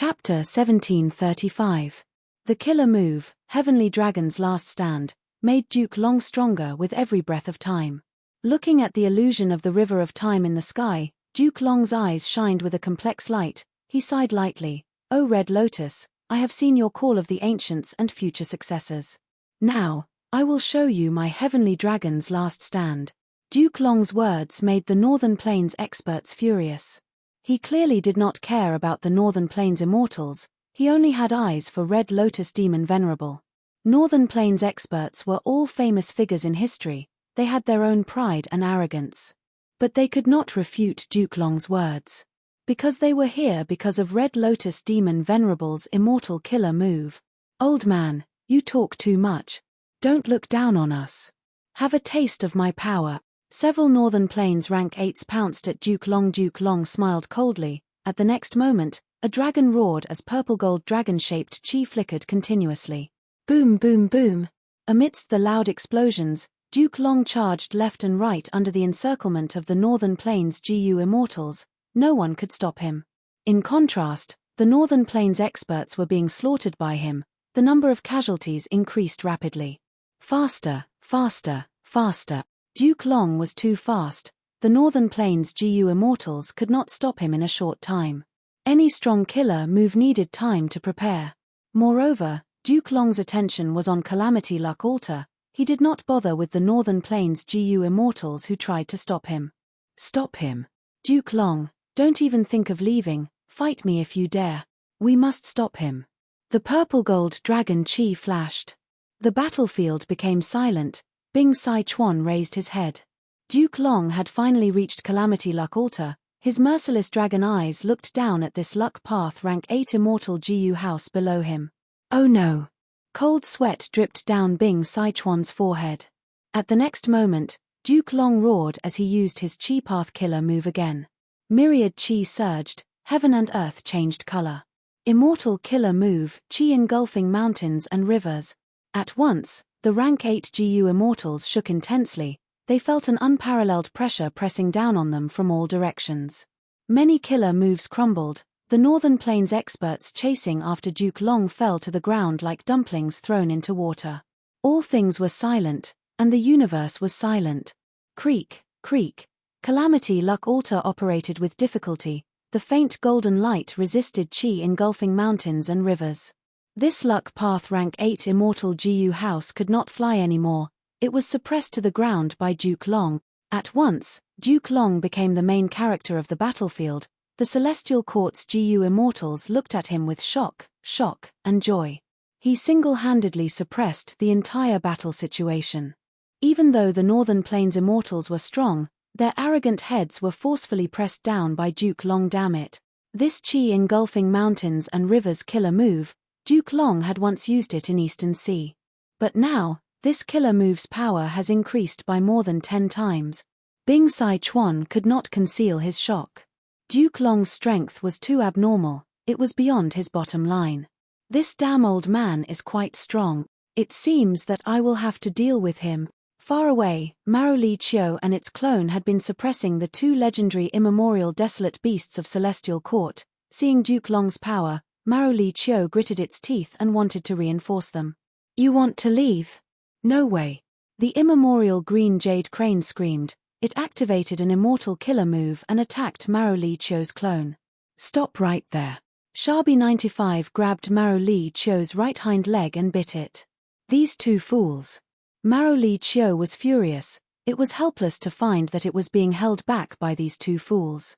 Chapter 1735. The killer move, Heavenly Dragon's Last Stand, made Duke Long stronger with every breath of time. Looking at the illusion of the river of time in the sky, Duke Long's eyes shined with a complex light. He sighed lightly. "O Red Lotus, I have seen your call of the ancients and future successors. Now, I will show you my Heavenly Dragon's last stand." Duke Long's words made the Northern Plains experts furious. He clearly did not care about the Northern Plains immortals, he only had eyes for Red Lotus Demon Venerable. Northern Plains experts were all famous figures in history, they had their own pride and arrogance. But they could not refute Duke Long's words. Because they were here because of Red Lotus Demon Venerable's immortal killer move. "Old man, you talk too much. Don't look down on us. Have a taste of my power." Several Northern Plains rank 8s pounced at Duke Long. Duke Long smiled coldly. At the next moment, a dragon roared as purple-gold dragon-shaped chi flickered continuously. Boom, boom, boom. Amidst the loud explosions, Duke Long charged left and right under the encirclement of the Northern Plains GU immortals. No one could stop him. In contrast, the Northern Plains experts were being slaughtered by him. The number of casualties increased rapidly. Faster, faster, faster. Duke Long was too fast. The Northern Plains GU immortals could not stop him in a short time. Any strong killer move needed time to prepare. Moreover, Duke Long's attention was on Calamity Luck Altar. He did not bother with the Northern Plains GU immortals who tried to stop him. "Stop him. Duke Long, don't even think of leaving. Fight me if you dare. We must stop him." The purple-gold dragon chi flashed. The battlefield became silent. Bing Sai Chuan raised his head. Duke Long had finally reached Calamity Luck Altar. His merciless dragon eyes looked down at this luck path rank 8 immortal GU house below him. Oh no! Cold sweat dripped down Bing Sai Chuan's forehead. At the next moment, Duke Long roared as he used his chi path killer move again. Myriad chi surged, heaven and earth changed color. Immortal killer move, chi engulfing mountains and rivers. At once, the rank 8 GU immortals shook intensely. They felt an unparalleled pressure pressing down on them from all directions. Many killer moves crumbled. The Northern Plains experts chasing after Duke Long fell to the ground like dumplings thrown into water. All things were silent, and the universe was silent. Creak, creak. Calamity Luck Altar operated with difficulty. The faint golden light resisted chi engulfing mountains and rivers. This luck path rank 8 immortal GU house could not fly anymore. It was suppressed to the ground by Duke Long. At once, Duke Long became the main character of the battlefield. The Celestial Court's GU immortals looked at him with shock, and joy. He single-handedly suppressed the entire battle situation. Even though the Northern Plains immortals were strong, their arrogant heads were forcefully pressed down by Duke Long. Damn it. This chi engulfing mountains and rivers killer move, Duke Long had once used it in Eastern Sea. But now, this killer move's power has increased by more than 10 times. Bing Sai Chuan could not conceal his shock. Duke Long's strength was too abnormal, it was beyond his bottom line. "This damn old man is quite strong. It seems that I will have to deal with him." Far away, Maro Li Chiu and its clone had been suppressing the 2 legendary immemorial desolate beasts of Celestial Court. Seeing Duke Long's power, Maro Li Chiu gritted its teeth and wanted to reinforce them. "You want to leave? No way." The immemorial green jade crane screamed. It activated an immortal killer move and attacked Maro Li Chiu's clone. "Stop right there." Shabi 95 grabbed Maro Li Chiu's right hind leg and bit it. "These two fools." Maro Li Chiu was furious. It was helpless to find that it was being held back by these two fools.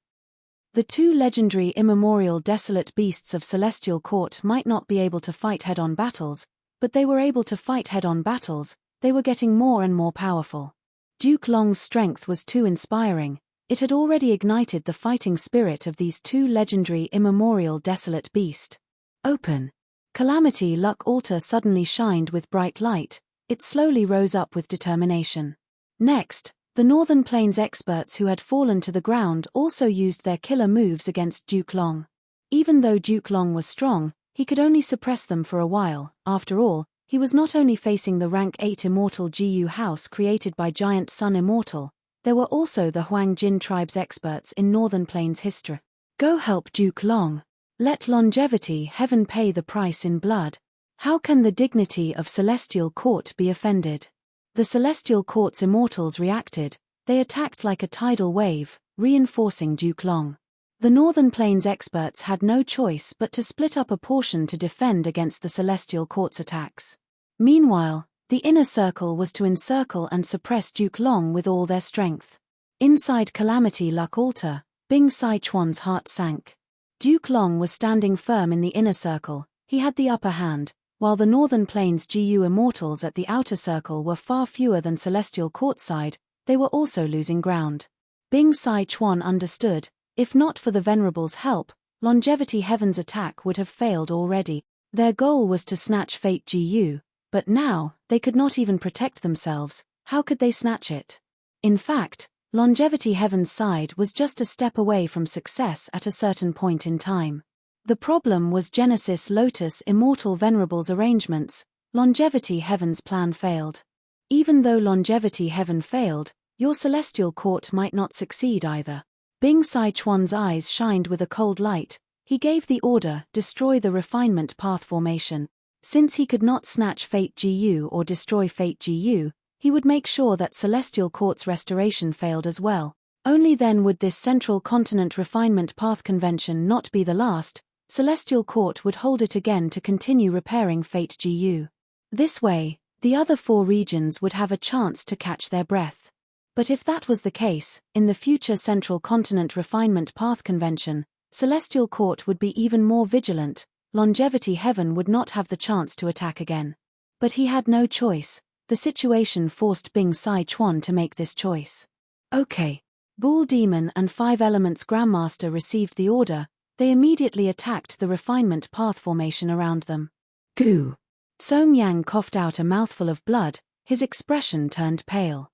The 2 legendary immemorial desolate beasts of Celestial Court might not be able to fight head-on battles, but they were able to fight head-on battles. They were getting more and more powerful. Duke Long's strength was too inspiring. It had already ignited the fighting spirit of these 2 legendary immemorial desolate beast. Open. Calamity Luck Altar suddenly shined with bright light. It slowly rose up with determination. Next, the Northern Plains experts who had fallen to the ground also used their killer moves against Duke Long. Even though Duke Long was strong, he could only suppress them for a while. After all, he was not only facing the rank 8 immortal GU house created by Giant Sun Immortal, there were also the Huang Jin tribe's experts in Northern Plains history. "Go help Duke Long. Let longevity heaven pay the price in blood. How can the dignity of celestial court be offended? The celestial court's immortals reacted. They attacked like a tidal wave, reinforcing Duke Long. The Northern Plains experts had no choice but to split up a portion to defend against the celestial court's attacks. Meanwhile, the inner circle was to encircle and suppress Duke Long with all their strength. Inside Calamity Luck Altar, Bing Sai Chuan's heart sank. Duke Long was standing firm in the inner circle. He had the upper hand, while the Northern Plains GU immortals at the outer circle were far fewer than celestial courtside. They were also losing ground. Bing Sai Chuan understood. If not for the Venerable's help, Longevity Heaven's attack would have failed already. Their goal was to snatch Fate GU, but now, they could not even protect themselves. How could they snatch it? In fact, Longevity Heaven's side was just a step away from success at a certain point in time. The problem was Genesis Lotus Immortal Venerable's arrangements. Longevity Heaven's plan failed. Even though Longevity Heaven failed, your celestial court might not succeed either. Bing Sai Chuan's eyes shined with a cold light. He gave the order, destroy the refinement path formation. Since he could not snatch Fate GU or destroy Fate GU, he would make sure that celestial court's restoration failed as well. Only then would this central continent refinement path convention not be the last. Celestial court would hold it again to continue repairing Fate GU. This way, the other 4 regions would have a chance to catch their breath. But if that was the case, in the future Central Continent Refinement Path Convention, Celestial Court would be even more vigilant. Longevity Heaven would not have the chance to attack again. But he had no choice. The situation forced Bing Sai Chuan to make this choice. Okay. Bull Demon and 5 Elements Grandmaster received the order. They immediately attacked the refinement path formation around them. Goo! Song Yang coughed out a mouthful of blood. His expression turned pale.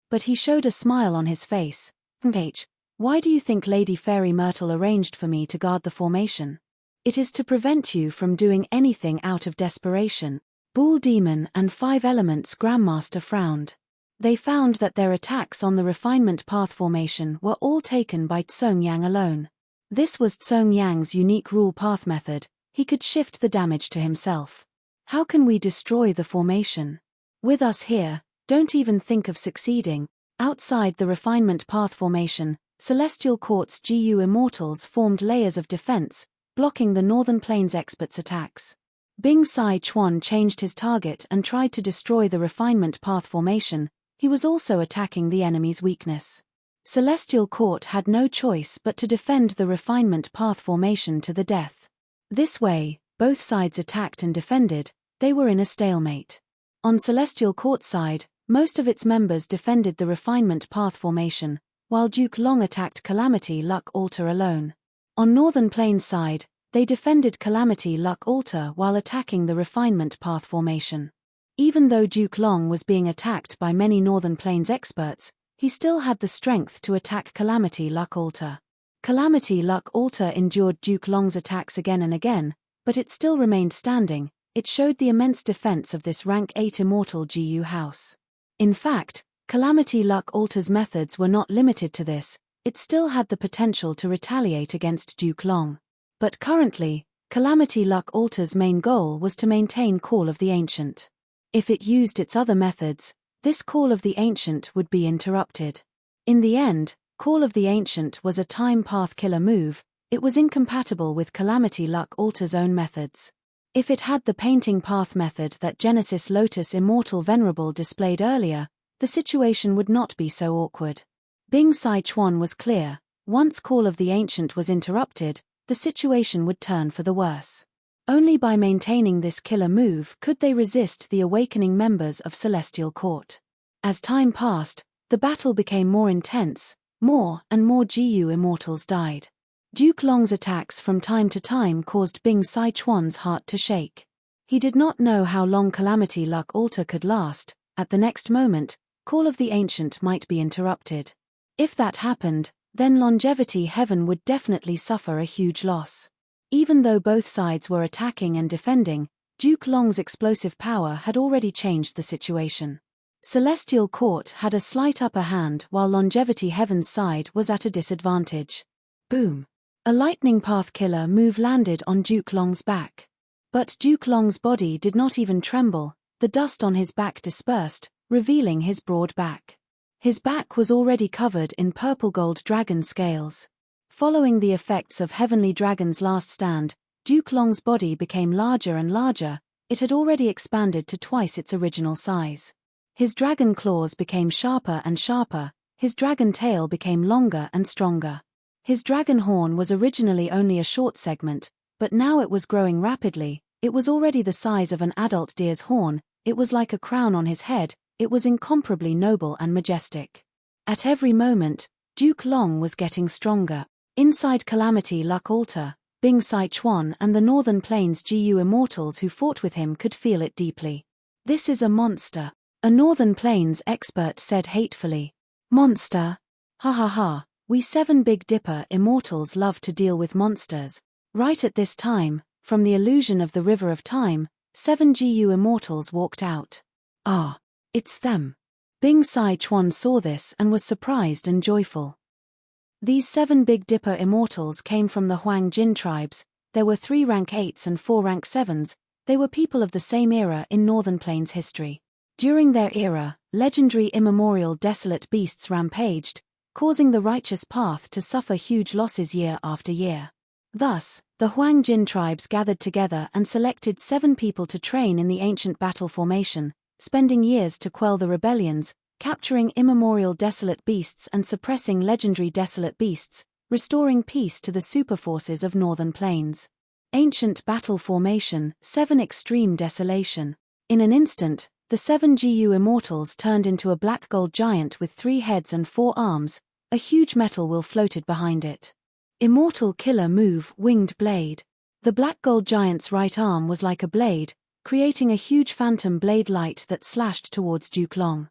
But he showed a smile on his face. Why do you think Lady Fairy Myrtle arranged for me to guard the formation? It is to prevent you from doing anything out of desperation. Bull Demon and 5 Elements Grandmaster frowned. They found that their attacks on the refinement path formation were all taken by Song Yang alone. This was Song Yang's unique rule path method. He could shift the damage to himself. How can we destroy the formation? With us here, don't even think of succeeding. Outside the refinement path formation, Celestial Court's GU immortals formed layers of defense, blocking the Northern Plains experts' attacks. Bing Sai Chuan changed his target and tried to destroy the refinement path formation. He was also attacking the enemy's weakness. Celestial Court had no choice but to defend the refinement path formation to the death. This way, both sides attacked and defended. They were in a stalemate. On Celestial Court's side, most of its members defended the refinement path formation, while Duke Long attacked Calamity Luck Altar alone. On Northern Plains' side, they defended Calamity Luck Altar while attacking the refinement path formation. Even though Duke Long was being attacked by many Northern Plains experts, he still had the strength to attack Calamity Luck Altar. Calamity Luck Altar endured Duke Long's attacks again and again, but it still remained standing. It showed the immense defense of this rank 8 immortal GU house. In fact, Calamity Luck Altar's methods were not limited to this. It still had the potential to retaliate against Duke Long. But currently, Calamity Luck Altar's main goal was to maintain Call of the Ancient. If it used its other methods, this Call of the Ancient would be interrupted. In the end, Call of the Ancient was a time path killer move. It was incompatible with Calamity Luck Altar's own methods. If it had the painting path method that Genesis Lotus Immortal Venerable displayed earlier, the situation would not be so awkward. Bing Sai Chuan was clear. Once Call of the Ancient was interrupted, the situation would turn for the worse. Only by maintaining this killer move could they resist the awakening members of Celestial Court. As time passed, the battle became more intense. More and more GU immortals died. Duke Long's attacks from time to time caused Bing Sai Chuan's heart to shake. He did not know how long Calamity Luck Altar could last. At the next moment, Call of the Ancient might be interrupted. If that happened, then Longevity Heaven would definitely suffer a huge loss. Even though both sides were attacking and defending, Duke Long's explosive power had already changed the situation. Celestial Court had a slight upper hand while Longevity Heaven's side was at a disadvantage. Boom! A lightning path killer move landed on Duke Long's back. But Duke Long's body did not even tremble, the dust on his back dispersed, revealing his broad back. His back was already covered in purple gold dragon scales. Following the effects of Heavenly Dragon's last stand, Duke Long's body became larger and larger. It had already expanded to twice its original size. His dragon claws became sharper and sharper, his dragon tail became longer and stronger. His dragon horn was originally only a short segment, but now it was growing rapidly. It was already the size of an adult deer's horn, it was like a crown on his head, it was incomparably noble and majestic. At every moment, Duke Long was getting stronger. Inside Calamity Luck Altar, Bing Sai Chuan and the Northern Plains GU immortals who fought with him could feel it deeply. "This is a monster," a Northern Plains expert said hatefully. "Monster? Ha ha ha, we 7 Big Dipper immortals love to deal with monsters." Right at this time, from the illusion of the River of Time, 7 GU immortals walked out. "Ah, it's them." Bing Sai Chuan saw this and was surprised and joyful. These 7 Big Dipper immortals came from the Huang Jin tribes. There were 3 rank 8s and 4 rank 7s, they were people of the same era in Northern Plains history. During their era, legendary immemorial desolate beasts rampaged, causing the righteous path to suffer huge losses year after year. Thus, the Huang Jin tribes gathered together and selected 7 people to train in the ancient battle formation, spending years to quell the rebellions, capturing immemorial desolate beasts and suppressing legendary desolate beasts, restoring peace to the superforces of Northern Plains. Ancient battle formation, 7 extreme desolation. In an instant, the 7 GU immortals turned into a black gold giant with 3 heads and 4 arms, a huge metal wheel floated behind it. Immortal killer move, winged blade. The black gold giant's right arm was like a blade, creating a huge phantom blade light that slashed towards Duke Long.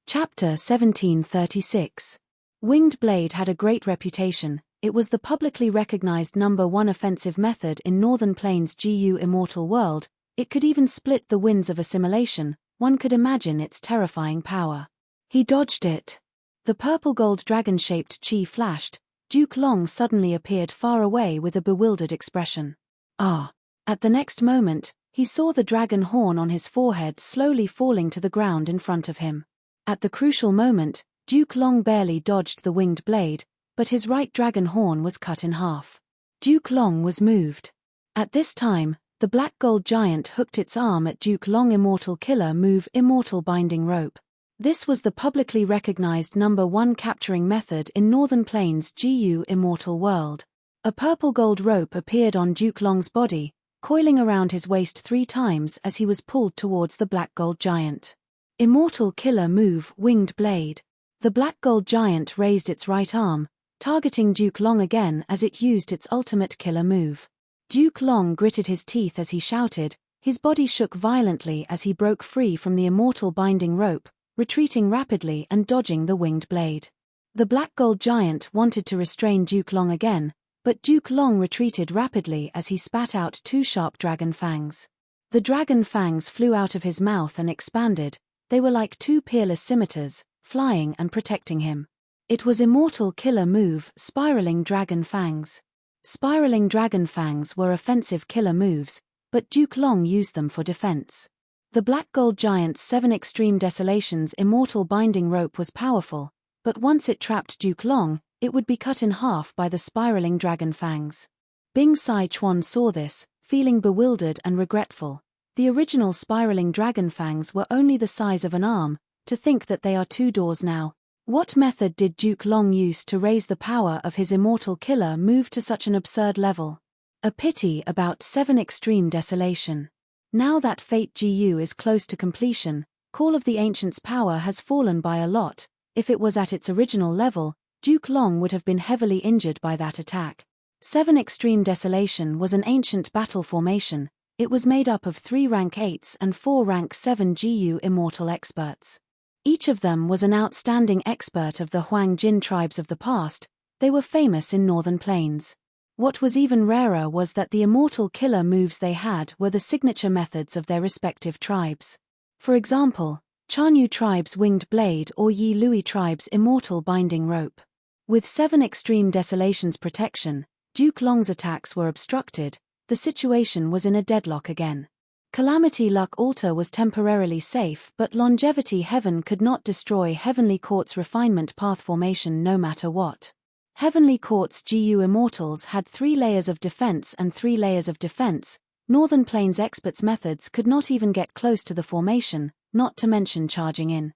Chapter 1736. Winged blade had a great reputation. It was the publicly recognized #1 offensive method in Northern Plains GU immortal world. It could even split the winds of assimilation. One could imagine its terrifying power. He dodged it. The purple gold dragon-shaped chi flashed. Duke Long suddenly appeared far away with a bewildered expression. "Ah." At the next moment, he saw the dragon horn on his forehead slowly falling to the ground in front of him. At the crucial moment, Duke Long barely dodged the winged blade, but his right dragon horn was cut in half. Duke Long was moved. At this time, the black gold giant hooked its arm at Duke Long immortal killer move immortal binding rope. This was the publicly recognized #1 capturing method in Northern Plains GU immortal world. A purple gold rope appeared on Duke Long's body, coiling around his waist 3 times as he was pulled towards the black gold giant. Immortal killer move, winged blade. The black gold giant raised its right arm, targeting Duke Long again as it used its ultimate killer move. Duke Long gritted his teeth as he shouted, his body shook violently as he broke free from the immortal binding rope, retreating rapidly and dodging the winged blade. The black gold giant wanted to restrain Duke Long again, but Duke Long retreated rapidly as he spat out 2 sharp dragon fangs. The dragon fangs flew out of his mouth and expanded. They were like 2 peerless scimitars, flying and protecting him. It was immortal killer move, spiraling dragon fangs. Spiraling dragon fangs were offensive killer moves, but Duke Long used them for defense. The black gold giant's 7 extreme desolations immortal binding rope was powerful, but once it trapped Duke Long, it would be cut in half by the spiraling dragon fangs. Bing Sai Chuan saw this, feeling bewildered and regretful. The original spiraling dragon fangs were only the size of an arm. To think that they are 2 doors now. What method did Duke Long use to raise the power of his immortal killer move to such an absurd level? A pity about 7 extreme desolation. Now that Fate GU is close to completion, Call of the Ancients' power has fallen by a lot. If it was at its original level, Duke Long would have been heavily injured by that attack. 7 Extreme Desolation was an ancient battle formation. It was made up of 3 rank 8s and 4 rank 7 GU immortal experts. Each of them was an outstanding expert of the Huang Jin tribes of the past. They were famous in Northern Plains. What was even rarer was that the immortal killer moves they had were the signature methods of their respective tribes. For example, Chanyu tribe's winged blade or Yi Lui tribe's immortal binding rope. With 7 extreme desolations protection, Duke Long's attacks were obstructed, the situation was in a deadlock again. Calamity Luck Altar was temporarily safe, but Longevity Heaven could not destroy Heavenly Court's refinement path formation no matter what. Heavenly Court's GU Immortals had 3 layers of defense and 3 layers of defense. Northern Plains experts' methods could not even get close to the formation, not to mention charging in.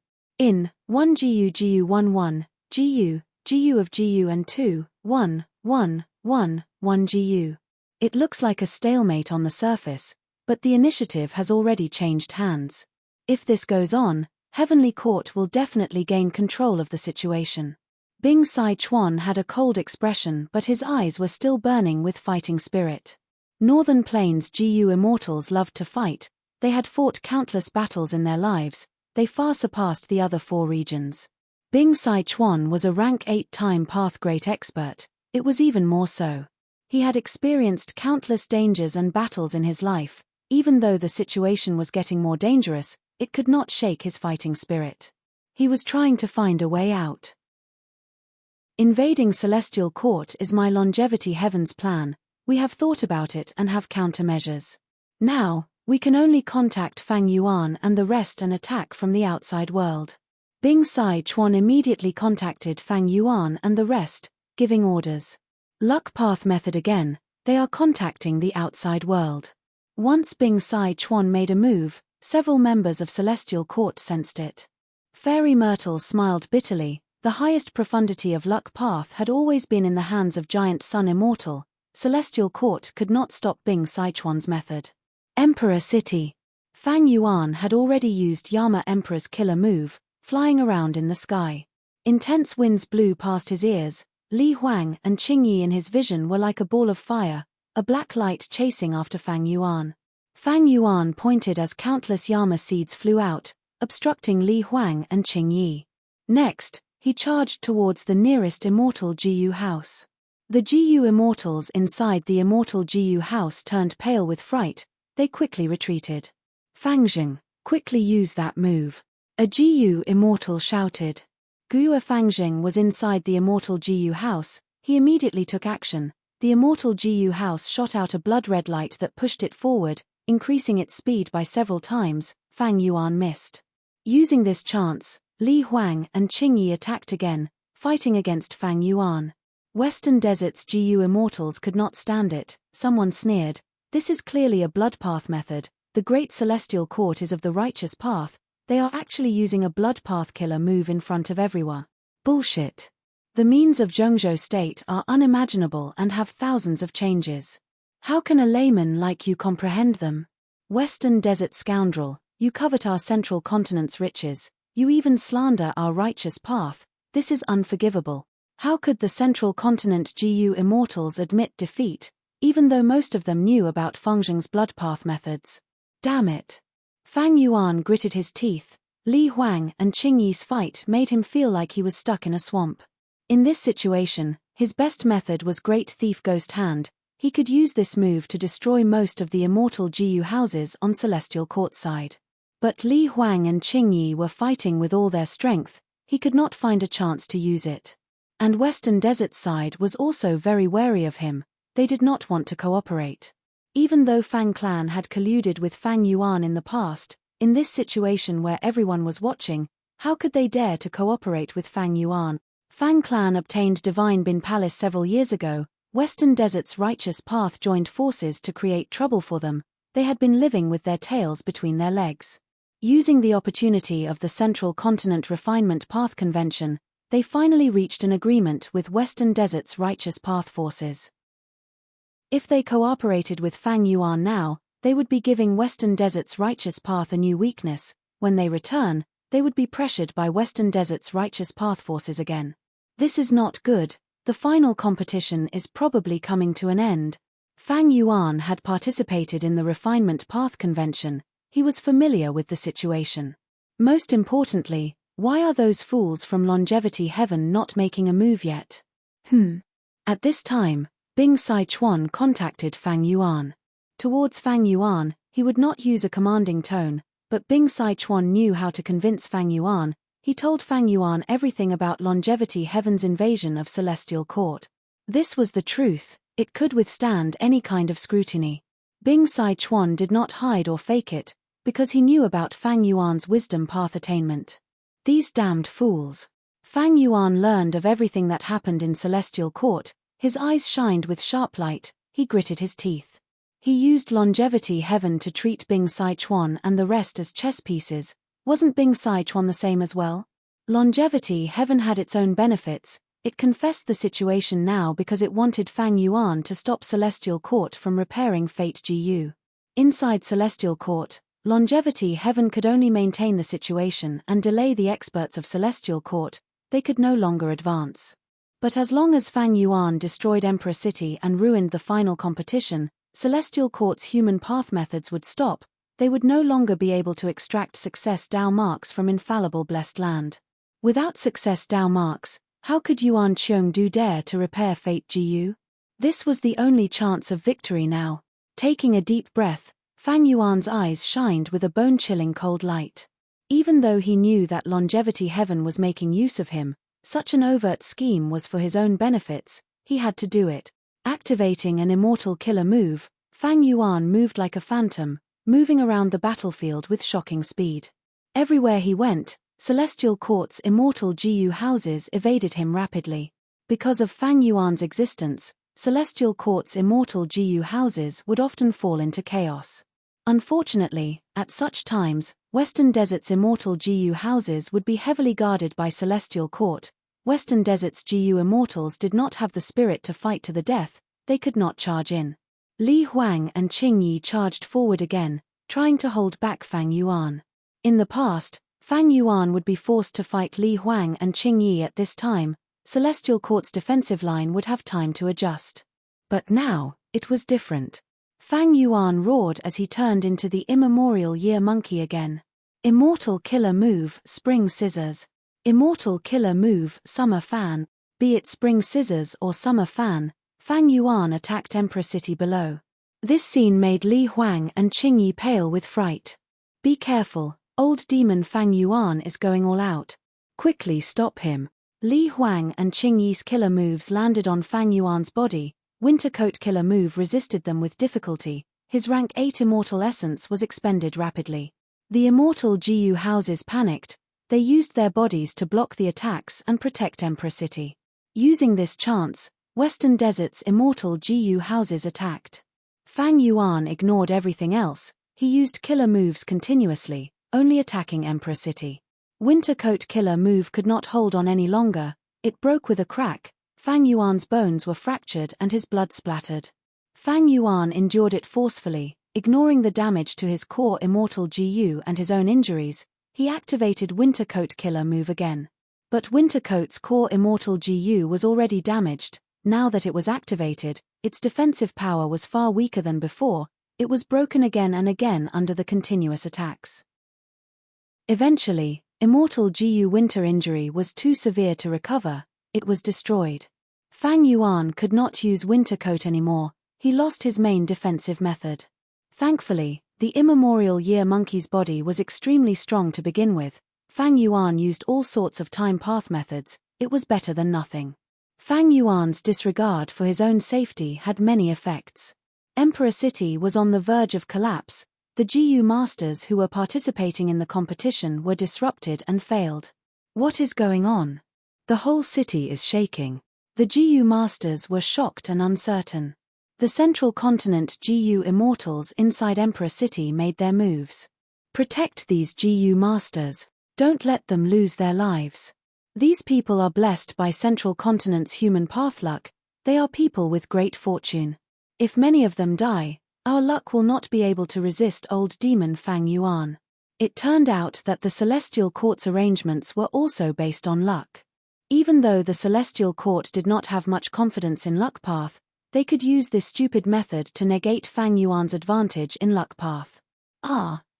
1 GU GU 1 1, GU of GU and 2, 1, 1, 1, 1 GU. It looks like a stalemate on the surface, but the initiative has already changed hands. If this goes on, Heavenly Court will definitely gain control of the situation. Bing Sai Chuan had a cold expression, but his eyes were still burning with fighting spirit. Northern Plains GU Immortals loved to fight, they had fought countless battles in their lives, they far surpassed the other 4 regions. Bing Sai Chuan was a rank 8-time Path Great expert, it was even more so. He had experienced countless dangers and battles in his life. Even though the situation was getting more dangerous, it could not shake his fighting spirit. He was trying to find a way out. Invading Celestial Court is my Longevity Heaven's plan, we have thought about it and have countermeasures. Now, we can only contact Fang Yuan and the rest and attack from the outside world. Bing Sai Chuan immediately contacted Fang Yuan and the rest, giving orders. Luck Path method again, they are contacting the outside world. Once Bing Sai Chuan made a move, several members of Celestial Court sensed it. Fairy Myrtle smiled bitterly, the highest profundity of Luck Path had always been in the hands of Giant Sun Immortal, Celestial Court could not stop Bing Sai Chuan's method. Emperor City. Fang Yuan had already used Yama Emperor's killer move, flying around in the sky. Intense winds blew past his ears, Li Huang and Qingyi in his vision were like a ball of fire, a black light chasing after Fang Yuan. Fang Yuan pointed as countless Yama seeds flew out, obstructing Li Huang and Qingyi. Next, he charged towards the nearest immortal GU house. The GU immortals inside the immortal GU house turned pale with fright, they quickly retreated. Fangzheng, quickly use that move. A GU immortal shouted. Guo Fangzheng was inside the immortal GU house, he immediately took action. The immortal GU house shot out a blood-red light that pushed it forward, increasing its speed by several times. Fang Yuan missed. Using this chance, Li Huang and Qingyi attacked again, fighting against Fang Yuan. Western Desert's GU immortals could not stand it, someone sneered. This is clearly a blood path method, the Great Celestial Court is of the righteous path, they are actually using a blood path killer move in front of everyone. Bullshit. The means of Zhengzhou state are unimaginable and have thousands of changes. How can a layman like you comprehend them? Western Desert scoundrel, you covet our central continent's riches, you even slander our righteous path, this is unforgivable. How could the central continent GU immortals admit defeat, even though most of them knew about Fangzheng's blood path methods? Damn it. Fang Yuan gritted his teeth, Li Huang and Qingyi's fight made him feel like he was stuck in a swamp. In this situation, his best method was Great Thief Ghost Hand, he could use this move to destroy most of the immortal GU houses on Celestial Court side. But Li Huang and Qingyi were fighting with all their strength, he could not find a chance to use it. And Western Desert's side was also very wary of him, they did not want to cooperate. Even though Fang Clan had colluded with Fang Yuan in the past, in this situation where everyone was watching, how could they dare to cooperate with Fang Yuan? Fang Clan obtained Divine Bin Palace several years ago, Western Desert's righteous path joined forces to create trouble for them, they had been living with their tails between their legs. Using the opportunity of the Central Continent Refinement Path Convention, they finally reached an agreement with Western Desert's righteous path forces. If they cooperated with Fang Yuan now, they would be giving Western Desert's righteous path a new weakness. When they return, they would be pressured by Western Desert's righteous path forces again. This is not good, the final competition is probably coming to an end. Fang Yuan had participated in the Refinement Path Convention, he was familiar with the situation. Most importantly, why are those fools from Longevity Heaven not making a move yet? At this time, Bing Sai Chuan contacted Fang Yuan. Towards Fang Yuan, he would not use a commanding tone, but Bing Sai Chuan knew how to convince Fang Yuan, he told Fang Yuan everything about Longevity Heaven's invasion of Celestial Court. This was the truth, it could withstand any kind of scrutiny. Bing Sai Chuan did not hide or fake it, because he knew about Fang Yuan's wisdom path attainment. These damned fools. Fang Yuan learned of everything that happened in Celestial Court, his eyes shined with sharp light, he gritted his teeth. He used Longevity Heaven to treat Bing Sai Chuan and the rest as chess pieces. Wasn't Bing Sai Chuan the same as well? Longevity Heaven had its own benefits. It confessed the situation now because it wanted Fang Yuan to stop Celestial Court from repairing Fate GU. Inside Celestial Court, Longevity Heaven could only maintain the situation and delay the experts of Celestial Court, they could no longer advance. But as long as Fang Yuan destroyed Emperor City and ruined the final competition, Celestial Court's human path methods would stop, they would no longer be able to extract success Dao marks from infallible blessed land. Without success Dao marks, how could Yuan Qiongdu dare to repair Fate GU? This was the only chance of victory now. Taking a deep breath, Fang Yuan's eyes shined with a bone-chilling cold light. Even though he knew that Longevity Heaven was making use of him, such an overt scheme was for his own benefits, he had to do it. Activating an immortal killer move, Fang Yuan moved like a phantom, moving around the battlefield with shocking speed. Everywhere he went, Celestial Court's immortal GU houses evaded him rapidly. Because of Fang Yuan's existence, Celestial Court's immortal GU houses would often fall into chaos. Unfortunately, at such times, Western Desert's immortal GU houses would be heavily guarded by Celestial Court. Western Desert's GU immortals did not have the spirit to fight to the death, they could not charge in. Li Huang and Qing Yi charged forward again, trying to hold back Fang Yuan. In the past, Fang Yuan would be forced to fight Li Huang and Qing Yi at this time, Celestial Court's defensive line would have time to adjust. But now, it was different. Fang Yuan roared as he turned into the immemorial Year Monkey again. Immortal Killer Move, Spring Scissors. Immortal Killer Move, Summer Fan. Be it Spring Scissors or Summer Fan, Fang Yuan attacked Emperor City below. This scene made Li Huang and Qing Yi pale with fright. Be careful, old demon Fang Yuan is going all out. Quickly stop him. Li Huang and Qing Yi's killer moves landed on Fang Yuan's body. Winter Coat Killer Move resisted them with difficulty, his rank 8 immortal essence was expended rapidly. The immortal GU houses panicked, they used their bodies to block the attacks and protect Emperor City. Using this chance, Western Desert's immortal GU houses attacked. Fang Yuan ignored everything else, he used killer moves continuously, only attacking Emperor City. Winter Coat Killer Move could not hold on any longer, it broke with a crack. Fang Yuan's bones were fractured and his blood splattered. Fang Yuan endured it forcefully, ignoring the damage to his core immortal GU and his own injuries, he activated Winter Coat Killer Move again. But Winter Coat's core immortal GU was already damaged, now that it was activated, its defensive power was far weaker than before, it was broken again and again under the continuous attacks. Eventually, immortal GU Winter injury was too severe to recover, it was destroyed. Fang Yuan could not use Winter Coat anymore, he lost his main defensive method. Thankfully, the immemorial Year Monkey's body was extremely strong to begin with. Fang Yuan used all sorts of time path methods, it was better than nothing. Fang Yuan's disregard for his own safety had many effects. Emperor City was on the verge of collapse, the GU masters who were participating in the competition were disrupted and failed. What is going on? The whole city is shaking. The GU masters were shocked and uncertain. The central continent GU immortals inside Emperor City made their moves. Protect these GU masters. Don't let them lose their lives. These people are blessed by central continent's human path luck, they are people with great fortune. If many of them die, our luck will not be able to resist old demon Fang Yuan. It turned out that the Celestial Court's arrangements were also based on luck. Even though the Celestial Court did not have much confidence in Luck Path, they could use this stupid method to negate Fang Yuan's advantage in Luck Path.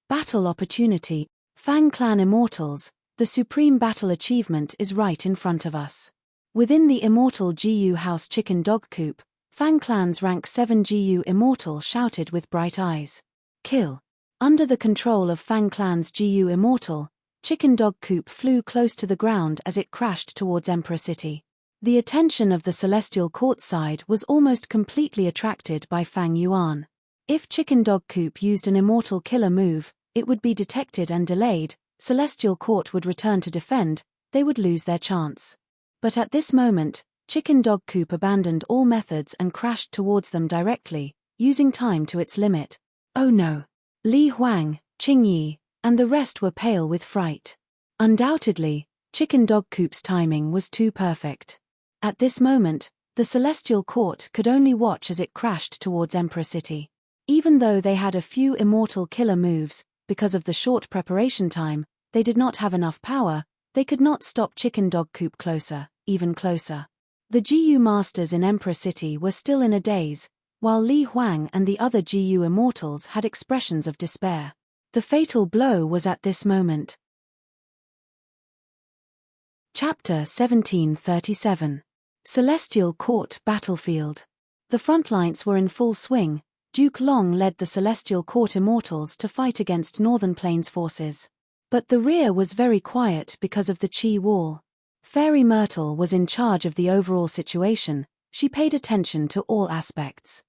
Battle opportunity. Fang Clan Immortals, the supreme battle achievement is right in front of us. Within the immortal GU House Chicken Dog Coop, Fang Clan's rank 7 GU Immortal shouted with bright eyes. Kill. Under the control of Fang Clan's GU Immortal, Chicken Dog Coop flew close to the ground as it crashed towards Emperor City. The attention of the Celestial Court side was almost completely attracted by Fang Yuan. If Chicken Dog Coop used an immortal killer move, it would be detected and delayed, Celestial Court would return to defend, they would lose their chance. But at this moment, Chicken Dog Coop abandoned all methods and crashed towards them directly, using time to its limit. Oh no! Li Huang, Qing Yi, and the rest were pale with fright. Undoubtedly, Chicken Dog Coop's timing was too perfect. At this moment, the Celestial Court could only watch as it crashed towards Emperor City. Even though they had a few immortal killer moves, because of the short preparation time, they did not have enough power, they could not stop Chicken Dog Coop closer, even closer. The GU masters in Emperor City were still in a daze, while Li Huang and the other GU immortals had expressions of despair. The fatal blow was at this moment. Chapter 1737. Celestial Court Battlefield. The front lines were in full swing. Duke Long led the Celestial Court Immortals to fight against Northern Plains forces. But the rear was very quiet because of the Qi Wall. Fairy Myrtle was in charge of the overall situation, she paid attention to all aspects.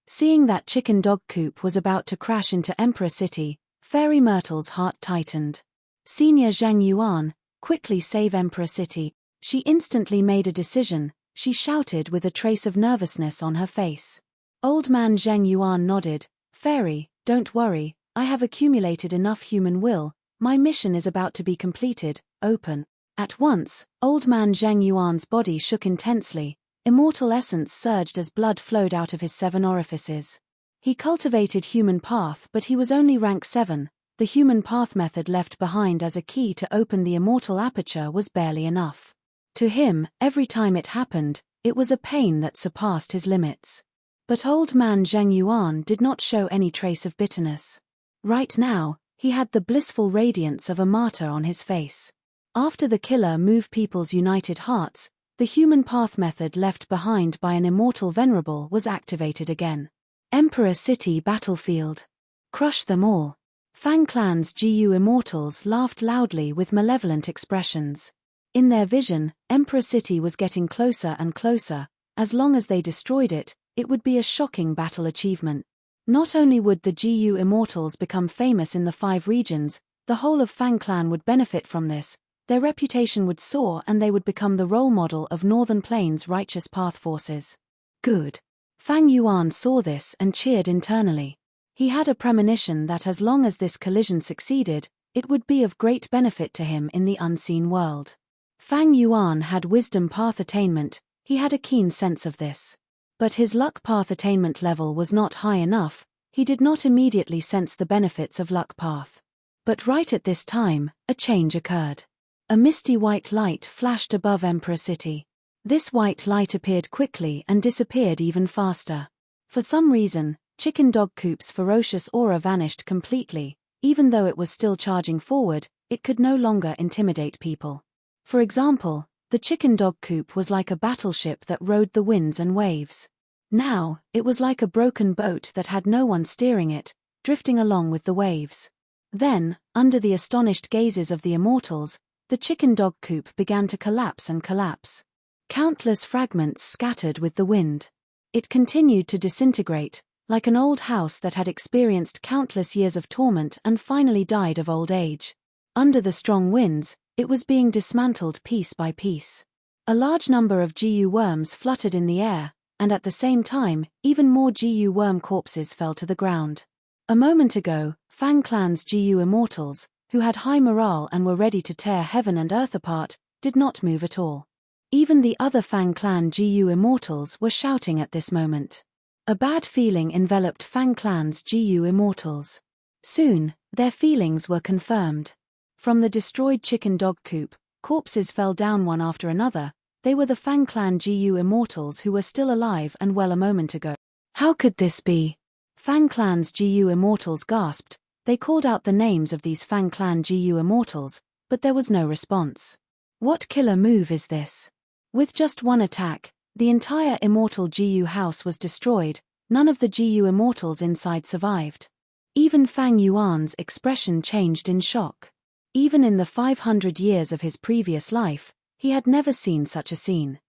Seeing that Chicken Dog Coop was about to crash into Emperor City, Fairy Myrtle's heart tightened. Senior Zhang Yuan, quickly save Emperor City. She instantly made a decision, she shouted with a trace of nervousness on her face. Old man Zhang Yuan nodded. Fairy, don't worry, I have accumulated enough human will, my mission is about to be completed, open. At once, old man Zhang Yuan's body shook intensely, immortal essence surged as blood flowed out of his 7 orifices. He cultivated human path but he was only rank 7, the human path method left behind as a key to open the immortal aperture was barely enough. To him, every time it happened, it was a pain that surpassed his limits. But old man Zhang Yuan did not show any trace of bitterness. Right now, he had the blissful radiance of a martyr on his face. After the killer move people's united hearts, the human path method left behind by an immortal Venerable was activated again. Emperor City Battlefield. Crush them all. Fang Clan's GU immortals laughed loudly with malevolent expressions. In their vision, Emperor City was getting closer and closer. As long as they destroyed it, it would be a shocking battle achievement. Not only would the GU immortals become famous in the 5 regions, the whole of Fang Clan would benefit from this, their reputation would soar and they would become the role model of Northern Plains righteous path forces. Good. Fang Yuan saw this and cheered internally. He had a premonition that as long as this collision succeeded, it would be of great benefit to him in the unseen world. Fang Yuan had wisdom path attainment, he had a keen sense of this. But his luck path attainment level was not high enough, he did not immediately sense the benefits of luck path. But right at this time, a change occurred. A misty white light flashed above Emperor City. This white light appeared quickly and disappeared even faster. For some reason, Chicken Dog Coop's ferocious aura vanished completely, even though it was still charging forward, it could no longer intimidate people. For example, the Chicken Dog Coop was like a battleship that rode the winds and waves. Now, it was like a broken boat that had no one steering it, drifting along with the waves. Then, under the astonished gazes of the immortals, the Chicken Dog Coop began to collapse and collapse. Countless fragments scattered with the wind. It continued to disintegrate, like an old house that had experienced countless years of torment and finally died of old age. Under the strong winds, it was being dismantled piece by piece. A large number of GU worms fluttered in the air, and at the same time, even more GU worm corpses fell to the ground. A moment ago, Fang Clan's GU immortals, who had high morale and were ready to tear heaven and earth apart, did not move at all. Even the other Fang Clan GU immortals were shouting at this moment. A bad feeling enveloped Fang Clan's GU immortals. Soon, their feelings were confirmed. From the destroyed Chicken Dog Coop, corpses fell down one after another. They were the Fang Clan GU immortals who were still alive and well a moment ago. How could this be? Fang Clan's GU immortals gasped. They called out the names of these Fang Clan GU immortals, but there was no response. What killer move is this? With just one attack, the entire immortal GU house was destroyed. None of the GU immortals inside survived. Even Fang Yuan's expression changed in shock. Even in the 500 years of his previous life, he had never seen such a scene.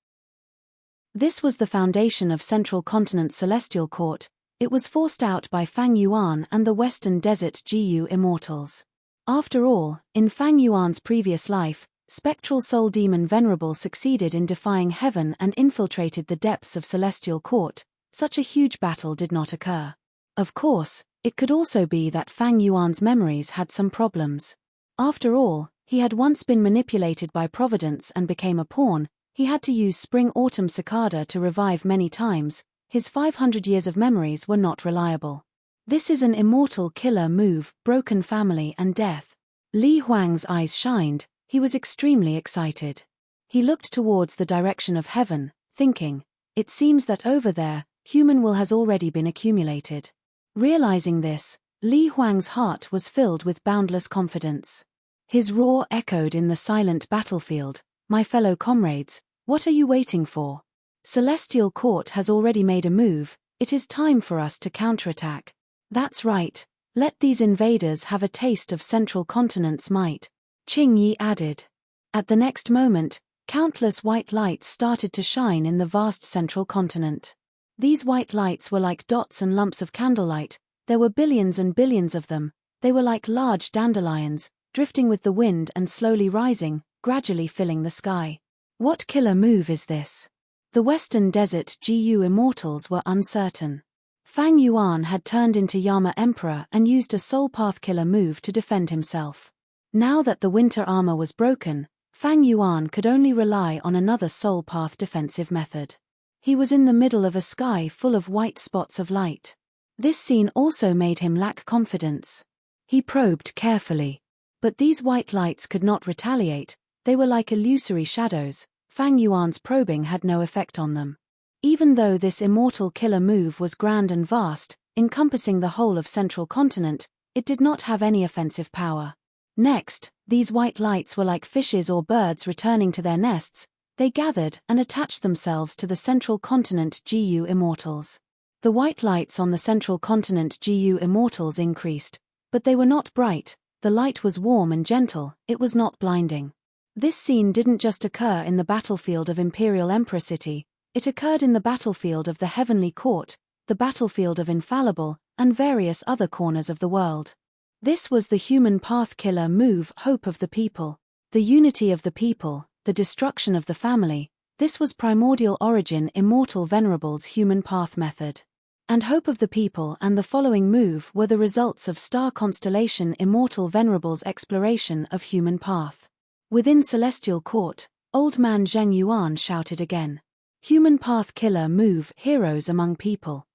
This was the foundation of Central Continent's celestial court. It was forced out by Fang Yuan and the Western Desert Gu immortals. After all, in Fang Yuan's previous life, spectral soul demon Venerable succeeded in defying heaven and infiltrated the depths of celestial court. Such a huge battle did not occur. Of course, it could also be that Fang Yuan's memories had some problems. After all, he had once been manipulated by Providence and became a pawn. He had to use spring-autumn cicada to revive many times. His 500 years of memories were not reliable. This is an immortal killer move, broken family and death. Li Huang's eyes shined. He was extremely excited. He looked towards the direction of heaven, thinking, it seems that over there, human will has already been accumulated. Realizing this, Li Huang's heart was filled with boundless confidence. His roar echoed in the silent battlefield. My fellow comrades, what are you waiting for? Celestial Court has already made a move. It is time for us to counterattack. That's right. Let these invaders have a taste of Central Continent's might, Qing Yi added. At the next moment, countless white lights started to shine in the vast Central Continent. These white lights were like dots and lumps of candlelight. There were billions and billions of them. They were like large dandelions, drifting with the wind and slowly rising, gradually filling the sky. What killer move is this? The Western Desert Gu immortals were uncertain. Fang Yuan had turned into Yama Emperor and used a soul path killer move to defend himself. Now that the winter armor was broken, Fang Yuan could only rely on another soul path defensive method. He was in the middle of a sky full of white spots of light. This scene also made him lack confidence. He probed carefully. But these white lights could not retaliate. They were like illusory shadows. Fang Yuan's probing had no effect on them. Even though this immortal killer move was grand and vast, encompassing the whole of Central Continent, it did not have any offensive power. Next, these white lights were like fishes or birds returning to their nests. They gathered and attached themselves to the Central Continent Gu immortals. The white lights on the Central Continent Gu immortals increased, but they were not bright. The light was warm and gentle, it was not blinding. This scene didn't just occur in the battlefield of Imperial Emperor City, it occurred in the battlefield of the Heavenly Court, the battlefield of Infallible, and various other corners of the world. This was the human path killer move, hope of the people, the unity of the people, the destruction of the family. This was primordial origin immortal Venerable's human path method. And hope of the people and the following move were the results of star constellation immortal Venerable's exploration of human path. Within Celestial Court, old man Zheng Yuan shouted again. Human path killer move, heroes among people.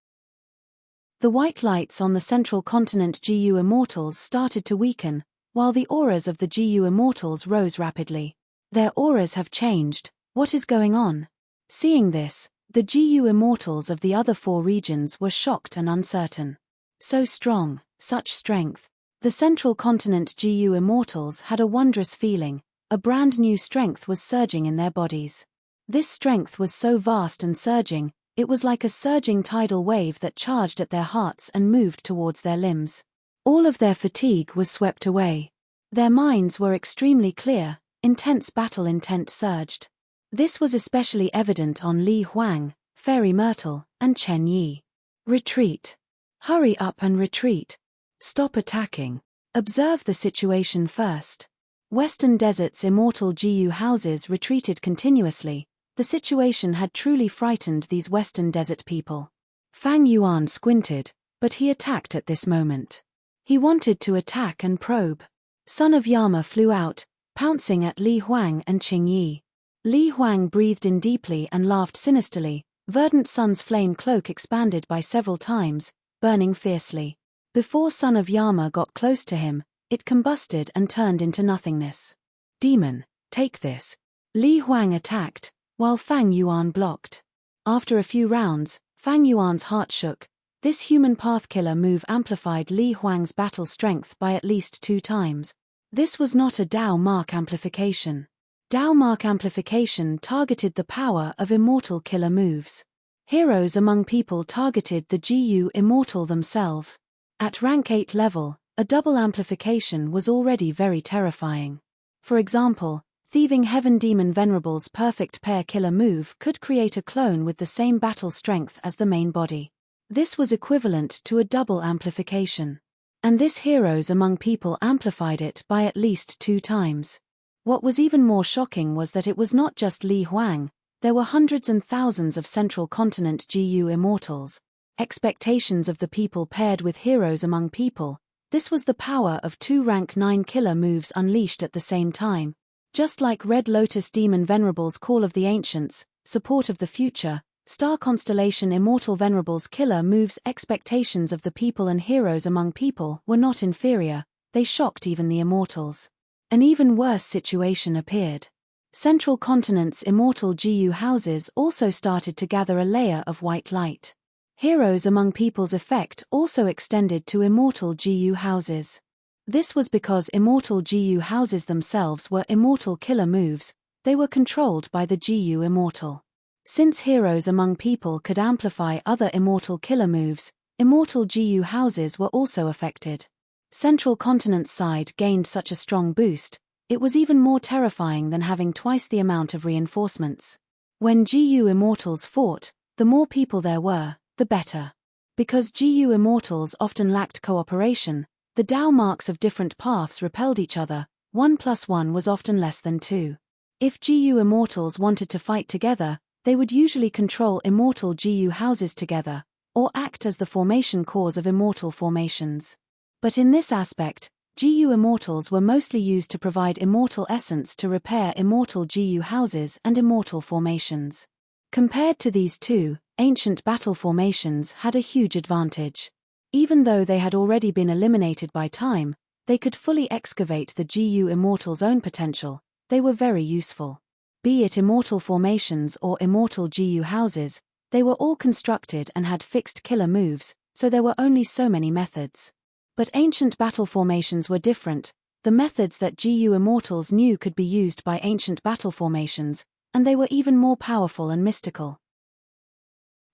The white lights on the Central Continent Gu immortals started to weaken, while the auras of the Gu immortals rose rapidly. Their auras have changed. What is going on? Seeing this, the Gu immortals of the other four regions were shocked and uncertain. So strong, such strength. The Central Continent Gu immortals had a wondrous feeling. A brand new strength was surging in their bodies. This strength was so vast and surging, it was like a surging tidal wave that charged at their hearts and moved towards their limbs. All of their fatigue was swept away. Their minds were extremely clear, intense battle intent surged. This was especially evident on Li Huang, Fairy Myrtle, and Chen Yi. Retreat. Hurry up and retreat. Stop attacking. Observe the situation first. Western Desert's immortal Gu houses retreated continuously. The situation had truly frightened these Western Desert people. Fang Yuan squinted, but he attacked at this moment. He wanted to attack and probe. Son of Yama flew out, pouncing at Li Huang and Qing Yi. Li Huang breathed in deeply and laughed sinisterly. Verdant Sun's flame cloak expanded by several times, burning fiercely. Before Son of Yama got close to him, it combusted and turned into nothingness. Demon, take this. Li Huang attacked, while Fang Yuan blocked. After a few rounds, Fang Yuan's heart shook. This human path killer move amplified Li Huang's battle strength by at least 2 times. This was not a Dao mark amplification. Dao mark amplification targeted the power of immortal killer moves. Heroes among people targeted the Gu immortal themselves. At rank 8 level, A double amplification was already very terrifying. For example, thieving heaven demon Venerable's perfect pair killer move could create a clone with the same battle strength as the main body. This was equivalent to a double amplification. And this heroes among people amplified it by at least 2 times. What was even more shocking was that it was not just Li Huang, there were hundreds and thousands of central continent GU immortals. Expectations of the people paired with heroes among people. This was the power of 2 rank 9 killer moves unleashed at the same time. Just like Red Lotus Demon Venerable's Call of the Ancients, Support of the Future, Star Constellation Immortal Venerable's killer moves. Expectations of the people and heroes among people were not inferior, they shocked even the immortals. An even worse situation appeared. Central Continent's immortal GU houses also started to gather a layer of white light. Heroes among people's effect also extended to immortal GU houses. This was because immortal GU houses themselves were immortal killer moves, they were controlled by the GU immortal. Since heroes among people could amplify other immortal killer moves, immortal GU houses were also affected. Central Continent's side gained such a strong boost, it was even more terrifying than having twice the amount of reinforcements. When GU immortals fought, the more people there were, the better. Because GU immortals often lacked cooperation, the Tao marks of different paths repelled each other, 1 + 1 was often less than 2. If GU immortals wanted to fight together, they would usually control immortal GU houses together, or act as the formation cause of immortal formations. But in this aspect, GU immortals were mostly used to provide immortal essence to repair immortal GU houses and immortal formations. Compared to these two, ancient battle formations had a huge advantage. Even though they had already been eliminated by time, they could fully excavate the GU immortals' own potential, they were very useful. Be it immortal formations or immortal GU houses, they were all constructed and had fixed killer moves, so there were only so many methods. But ancient battle formations were different, the methods that GU immortals knew could be used by ancient battle formations, and they were even more powerful and mystical.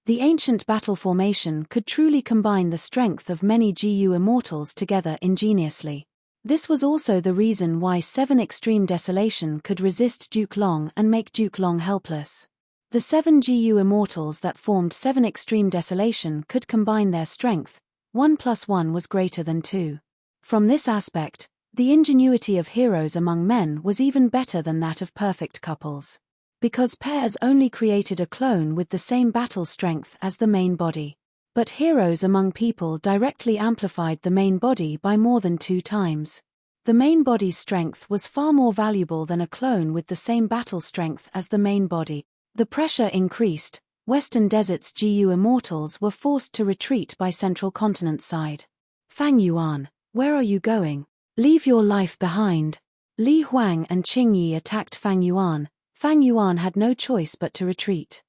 The ancient battle formation could truly combine the strength of many GU immortals together ingeniously. This was also the reason why 7 Extreme Desolation could resist Duke Long and make Duke Long helpless. The 7 GU immortals that formed 7 Extreme Desolation could combine their strength, 1 + 1 was greater than 2. From this aspect, the ingenuity of heroes among men was even better than that of perfect couples. Because pairs only created a clone with the same battle strength as the main body. But heroes among people directly amplified the main body by more than 2 times. The main body's strength was far more valuable than a clone with the same battle strength as the main body. The pressure increased, Western Desert's GU immortals were forced to retreat by Central Continent's side. Fang Yuan, where are you going? Leave your life behind. Li Huang and Qing Yi attacked Fang Yuan. Fang Yuan had no choice but to retreat.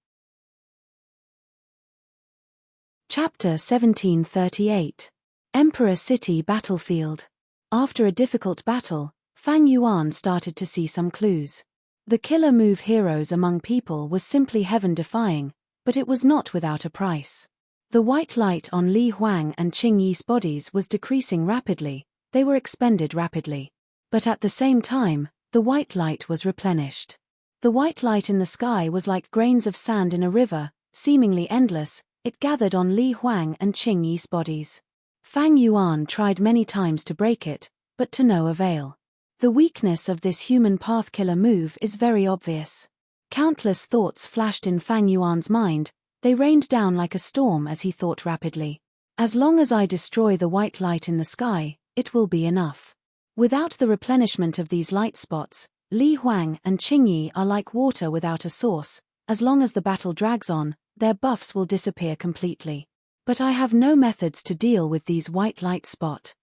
Chapter 1738. Emperor City Battlefield. After a difficult battle, Fang Yuan started to see some clues. The killer move heroes among people was simply heaven-defying, but it was not without a price. The white light on Li Huang and Qing Yi's bodies was decreasing rapidly, they were expended rapidly. But at the same time, the white light was replenished. The white light in the sky was like grains of sand in a river, seemingly endless, it gathered on Li Huang and Qing Yi's bodies. Fang Yuan tried many times to break it, but to no avail. The weakness of this human path killer move is very obvious. Countless thoughts flashed in Fang Yuan's mind, they rained down like a storm as he thought rapidly. As long as I destroy the white light in the sky, it will be enough. Without the replenishment of these light spots, Li Huang and Qing Yi are like water without a source, as long as the battle drags on, their buffs will disappear completely. But I have no methods to deal with these white light spot.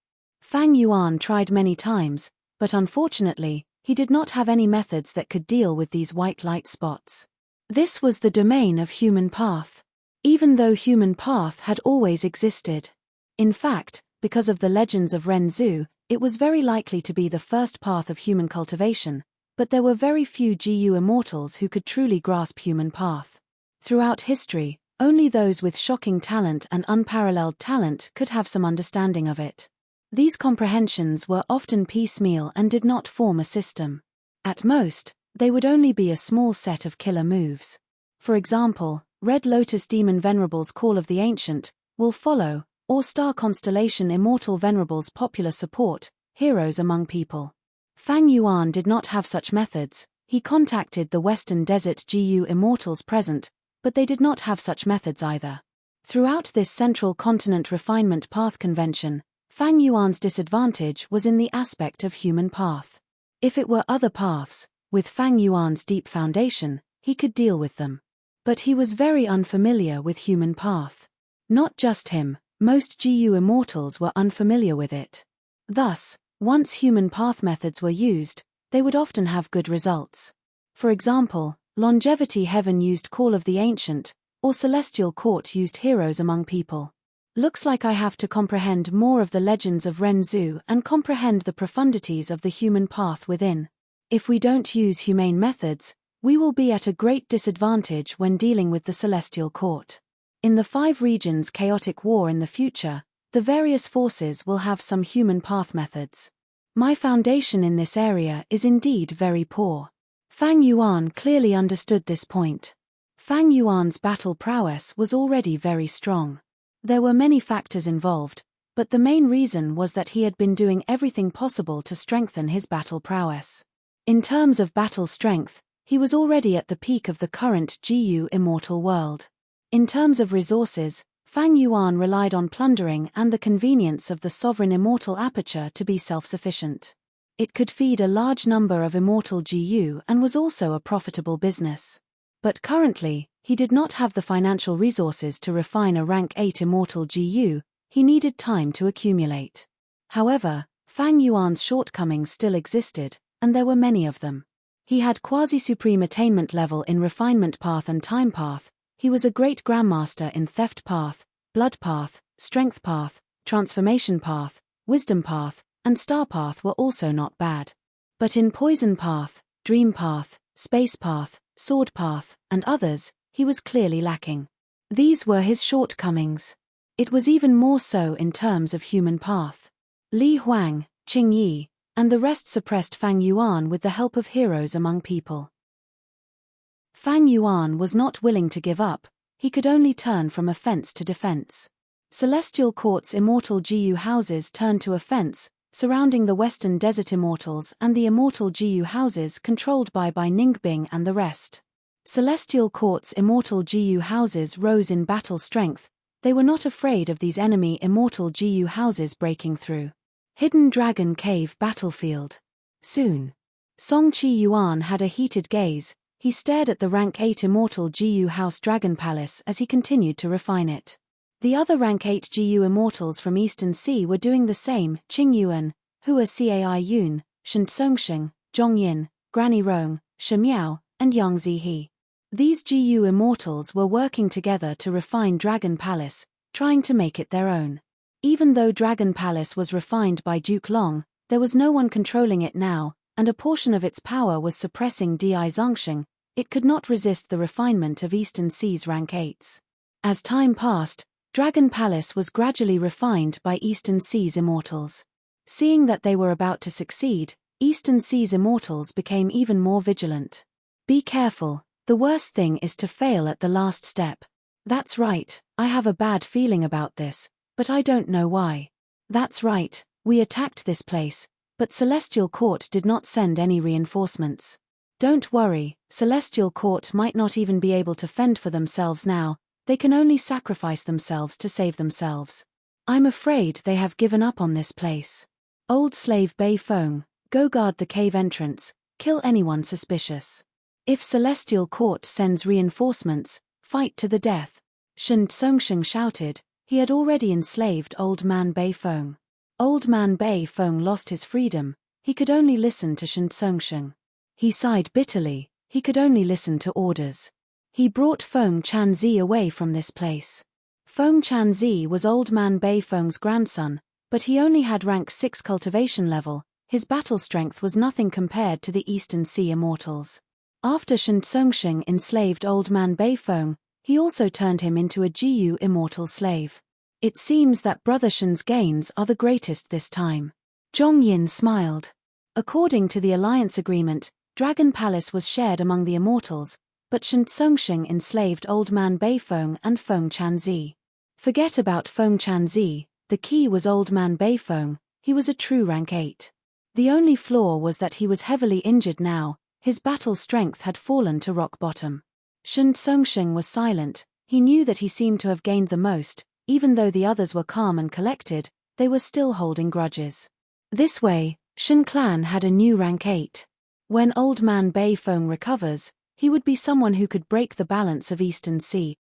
Fang Yuan tried many times, but unfortunately, he did not have any methods that could deal with these white light spots. This was the domain of human path. Even though human path had always existed. In fact, because of the legends of Ren Zhu, it was very likely to be the first path of human cultivation, but there were very few GU immortals who could truly grasp human path. Throughout history, only those with shocking talent and unparalleled talent could have some understanding of it. These comprehensions were often piecemeal and did not form a system. At most, they would only be a small set of killer moves. For example, Red Lotus Demon Venerable's Call of the Ancient will follow, or Star Constellation Immortal Venerable's popular support, heroes among people. Fang Yuan did not have such methods. He contacted the Western Desert GU Immortals present, but they did not have such methods either. Throughout this Central Continent Refinement Path Convention, Fang Yuan's disadvantage was in the aspect of human path. If it were other paths, with Fang Yuan's deep foundation, he could deal with them. But he was very unfamiliar with human path. Not just him, most GU Immortals were unfamiliar with it. Thus, once human path methods were used, they would often have good results. For example, Longevity Heaven used Call of the Ancient, or Celestial Court used Heroes Among People. Looks like I have to comprehend more of the legends of Renzu and comprehend the profundities of the human path within. If we don't use humane methods, we will be at a great disadvantage when dealing with the Celestial Court. In the 5 regions chaotic war in the future, the various forces will have some human path methods. My foundation in this area is indeed very poor. Fang Yuan clearly understood this point. Fang Yuan's battle prowess was already very strong. There were many factors involved, but the main reason was that he had been doing everything possible to strengthen his battle prowess. In terms of battle strength, he was already at the peak of the current GU Immortal world. In terms of resources, Fang Yuan relied on plundering and the convenience of the sovereign immortal aperture to be self-sufficient. It could feed a large number of immortal GU and was also a profitable business. But currently, he did not have the financial resources to refine a rank 8 immortal GU, he needed time to accumulate. However, Fang Yuan's shortcomings still existed, and there were many of them. He had quasi-supreme attainment level in Refinement Path and Time Path. He was a great grandmaster in Theft Path, Blood Path, Strength Path, Transformation Path, Wisdom Path, and Star Path were also not bad. But in Poison Path, Dream Path, Space Path, Sword Path, and others, he was clearly lacking. These were his shortcomings. It was even more so in terms of human path. Li Huang, Qing Yi, and the rest suppressed Fang Yuan with the help of heroes among people. Fang Yuan was not willing to give up, he could only turn from offense to defense. Celestial Court's immortal GU houses turned to offense, surrounding the Western Desert Immortals and the immortal GU houses controlled by Ningbing and the rest. Celestial Court's immortal GU houses rose in battle strength, they were not afraid of these enemy immortal GU houses breaking through. Hidden Dragon Cave Battlefield. Soon. Song Chi Yuan had a heated gaze. He stared at the rank 8 immortal GU House Dragon Palace as he continued to refine it. The other rank 8 GU immortals from Eastern Sea were doing the same: Qing Yuan, Hua Cai Yun, Shen Tsongsheng, Zhong Yin, Granny Rong, Shi Miao, and Yang Zihe. These GU immortals were working together to refine Dragon Palace, trying to make it their own. Even though Dragon Palace was refined by Duke Long, there was no one controlling it now, and a portion of its power was suppressing Di Zongsheng. It could not resist the refinement of Eastern Sea's rank 8s. As time passed, Dragon Palace was gradually refined by Eastern Sea's immortals. Seeing that they were about to succeed, Eastern Sea's immortals became even more vigilant. Be careful, the worst thing is to fail at the last step. That's right, I have a bad feeling about this, but I don't know why. That's right, we attacked this place, but Celestial Court did not send any reinforcements. Don't worry, Celestial Court might not even be able to fend for themselves now, they can only sacrifice themselves to save themselves. I'm afraid they have given up on this place. Old slave Bei Feng, go guard the cave entrance, kill anyone suspicious. If Celestial Court sends reinforcements, fight to the death. Shen Tsongsheng shouted. He had already enslaved Old Man Bei Feng. Old Man Bei Feng lost his freedom, he could only listen to Shen Tsongsheng. He sighed bitterly, he could only listen to orders. He brought Feng Chanzi away from this place. Feng Chanzi was Old Man Bei Feng's grandson, but he only had rank 6 cultivation level, his battle strength was nothing compared to the Eastern Sea immortals. After Shen Tsongsheng enslaved Old Man Bei Feng, he also turned him into a GU immortal slave. It seems that Brother Shen's gains are the greatest this time. Zhong Yin smiled. According to the alliance agreement, Dragon Palace was shared among the immortals, but Shen Tsongsheng enslaved Old Man Beifeng and Feng Chanzi. Forget about Feng Chanzi, the key was Old Man Beifeng, he was a true rank 8. The only flaw was that he was heavily injured now, his battle strength had fallen to rock bottom. Shen Tsongsheng was silent, he knew that he seemed to have gained the most, even though the others were calm and collected, they were still holding grudges. This way, Shen Clan had a new rank 8. When Old Man Beifeng recovers, he would be someone who could break the balance of Eastern Sea.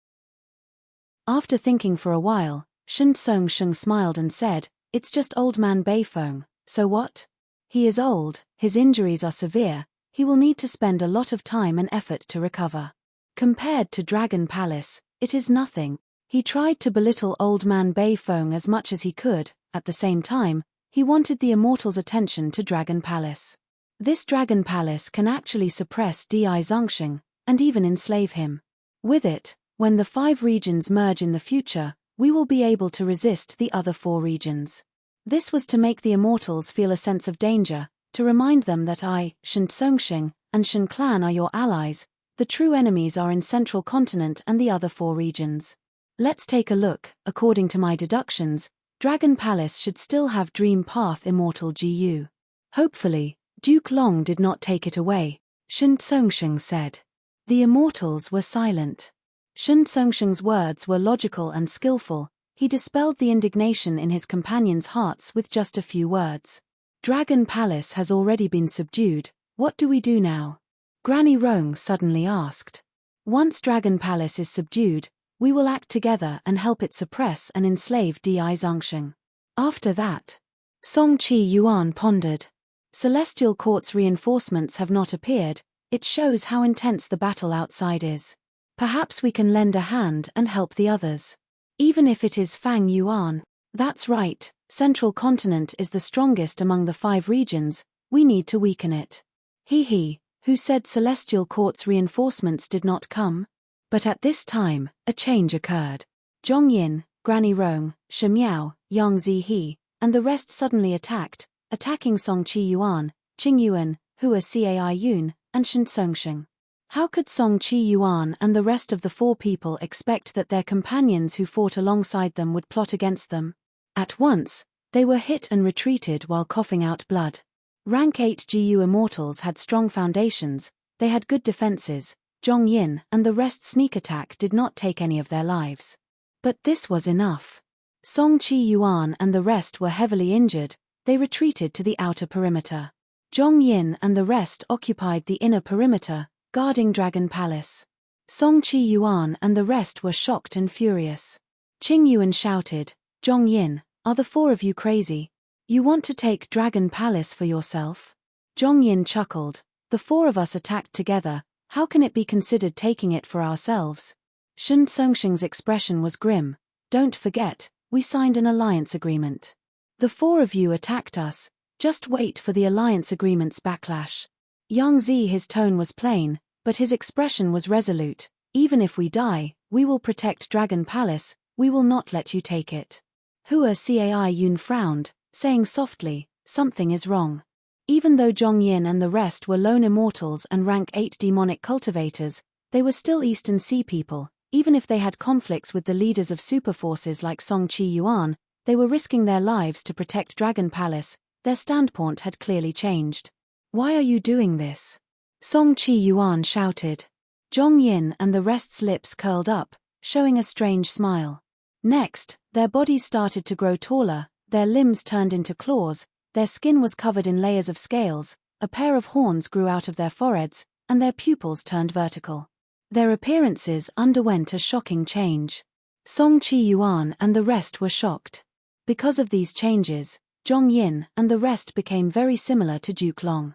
After thinking for a while, Shen Tsongsheng smiled and said, "It's just Old Man Beifeng, so what? He is old, his injuries are severe, he will need to spend a lot of time and effort to recover. Compared to Dragon Palace, it is nothing." He tried to belittle Old Man Beifeng as much as he could, at the same time, he wanted the immortals' attention to Dragon Palace. This Dragon Palace can actually suppress Di Zongsheng, and even enslave him. With it, when the 5 regions merge in the future, we will be able to resist the other 4 regions. This was to make the immortals feel a sense of danger, to remind them that I, Shen Tsongsheng, and Shen Clan are your allies, the true enemies are in Central Continent and the other 4 regions. Let's take a look. According to my deductions, Dragon Palace should still have Dream Path Immortal GU. Hopefully, Duke Long did not take it away, Shen Tsongsheng said. The immortals were silent. Shen Tsongsheng's words were logical and skillful, he dispelled the indignation in his companions' hearts with just a few words. Dragon Palace has already been subdued, what do we do now? Granny Rong suddenly asked. Once Dragon Palace is subdued, we will act together and help it suppress and enslave Di Zongsheng. After that, Song Chi Yuan pondered. Celestial Court's reinforcements have not appeared, it shows how intense the battle outside is. Perhaps we can lend a hand and help the others. Even if it is Fang Yuan. That's right, Central Continent is the strongest among the 5 regions, we need to weaken it. He, who said Celestial Court's reinforcements did not come? But at this time, a change occurred. Zhong Yin, Granny Rong, Shi Miao, Yang Zihe, and the rest suddenly attacking Song Chi Yuan, Qing Yuan, Hua Cai Yun, and Shen Tsongsheng. How could Song Chi Yuan and the rest of the 4 people expect that their companions who fought alongside them would plot against them? At once, they were hit and retreated while coughing out blood. Rank 8 GU immortals had strong foundations, they had good defenses. Zhong Yin and the rest sneak attack did not take any of their lives. But this was enough. Song Chi Yuan and the rest were heavily injured, they retreated to the outer perimeter. Zhong Yin and the rest occupied the inner perimeter, guarding Dragon Palace. Song Chi Yuan and the rest were shocked and furious. Qing Yuan shouted, Zhong Yin, are the 4 of you crazy? You want to take Dragon Palace for yourself? Zhong Yin chuckled, the 4 of us attacked together, how can it be considered taking it for ourselves? Shen Tsongsheng's expression was grim. Don't forget, we signed an alliance agreement. The 4 of you attacked us, just wait for the alliance agreement's backlash. Yang Zi, his tone was plain, but his expression was resolute. Even if we die, we will protect Dragon Palace, we will not let you take it. Hua Cai Yun frowned, saying softly, something is wrong. Even though Zhong Yin and the rest were lone immortals and rank 8 demonic cultivators, they were still Eastern Sea people. Even if they had conflicts with the leaders of superforces like Song Chi Yuan, they were risking their lives to protect Dragon Palace, their standpoint had clearly changed. Why are you doing this? Song Chi Yuan shouted. Zhong Yin and the rest's lips curled up, showing a strange smile. Next, their bodies started to grow taller, their limbs turned into claws, their skin was covered in layers of scales, a pair of horns grew out of their foreheads, and their pupils turned vertical. Their appearances underwent a shocking change. Song Chi Yuan and the rest were shocked. Because of these changes, Zhong Yin and the rest became very similar to Duke Long.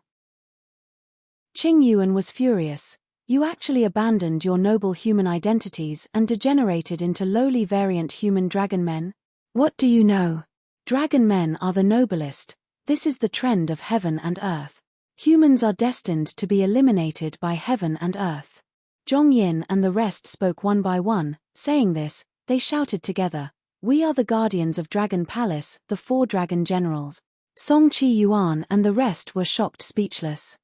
Qing Yuan was furious. You actually abandoned your noble human identities and degenerated into lowly variant human dragon men? What do you know? Dragon men are the noblest. This is the trend of heaven and earth. Humans are destined to be eliminated by heaven and earth. Zhong Yin and the rest spoke one by one. Saying this, they shouted together, We are the guardians of Dragon Palace, the 4 dragon generals. Song Chi Yuan and the rest were shocked speechless.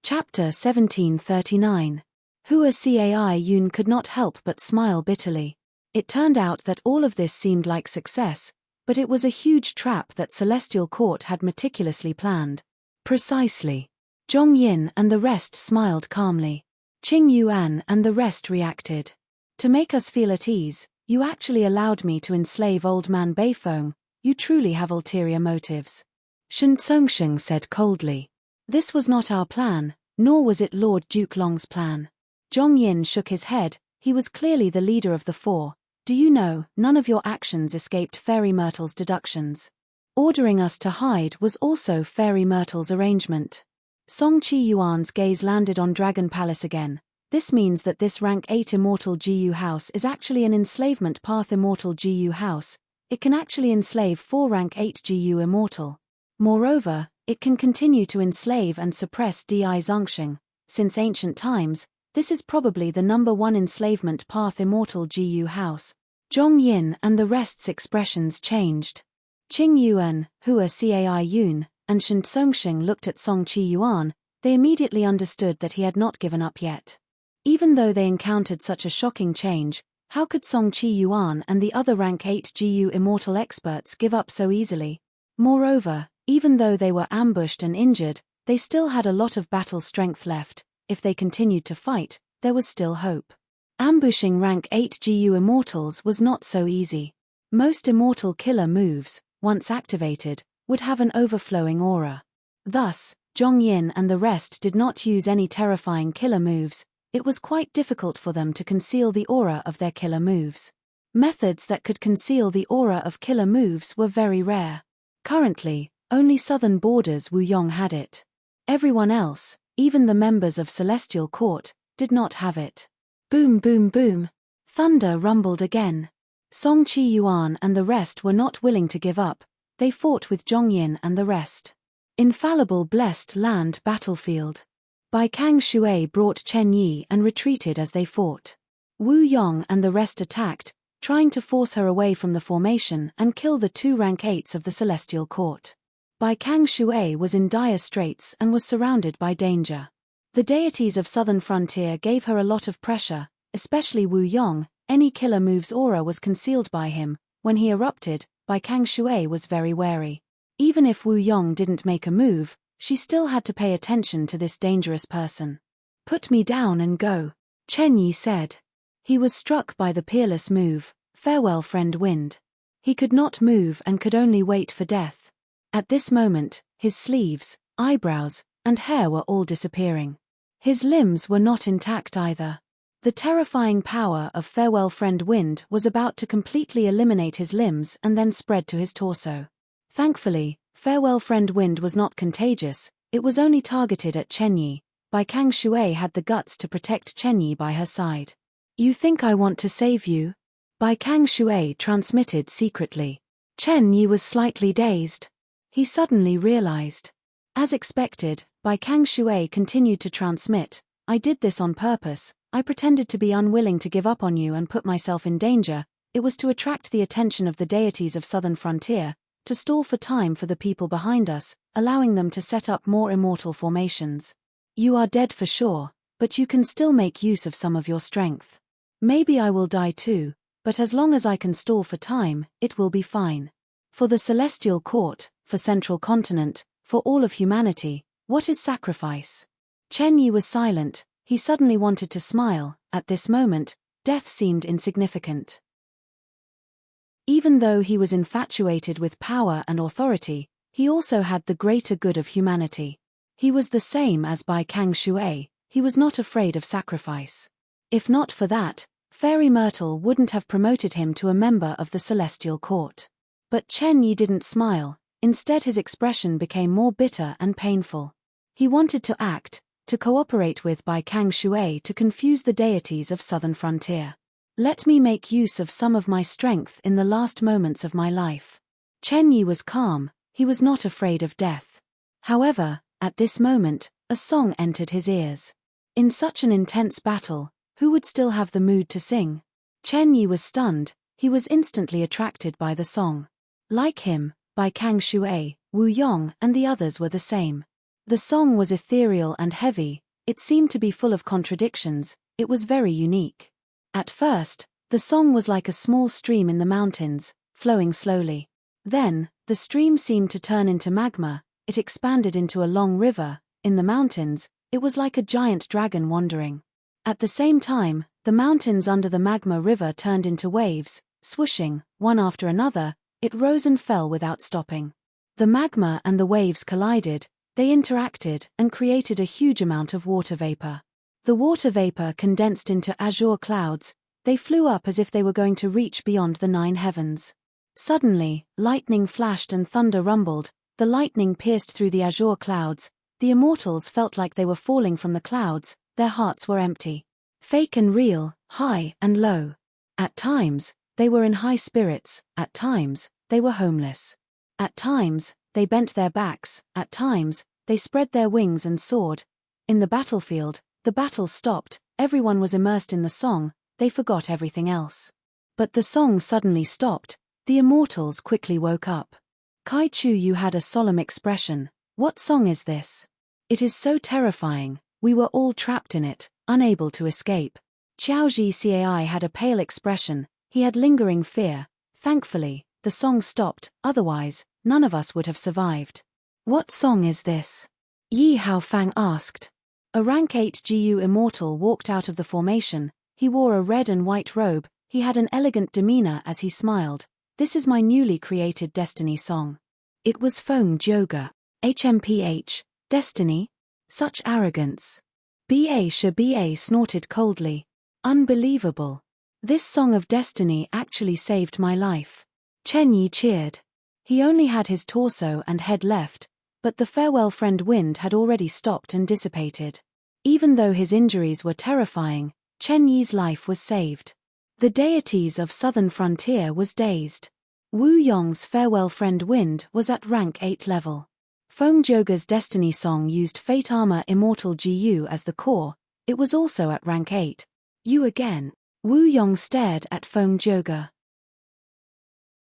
Chapter 1739. Hua Cai Yun could not help but smile bitterly. It turned out that all of this seemed like success, but it was a huge trap that Celestial Court had meticulously planned. Precisely. Zhong Yin and the rest smiled calmly. Qing Yuan and the rest reacted. To make us feel at ease, you actually allowed me to enslave old man Beifeng. You truly have ulterior motives. Shen Tsongsheng said coldly. This was not our plan, nor was it Lord Duke Long's plan. Zhong Yin shook his head. He was clearly the leader of the 4. Do you know, none of your actions escaped Fairy Myrtle's deductions. Ordering us to hide was also Fairy Myrtle's arrangement. Song Chi Yuan's gaze landed on Dragon Palace again. This means that this rank 8 immortal GU house is actually an enslavement path immortal GU house. It can actually enslave 4 rank 8 GU immortal. Moreover, it can continue to enslave and suppress Di Zongsheng. Since ancient times, this is probably the number 1 enslavement path immortal GU house. Zhong Yin and the rest's expressions changed. Qing Yuan, Hua Cai Yun, and Shen Tsongsheng looked at Song Chi Yuan. They immediately understood that he had not given up yet. Even though they encountered such a shocking change, how could Song Chi Yuan and the other rank 8 GU immortal experts give up so easily? Moreover, even though they were ambushed and injured, they still had a lot of battle strength left. If they continued to fight, there was still hope. Ambushing rank 8 GU immortals was not so easy. Most immortal killer moves, once activated, would have an overflowing aura. Thus, Zhong Yin and the rest did not use any terrifying killer moves. It was quite difficult for them to conceal the aura of their killer moves. Methods that could conceal the aura of killer moves were very rare. Currently, only Southern Borders Wu Yong had it. Everyone else, even the members of Celestial Court, did not have it. Boom boom boom. Thunder rumbled again. Song Chi Yuan and the rest were not willing to give up. They fought with Zhong Yin and the rest. Infallible blessed land battlefield. Bai Kang Shui brought Chen Yi and retreated as they fought. Wu Yong and the rest attacked, trying to force her away from the formation and kill the 2 rank 8s of the Celestial Court. Bai Kang Shui was in dire straits and was surrounded by danger. The deities of Southern Frontier gave her a lot of pressure, especially Wu Yong. Any killer move's aura was concealed by him. When he erupted, Bai Kang Shui was very wary. Even if Wu Yong didn't make a move, she still had to pay attention to this dangerous person. Put me down and go, Chen Yi said. He was struck by the peerless move, farewell friend wind. He could not move and could only wait for death. At this moment, his sleeves, eyebrows, and hair were all disappearing. His limbs were not intact either. The terrifying power of farewell friend wind was about to completely eliminate his limbs and then spread to his torso. Thankfully, farewell friend wind was not contagious. It was only targeted at Chen Yi. Bai Kang Shui had the guts to protect Chen Yi by her side. You think I want to save you? Bai Kang Shui transmitted secretly. Chen Yi was slightly dazed. He suddenly realized. As expected, Bai Kang Shui continued to transmit. I did this on purpose. I pretended to be unwilling to give up on you and put myself in danger. It was to attract the attention of the deities of Southern Frontier, to stall for time for the people behind us, allowing them to set up more immortal formations. You are dead for sure, but you can still make use of some of your strength. Maybe I will die too, but as long as I can stall for time, it will be fine. For the Celestial Court, for Central Continent, for all of humanity, what is sacrifice? Chen Yi was silent. He suddenly wanted to smile. At this moment, death seemed insignificant. Even though he was infatuated with power and authority, he also had the greater good of humanity. He was the same as Bai Kang Shui. He was not afraid of sacrifice. If not for that, Fairy Myrtle wouldn't have promoted him to a member of the Celestial Court. But Chen Yi didn't smile. Instead, his expression became more bitter and painful. He wanted to act, to cooperate with Bai Kang Shui to confuse the deities of Southern Frontier. Let me make use of some of my strength in the last moments of my life. Chen Yi was calm. He was not afraid of death. However, at this moment, a song entered his ears. In such an intense battle, who would still have the mood to sing? Chen Yi was stunned. He was instantly attracted by the song. Like him, Bai Kang Shui, Wu Yong and the others were the same. The song was ethereal and heavy, it seemed to be full of contradictions, it was very unique. At first, the song was like a small stream in the mountains, flowing slowly. Then, the stream seemed to turn into magma, it expanded into a long river. In the mountains, it was like a giant dragon wandering. At the same time, the mountains under the magma river turned into waves, swooshing, one after another, it rose and fell without stopping. The magma and the waves collided, they interacted and created a huge amount of water vapor. The water vapor condensed into azure clouds, they flew up as if they were going to reach beyond the 9 heavens. Suddenly, lightning flashed and thunder rumbled, the lightning pierced through the azure clouds, the immortals felt like they were falling from the clouds, their hearts were empty. Fake and real, high and low. At times, they were in high spirits, at times, they were homeless. At times, they bent their backs, at times, they spread their wings and soared. In the battlefield, the battle stopped, everyone was immersed in the song, they forgot everything else. But the song suddenly stopped, the immortals quickly woke up. Kai Chu Yu had a solemn expression. What song is this? It is so terrifying, we were all trapped in it, unable to escape. Xiao Ji Cai had a pale expression, he had lingering fear. Thankfully, the song stopped, otherwise, none of us would have survived. What song is this? Yi Haofang asked. A rank 8 GU immortal walked out of the formation, he wore a red and white robe, he had an elegant demeanor as he smiled. This is my newly created destiny song. It was Feng Joga. HMPH, destiny? Such arrogance. Ba snorted coldly. Unbelievable. This song of destiny actually saved my life. Chen Yi cheered. He only had his torso and head left, but the farewell friend wind had already stopped and dissipated. Even though his injuries were terrifying, Chen Yi's life was saved. The deities of Southern Frontier was dazed. Wu Yong's farewell friend wind was at rank 8 level. Feng Joga's destiny song used Fate Armor Immortal GU as the core, it was also at rank 8. You again. Wu Yong stared at Feng Joga.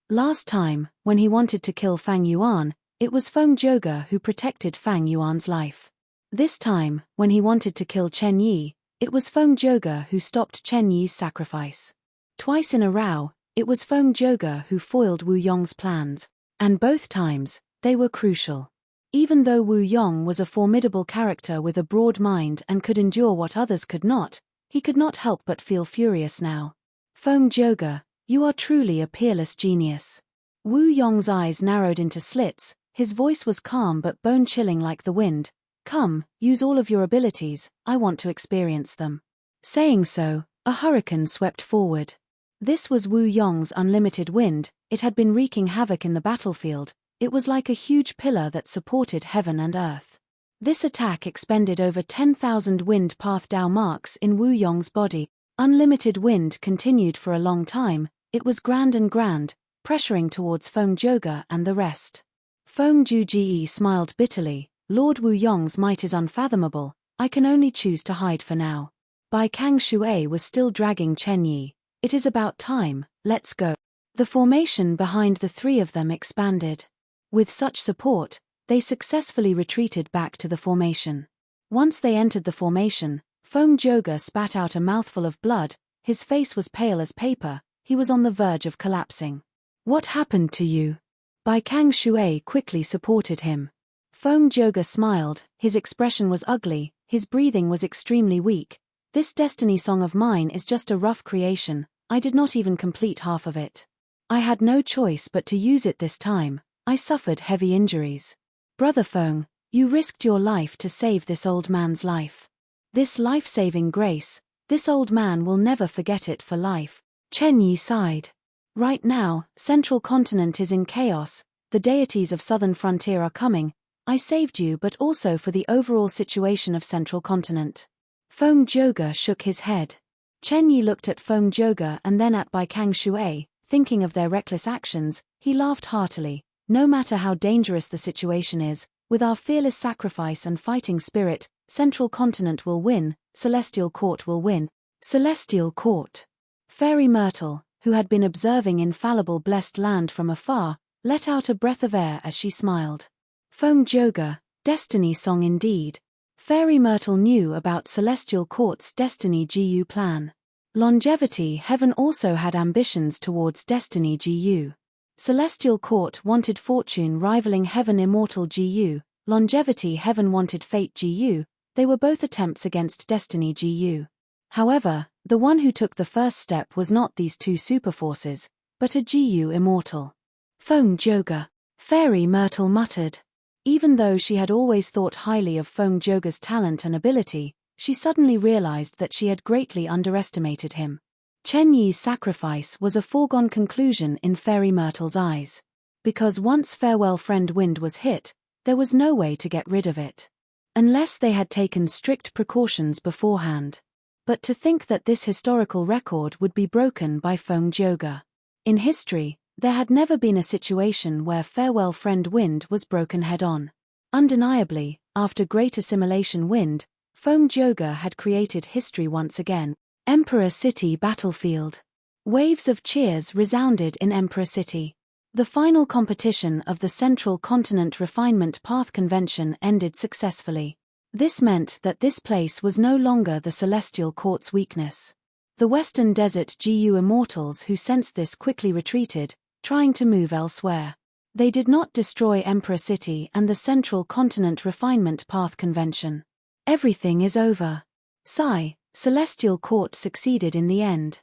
Last time, when he wanted to kill Fang Yuan, it was Feng Joga who protected Fang Yuan's life. This time, when he wanted to kill Chen Yi, it was Feng Joga who stopped Chen Yi's sacrifice. Twice in a row, it was Feng Joga who foiled Wu Yong's plans, and both times, they were crucial. Even though Wu Yong was a formidable character with a broad mind and could endure what others could not, he could not help but feel furious now. Feng Joga, you are truly a peerless genius. Wu Yong's eyes narrowed into slits, his voice was calm but bone-chilling like the wind. Come, use all of your abilities, I want to experience them. Saying so, a hurricane swept forward. This was Wu Yong's unlimited wind, it had been wreaking havoc in the battlefield, it was like a huge pillar that supported heaven and earth. This attack expended over 10,000 wind path Dao marks in Wu Yong's body. Unlimited wind continued for a long time, it was grand and grand, pressuring towards Feng Joga and the rest. Feng Juji smiled bitterly, Lord Wu Yong's might is unfathomable, I can only choose to hide for now. Bai Kang Shui was still dragging Chen Yi. It is about time, let's go. The formation behind the three of them expanded. With such support, they successfully retreated back to the formation. Once they entered the formation, Feng Joga spat out a mouthful of blood, his face was pale as paper, he was on the verge of collapsing. What happened to you? Bai Kang Shui quickly supported him. Feng Joga smiled, his expression was ugly, his breathing was extremely weak. This destiny song of mine is just a rough creation, I did not even complete half of it. I had no choice but to use it this time, I suffered heavy injuries. Brother Feng, you risked your life to save this old man's life. This life-saving grace, this old man will never forget it for life. Chen Yi sighed. Right now, Central Continent is in chaos, the deities of Southern Frontier are coming, I saved you but also for the overall situation of Central Continent. Feng Joga shook his head. Chen Yi looked at Feng Joga and then at Bai Kang Shui, thinking of their reckless actions, he laughed heartily. No matter how dangerous the situation is, with our fearless sacrifice and fighting spirit, Central Continent will win, Celestial Court will win. Celestial Court. Fairy Myrtle, who had been observing infallible blessed land from afar, let out a breath of air as she smiled. Feng Joga, destiny song indeed. Fairy Myrtle knew about Celestial Court's Destiny GU plan. Longevity Heaven also had ambitions towards Destiny GU. Celestial Court wanted fortune rivaling Heaven Immortal GU, Longevity Heaven wanted Fate GU, they were both attempts against Destiny GU. However, the one who took the first step was not these two superforces, but a GU Immortal. Feng Joga, Fairy Myrtle muttered. Even though she had always thought highly of Feng Joga's talent and ability, she suddenly realized that she had greatly underestimated him. Chen Yi's sacrifice was a foregone conclusion in Fairy Myrtle's eyes. Because once Farewell Friend Wind was hit, there was no way to get rid of it. Unless they had taken strict precautions beforehand. But to think that this historical record would be broken by Feng Joga. In history, there had never been a situation where Farewell Friend Wind was broken head-on. Undeniably, after Great Assimilation Wind, Feng Joga had created history once again. Emperor City Battlefield. Waves of cheers resounded in Emperor City. The final competition of the Central Continent Refinement Path Convention ended successfully. This meant that this place was no longer the Celestial Court's weakness. The Western Desert GU Immortals who sensed this quickly retreated, trying to move elsewhere. They did not destroy Emperor City and the Central Continent Refinement Path Convention. Everything is over. Sigh, Celestial Court succeeded in the end.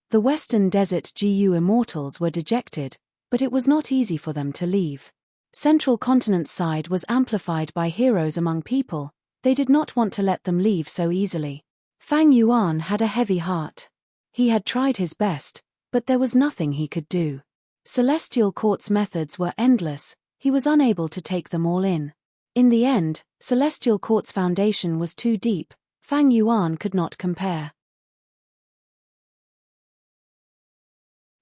The Western Desert GU Immortals were dejected, but it was not easy for them to leave. Central Continent's side was amplified by heroes among people, they did not want to let them leave so easily. Fang Yuan had a heavy heart. He had tried his best, but there was nothing he could do. Celestial Court's methods were endless, he was unable to take them all in. In the end, Celestial Court's foundation was too deep, Fang Yuan could not compare.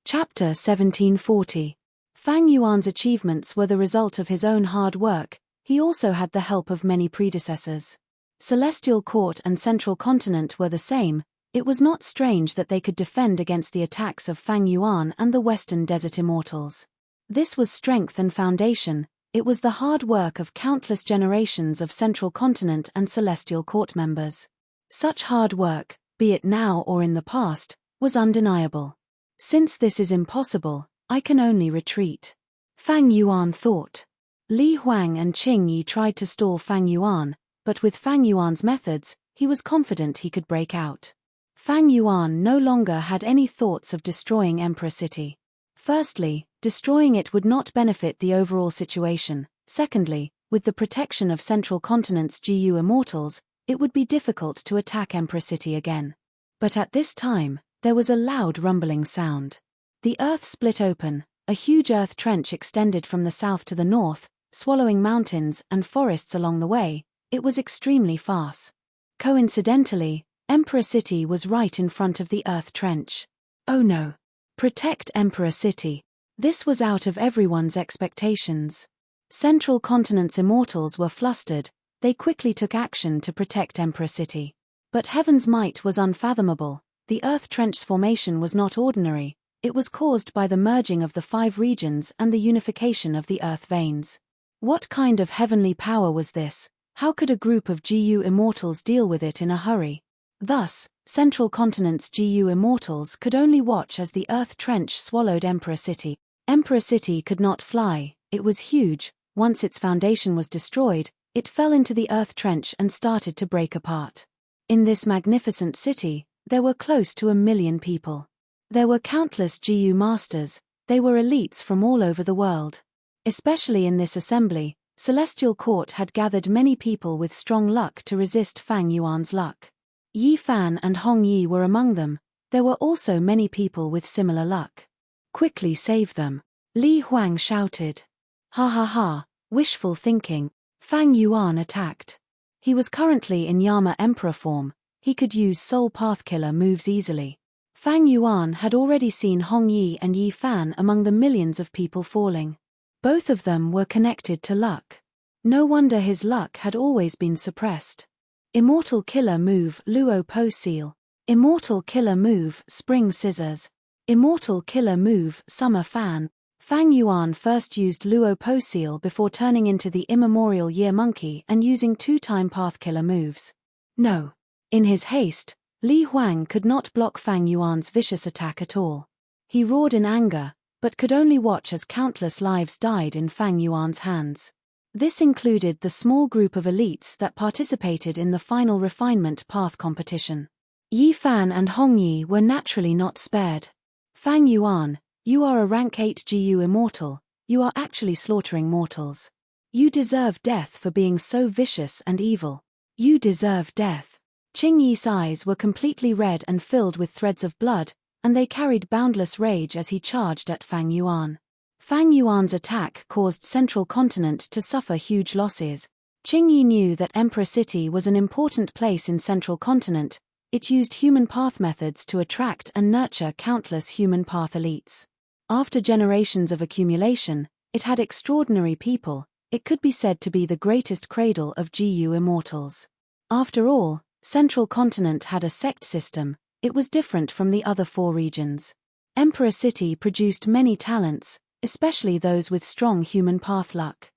Chapter 1740. Fang Yuan's achievements were the result of his own hard work, he also had the help of many predecessors. Celestial Court and Central Continent were the same, it was not strange that they could defend against the attacks of Fang Yuan and the Western Desert Immortals. This was strength and foundation, it was the hard work of countless generations of Central Continent and Celestial Court members. Such hard work, be it now or in the past, was undeniable. Since this is impossible, I can only retreat. Fang Yuan thought. Li Huang and Qing Yi tried to stall Fang Yuan, but with Fang Yuan's methods, he was confident he could break out. Fang Yuan no longer had any thoughts of destroying Emperor City. Firstly, destroying it would not benefit the overall situation. Secondly, with the protection of Central Continent's GU Immortals, it would be difficult to attack Emperor City again. But at this time, there was a loud rumbling sound. The earth split open, a huge earth trench extended from the south to the north, swallowing mountains and forests along the way. It was extremely fast. Coincidentally, Emperor City was right in front of the earth trench. Oh no! Protect Emperor City. This was out of everyone's expectations. Central Continent's immortals were flustered, they quickly took action to protect Emperor City. But Heaven's might was unfathomable. The earth trench's formation was not ordinary, it was caused by the merging of the 5 regions and the unification of the earth veins. What kind of heavenly power was this? How could a group of GU Immortals deal with it in a hurry? Thus, Central Continent's GU Immortals could only watch as the earth trench swallowed Emperor City. Emperor City could not fly, it was huge, once its foundation was destroyed, it fell into the earth trench and started to break apart. In this magnificent city, there were close to 1 million people. There were countless GU masters, they were elites from all over the world. Especially in this assembly, Celestial Court had gathered many people with strong luck to resist Fang Yuan's luck. Yi Fan and Hong Yi were among them, there were also many people with similar luck. Quickly save them. Li Huang shouted. Ha ha ha, wishful thinking. Fang Yuan attacked. He was currently in Yama Emperor form, he could use Soul Pathkiller moves easily. Fang Yuan had already seen Hong Yi and Yi Fan among the millions of people falling. Both of them were connected to luck. No wonder his luck had always been suppressed. Immortal Killer move Luo Po Seal. Immortal Killer Move, Spring Scissors. Immortal Killer Move, Summer Fan. Fang Yuan first used Luo Po Seal before turning into the immemorial Year Monkey and using 2-time Path Killer moves. No. In his haste, Li Huang could not block Fang Yuan's vicious attack at all. He roared in anger, but could only watch as countless lives died in Fang Yuan's hands. This included the small group of elites that participated in the final refinement path competition. Yi Fan and Hong Yi were naturally not spared. Fang Yuan, you are a rank 8 GU immortal, you are actually slaughtering mortals. You deserve death for being so vicious and evil. You deserve death. Qing Yi's eyes were completely red and filled with threads of blood, and they carried boundless rage as he charged at Fang Yuan. Fang Yuan's attack caused Central Continent to suffer huge losses. Qing Yi knew that Emperor City was an important place in Central Continent. It used human path methods to attract and nurture countless human path elites. After generations of accumulation, it had extraordinary people. It could be said to be the greatest cradle of GU immortals. After all, Central Continent had a sect system. It was different from the other 4 regions. Emperor City produced many talents, especially those with strong human path luck.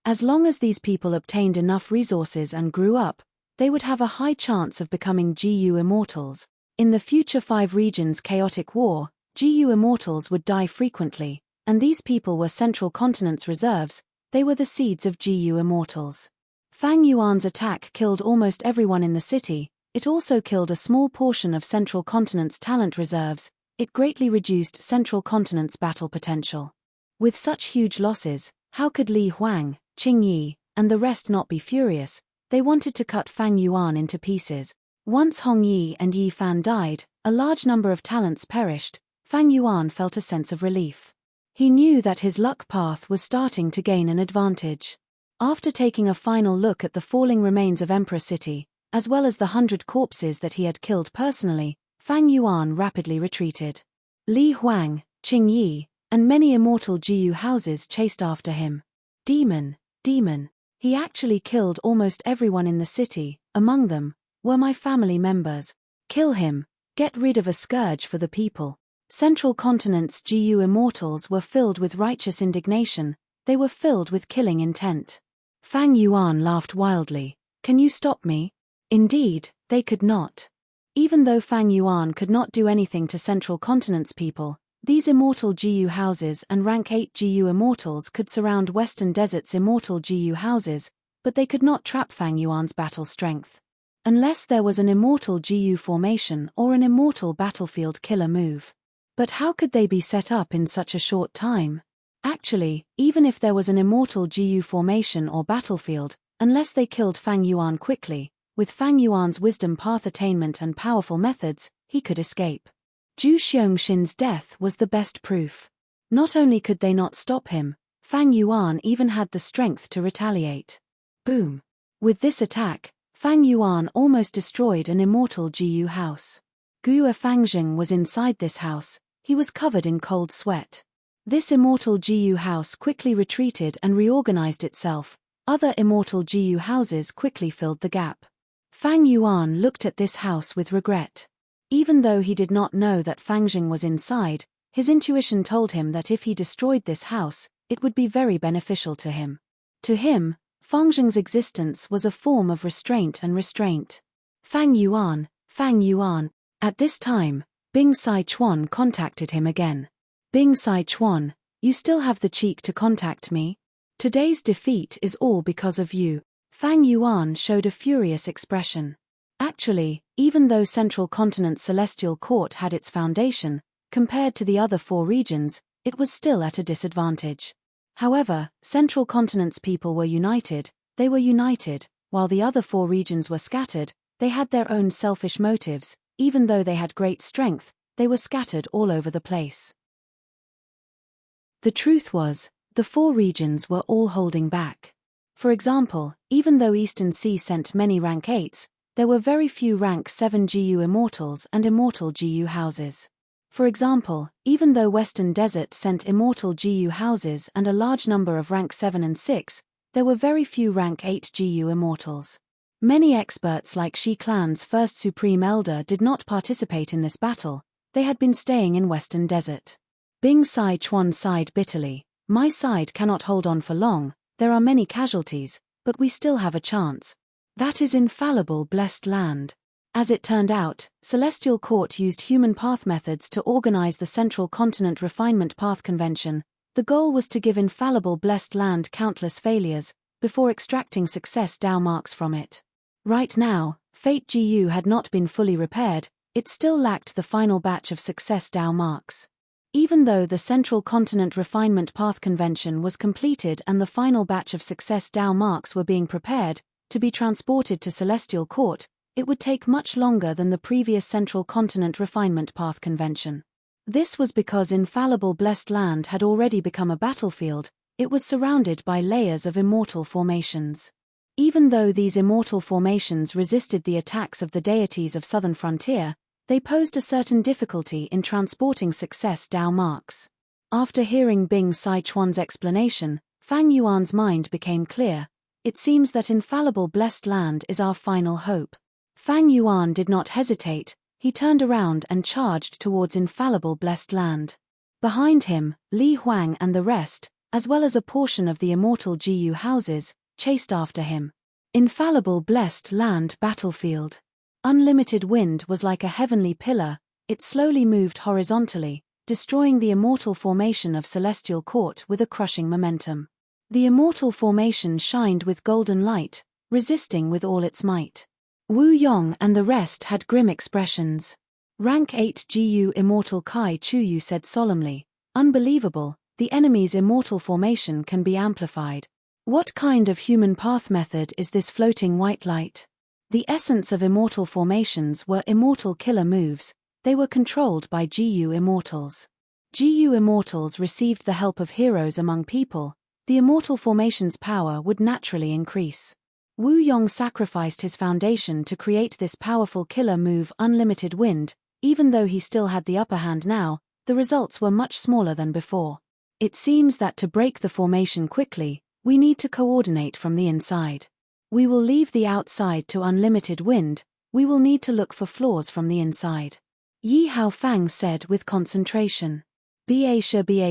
As long as these people obtained enough resources and grew up, they would have a high chance of becoming GU immortals. In the future 5 regions' chaotic war, GU immortals would die frequently, and these people were Central Continent's reserves. They were the seeds of GU immortals. Fang Yuan's attack killed almost everyone in the city. It also killed a small portion of Central Continent's talent reserves. It greatly reduced Central Continent's battle potential. With such huge losses, how could Li Huang, Qing Yi, and the rest not be furious? They wanted to cut Fang Yuan into pieces. Once Hong Yi and Yi Fan died, a large number of talents perished. Fang Yuan felt a sense of relief. He knew that his luck path was starting to gain an advantage. After taking a final look at the falling remains of Emperor City, as well as the 100 corpses that he had killed personally, Fang Yuan rapidly retreated. Li Huang, Qing Yi, and many immortal GU houses chased after him. Demon. He actually killed almost everyone in the city. Among them were my family members. Kill him. Get rid of a scourge for the people. Central Continent's GU immortals were filled with righteous indignation. They were filled with killing intent. Fang Yuan laughed wildly. Can you stop me? Indeed, they could not. Even though Fang Yuan could not do anything to Central Continent's people, these immortal GU houses and rank 8 GU immortals could surround Western Desert's immortal GU houses, but they could not trap Fang Yuan's battle strength. Unless there was an immortal GU formation or an immortal battlefield killer move. But how could they be set up in such a short time? Actually, even if there was an immortal GU formation or battlefield, unless they killed Fang Yuan quickly, with Fang Yuan's wisdom path attainment and powerful methods, he could escape. Zhu Xiongxin's death was the best proof. Not only could they not stop him, Fang Yuan even had the strength to retaliate. Boom! With this attack, Fang Yuan almost destroyed an immortal GU house. Guo Fangjing was inside this house. He was covered in cold sweat. This immortal GU house quickly retreated and reorganized itself. Other immortal GU houses quickly filled the gap. Fang Yuan looked at this house with regret. Even though he did not know that Fangjing was inside, his intuition told him that if he destroyed this house, it would be very beneficial to him. To him, Fangjing's existence was a form of restraint and restraint. Fang Yuan. At this time, Bing Sai Chuan contacted him again. Bing Sai Chuan, you still have the cheek to contact me? Today's defeat is all because of you. Fang Yuan showed a furious expression. Actually, even though Central Continent's Celestial Court had its foundation, compared to the other 4 regions, it was still at a disadvantage. However, Central Continent's people were united. They were united, while the other 4 regions were scattered. They had their own selfish motives. Even though they had great strength, they were scattered all over the place. The truth was, the 4 regions were all holding back. For example, even though Eastern Sea sent many rank 8s, there were very few rank 7 GU immortals and immortal GU houses. For example, even though Western Desert sent immortal GU houses and a large number of rank 7 and 6, there were very few rank 8 GU immortals. Many experts like Shi Clan's first Supreme Elder did not participate in this battle, they had been staying in Western Desert. Bing Sai Chuan sighed bitterly. My side cannot hold on for long, there are many casualties, but we still have a chance. That is infallible blessed land. As it turned out, Celestial Court used human path methods to organize the Central Continent Refinement Path Convention. The goal was to give infallible blessed land countless failures, before extracting success Dao marks from it. Right now, Fate GU had not been fully repaired, it still lacked the final batch of success Dao marks. Even though the Central Continent Refinement Path Convention was completed and the final batch of success Dao marks were being prepared, to be transported to Celestial Court, it would take much longer than the previous Central Continent Refinement Path Convention. This was because infallible blessed land had already become a battlefield, it was surrounded by layers of immortal formations. Even though these immortal formations resisted the attacks of the deities of Southern Frontier, they posed a certain difficulty in transporting success Dao marks. After hearing Bing Sai Chuan's explanation, Fang Yuan's mind became clear. It seems that infallible blessed land is our final hope. Fang Yuan did not hesitate, he turned around and charged towards infallible blessed land. Behind him, Li Huang and the rest, as well as a portion of the immortal GU houses, chased after him. Infallible blessed land battlefield. Unlimited wind was like a heavenly pillar, it slowly moved horizontally, destroying the immortal formation of Celestial Court with a crushing momentum. The immortal formation shined with golden light, resisting with all its might. Wu Yong and the rest had grim expressions. Rank 8 GU Immortal Kai Chuyu said solemnly, "Unbelievable, the enemy's immortal formation can be amplified. What kind of human path method is this floating white light?" The essence of immortal formations were immortal killer moves, they were controlled by GU Immortals. GU Immortals received the help of heroes among people, the immortal formation's power would naturally increase. Wu Yong sacrificed his foundation to create this powerful killer move Unlimited Wind, even though he still had the upper hand now, the results were much smaller than before. It seems that to break the formation quickly, we need to coordinate from the inside. We will leave the outside to Unlimited Wind, we will need to look for flaws from the inside. Yi Hao Fang said with concentration. Ba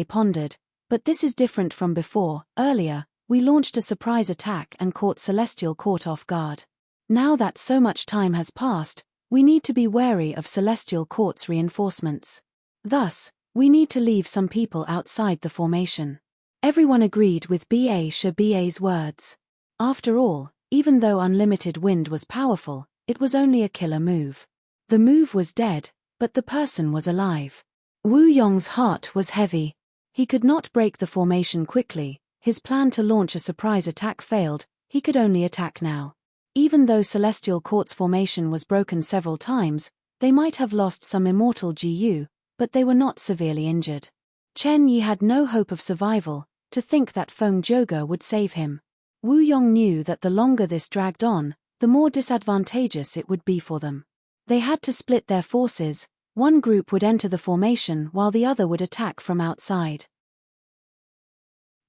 pondered, but this is different from before, earlier, we launched a surprise attack and caught Celestial Court off guard. Now that so much time has passed, we need to be wary of Celestial Court's reinforcements. Thus, we need to leave some people outside the formation. Everyone agreed with Ba's words. After all, even though Unlimited Wind was powerful, it was only a killer move. The move was dead, but the person was alive. Wu Yong's heart was heavy. He could not break the formation quickly. His plan to launch a surprise attack failed, he could only attack now. Even though Celestial Court's formation was broken several times, they might have lost some immortal GU, but they were not severely injured. Chen Yi had no hope of survival, to think that Feng Zhouge would save him. Wu Yong knew that the longer this dragged on, the more disadvantageous it would be for them. They had to split their forces, one group would enter the formation while the other would attack from outside.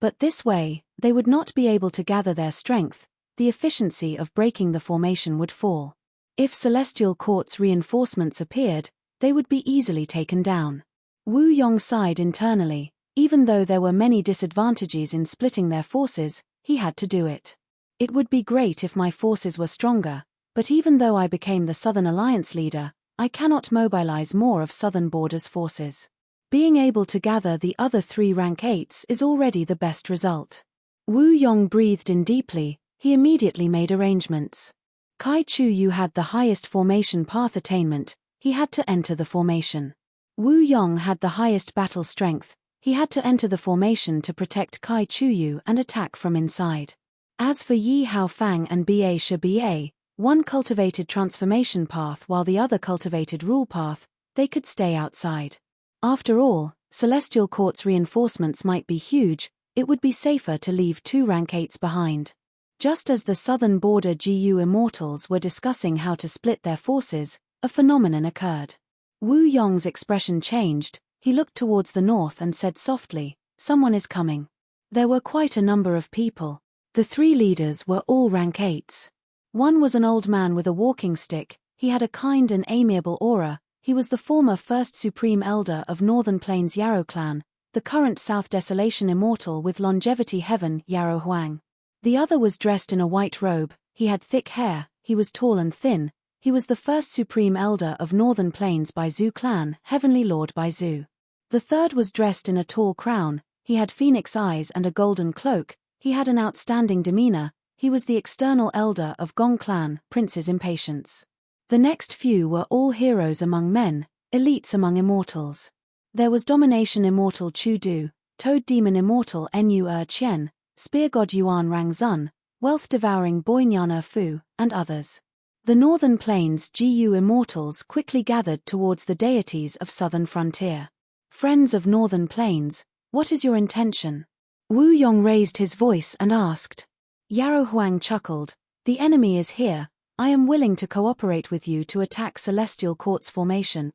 But this way, they would not be able to gather their strength, the efficiency of breaking the formation would fall. If Celestial Court's reinforcements appeared, they would be easily taken down. Wu Yong sighed internally, even though there were many disadvantages in splitting their forces, he had to do it. It would be great if my forces were stronger, but even though I became the Southern Alliance leader, I cannot mobilize more of Southern Border's forces. Being able to gather the other 3 rank 8s is already the best result. Wu Yong breathed in deeply, he immediately made arrangements. Kai Chu-yu had the highest formation path attainment, he had to enter the formation. Wu Yong had the highest battle strength, he had to enter the formation to protect Kai Chu-yu and attack from inside. As for Yi Hao Fang and Ba, one cultivated transformation path while the other cultivated rule path, they could stay outside. After all, Celestial Court's reinforcements might be huge, it would be safer to leave 2 rank 8s behind. Just as the Southern Border GU Immortals were discussing how to split their forces, a phenomenon occurred. Wu Yong's expression changed, he looked towards the north and said softly, "Someone is coming." There were quite a number of people. The 3 leaders were all rank 8s. One was an old man with a walking stick. He had a kind and amiable aura. He was the former first supreme elder of Northern Plains Yarrow clan, the current South Desolation immortal with longevity heaven Yarrow Huang. The other was dressed in a white robe. He had thick hair. He was tall and thin. He was the first supreme elder of Northern Plains by Zhu clan, heavenly lord by Zhu. The third was dressed in a tall crown. He had phoenix eyes and a golden cloak. He had an outstanding demeanor. He was the external elder of Gong clan, Prince's Impatience. The next few were all heroes among men, elites among immortals. There was Domination Immortal Chu Du, Toad Demon Immortal Nu Qian, Spear God Yuan Rang Zun, Wealth Devouring Boinyan Fu, and others. The Northern Plains GU immortals quickly gathered towards the deities of Southern Frontier. Friends of Northern Plains, what is your intention? Wu Yong raised his voice and asked. Yarrow Huang chuckled. The enemy is here. I am willing to cooperate with you to attack Celestial Court's formation.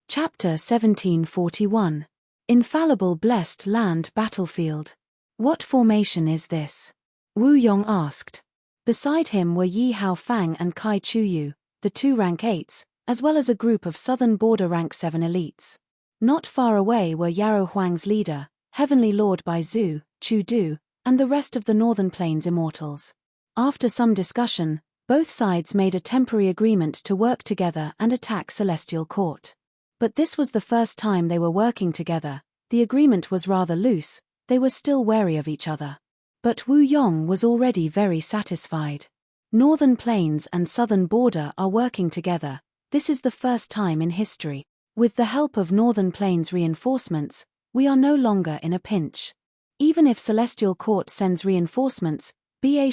Chapter 1741. Infallible Blessed Land Battlefield. What formation is this? Wu Yong asked. Beside him were Yi Hao Fang and Kai Chuyu, the two rank 8s, as well as a group of southern border rank 7 elites. Not far away were Yarrow Huang's leader, Heavenly Lord by Zhu, Chu Du, and the rest of the Northern Plains immortals. After some discussion, both sides made a temporary agreement to work together and attack Celestial Court. But this was the first time they were working together. The agreement was rather loose. They were still wary of each other. But Wu Yong was already very satisfied. Northern Plains and Southern Border are working together. This is the first time in history. With the help of Northern Plains reinforcements, we are no longer in a pinch. Even if Celestial Court sends reinforcements, Ba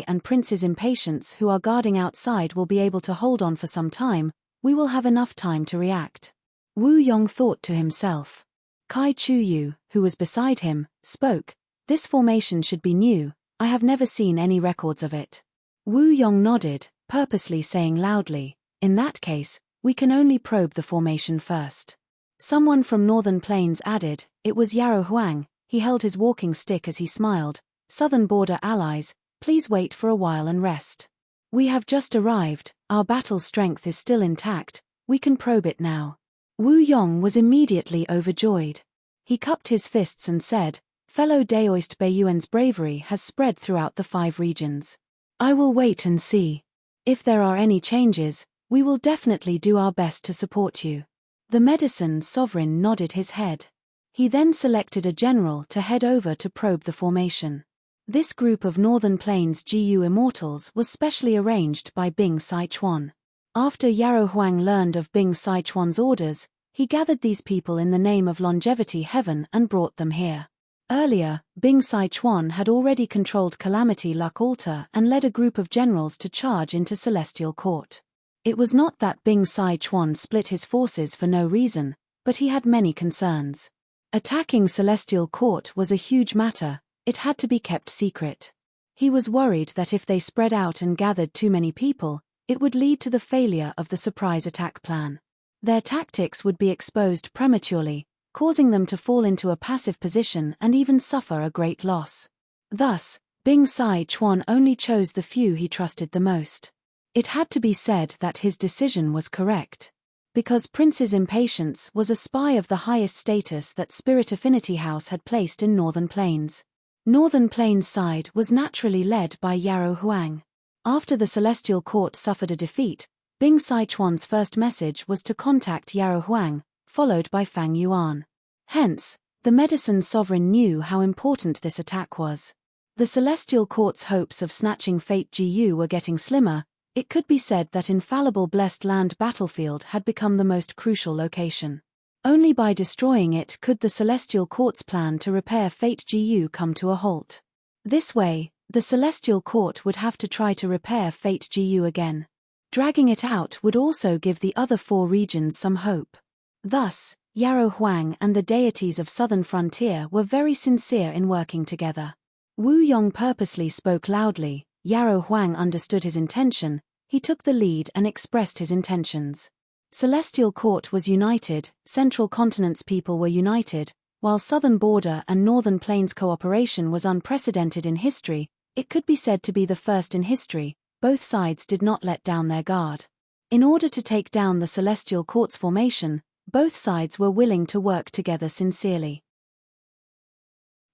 and Prince's Impatience who are guarding outside will be able to hold on for some time. We will have enough time to react. Wu Yong thought to himself. Kai Chuyu, who was beside him, spoke. This formation should be new. I have never seen any records of it. Wu Yong nodded, purposely saying loudly, in that case, we can only probe the formation first. Someone from Northern Plains added, it was Yarrow Huang. He held his walking stick as he smiled. Southern Border allies, please wait for a while and rest. We have just arrived. Our battle strength is still intact. We can probe it now. Wu Yong was immediately overjoyed. He cupped his fists and said, Fellow Daoist Beiyuan's bravery has spread throughout the 5 regions. I will wait and see. If there are any changes, we will definitely do our best to support you. The medicine sovereign nodded his head. He then selected a general to head over to probe the formation. This group of Northern Plains GU immortals was specially arranged by Bing Sichuan. After Yarrow Huang learned of Bing Sichuan's orders, he gathered these people in the name of Longevity Heaven and brought them here. Earlier, Bing Sichuan had already controlled Calamity Luck Altar and led a group of generals to charge into Celestial Court. It was not that Bing Sichuan split his forces for no reason, but he had many concerns. Attacking Celestial Court was a huge matter. It had to be kept secret. He was worried that if they spread out and gathered too many people, it would lead to the failure of the surprise attack plan. Their tactics would be exposed prematurely, causing them to fall into a passive position and even suffer a great loss. Thus, Bing Sichuan only chose the few he trusted the most. It had to be said that his decision was correct. Because Prince's Impatience was a spy of the highest status that Spirit Affinity House had placed in Northern Plains. Northern Plains' side was naturally led by Yarrow Huang. After the Celestial Court suffered a defeat, Bing Sichuan's first message was to contact Yarrow Huang, followed by Fang Yuan. Hence, the medicine sovereign knew how important this attack was. The Celestial Court's hopes of snatching Fate GU were getting slimmer. It could be said that infallible Blessed Land Battlefield had become the most crucial location. Only by destroying it could the Celestial Court's plan to repair Fate GU come to a halt. This way, the Celestial Court would have to try to repair Fate GU again. Dragging it out would also give the other 4 regions some hope. Thus, Yarrow Huang and the deities of Southern Frontier were very sincere in working together. Wu Yong purposely spoke loudly. Yarrow Huang understood his intention. He took the lead and expressed his intentions. Celestial Court was united, Central Continent's people were united, While Southern Border and Northern Plains cooperation was unprecedented in history, it could be said to be the first in history. Both sides did not let down their guard. In order to take down the Celestial Quartz formation, both sides were willing to work together sincerely.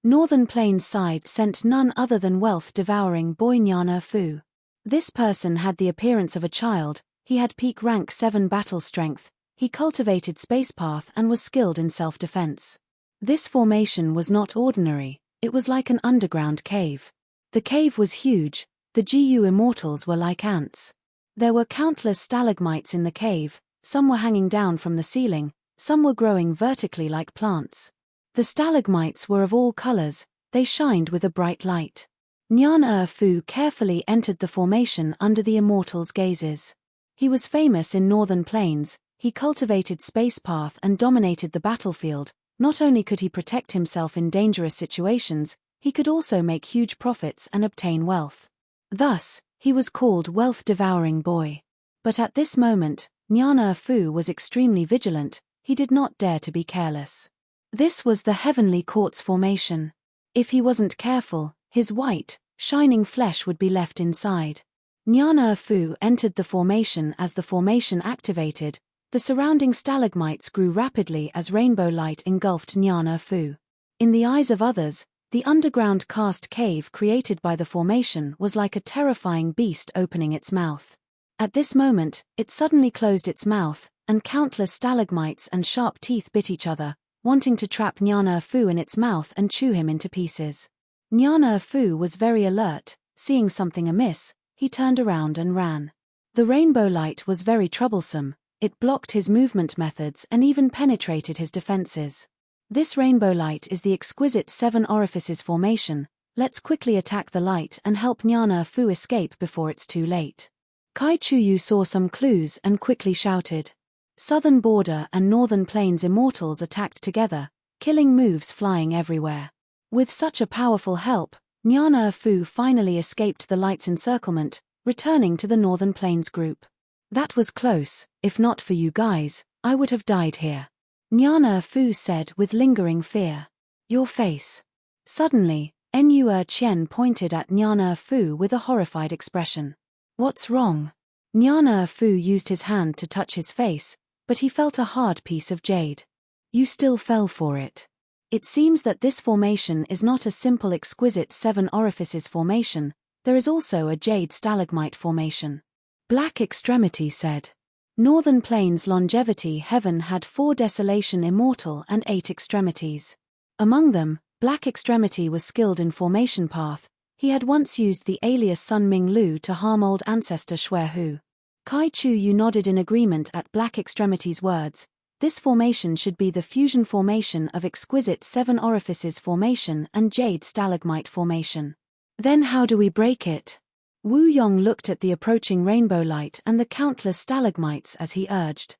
Northern Plains side sent none other than wealth-devouring boy Nyan Fu. This person had the appearance of a child, he had peak rank 7 battle strength, he cultivated spacepath and was skilled in self-defense. This formation was not ordinary, it was like an underground cave. The cave was huge, the GU immortals were like ants. There were countless stalagmites in the cave, some were hanging down from the ceiling, some were growing vertically like plants. The stalagmites were of all colors, they shined with a bright light. Nyan Fu carefully entered the formation under the immortals' gazes. He was famous in Northern Plains, he cultivated spacepath and dominated the battlefield. Not only could he protect himself in dangerous situations, he could also make huge profits and obtain wealth. Thus, he was called Wealth-Devouring Boy. But at this moment, Nyan Fu was extremely vigilant, he did not dare to be careless. This was the Heavenly Quartz formation. If he wasn't careful, his white, shining flesh would be left inside. Nyan Fu entered the formation. As the formation activated, the surrounding stalagmites grew rapidly as rainbow light engulfed Nyan Fu. In the eyes of others, the underground cast cave created by the formation was like a terrifying beast opening its mouth. At this moment, it suddenly closed its mouth, and countless stalagmites and sharp teeth bit each other, wanting to trap Nyan Fu in its mouth and chew him into pieces. Nyan Fu was very alert, seeing something amiss, he turned around and ran. The rainbow light was very troublesome, it blocked his movement methods and even penetrated his defenses. This rainbow light is the exquisite 7 orifices formation, let's quickly attack the light and help Nyan Fu escape before it's too late. Kai Chuyu saw some clues and quickly shouted. Southern Border and Northern Plains immortals attacked together, killing moves flying everywhere. With such a powerful help, Nyan Fu finally escaped the light's encirclement, returning to the Northern Plains group. That was close, if not for you guys, I would have died here. Nyan Fu said with lingering fear. Your face. Suddenly, Nu Chen pointed at Nyan Fu with a horrified expression. What's wrong? Nyan Fu used his hand to touch his face, but he felt a hard piece of jade. You still fell for it. It seems that this formation is not a simple exquisite 7 orifices formation, there is also a jade stalagmite formation. Black Extremity said. Northern Plains longevity heaven had 4 desolation immortal and 8 extremities. Among them, Black Extremity was skilled in formation path, he had once used the alias Sun Ming Lu to harm old ancestor Xue Hu. Kai Chuyu nodded in agreement at Black Extremity's words. This formation should be the fusion formation of exquisite 7 orifices formation and jade stalagmite formation. Then how do we break it? Wu Yong looked at the approaching rainbow light and the countless stalagmites as he urged.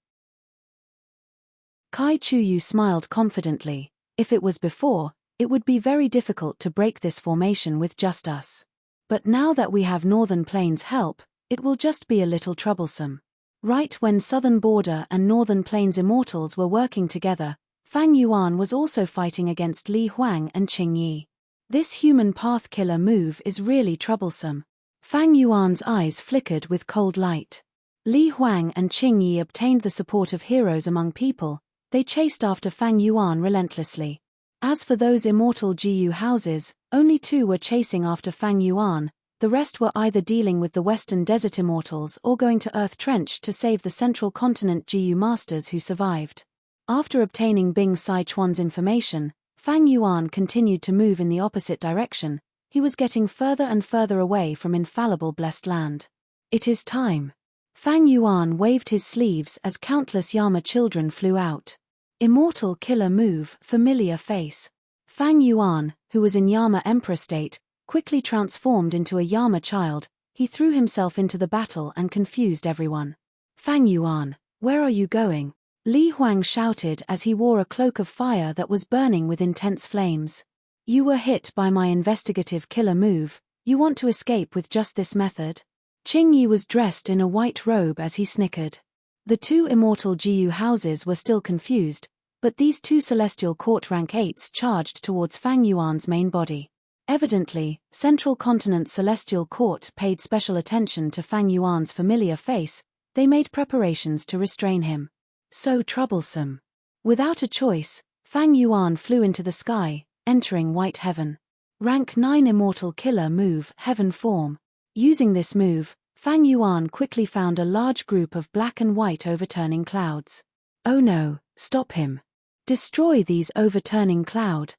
Kai Chuyu smiled confidently. If it was before, it would be very difficult to break this formation with just us. But now that we have Northern Plains help, it will just be a little troublesome. Right when Southern Border and Northern Plains immortals were working together, Fang Yuan was also fighting against Li Huang and Qing Yi. This human path killer move is really troublesome. Fang Yuan's eyes flickered with cold light. Li Huang and Qing Yi obtained the support of heroes among people, they chased after Fang Yuan relentlessly. As for those immortal GU houses, only 2 were chasing after Fang Yuan, the rest were either dealing with the Western Desert Immortals or going to Earth Trench to save the Central Continent GU Masters who survived. After obtaining Bing Sichuan's information, Fang Yuan continued to move in the opposite direction, he was getting further and further away from infallible blessed land. It is time. Fang Yuan waved his sleeves as countless Yama children flew out. Immortal killer move, familiar face. Fang Yuan, who was in Yama Emperor state, quickly transformed into a Yama child, he threw himself into the battle and confused everyone. Fang Yuan, where are you going? Li Huang shouted as he wore a cloak of fire that was burning with intense flames. You were hit by my investigative killer move, you want to escape with just this method? Qing Yi was dressed in a white robe as he snickered. The 2 immortal GU houses were still confused, but these two celestial court rank 8s charged towards Fang Yuan's main body. Evidently, Central Continent's celestial court paid special attention to Fang Yuan's familiar face. They made preparations to restrain him. So troublesome. Without a choice, Fang Yuan flew into the sky, entering White Heaven. Rank 9 Immortal Killer Move, Heaven Form. Using this move, Fang Yuan quickly found a large group of black and white overturning clouds. Oh no, stop him. Destroy these overturning cloud.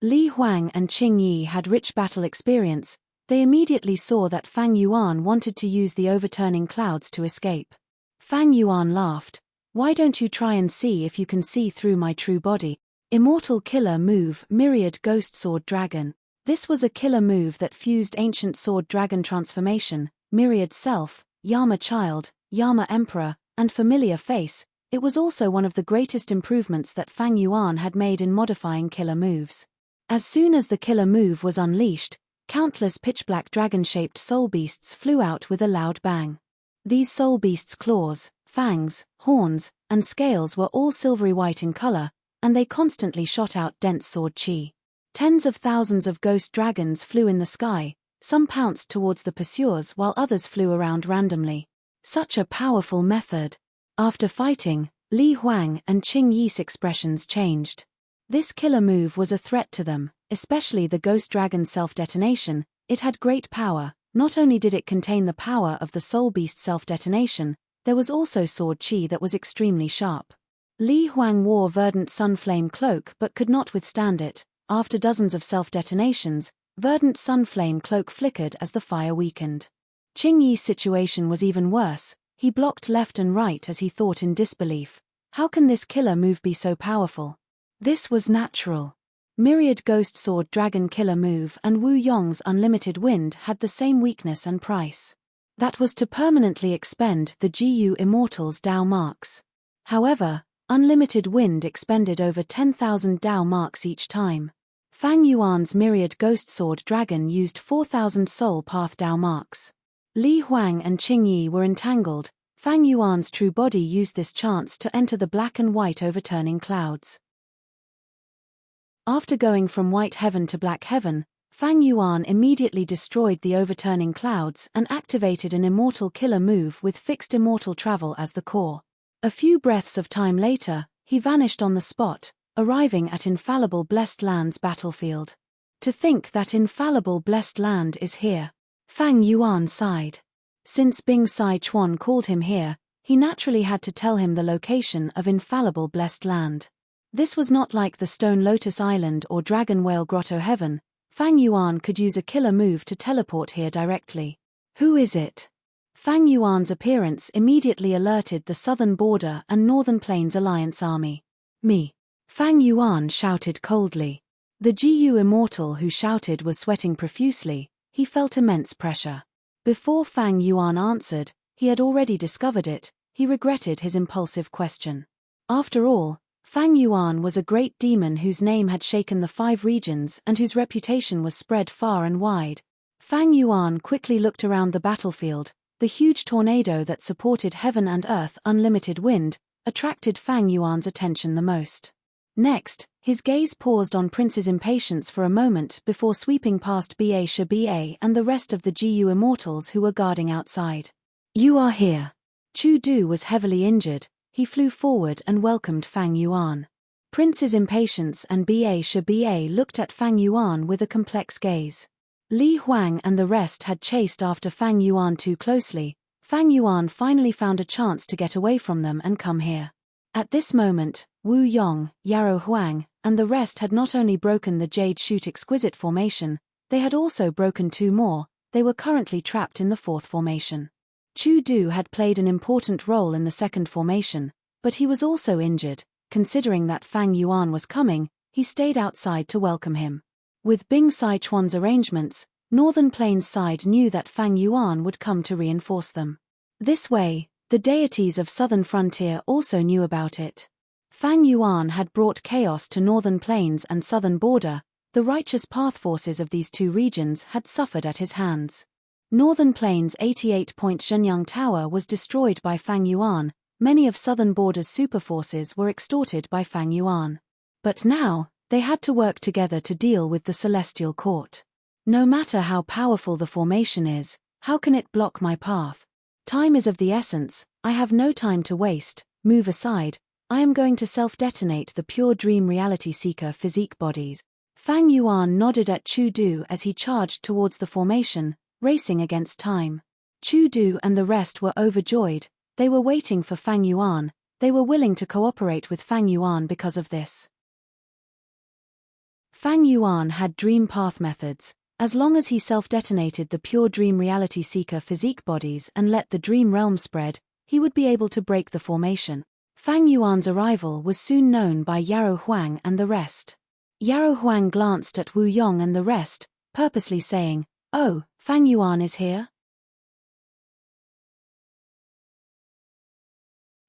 Li Huang and Qing Yi had rich battle experience. They immediately saw that Fang Yuan wanted to use the overturning clouds to escape. Fang Yuan laughed. Why don't you try and see if you can see through my true body? Immortal Killer Move, Myriad Ghost Sword Dragon. This was a killer move that fused Ancient Sword Dragon Transformation, Myriad Self, Yama Child, Yama Emperor, and Familiar Face. It was also one of the greatest improvements that Fang Yuan had made in modifying killer moves. As soon as the killer move was unleashed, countless pitch-black dragon-shaped soul beasts flew out with a loud bang. These soul beasts' claws, fangs, horns, and scales were all silvery white in color, and they constantly shot out dense sword chi. Tens of thousands of ghost dragons flew in the sky, some pounced towards the pursuers while others flew around randomly. Such a powerful method. After fighting, Li Huang and Qing Yi's expressions changed. This killer move was a threat to them, especially the Ghost Dragon self-detonation. It had great power. Not only did it contain the power of the Soul Beast self-detonation, there was also sword chi that was extremely sharp. Li Huang wore Verdant Sunflame Cloak but could not withstand it. After dozens of self-detonations, Verdant Sunflame Cloak flickered as the fire weakened. Qing Yi's situation was even worse. He blocked left and right as he thought in disbelief. How can this killer move be so powerful? This was natural. Myriad Ghost Sword Dragon Killer Move and Wu Yong's Unlimited Wind had the same weakness and price. That was to permanently expend the GU Immortals Dao marks. However, Unlimited Wind expended over 10,000 Dao marks each time. Fang Yuan's Myriad Ghost Sword Dragon used 4,000 Soul Path Dao marks. Li Huang and Qing Yi were entangled. Fang Yuan's true body used this chance to enter the black and white overturning clouds. After going from White Heaven to Black Heaven, Fang Yuan immediately destroyed the overturning clouds and activated an immortal killer move with fixed immortal travel as the core. A few breaths of time later, he vanished on the spot, arriving at Infallible Blessed Land's battlefield. To think that Infallible Blessed Land is here. Fang Yuan sighed. Since Bing Sai Chuan called him here, he naturally had to tell him the location of Infallible Blessed Land. This was not like the Stone Lotus Island or Dragon Whale Grotto Heaven. Fang Yuan could use a killer move to teleport here directly. Who is it? Fang Yuan's appearance immediately alerted the Southern Border and Northern Plains Alliance Army. Me. Fang Yuan shouted coldly. The GU Immortal who shouted was sweating profusely. He felt immense pressure. Before Fang Yuan answered, he had already discovered it. He regretted his impulsive question. After all, Fang Yuan was a great demon whose name had shaken the 5 regions and whose reputation was spread far and wide. Fang Yuan quickly looked around the battlefield. The huge tornado that supported Heaven and Earth Unlimited Wind attracted Fang Yuan's attention the most. Next, his gaze paused on Prince's Impatience for a moment before sweeping past Ba Sha Ba and the rest of the GU Immortals who were guarding outside. You are here. Chu Du was heavily injured. He flew forward and welcomed Fang Yuan. Prince's Impatience and Ba Sha Ba looked at Fang Yuan with a complex gaze. Li Huang and the rest had chased after Fang Yuan too closely. Fang Yuan finally found a chance to get away from them and come here. At this moment, Wu Yong, Yarrow Huang, and the rest had not only broken the Jade Shoot Exquisite formation, they had also broken 2 more. They were currently trapped in the 4th formation. Chu Du had played an important role in the 2nd formation, but he was also injured. Considering that Fang Yuan was coming, he stayed outside to welcome him. With Bing Sai Chuan's arrangements, Northern Plains side knew that Fang Yuan would come to reinforce them. This way, the deities of Southern Frontier also knew about it. Fang Yuan had brought chaos to Northern Plains and Southern Border. The righteous path forces of these 2 regions had suffered at his hands. Northern Plains' 88-point Shenyang Tower was destroyed by Fang Yuan. many of Southern Border's superforces were extorted by Fang Yuan. But now, they had to work together to deal with the Celestial Court. No matter how powerful the formation is, how can it block my path? Time is of the essence, I have no time to waste, move aside, I am going to self-detonate the pure dream reality seeker physique bodies. Fang Yuan nodded at Chu Du as he charged towards the formation, racing against time. Chu Du and the rest were overjoyed, they were waiting for Fang Yuan, they were willing to cooperate with Fang Yuan because of this. Fang Yuan had dream path methods. As long as he self-detonated the pure dream reality seeker physique bodies and let the dream realm spread, he would be able to break the formation. Fang Yuan's arrival was soon known by Yarrow Huang and the rest. Yarrow Huang glanced at Wu Yong and the rest, purposely saying, "Oh, Fang Yuan is here?"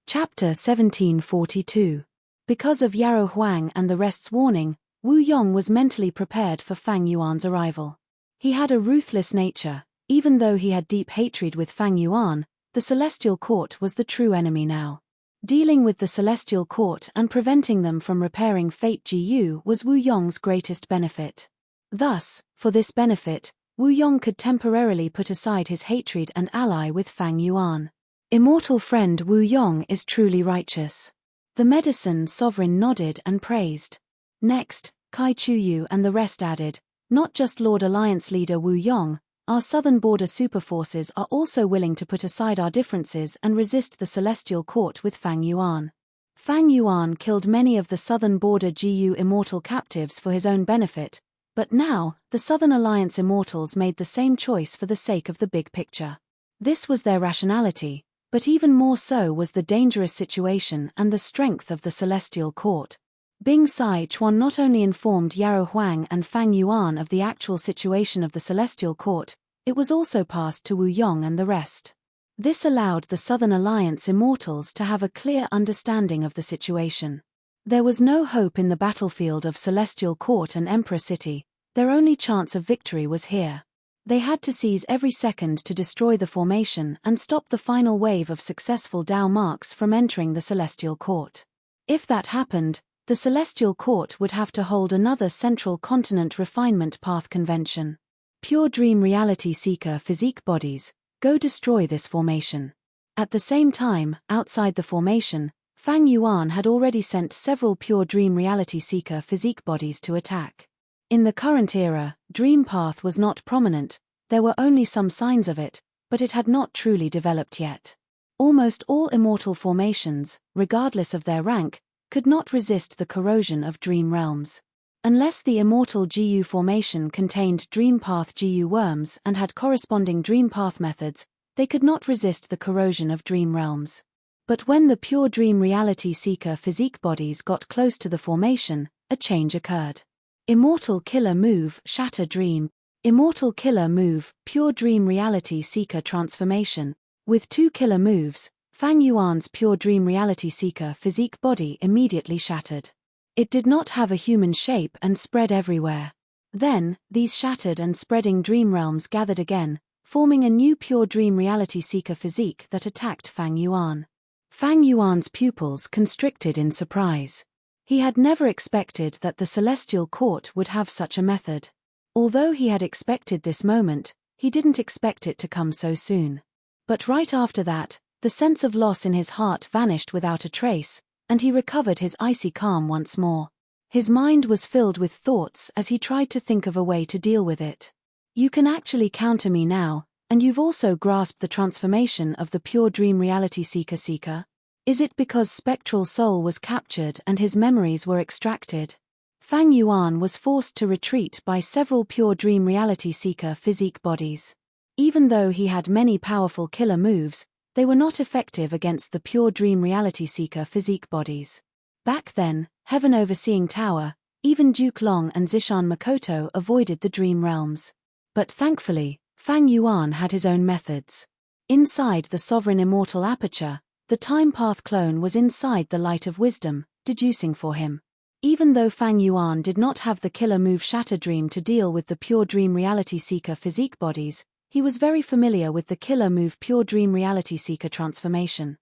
Chapter 1742. Because of Yarrow Huang and the rest's warning, Wu Yong was mentally prepared for Fang Yuan's arrival. He had a ruthless nature, even though he had deep hatred with Fang Yuan, the Celestial Court was the true enemy now. Dealing with the Celestial Court and preventing them from repairing Fate Gu was Wu Yong's greatest benefit. Thus, for this benefit, Wu Yong could temporarily put aside his hatred and ally with Fang Yuan. Immortal friend Wu Yong is truly righteous. The medicine sovereign nodded and praised. Next, Kai Chu-yu and the rest added, not just Lord Alliance leader Wu Yong, our Southern Border superforces are also willing to put aside our differences and resist the Celestial Court with Fang Yuan. Fang Yuan killed many of the Southern Border GU immortal captives for his own benefit, but now, the Southern Alliance immortals made the same choice for the sake of the big picture. This was their rationality, but even more so was the dangerous situation and the strength of the Celestial Court. Bing Sai Chuan not only informed Yarrow Huang and Fang Yuan of the actual situation of the Celestial Court, it was also passed to Wu Yong and the rest. This allowed the Southern Alliance immortals to have a clear understanding of the situation. There was no hope in the battlefield of Celestial Court and Emperor City, their only chance of victory was here. They had to seize every second to destroy the formation and stop the final wave of successful Dao marks from entering the Celestial Court. If that happened, the Celestial Court would have to hold another Central Continent Refinement Path Convention. Pure Dream Reality Seeker physique bodies, go destroy this formation. At the same time, outside the formation, Fang Yuan had already sent several Pure Dream Reality Seeker physique bodies to attack. In the current era, Dream Path was not prominent, there were only some signs of it, but it had not truly developed yet. Almost all immortal formations, regardless of their rank, could not resist the corrosion of dream realms. Unless the immortal GU formation contained Dream Path GU worms and had corresponding Dream Path methods, they could not resist the corrosion of dream realms. But when the Pure Dream Reality Seeker physique bodies got close to the formation, a change occurred. Immortal Killer Move, Shatter Dream. Immortal Killer Move, Pure Dream Reality Seeker transformation. With 2 killer moves, Fang Yuan's Pure Dream Reality Seeker physique body immediately shattered. It did not have a human shape and spread everywhere. Then, these shattered and spreading dream realms gathered again, forming a new Pure Dream Reality Seeker physique that attacked Fang Yuan. Fang Yuan's pupils constricted in surprise. He had never expected that the Celestial Court would have such a method. Although he had expected this moment, he didn't expect it to come so soon. But right after that, the sense of loss in his heart vanished without a trace, and he recovered his icy calm once more. His mind was filled with thoughts as he tried to think of a way to deal with it. You can actually counter me now, and you've also grasped the transformation of the Pure Dream Reality Seeker. Is it because Spectral Soul was captured and his memories were extracted? Fang Yuan was forced to retreat by several Pure Dream Reality Seeker physique bodies. Even though he had many powerful killer moves, they were not effective against the Pure Dream Reality Seeker physique bodies. Back then, Heaven Overseeing Tower, even Duke Long and Zishan Makoto avoided the dream realms. But thankfully, Fang Yuan had his own methods. Inside the Sovereign Immortal Aperture, the Time Path clone was inside the Light of Wisdom, deducing for him. Even though Fang Yuan did not have the killer move Shatter Dream to deal with the Pure Dream Reality Seeker physique bodies, he was very familiar with the killer move Pure Dream Reality Seeker transformation.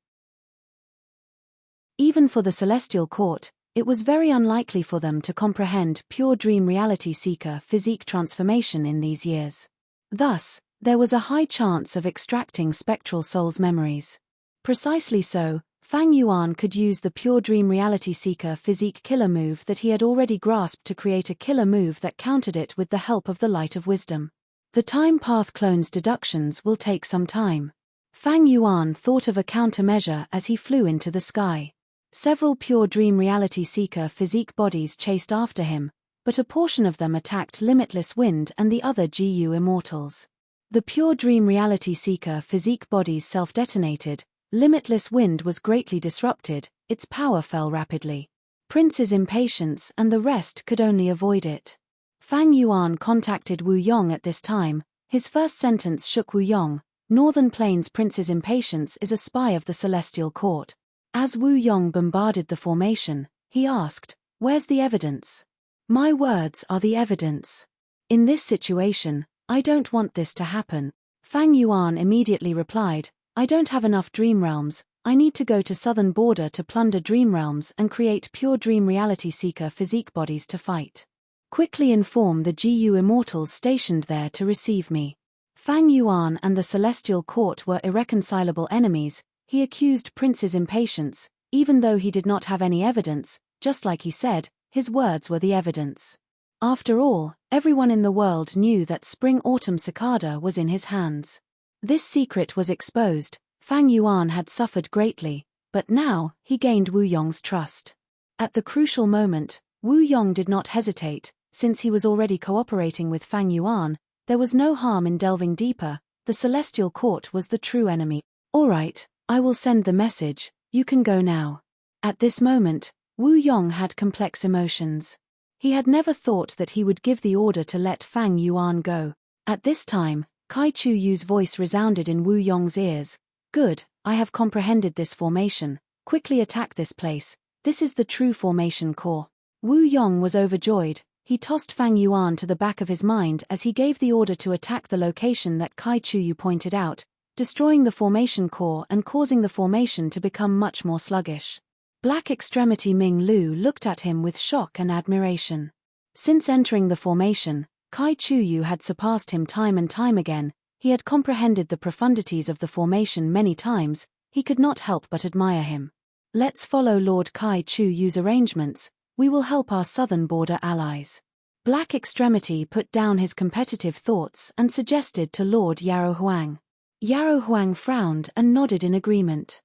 Even for the celestial court, it was very unlikely for them to comprehend pure dream reality seeker physique transformation in these years. Thus, there was a high chance of extracting spectral soul's memories. Precisely so, Fang Yuan could use the pure dream reality seeker physique killer move that he had already grasped to create a killer move that countered it with the help of the light of wisdom. The time path clone's deductions will take some time. Fang Yuan thought of a countermeasure as he flew into the sky. Several pure dream reality seeker physique bodies chased after him, but a portion of them attacked Limitless Wind and the other GU immortals. The pure dream reality seeker physique bodies self-detonated. Limitless Wind was greatly disrupted, its power fell rapidly. Prince's impatience and the rest could only avoid it. Fang Yuan contacted Wu Yong at this time. His first sentence shook Wu Yong. Northern Plains Prince's impatience is a spy of the Celestial Court. As Wu Yong bombarded the formation, he asked, "Where's the evidence?" "My words are the evidence. In this situation, I don't want this to happen." Fang Yuan immediately replied, "I don't have enough dream realms. I need to go to southern border to plunder dream realms and create pure dream reality seeker physique bodies to fight. Quickly inform the GU immortals stationed there to receive me." Fang Yuan and the Celestial Court were irreconcilable enemies. He accused Prince's impatience, even though he did not have any evidence. Just like he said, his words were the evidence. After all, everyone in the world knew that spring-autumn cicada was in his hands. This secret was exposed. Fang Yuan had suffered greatly, but now, he gained Wu Yong's trust. At the crucial moment, Wu Yong did not hesitate. Since he was already cooperating with Fang Yuan, there was no harm in delving deeper. The Celestial Court was the true enemy. "All right, I will send the message, you can go now." At this moment, Wu Yong had complex emotions. He had never thought that he would give the order to let Fang Yuan go. At this time, Kai Chu Yu's voice resounded in Wu Yong's ears. "Good, I have comprehended this formation. Quickly attack this place. This is the true formation core." Wu Yong was overjoyed. He tossed Fang Yuan to the back of his mind as he gave the order to attack the location that Kai Chu Yu pointed out, destroying the formation core and causing the formation to become much more sluggish. Black Extremity Ming Lu looked at him with shock and admiration. Since entering the formation, Kai Chu Yu had surpassed him time and time again. He had comprehended the profundities of the formation many times. He could not help but admire him. "Let's follow Lord Kai Chu Yu's arrangements. We will help our southern border allies." Black Extremity put down his competitive thoughts and suggested to Lord Yarrow Huang. Yarrow Huang frowned and nodded in agreement.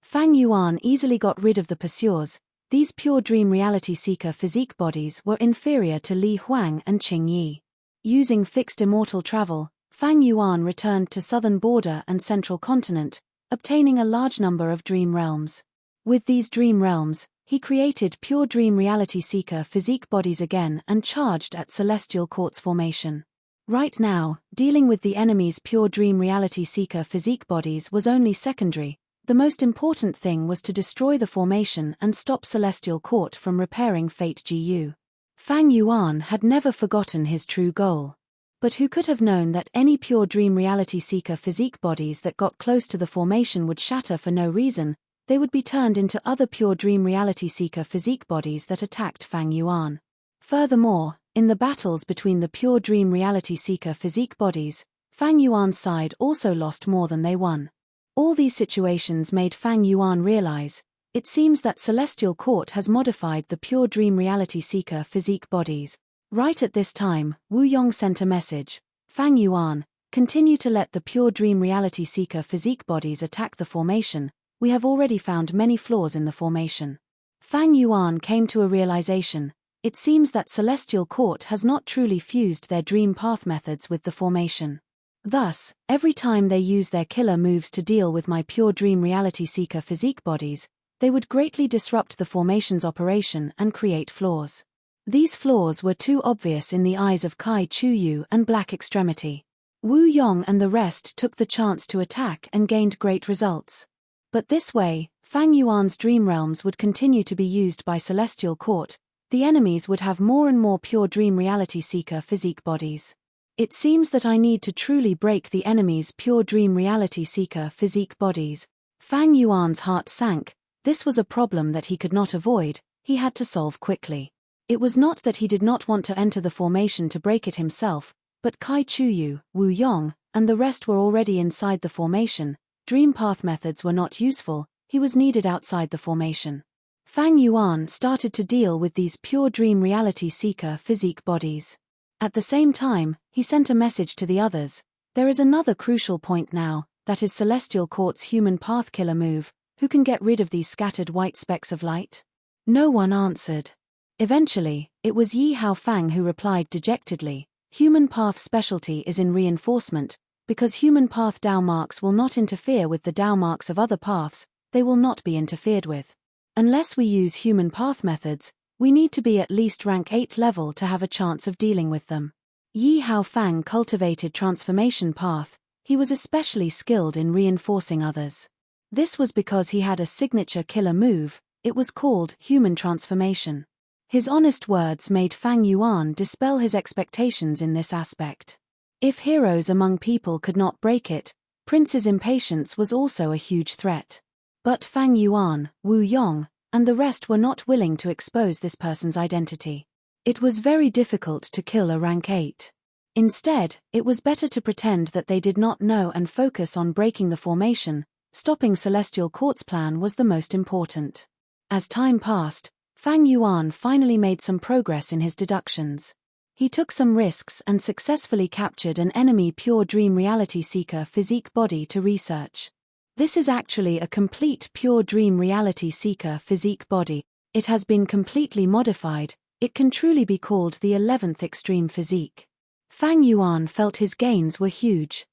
Fang Yuan easily got rid of the pursuers. These pure dream reality seeker physique bodies were inferior to Li Huang and Qing Yi. Using fixed immortal travel, Fang Yuan returned to southern border and central continent, obtaining a large number of dream realms. With these dream realms, he created pure dream reality seeker physique bodies again and charged at Celestial Court's formation. Right now, dealing with the enemy's pure dream reality seeker physique bodies was only secondary. The most important thing was to destroy the formation and stop Celestial Court from repairing Fate GU. Fang Yuan had never forgotten his true goal. But who could have known that any pure dream reality seeker physique bodies that got close to the formation would shatter for no reason? They would be turned into other pure dream reality seeker physique bodies that attacked Fang Yuan. Furthermore, in the battles between the pure dream reality seeker physique bodies, Fang Yuan's side also lost more than they won. All these situations made Fang Yuan realize, it seems that Celestial Court has modified the pure dream reality seeker physique bodies. Right at this time, Wu Yong sent a message. "Fang Yuan, continue to let the pure dream reality seeker physique bodies attack the formation. We have already found many flaws in the formation." Fang Yuan came to a realization. It seems that Celestial Court has not truly fused their dream path methods with the formation. Thus, every time they use their killer moves to deal with my pure dream reality seeker physique bodies, they would greatly disrupt the formation's operation and create flaws. These flaws were too obvious in the eyes of Kai Chu Yu and Black Extremity. Wu Yong and the rest took the chance to attack and gained great results. But this way, Fang Yuan's dream realms would continue to be used by Celestial Court. The enemies would have more and more pure dream reality seeker physique bodies. It seems that I need to truly break the enemy's pure dream reality seeker physique bodies. Fang Yuan's heart sank. This was a problem that he could not avoid, he had to solve quickly. It was not that he did not want to enter the formation to break it himself, but Kai Chuyu, Wu Yong, and the rest were already inside the formation. Dream path methods were not useful, he was needed outside the formation. Fang Yuan started to deal with these pure dream reality seeker physique bodies. At the same time, he sent a message to the others. There is another crucial point now, that is Celestial Court's human path killer move. Who can get rid of these scattered white specks of light? No one answered. Eventually, it was Yi Hao Fang who replied dejectedly, human path specialty is in reinforcement, because human path Dao marks will not interfere with the Dao marks of other paths, they will not be interfered with. Unless we use human path methods, we need to be at least rank 8 level to have a chance of dealing with them. Yi Hao Fang cultivated transformation path, he was especially skilled in reinforcing others. This was because he had a signature killer move, it was called human transformation. His honest words made Fang Yuan dispel his expectations in this aspect. If heroes among people could not break it, Prince's impatience was also a huge threat. But Fang Yuan, Wu Yong, and the rest were not willing to expose this person's identity. It was very difficult to kill a rank 8. Instead, it was better to pretend that they did not know and focus on breaking the formation. Stopping Celestial Court's plan was the most important. As time passed, Fang Yuan finally made some progress in his deductions. He took some risks and successfully captured an enemy pure dream reality seeker physique body to research. This is actually a complete pure dream reality seeker physique body. It has been completely modified, it can truly be called the 11th extreme physique. Fang Yuan felt his gains were huge.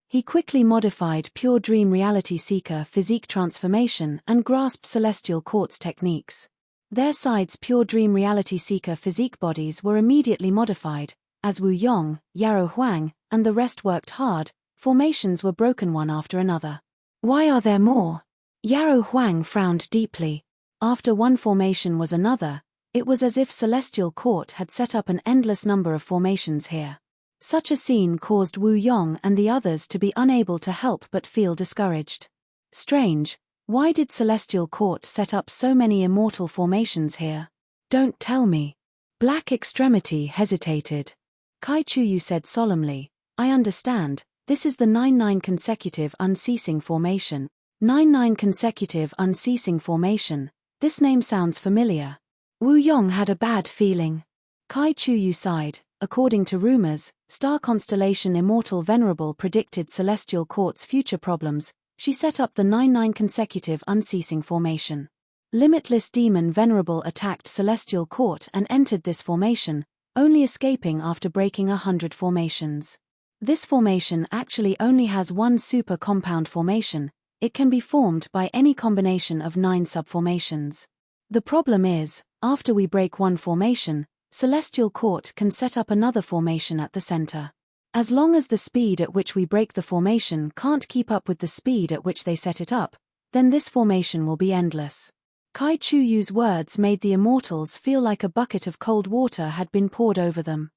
He quickly modified pure dream reality seeker physique transformation and grasped Celestial Court's techniques. Their side's pure dream reality seeker physique bodies were immediately modified. As Wu Yong, Yarrow Huang, and the rest worked hard, formations were broken one after another. Why are there more? Yarrow Huang frowned deeply. After one formation was another, it was as if Celestial Court had set up an endless number of formations here. Such a scene caused Wu Yong and the others to be unable to help but feel discouraged. Strange, why did Celestial Court set up so many immortal formations here? Don't tell me. Black Extremity hesitated. Kai Chuyu said solemnly, I understand, this is the 9-9 consecutive unceasing formation. 9-9 consecutive unceasing formation, this name sounds familiar. Wu Yong had a bad feeling. Kai Chuyu sighed. According to rumors, star constellation Immortal Venerable predicted Celestial Court's future problems. She set up the 9-9 consecutive unceasing formation. Limitless Demon Venerable attacked Celestial Court and entered this formation, only escaping after breaking 100 formations. This formation actually only has one super compound formation. It can be formed by any combination of 9 subformations. The problem is, after we break one formation, Celestial Court can set up another formation at the center. As long as the speed at which we break the formation can't keep up with the speed at which they set it up, then this formation will be endless. Kai Chuyu's words made the immortals feel like a bucket of cold water had been poured over them.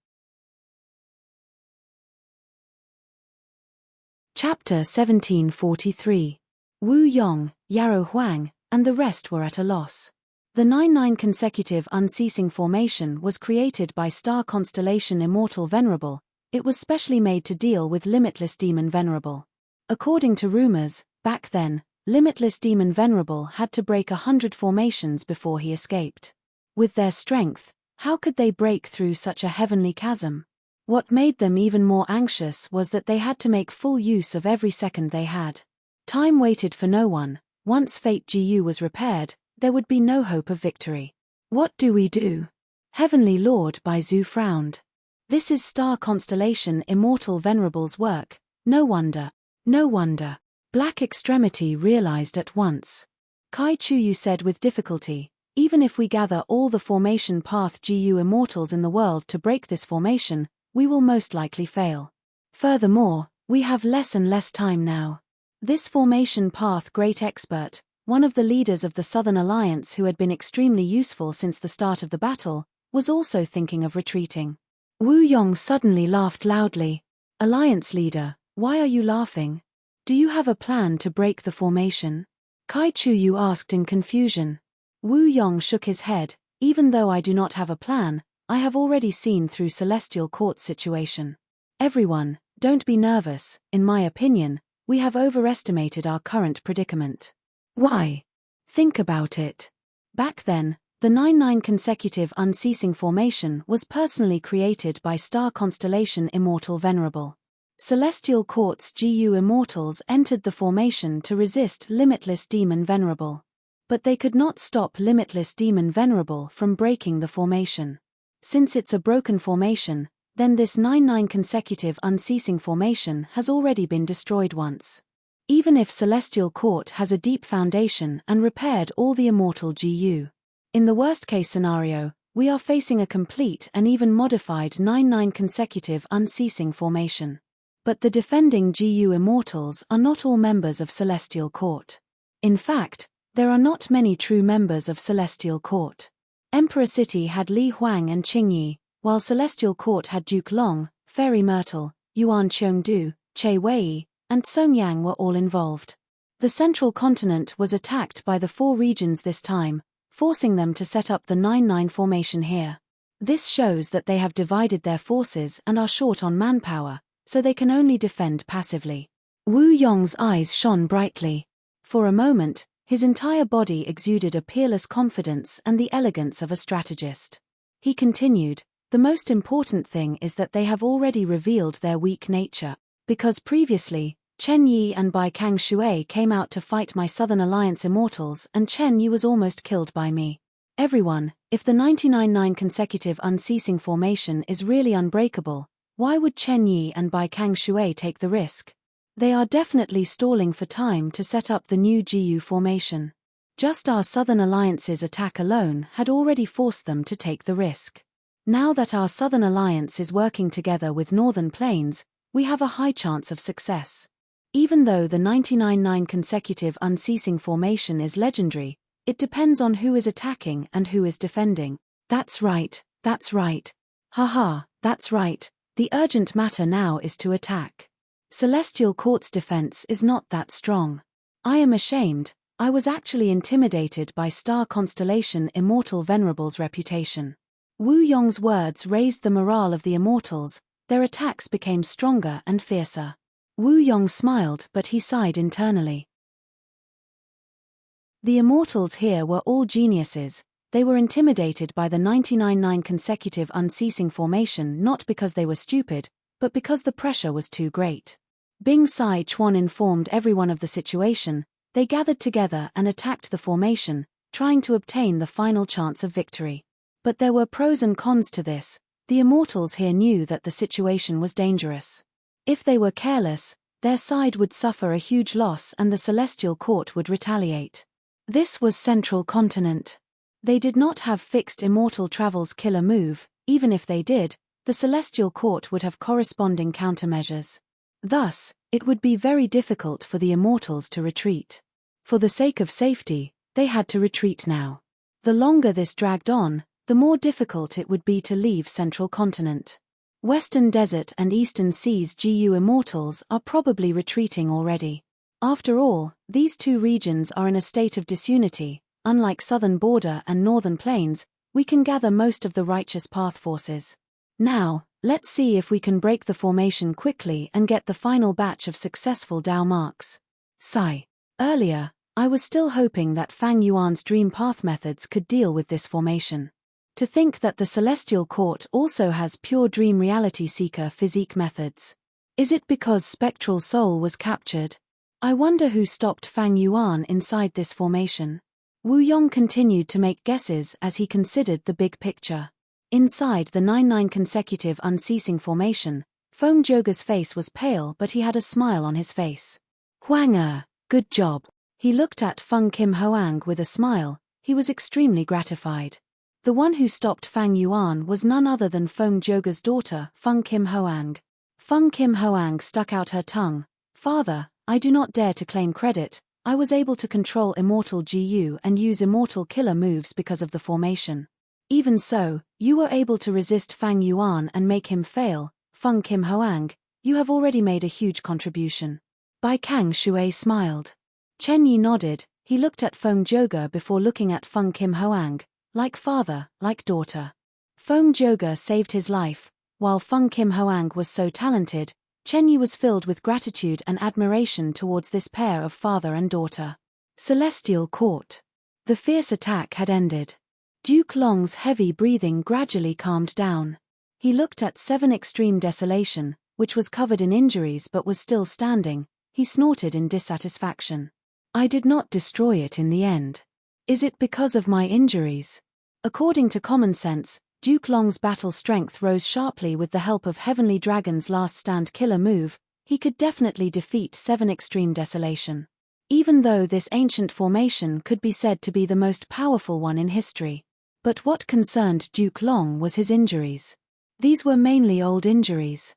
Chapter 1743. Wu Yong, Yarrow Huang, and the rest were at a loss. The 9-9 consecutive unceasing formation was created by star constellation Immortal Venerable. It was specially made to deal with Limitless Demon Venerable. According to rumors, back then, Limitless Demon Venerable had to break 100 formations before he escaped. With their strength, how could they break through such a heavenly chasm? What made them even more anxious was that they had to make full use of every second they had. Time waited for no one. Once Fate GU was repaired, there would be no hope of victory. What do we do? Heavenly Lord Baizu frowned. This is star constellation Immortal Venerable's work. No wonder. No wonder. Black Extremity realized at once. Kai Chuyu said with difficulty, even if we gather all the formation path GU immortals in the world to break this formation, we will most likely fail. Furthermore, we have less and less time now. This formation path great expert, one of the leaders of the Southern Alliance who had been extremely useful since the start of the battle, was also thinking of retreating. Wu Yong suddenly laughed loudly. Alliance leader, why are you laughing? Do you have a plan to break the formation? Kai Chu Yu asked in confusion. Wu Yong shook his head. Even though I do not have a plan, I have already seen through Celestial Court's situation. Everyone, don't be nervous. In my opinion, we have overestimated our current predicament. Why? Think about it. Back then, the 9-9 consecutive unceasing formation was personally created by star constellation Immortal Venerable. Celestial Court's GU Immortals entered the formation to resist Limitless Demon Venerable. But they could not stop Limitless Demon Venerable from breaking the formation. Since it's a broken formation, then this 9-9 consecutive unceasing formation has already been destroyed once. Even if Celestial Court has a deep foundation and repaired all the immortal GU. In the worst-case scenario, we are facing a complete and even modified 9-9 consecutive unceasing formation. But the defending GU Immortals are not all members of Celestial Court. In fact, there are not many true members of Celestial Court. Emperor City had Li Huang and Qing Yi, while Celestial Court had Duke Long, Fairy Myrtle, Yuan Qiongdu, Che Wei, and Song Yang were all involved. The central continent was attacked by the 4 regions this time, forcing them to set up the 9-9 formation here. This shows that they have divided their forces and are short on manpower, so they can only defend passively. Wu Yong's eyes shone brightly. For a moment, his entire body exuded a peerless confidence and the elegance of a strategist. He continued, the most important thing is that they have already revealed their weak nature, because previously, Chen Yi and Bai Kang Shui came out to fight my Southern Alliance Immortals and Chen Yi was almost killed by me. Everyone, if the 99-9 consecutive unceasing formation is really unbreakable, why would Chen Yi and Bai Kang Shui take the risk? They are definitely stalling for time to set up the new GU formation. Just our Southern Alliance's attack alone had already forced them to take the risk. Now that our Southern Alliance is working together with Northern Plains, we have a high chance of success. Even though the 99-9 consecutive unceasing formation is legendary, it depends on who is attacking and who is defending. That's right, that's right. Haha, that's right. The urgent matter now is to attack. Celestial Court's defense is not that strong. I am ashamed, I was actually intimidated by star constellation Immortal Venerable's reputation. Wu Yong's words raised the morale of the Immortals, their attacks became stronger and fiercer. Wu Yong smiled but he sighed internally. The Immortals here were all geniuses. They were intimidated by the 99-9 consecutive unceasing formation not because they were stupid, but because the pressure was too great. Bing Sai Chuan informed everyone of the situation. They gathered together and attacked the formation, trying to obtain the final chance of victory. But there were pros and cons to this. The Immortals here knew that the situation was dangerous. If they were careless, their side would suffer a huge loss and the Celestial Court would retaliate. This was Central Continent. They did not have fixed Immortal Travel's killer move. Even if they did, the Celestial Court would have corresponding countermeasures. Thus, it would be very difficult for the Immortals to retreat. For the sake of safety, they had to retreat now. The longer this dragged on, the more difficult it would be to leave Central Continent. Western Desert and Eastern Seas GU Immortals are probably retreating already. After all, these 2 regions are in a state of disunity. Unlike Southern Border and Northern Plains, we can gather most of the Righteous Path forces. Now, let's see if we can break the formation quickly and get the final batch of successful Dao marks. Sigh. Earlier, I was still hoping that Fang Yuan's dream path methods could deal with this formation. To think that the Celestial Court also has pure dream reality seeker physique methods. Is it because Spectral Soul was captured? I wonder who stopped Fang Yuan inside this formation. Wu Yong continued to make guesses as he considered the big picture. Inside the 9-9 consecutive unceasing formation, Feng Joga's face was pale but he had a smile on his face. Huang good job. He looked at Feng Kim Hoang with a smile. He was extremely gratified. The one who stopped Fang Yuan was none other than Feng Joga's daughter, Feng Kim Hoang. Feng Kim Hoang stuck out her tongue. Father, I do not dare to claim credit. I was able to control Immortal GU and use Immortal killer moves because of the formation. Even so, you were able to resist Fang Yuan and make him fail. Feng Kim Hoang, you have already made a huge contribution. Bai Kang Shui smiled. Chen Yi nodded. He looked at Feng Joga before looking at Feng Kim Hoang, like father, like daughter. Feng Joga saved his life. While Feng Kim Hoang was so talented, Chen Yi was filled with gratitude and admiration towards this pair of father and daughter. Celestial Court. The fierce attack had ended. Duke Long's heavy breathing gradually calmed down. He looked at 7 Extreme Desolation, which was covered in injuries but was still standing. He snorted in dissatisfaction. I did not destroy it in the end. Is it because of my injuries? According to common sense, Duke Long's battle strength rose sharply with the help of Heavenly Dragon's last stand killer move. He could definitely defeat 7 Extreme Desolation. Even though this ancient formation could be said to be the most powerful one in history. But what concerned Duke Long was his injuries. These were mainly old injuries.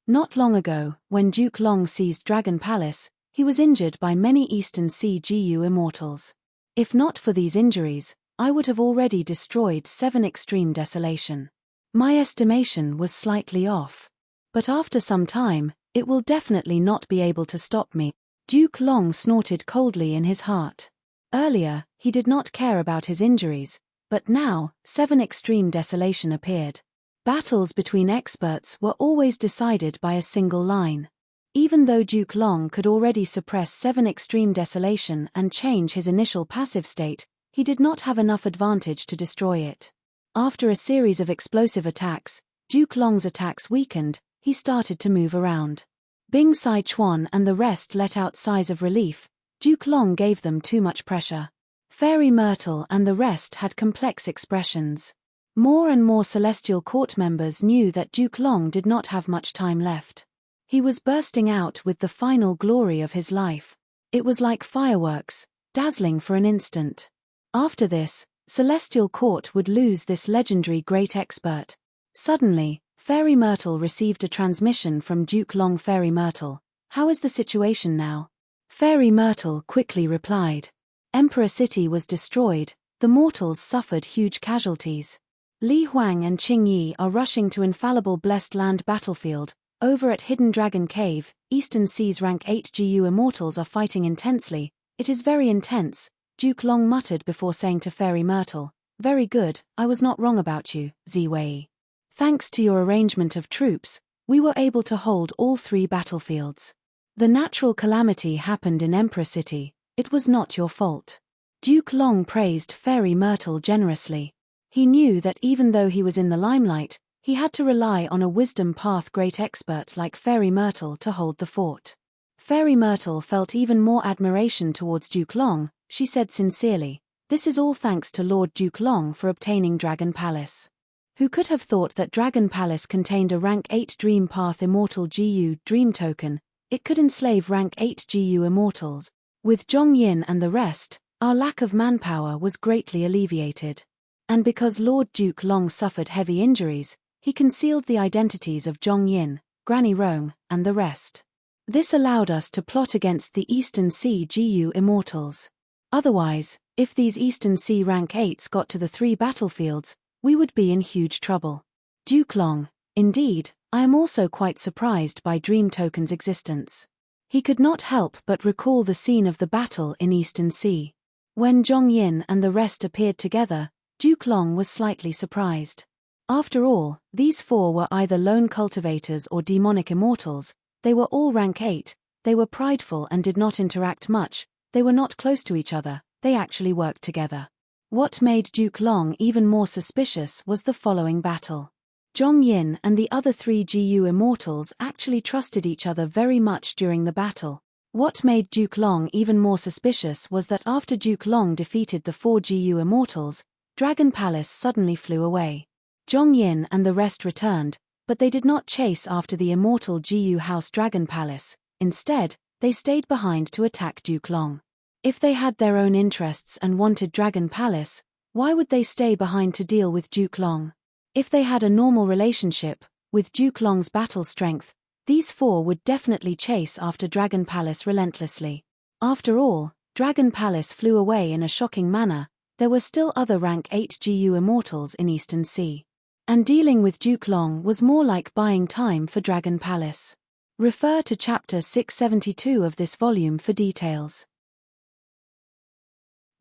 Not long ago, when Duke Long seized Dragon Palace, he was injured by many Eastern Sea GU immortals. If not for these injuries, I would have already destroyed 7 Extreme Desolation. My estimation was slightly off. But after some time, it will definitely not be able to stop me. Duke Long snorted coldly in his heart. Earlier, he did not care about his injuries, but now, 7 Extreme Desolation appeared. Battles between experts were always decided by a single line. Even though Duke Long could already suppress 7 Extreme Desolation and change his initial passive state, he did not have enough advantage to destroy it. After a series of explosive attacks, Duke Long's attacks weakened. He started to move around. Bing Sai Chuan and the rest let out sighs of relief. Duke Long gave them too much pressure. Fairy Myrtle and the rest had complex expressions. More and more Celestial Court members knew that Duke Long did not have much time left. He was bursting out with the final glory of his life. It was like fireworks, dazzling for an instant. After this, Celestial Court would lose this legendary great expert. Suddenly, Fairy Myrtle received a transmission from Duke Long. Fairy Myrtle, how is the situation now? Fairy Myrtle quickly replied. Emperor City was destroyed, the mortals suffered huge casualties. Li Huang and Qing Yi are rushing to infallible Blessed Land battlefield. Over at Hidden Dragon Cave, Eastern Seas rank 8 GU immortals are fighting intensely. It is very intense, Duke Long muttered before saying to Fairy Myrtle. Very good, I was not wrong about you, Ziwei. Thanks to your arrangement of troops, we were able to hold all 3 battlefields. The natural calamity happened in Emperor City. It was not your fault. Duke Long praised Fairy Myrtle generously. He knew that even though he was in the limelight, he had to rely on a wisdom path great expert like Fairy Myrtle to hold the fort. Fairy Myrtle felt even more admiration towards Duke Long. She said sincerely, this is all thanks to Lord Duke Long for obtaining Dragon Palace. Who could have thought that Dragon Palace contained a rank 8 Dream Path Immortal GU Dream Token? It could enslave rank 8 GU immortals. With Zhong Yin and the rest, our lack of manpower was greatly alleviated. And because Lord Duke Long suffered heavy injuries, he concealed the identities of Zhong Yin, Granny Rong, and the rest. This allowed us to plot against the Eastern Sea GU immortals. Otherwise, if these Eastern Sea rank 8s got to the 3 battlefields, we would be in huge trouble. Duke Long, indeed, I am also quite surprised by Dream Token's existence. He could not help but recall the scene of the battle in Eastern Sea. When Zhong Yin and the rest appeared together, Duke Long was slightly surprised. After all, these 4 were either lone cultivators or demonic immortals. They were all rank 8, they were prideful and did not interact much, they were not close to each other, they actually worked together. What made Duke Long even more suspicious was the following battle. Zhong Yin and the other 3 GU immortals actually trusted each other very much during the battle. What made Duke Long even more suspicious was that after Duke Long defeated the 4 GU immortals, Dragon Palace suddenly flew away. Zhong Yin and the rest returned, but they did not chase after the immortal GU House Dragon Palace. Instead, they stayed behind to attack Duke Long. If they had their own interests and wanted Dragon Palace, why would they stay behind to deal with Duke Long? If they had a normal relationship, with Duke Long's battle strength, these 4 would definitely chase after Dragon Palace relentlessly. After all, Dragon Palace flew away in a shocking manner. There were still other rank 8 GU immortals in Eastern Sea. And dealing with Duke Long was more like buying time for Dragon Palace. Refer to chapter 672 of this volume for details.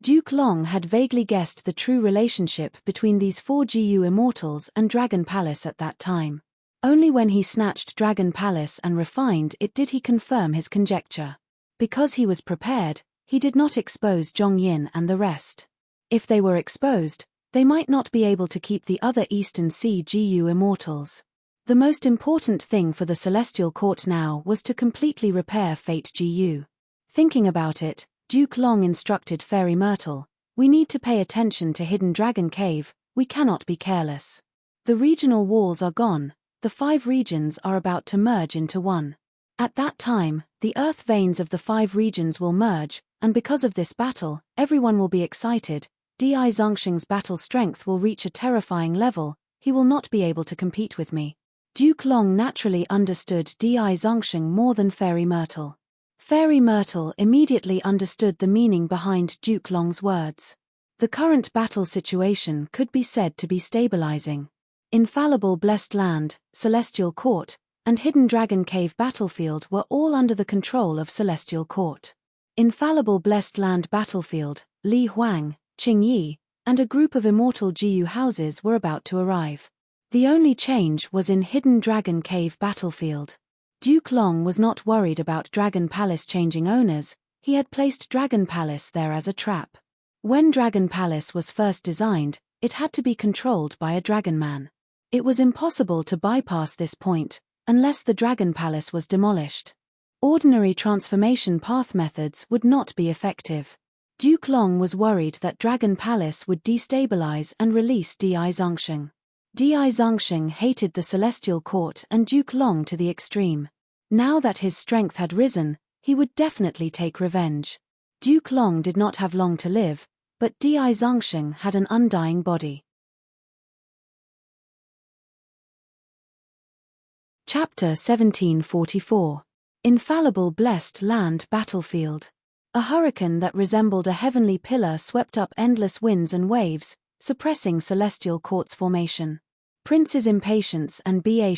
Duke Long had vaguely guessed the true relationship between these four Gu immortals and Dragon Palace at that time. Only when he snatched Dragon Palace and refined it did he confirm his conjecture. Because he was prepared, he did not expose Zhongyin and the rest. If they were exposed, they might not be able to keep the other Eastern Sea Gu immortals. The most important thing for the Celestial Court now was to completely repair Fate Gu. Thinking about it, Duke Long instructed Fairy Myrtle, "We need to pay attention to Hidden Dragon Cave, we cannot be careless. The regional walls are gone, the 5 regions are about to merge into one. At that time, the earth veins of the 5 regions will merge, and because of this battle, everyone will be excited. Di Zongsheng's battle strength will reach a terrifying level, he will not be able to compete with me." Duke Long naturally understood Di Zongsheng more than Fairy Myrtle. Fairy Myrtle immediately understood the meaning behind Duke Long's words. The current battle situation could be said to be stabilizing. Infallible Blessed Land, Celestial Court, and Hidden Dragon Cave battlefield were all under the control of Celestial Court. Infallible Blessed Land battlefield, Li Huang, Qing Yi, and a group of immortal Jiu houses were about to arrive. The only change was in Hidden Dragon Cave battlefield. Duke Long was not worried about Dragon Palace changing owners, he had placed Dragon Palace there as a trap. When Dragon Palace was first designed, it had to be controlled by a Dragon Man. It was impossible to bypass this point, unless the Dragon Palace was demolished. Ordinary transformation path methods would not be effective. Duke Long was worried that Dragon Palace would destabilize and release Di Zongsheng. Di Zongsheng hated the Celestial Court and Duke Long to the extreme. Now that his strength had risen, he would definitely take revenge. Duke Long did not have long to live, but Di Zongsheng had an undying body. Chapter 1744. Infallible Blessed Land Battlefield. A hurricane that resembled a heavenly pillar swept up endless winds and waves, suppressing Celestial Court's formation. Prince's Impatience and Ba,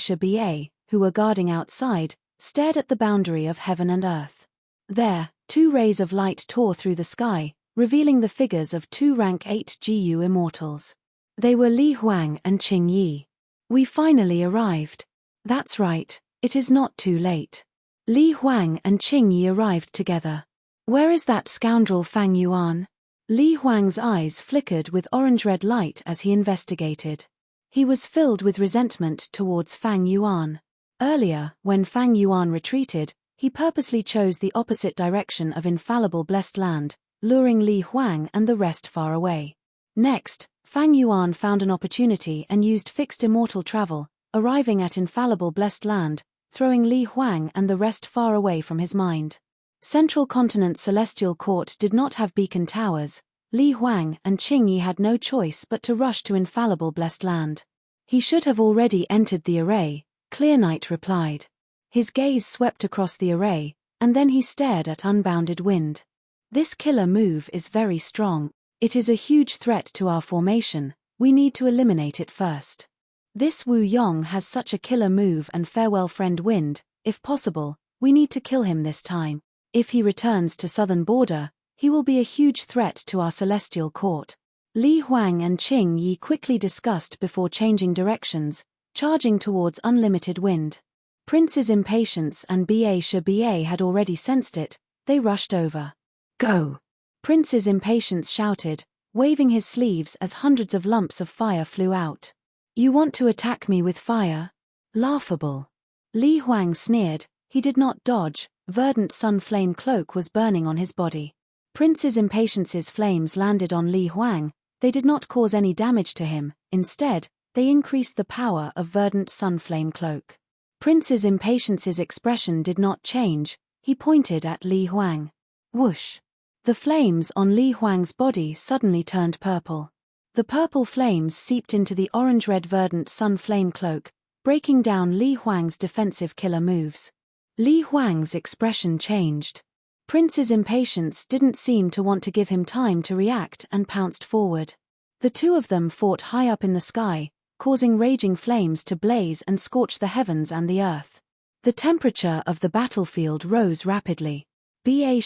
who were guarding outside, stared at the boundary of heaven and earth. There, 2 rays of light tore through the sky, revealing the figures of 2 rank 8 Gu immortals. They were Li Huang and Qing Yi. "We finally arrived. That's right, it is not too late." Li Huang and Qing Yi arrived together. "Where is that scoundrel Fang Yuan?" Li Huang's eyes flickered with orange-red light as he investigated. He was filled with resentment towards Fang Yuan. Earlier, when Fang Yuan retreated, he purposely chose the opposite direction of Infallible Blessed Land, luring Li Huang and the rest far away. Next, Fang Yuan found an opportunity and used fixed immortal travel, arriving at Infallible Blessed Land, throwing Li Huang and the rest far away from his mind. Central Continent's Celestial Court did not have beacon towers. Li Huang and Qing Yi had no choice but to rush to Infallible Blessed Land. "He should have already entered the array," Clear Night replied. His gaze swept across the array, and then he stared at Unbounded Wind. "This killer move is very strong. It is a huge threat to our formation, we need to eliminate it first. This Wu Yong has such a killer move and farewell friend Wind, if possible, we need to kill him this time. If he returns to southern border, he will be a huge threat to our Celestial Court." Li Huang and Qing Yi quickly discussed before changing directions, charging towards Unlimited Wind. Prince's Impatience and Ba had already sensed it, they rushed over. "Go!" Prince's Impatience shouted, waving his sleeves as hundreds of lumps of fire flew out. "You want to attack me with fire? Laughable." Li Huang sneered, he did not dodge, verdant sun flame cloak was burning on his body. Prince's Impatience's flames landed on Li Huang, they did not cause any damage to him, instead, they increased the power of verdant sun flame cloak. Prince's Impatience's expression did not change, he pointed at Li Huang. Whoosh! The flames on Li Huang's body suddenly turned purple. The purple flames seeped into the orange-red verdant sun flame cloak, breaking down Li Huang's defensive killer moves. Li Huang's expression changed. Prince's Impatience didn't seem to want to give him time to react and pounced forward. The two of them fought high up in the sky, causing raging flames to blaze and scorch the heavens and the earth. The temperature of the battlefield rose rapidly. Ba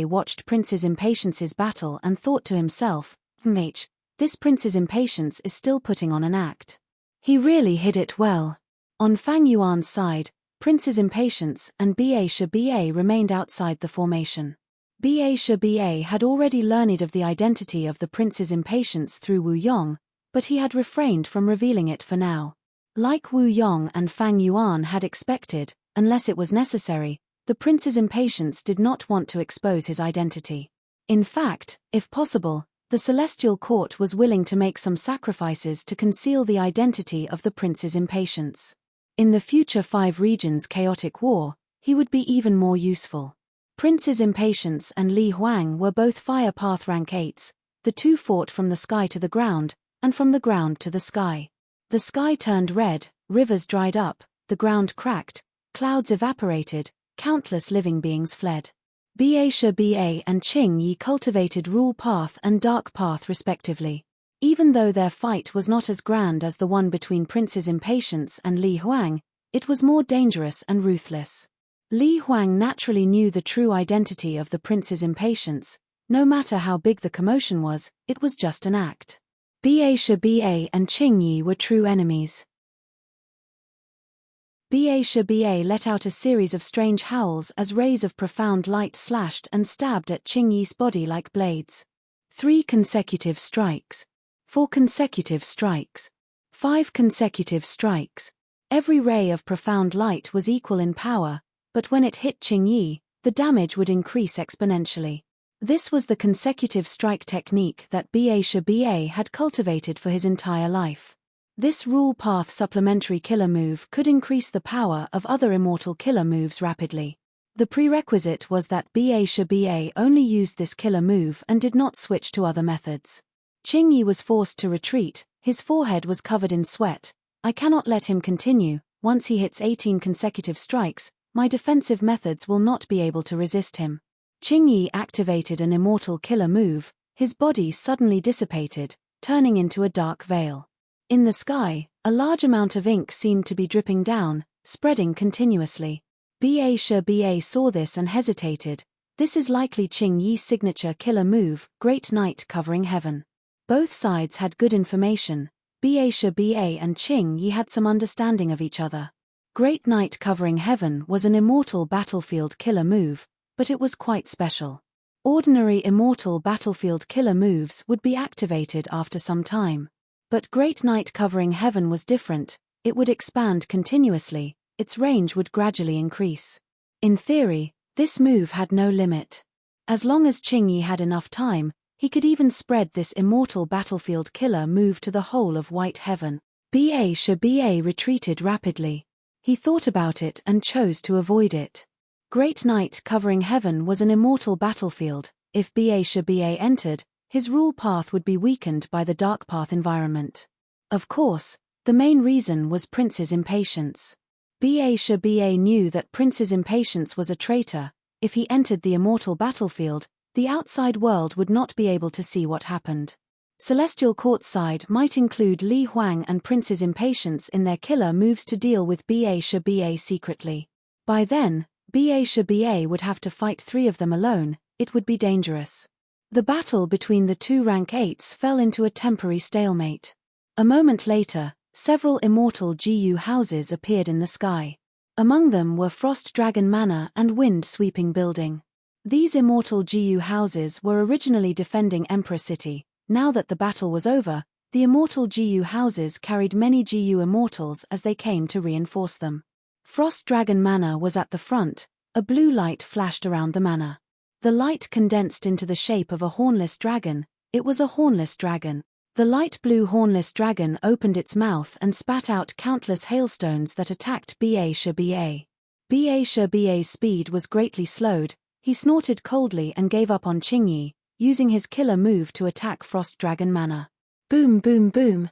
watched Prince's Impatience's battle and thought to himself, this Prince's Impatience is still putting on an act. He really hid it well. On Fang Yuan's side, Prince's Impatience and Ba remained outside the formation. Ba had already learned of the identity of the Prince's Impatience through Wu Yong, but he had refrained from revealing it for now. Like Wu Yong and Fang Yuan had expected, unless it was necessary, the Prince's Impatience did not want to expose his identity. In fact, if possible, the Celestial Court was willing to make some sacrifices to conceal the identity of the Prince's Impatience. In the future 5 regions chaotic war, he would be even more useful. Prince's Impatience and Li Huang were both Fire Path rank 8s, the two fought from the sky to the ground, and from the ground to the sky. The sky turned red, rivers dried up, the ground cracked, clouds evaporated, countless living beings fled. Ba and Qing Yi cultivated Rule Path and Dark Path respectively. Even though their fight was not as grand as the one between Prince's Impatience and Li Huang, it was more dangerous and ruthless. Li Huang naturally knew the true identity of the Prince's Impatience. No matter how big the commotion was, it was just an act. Ba and Qing Yi were true enemies. Ba let out a series of strange howls as rays of profound light slashed and stabbed at Qing Yi's body like blades. 3 consecutive strikes. 4 consecutive strikes. 5 consecutive strikes. Every ray of profound light was equal in power, but when it hit Qing Yi, the damage would increase exponentially. This was the consecutive strike technique that Ba had cultivated for his entire life. This Rule Path supplementary killer move could increase the power of other immortal killer moves rapidly. The prerequisite was that Ba only used this killer move and did not switch to other methods. Qing Yi was forced to retreat, his forehead was covered in sweat. I cannot let him continue. Once he hits 18 consecutive strikes, my defensive methods will not be able to resist him. Qing Yi activated an immortal killer move, his body suddenly dissipated, turning into a dark veil. In the sky, a large amount of ink seemed to be dripping down, spreading continuously. Ba saw this and hesitated. This is likely Qing Yi's signature killer move, Great Night Covering Heaven. Both sides had good information. Ba and Qing Yi had some understanding of each other. Great Night Covering Heaven was an immortal battlefield killer move, but it was quite special. Ordinary immortal battlefield killer moves would be activated after some time. But Great Night Covering Heaven was different. It would expand continuously, its range would gradually increase. In theory, this move had no limit. As long as Qing Yi had enough time, he could even spread this immortal battlefield killer move to the whole of White Heaven. Ba retreated rapidly. He thought about it and chose to avoid it. Great Night Covering Heaven was an immortal battlefield. If Ba entered, his Rule Path would be weakened by the Dark Path environment. Of course, the main reason was Prince's Impatience. Ba knew that Prince's Impatience was a traitor. If he entered the immortal battlefield, the outside world would not be able to see what happened. Celestial Court side might include Li Huang and Prince's Impatience in their killer moves to deal with Ba secretly. By then, Ba would have to fight 3 of them alone. It would be dangerous. The battle between the 2 rank 8s fell into a temporary stalemate. A moment later, several immortal GU houses appeared in the sky. Among them were Frost Dragon Manor and Wind Sweeping Building. These immortal GU houses were originally defending Emperor City. Now that the battle was over, the immortal GU houses carried many GU immortals as they came to reinforce them. Frost Dragon Manor was at the front. A blue light flashed around the manor. The light condensed into the shape of a hornless dragon. It was a hornless dragon. The light blue hornless dragon opened its mouth and spat out countless hailstones that attacked Ba. Ba's speed was greatly slowed. He snorted coldly and gave up on Qing Yi, using his killer move to attack Frost Dragon Manor. Boom boom boom.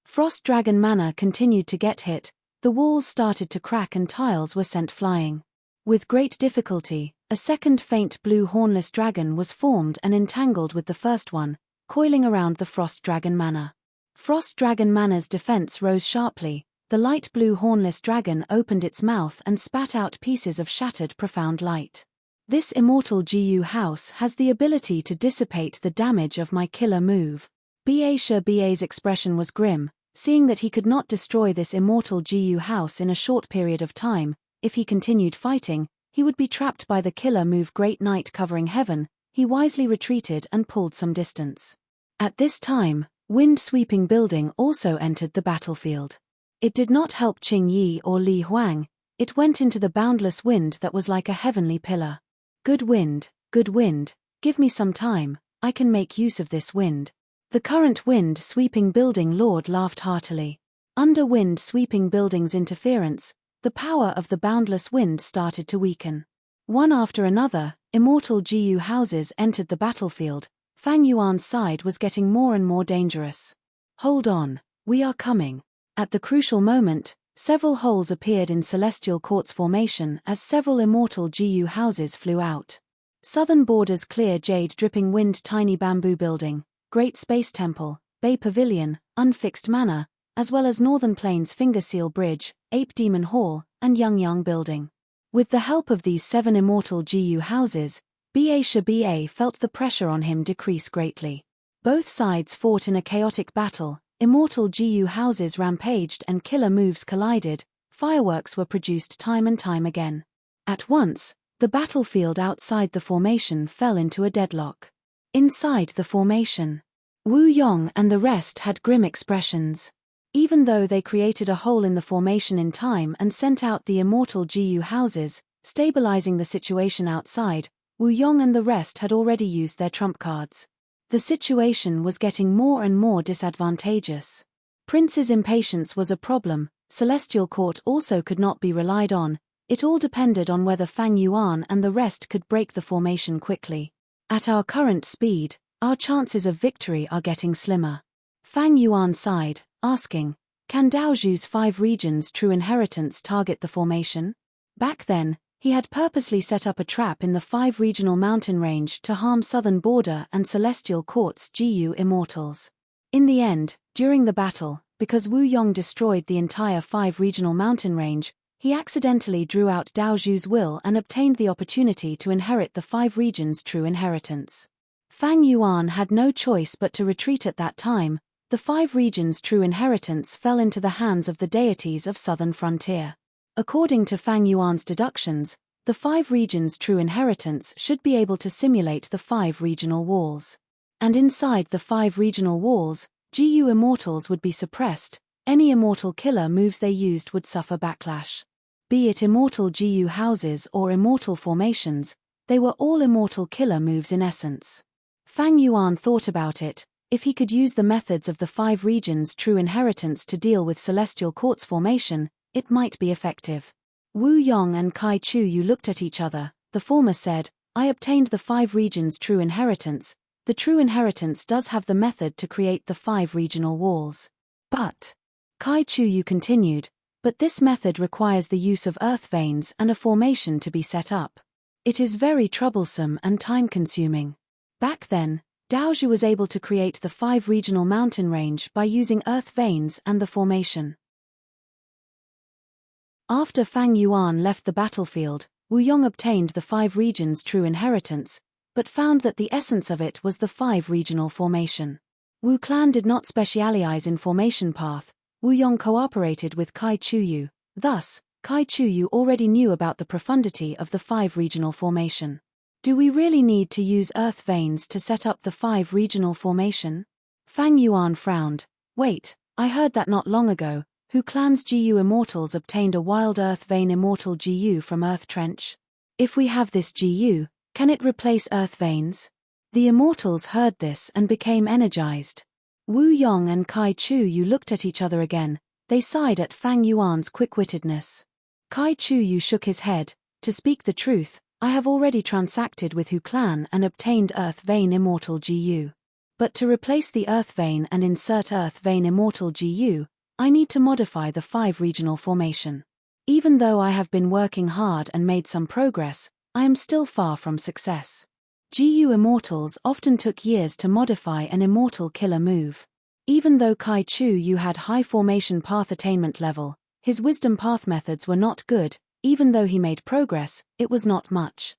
Frost Dragon Manor continued to get hit. The walls started to crack and tiles were sent flying. With great difficulty, a second faint blue hornless dragon was formed and entangled with the first one, coiling around the Frost Dragon Manor. Frost Dragon Manor's defense rose sharply. the light blue hornless dragon opened its mouth and spat out pieces of shattered profound light. This immortal GU house has the ability to dissipate the damage of my killer move. Ba's expression was grim, seeing that he could not destroy this immortal GU house in a short period of time. If he continued fighting, he would be trapped by the killer move Great Night covering heaven. He wisely retreated and pulled some distance. At this time, wind-sweeping building also entered the battlefield. It did not help Qing Yi or Li Huang. It went into the boundless wind that was like a heavenly pillar. Good wind, give me some time, I can make use of this wind. The current wind-sweeping building lord laughed heartily. Under wind-sweeping building's interference, the power of the boundless wind started to weaken. One after another, immortal GU houses entered the battlefield. Fang Yuan's side was getting more and more dangerous. Hold on, we are coming. At the crucial moment, several holes appeared in Celestial Court's formation as several immortal GU houses flew out. Southern Border's clear jade dripping wind tiny bamboo building, Great Space Temple, Bay Pavilion, Unfixed Manor, as well as Northern Plains Finger Seal Bridge, Ape Demon Hall, and Yang Building. With the help of these 7 immortal GU houses, Ba felt the pressure on him decrease greatly. Both sides fought in a chaotic battle, immortal GU houses rampaged and killer moves collided, fireworks were produced time and time again. At once, the battlefield outside the formation fell into a deadlock. Inside the formation, Wu Yong and the rest had grim expressions. Even though they created a hole in the formation in time and sent out the immortal GU houses, stabilizing the situation outside, Wu Yong and the rest had already used their trump cards. The situation was getting more and more disadvantageous. Prince's impatience was a problem. Celestial Court also could not be relied on. It all depended on whether Fang Yuan and the rest could break the formation quickly. At our current speed, our chances of victory are getting slimmer. Fang Yuan sighed, asking, can Daozhu's 5 regions' true inheritance target the formation? Back then, he had purposely set up a trap in the 5 regional mountain range to harm Southern Border and Celestial Court's GU immortals. In the end, during the battle, because Wu Yong destroyed the entire 5 regional mountain range, he accidentally drew out Daozhu's will and obtained the opportunity to inherit the 5 regions' true inheritance. Fang Yuan had no choice but to retreat at that time. The 5 regions' true inheritance fell into the hands of the deities of Southern Frontier. According to Fang Yuan's deductions, the 5 regions' true inheritance should be able to simulate the 5 regional walls. And inside the 5 regional walls, GU immortals would be suppressed. Any immortal killer moves they used would suffer backlash. Be it immortal GU houses or immortal formations, they were all immortal killer moves in essence. Fang Yuan thought about it. If he could use the methods of the 5 regions' true inheritance to deal with Celestial Court's formation, it might be effective. Wu Yong and Kai Chu Yu looked at each other. The former said, I obtained the 5 regions' true inheritance. The true inheritance does have the method to create the 5 regional walls. But, Kai Chu Yu continued, but this method requires the use of earth veins and a formation to be set up. It is very troublesome and time-consuming. Back then, Daozhu was able to create the 5 regional mountain range by using earth veins and the formation. After Fang Yuan left the battlefield, Wu Yong obtained the 5 regions' true inheritance, but found that the essence of it was the 5 regional formation. Wu clan did not specialize in formation path. Wu Yong cooperated with Kai Chu Yu. Thus, Kai Chu Yu already knew about the profundity of the 5 regional formation. Do we really need to use earth veins to set up the 5 regional formation? Fang Yuan frowned. Wait, I heard that not long ago. Hu clan's GU immortals obtained a wild earth vein immortal GU from Earth Trench. If we have this GU, can it replace earth veins? The immortals heard this and became energized. Wu Yong and Kai Chu Yu looked at each other again. They sighed at Fang Yuan's quick-wittedness. Kai Chu Yu shook his head. To speak the truth, I have already transacted with Hu clan and obtained earth vein immortal GU. But to replace the earth vein and insert earth vein immortal GU, I need to modify the 5 regional formation. Even though I have been working hard and made some progress, I am still far from success. GU immortals often took years to modify an immortal killer move. Even though Kai Chu Yu had high formation path attainment level, His wisdom path methods were not good. Even though he made progress, it was not much.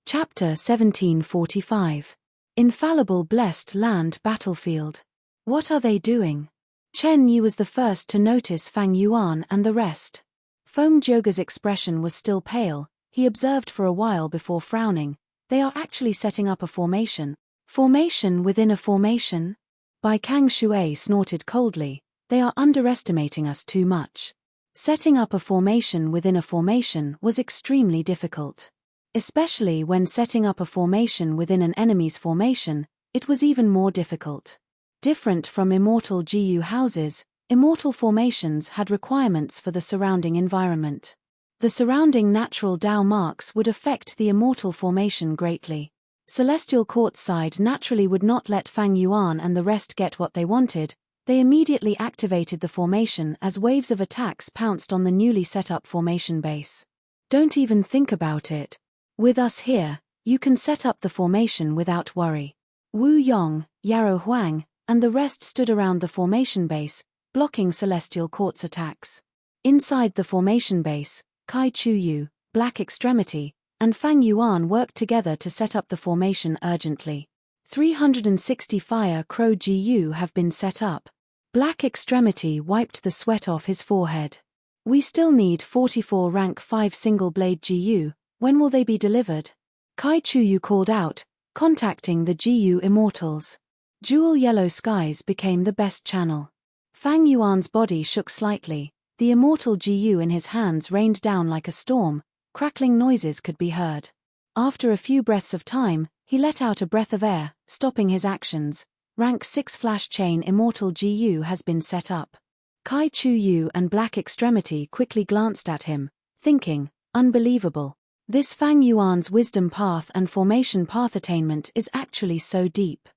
Chapter 1745. Infallible Blessed Land Battlefield. What are they doing? Chen Yi was the first to notice Fang Yuan and the rest. Feng Zhouge's expression was still pale. He observed for a while before frowning. They are actually setting up a formation. Formation within a formation? Bai Kang Shui snorted coldly. They are underestimating us too much. Setting up a formation within a formation was extremely difficult. Especially when setting up a formation within an enemy's formation, it was even more difficult. Different from immortal GU houses, immortal formations had requirements for the surrounding environment. The surrounding natural Dao marks would affect the immortal formation greatly. Celestial Court's side naturally would not let Fang Yuan and the rest get what they wanted. They immediately activated the formation as waves of attacks pounced on the newly set up formation base. Don't even think about it. With us here, you can set up the formation without worry. Wu Yong, Yarrow Huang, and the rest stood around the formation base, blocking Celestial Court's attacks. Inside the formation base, Kai Chu-yu, Black Extremity, and Fang Yuan worked together to set up the formation urgently. 360 Fire Crow GU have been set up. Black Extremity wiped the sweat off his forehead. We still need 44 rank 5 single blade GU. When will they be delivered? Kai Chu-yu called out, contacting the GU Immortals. Jewel Yellow Skies became the best channel. Fang Yuan's body shook slightly. The immortal GU in his hands rained down like a storm. Crackling noises could be heard. After a few breaths of time, he let out a breath of air, stopping his actions. Rank 6 Flash Chain Immortal GU has been set up. Kai Chu-yu and Black Extremity quickly glanced at him, thinking, unbelievable. This Fang Yuan's wisdom path and formation path attainment is actually so deep.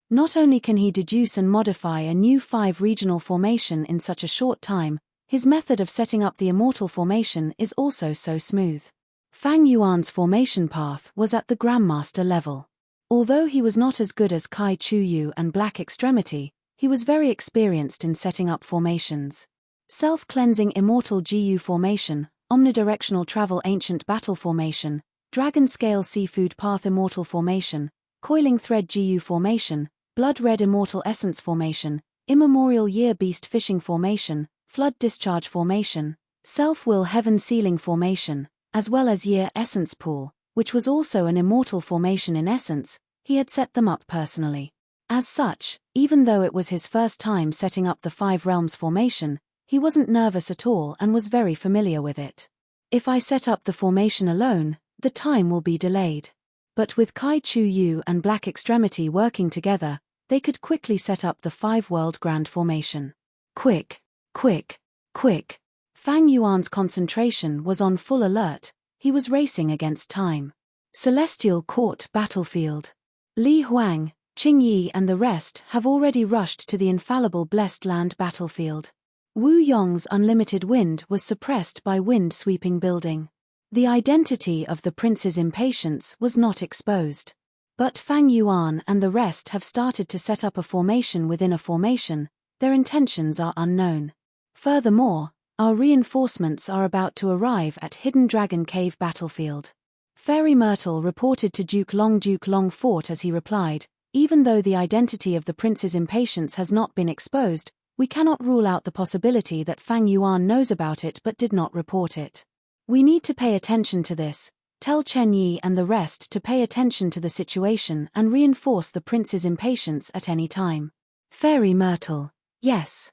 Not only can he deduce and modify a new 5 regional formation in such a short time, his method of setting up the immortal formation is also so smooth. Fang Yuan's formation path was at the Grandmaster level. Although he was not as good as Kai Chu-yu and Black Extremity, he was very experienced in setting up formations. Self-cleansing immortal GU formation, omnidirectional travel ancient battle formation, dragon scale seafood path immortal formation, coiling thread GU formation, blood red immortal essence formation, immemorial year beast fishing formation, flood discharge formation, self-will heaven sealing formation, as well as year essence pool, which was also an immortal formation in essence. He had set them up personally. As such, even though it was his first time setting up the 5 realms formation, he wasn't nervous at all and was very familiar with it. If I set up the formation alone, the time will be delayed. But with Kai Chu-yu and Black Extremity working together, they could quickly set up the 5 World Grand Formation. Quick, quick, quick. Fang Yuan's concentration was on full alert. He was racing against time. Celestial Court Battlefield. Li Huang, Qing Yi and the rest have already rushed to the infallible Blessed Land Battlefield. Wu Yong's unlimited wind was suppressed by wind-sweeping building. The identity of the prince's impatience was not exposed. But Fang Yuan and the rest have started to set up a formation within a formation. Their intentions are unknown. Furthermore, our reinforcements are about to arrive at Hidden Dragon Cave battlefield. Fairy Myrtle reported to Duke Long fought as he replied, even though the identity of the prince's impatience has not been exposed, we cannot rule out the possibility that Fang Yuan knows about it but did not report it. We need to pay attention to this. Tell Chen Yi and the rest to pay attention to the situation and reinforce the prince's impatience at any time. Fairy Myrtle. Yes.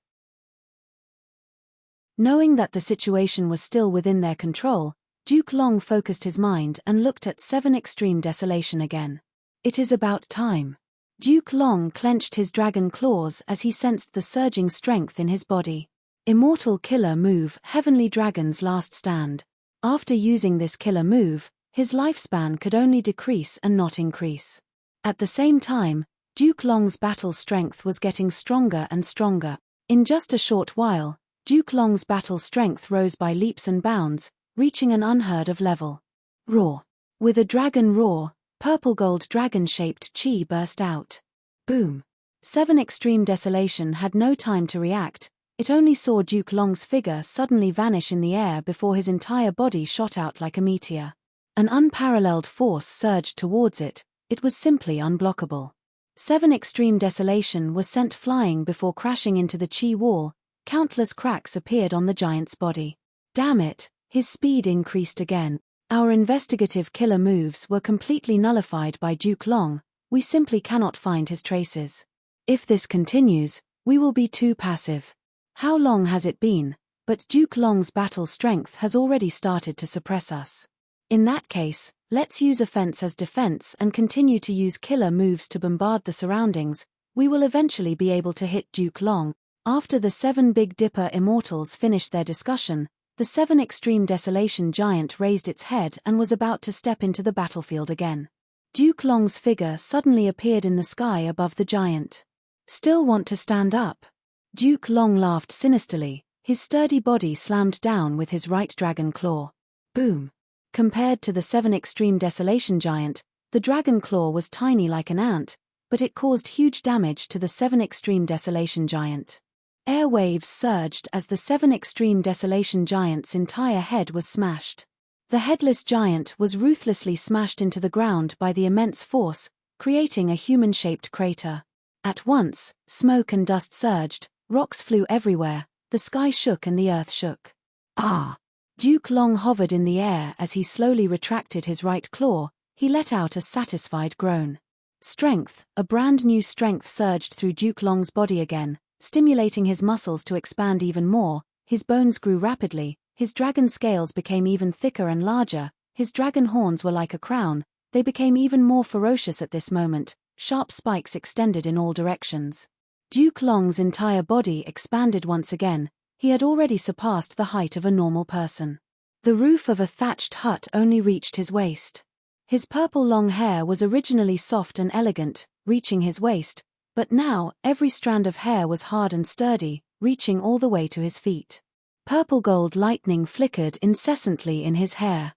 Knowing that the situation was still within their control, Duke Long focused his mind and looked at 7 Extreme Desolation again. It is about time. Duke Long clenched his dragon claws as he sensed the surging strength in his body. Immortal Killer Move, Heavenly Dragon's Last Stand. After using this killer move, his lifespan could only decrease and not increase. At the same time, Duke Long's battle strength was getting stronger and stronger. In just a short while, Duke Long's battle strength rose by leaps and bounds, reaching an unheard of level. Roar. With a dragon roar, purple-gold dragon-shaped chi burst out. Boom. 7 Extreme Desolation had no time to react. It only saw Duke Long's figure suddenly vanish in the air before his entire body shot out like a meteor. An unparalleled force surged towards it. It was simply unblockable. 7 Extreme Desolation was sent flying before crashing into the chi wall. Countless cracks appeared on the giant's body. Damn it, his speed increased again. Our investigative killer moves were completely nullified by Duke Long. We simply cannot find his traces. If this continues, we will be too passive. How long has it been? But Duke Long's battle strength has already started to suppress us. In that case, let's use offense as defense and continue to use killer moves to bombard the surroundings. We will eventually be able to hit Duke Long. After the 7 Big Dipper immortals finished their discussion, the 7 Extreme Desolation giant raised its head and was about to step into the battlefield again. Duke Long's figure suddenly appeared in the sky above the giant. Still want to stand up? Duke Long laughed sinisterly. His sturdy body slammed down with his right dragon claw. Boom! Compared to the 7 Extreme Desolation giant, the dragon claw was tiny like an ant, but it caused huge damage to the 7 Extreme Desolation giant. Air waves surged as the 7 Extreme Desolation giant's entire head was smashed. The headless giant was ruthlessly smashed into the ground by the immense force, creating a human-shaped crater. At once, smoke and dust surged, rocks flew everywhere, the sky shook and the earth shook. Ah! Duke Long hovered in the air as he slowly retracted his right claw. He let out a satisfied groan. Strength, a brand new strength surged through Duke Long's body again, stimulating his muscles to expand even more. His bones grew rapidly, his dragon scales became even thicker and larger, his dragon horns were like a crown. They became even more ferocious at this moment, sharp spikes extended in all directions. Duke Long's entire body expanded once again. He had already surpassed the height of a normal person. The roof of a thatched hut only reached his waist. His purple long hair was originally soft and elegant, reaching his waist, but now every strand of hair was hard and sturdy, reaching all the way to his feet. Purple gold lightning flickered incessantly in his hair.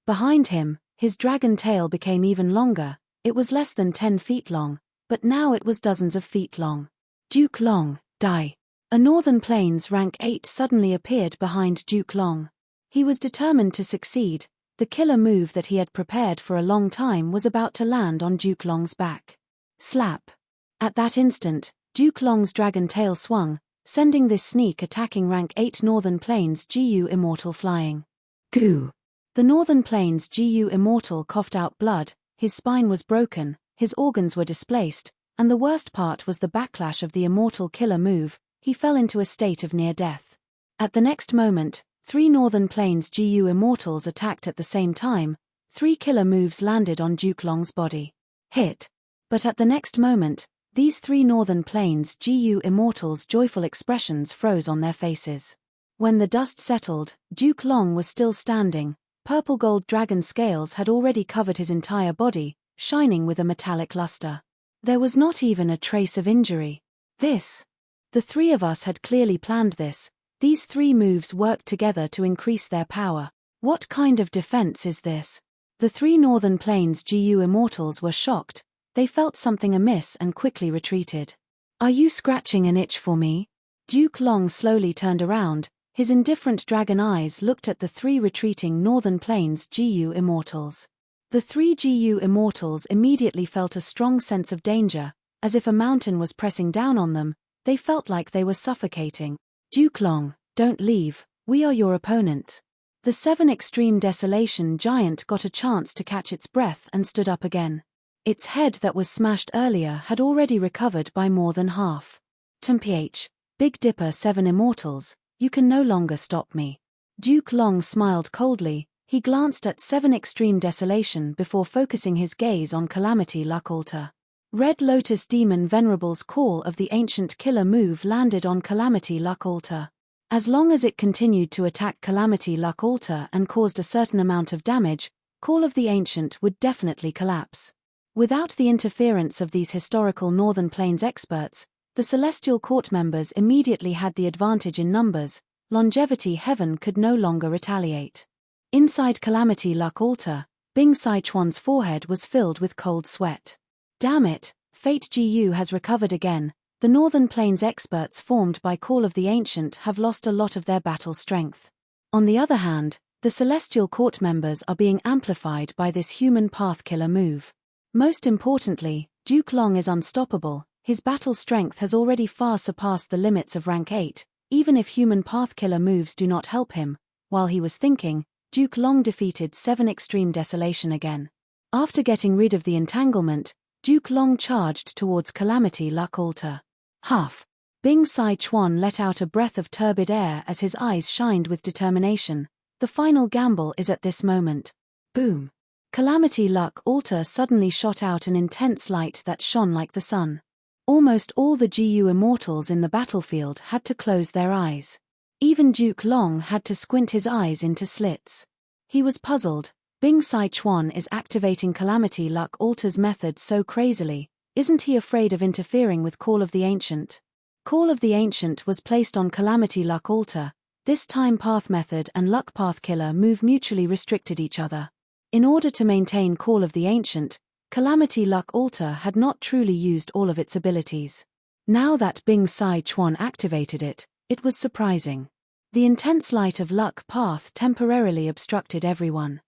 Behind him, his dragon tail became even longer. It was less than 10 feet long, but now it was dozens of feet long. Duke Long, die. A Northern Plains rank 8 suddenly appeared behind Duke Long. He was determined to succeed. The killer move that he had prepared for a long time was about to land on Duke Long's back. Slap. At that instant, Duke Long's dragon tail swung, sending this sneak attacking rank 8 Northern Plains GU Immortal flying. Goo! The Northern Plains GU Immortal coughed out blood, his spine was broken, his organs were displaced, and the worst part was the backlash of the immortal killer move. He fell into a state of near death. At the next moment, 3 Northern Plains GU Immortals attacked at the same time. 3 killer moves landed on Duke Long's body. Hit. But at the next moment, these 3 Northern Plains GU Immortals' joyful expressions froze on their faces. When the dust settled, Duke Long was still standing. Purple gold dragon scales had already covered his entire body, shining with a metallic luster. There was not even a trace of injury. The 3 of us had clearly planned this. These 3 moves worked together to increase their power. What kind of defense is this? The 3 Northern Plains GU Immortals were shocked. They felt something amiss and quickly retreated. Are you scratching an itch for me? Duke Long slowly turned around. His indifferent dragon eyes looked at the 3 retreating Northern Plains GU Immortals. The 3 GU Immortals immediately felt a strong sense of danger, as if a mountain was pressing down on them. They felt like they were suffocating. Duke Long, don't leave, we are your opponent. The 7 Extreme Desolation giant got a chance to catch its breath and stood up again. Its head that was smashed earlier had already recovered by more than half. Mph, Big Dipper 7 Immortals, you can no longer stop me. Duke Long smiled coldly. He glanced at 7 Extreme Desolation before focusing his gaze on Calamity Luck Altar. Red Lotus Demon Venerable's call of the ancient killer move landed on Calamity Luck Altar. As long as it continued to attack Calamity Luck Altar and caused a certain amount of damage, Call of the Ancient would definitely collapse. Without the interference of these historical Northern Plains experts, the Celestial Court members immediately had the advantage in numbers. Longevity Heaven could no longer retaliate. Inside Calamity Luck Altar, Bing Sai Chuan's forehead was filled with cold sweat. Damn it, Fate GU has recovered again. The Northern Plains experts formed by Call of the Ancient have lost a lot of their battle strength. On the other hand, the Celestial Court members are being amplified by this human path killer move. Most importantly, Duke Long is unstoppable. His battle strength has already far surpassed the limits of rank 8, even if human path killer moves do not help him. While he was thinking, Duke Long defeated 7 Extreme Desolation again. After getting rid of the entanglement, Duke Long charged towards Calamity Luck Altar. Huff! Bing Sai Chuan let out a breath of turbid air as his eyes shined with determination. The final gamble is at this moment. Boom! Calamity Luck Altar suddenly shot out an intense light that shone like the sun. Almost all the GU immortals in the battlefield had to close their eyes. Even Duke Long had to squint his eyes into slits. He was puzzled. Bing Sai Chuan is activating Calamity Luck Altar's method so crazily. Isn't he afraid of interfering with Call of the Ancient? Call of the Ancient was placed on Calamity Luck Altar. This time Path Method and Luck Path Killer move mutually restricted each other. In order to maintain Call of the Ancient, Calamity Luck Altar had not truly used all of its abilities. Now that Bing Sai Chuan activated it, it was surprising. The intense light of Luck Path temporarily obstructed everyone.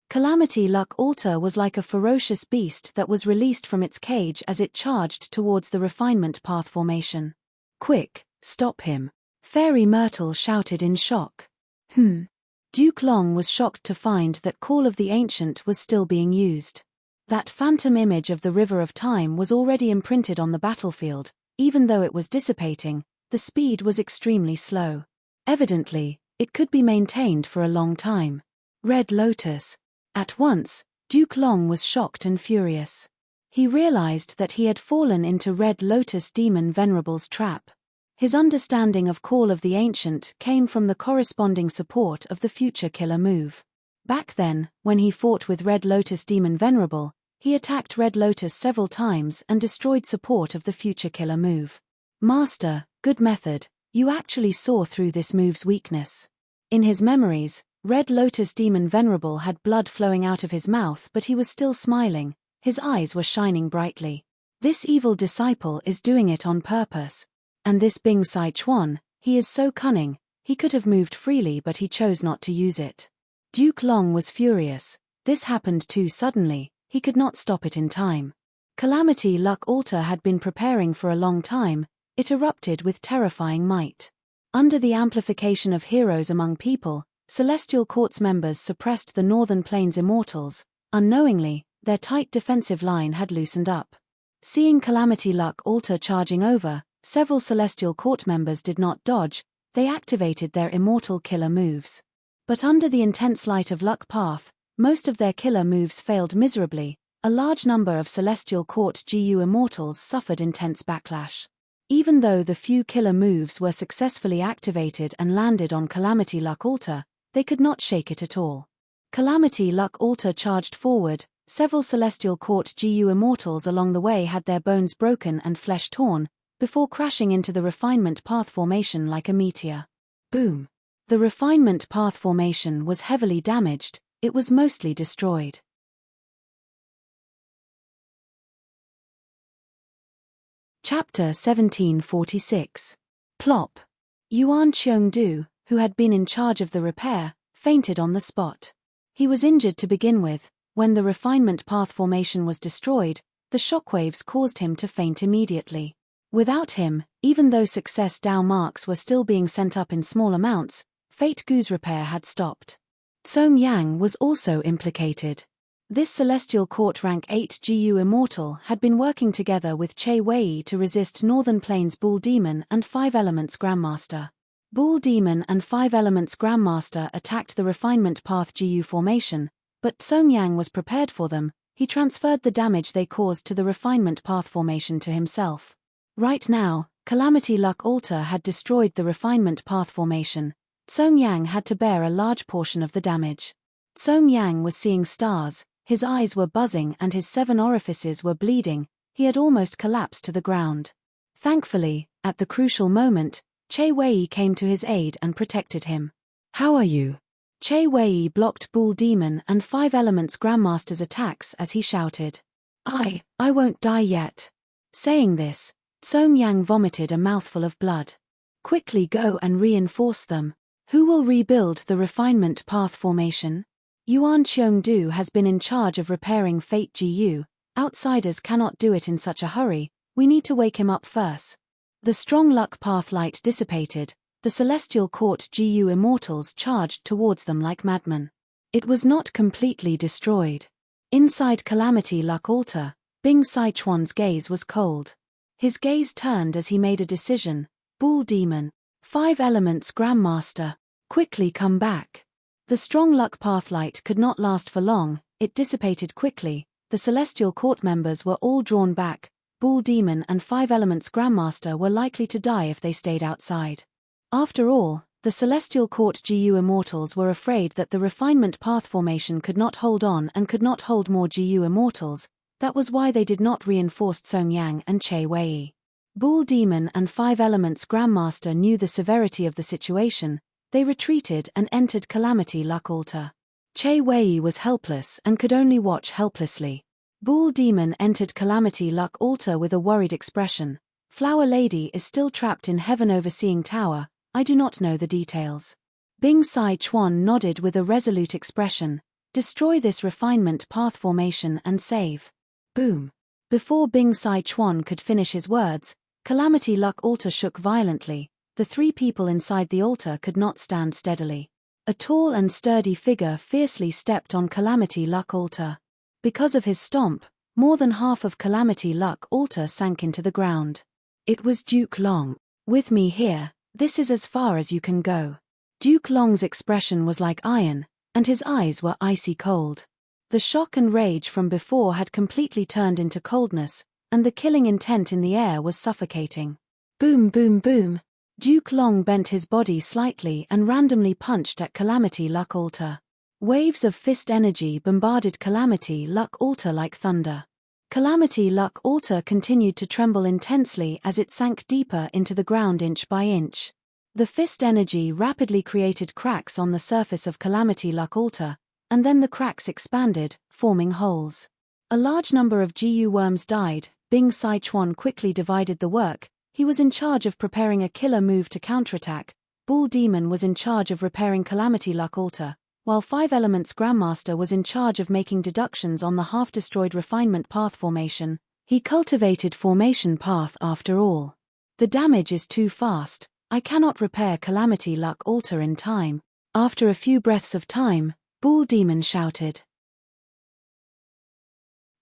Calamity Luck Altar was like a ferocious beast that was released from its cage as it charged towards the Refinement Path formation. Quick, stop him! Fairy Myrtle shouted in shock. Duke Long was shocked to find that Call of the Ancient was still being used. That phantom image of the River of Time was already imprinted on the battlefield. Even though it was dissipating, the speed was extremely slow. Evidently, it could be maintained for a long time. Red Lotus. At once, Duke Long was shocked and furious. He realized that he had fallen into Red Lotus Demon Venerable's trap. His understanding of Call of the Ancient came from the corresponding support of the future killer move. Back then, when he fought with Red Lotus Demon Venerable, he attacked Red Lotus several times and destroyed support of the future killer move. Master, good method, you actually saw through this move's weakness. In his memories, Red Lotus Demon Venerable had blood flowing out of his mouth, but he was still smiling. His eyes were shining brightly. This evil disciple is doing it on purpose. And this Bing Sai Chuan, he is so cunning. He could have moved freely, but he chose not to use it. Duke Long was furious. This happened too suddenly. He could not stop it in time. Calamity Luck Altar had been preparing for a long time. It erupted with terrifying might. Under the amplification of heroes among people, Celestial Court's members suppressed the Northern Plains Immortals. Unknowingly, their tight defensive line had loosened up. Seeing Calamity Luck Altar charging over, several Celestial Court members did not dodge. They activated their immortal killer moves. But under the intense light of Luck Path, most of their killer moves failed miserably. A large number of Celestial Court GU Immortals suffered intense backlash. Even though the few killer moves were successfully activated and landed on Calamity Luck Altar, they could not shake it at all. Calamity Luck Altar charged forward. Several Celestial Court GU Immortals along the way had their bones broken and flesh torn, before crashing into the Refinement Path formation like a meteor. Boom! The Refinement Path formation was heavily damaged. It was mostly destroyed. Chapter 1746. Plop. Yuan Cheongdu, who had been in charge of the repair, fainted on the spot. He was injured to begin with. When the Refinement Path formation was destroyed, the shockwaves caused him to faint immediately. Without him, even though success Dao marks were still being sent up in small amounts, Fate Gu's repair had stopped. Song Yang was also implicated. This Celestial Court rank 8 GU Immortal had been working together with Che Wei to resist Northern Plains Bull Demon and 5 Elements Grandmaster. Bull Demon and 5 Elements Grandmaster attacked the Refinement Path GU formation, but Song Yang was prepared for them. He transferred the damage they caused to the Refinement Path formation to himself. Right now, Calamity Luck Altar had destroyed the Refinement Path formation. Song Yang had to bear a large portion of the damage. Song Yang was seeing stars. His eyes were buzzing and his 7 orifices were bleeding. He had almost collapsed to the ground. Thankfully, at the crucial moment, Che Wei came to his aid and protected him. "How are you?" Che Wei blocked Bull Demon and 5 Elements Grandmaster's attacks as he shouted. I won't die yet." Saying this, Song Yang vomited a mouthful of blood. "Quickly go and reinforce them. Who will rebuild the refinement path formation? Yuan Qiongdu has been in charge of repairing Fate Gu. Outsiders cannot do it in such a hurry, we need to wake him up first." The strong luck path light dissipated, the celestial court Gu immortals charged towards them like madmen. It was not completely destroyed. Inside Calamity Luck Altar, Bing Sichuan's gaze was cold. His gaze turned as he made a decision. "Bull Demon, 5 Elements Grandmaster, quickly come back." The strong luck path light could not last for long, it dissipated quickly, the celestial court members were all drawn back. Bull Demon and 5 Elements Grandmaster were likely to die if they stayed outside. After all, the celestial court Gu immortals were afraid that the refinement path formation could not hold on and could not hold more Gu immortals. That was why they did not reinforce Song Yang and Che Wei. Bull Demon and 5 Elements Grandmaster knew the severity of the situation. They retreated and entered Calamity Luck Altar. Che Wei was helpless and could only watch helplessly. Bull Demon entered Calamity Luck Altar with a worried expression. "Flower Lady is still trapped in Heaven Overseeing Tower, I do not know the details." Bing Sichuan nodded with a resolute expression. "Destroy this refinement path formation and save." Boom. Before Bing Sichuan could finish his words, Calamity Luck Altar shook violently. The 3 people inside the altar could not stand steadily. A tall and sturdy figure fiercely stepped on Calamity Luck Altar. Because of his stomp, more than half of Calamity Luck Altar sank into the ground. It was Duke Long. "With me here, this is as far as you can go." Duke Long's expression was like iron, and his eyes were icy cold. The shock and rage from before had completely turned into coldness, and the killing intent in the air was suffocating. Boom boom boom. Duke Long bent his body slightly and randomly punched at Calamity Luck Altar. Waves of fist energy bombarded Calamity Luck Altar like thunder. Calamity Luck Altar continued to tremble intensely as it sank deeper into the ground inch by inch. The fist energy rapidly created cracks on the surface of Calamity Luck Altar, and then the cracks expanded, forming holes. A large number of Gu worms died. Bing Sichuan quickly divided the work. He was in charge of preparing a killer move to counterattack. Bull Demon was in charge of repairing Calamity Luck Altar, while 5 Elements Grandmaster was in charge of making deductions on the half-destroyed refinement path formation. He cultivated formation path after all. "The damage is too fast, I cannot repair Calamity Luck Altar in time." After a few breaths of time, Bull Demon shouted.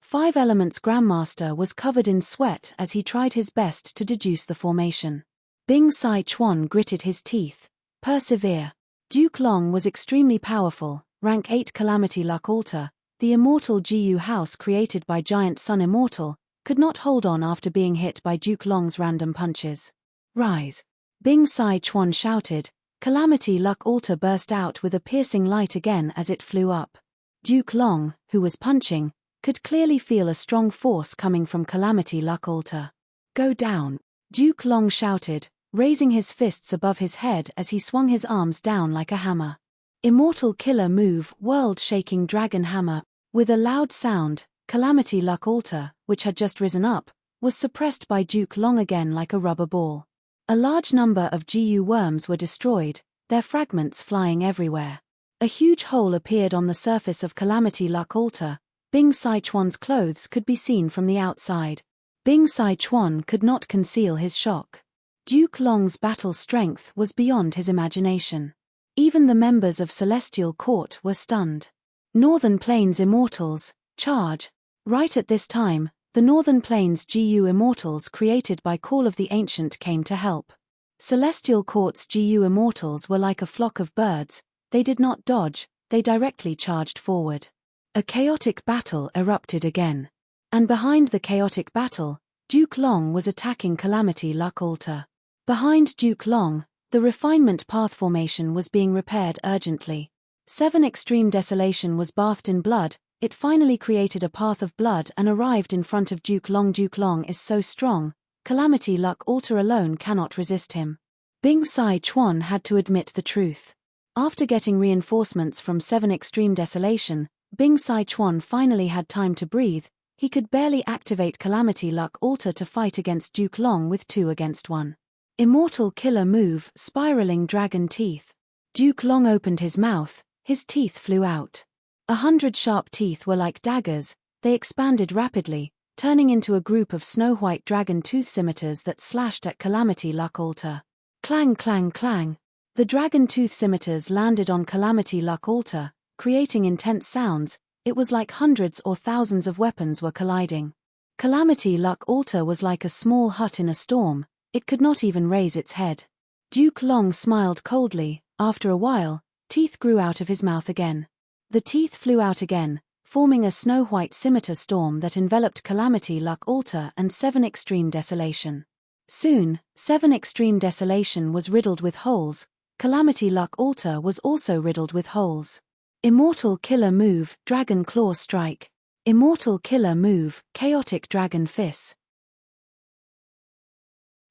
5 Elements Grandmaster was covered in sweat as he tried his best to deduce the formation. Bing Sichuan gritted his teeth. "Persevere." Duke Long was extremely powerful, rank 8 Calamity Luck Altar, the immortal Gu house created by Giant Sun Immortal, could not hold on after being hit by Duke Long's random punches. "Rise." Bing Sichuan shouted. Calamity Luck Altar burst out with a piercing light again as it flew up. Duke Long, who was punching, could clearly feel a strong force coming from Calamity Luck Altar. "Go down." Duke Long shouted, raising his fists above his head as he swung his arms down like a hammer. Immortal Killer Move, World-Shaking Dragon Hammer. With a loud sound, Calamity Luck Altar, which had just risen up, was suppressed by Duke Long again like a rubber ball. A large number of Gu worms were destroyed, their fragments flying everywhere. A huge hole appeared on the surface of Calamity Luck Altar. Bing Sichuan's clothes could be seen from the outside. Bing Sichuan could not conceal his shock. Duke Long's battle strength was beyond his imagination. Even the members of Celestial Court were stunned. Northern Plains Immortals, charge. Right at this time, the Northern Plains Gu Immortals created by Call of the Ancient came to help. Celestial Court's Gu Immortals were like a flock of birds, they did not dodge, they directly charged forward. A chaotic battle erupted again. And behind the chaotic battle, Duke Long was attacking Calamity Luck Altar. Behind Duke Long, the refinement path formation was being repaired urgently. 7 Extreme Desolation was bathed in blood, it finally created a path of blood and arrived in front of Duke Long. Duke Long is so strong, Calamity Luck Altar alone cannot resist him. Bing Sichuan had to admit the truth. After getting reinforcements from 7 Extreme Desolation, Bing Sichuan finally had time to breathe. He could barely activate Calamity Luck Altar to fight against Duke Long with 2 against 1. Immortal Killer Move, Spiraling Dragon Teeth. Duke Long opened his mouth, his teeth flew out. 100 sharp teeth were like daggers, they expanded rapidly, turning into a group of snow-white dragon tooth scimitars that slashed at Calamity Luck Altar. Clang clang clang. The dragon tooth scimitars landed on Calamity Luck Altar, creating intense sounds. It was like hundreds or thousands of weapons were colliding. Calamity Luck Altar was like a small hut in a storm, it could not even raise its head. Duke Long smiled coldly. After a while, teeth grew out of his mouth again. The teeth flew out again, forming a snow-white scimitar storm that enveloped Calamity Luck Altar and 7 Extreme Desolation. Soon, 7 Extreme Desolation was riddled with holes. Calamity Luck Altar was also riddled with holes. Immortal Killer Move, Dragon Claw Strike. Immortal Killer Move, Chaotic Dragon Fist.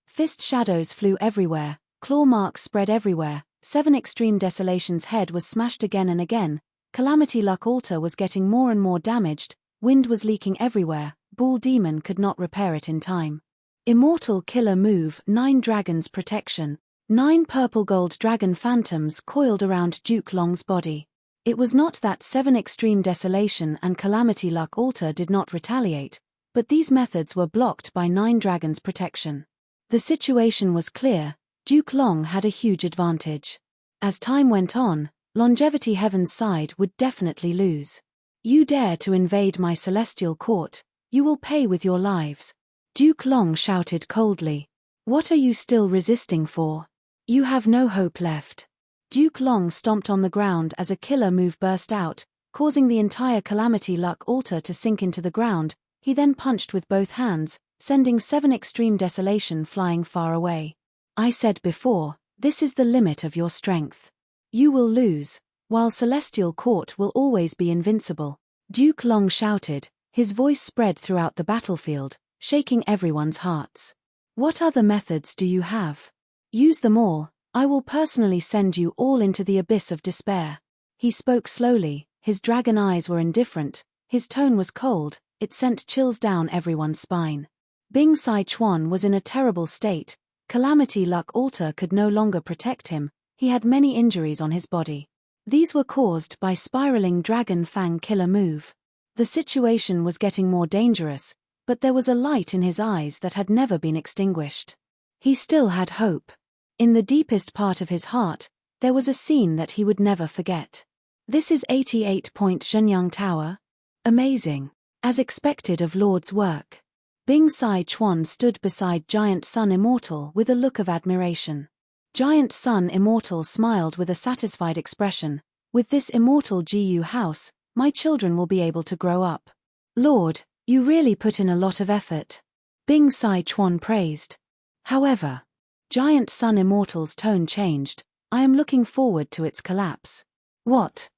Fist shadows flew everywhere, claw marks spread everywhere, 7 Extreme Desolation's head was smashed again and again, Calamity Luck Altar was getting more and more damaged, wind was leaking everywhere, Bull Demon could not repair it in time. Immortal Killer Move, 9 Dragons Protection. 9 purple gold dragon phantoms coiled around Duke Long's body. It was not that 7 Extreme Desolation and Calamity Luck Altar did not retaliate, but these methods were blocked by 9 dragons' protection. The situation was clear, Duke Long had a huge advantage. As time went on, Longevity Heaven's side would definitely lose. You dare to invade my celestial court, you will pay with your lives. Duke Long shouted coldly. What are you still resisting for? You have no hope left. Duke Long stomped on the ground as a killer move burst out, causing the entire Calamity Luck Altar to sink into the ground. He then punched with both hands, sending 7 Extreme Desolation flying far away. I said before, this is the limit of your strength. You will lose, while Celestial Court will always be invincible. Duke Long shouted, his voice spread throughout the battlefield, shaking everyone's hearts. What other methods do you have? Use them all, I will personally send you all into the abyss of despair. He spoke slowly, his dragon eyes were indifferent, his tone was cold, it sent chills down everyone's spine. Bing Sai Chuan was in a terrible state, Calamity Luck Altar could no longer protect him, he had many injuries on his body. These were caused by spiraling Dragon Fang Killer Move. The situation was getting more dangerous, but there was a light in his eyes that had never been extinguished. He still had hope. In the deepest part of his heart, there was a scene that he would never forget. This is 88-point Shenyang Tower. Amazing. As expected of Lord's work. Bing Sai Chuan stood beside Giant Sun Immortal with a look of admiration. Giant Sun Immortal smiled with a satisfied expression. With this immortal GU house, my children will be able to grow up. Lord, you really put in a lot of effort. Bing Sai Chuan praised. However, Giant Sun Immortal's tone changed. I am looking forward to its collapse. What?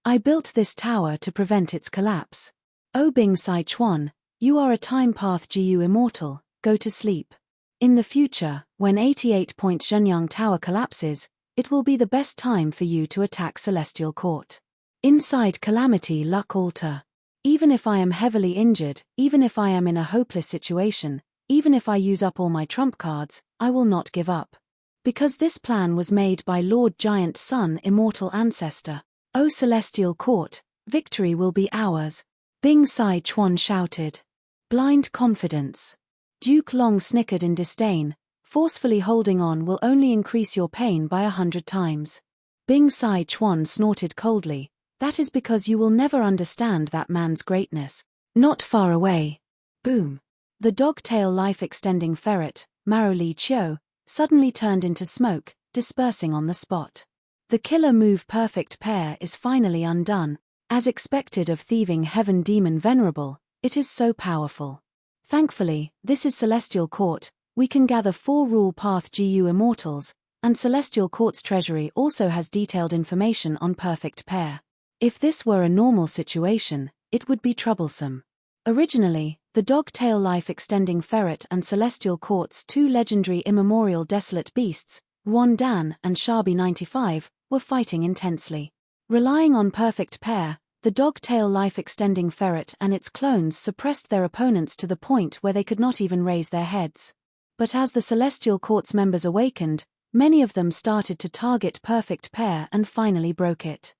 I built this tower to prevent its collapse. Oh Bing Sai Chuan, you are a time path GU immortal, go to sleep. In the future, when 88-point Shenyang Tower collapses, it will be the best time for you to attack Celestial Court. Inside Calamity Luck Altar. Even if I am heavily injured, even if I am in a hopeless situation, even if I use up all my trump cards, I will not give up. Because this plan was made by Lord Giant Sun Immortal Ancestor. O Celestial Court, victory will be ours. Bing Sai Chuan shouted. Blind confidence. Duke Long snickered in disdain. Forcefully holding on will only increase your pain by 100 times. Bing Sai Chuan snorted coldly. That is because you will never understand that man's greatness. Not far away. Boom. The dog-tail life-extending ferret, Maro Li Chiu, suddenly turned into smoke, dispersing on the spot. The killer move perfect pair is finally undone. As expected of thieving heaven demon Venerable, it is so powerful. Thankfully, this is Celestial Court, we can gather 4 rule path GU immortals, and Celestial Court's treasury also has detailed information on perfect pair. If this were a normal situation, it would be troublesome. Originally, the dog-tail life-extending ferret and Celestial Court's 2 legendary immemorial desolate beasts, Ruan Dan and Shabi 95, were fighting intensely. Relying on perfect pair, The dog-tail life-extending ferret and its clones suppressed their opponents to the point where they could not even raise their heads. But as the Celestial Court's members awakened, many of them started to target Perfect Pair and finally broke it.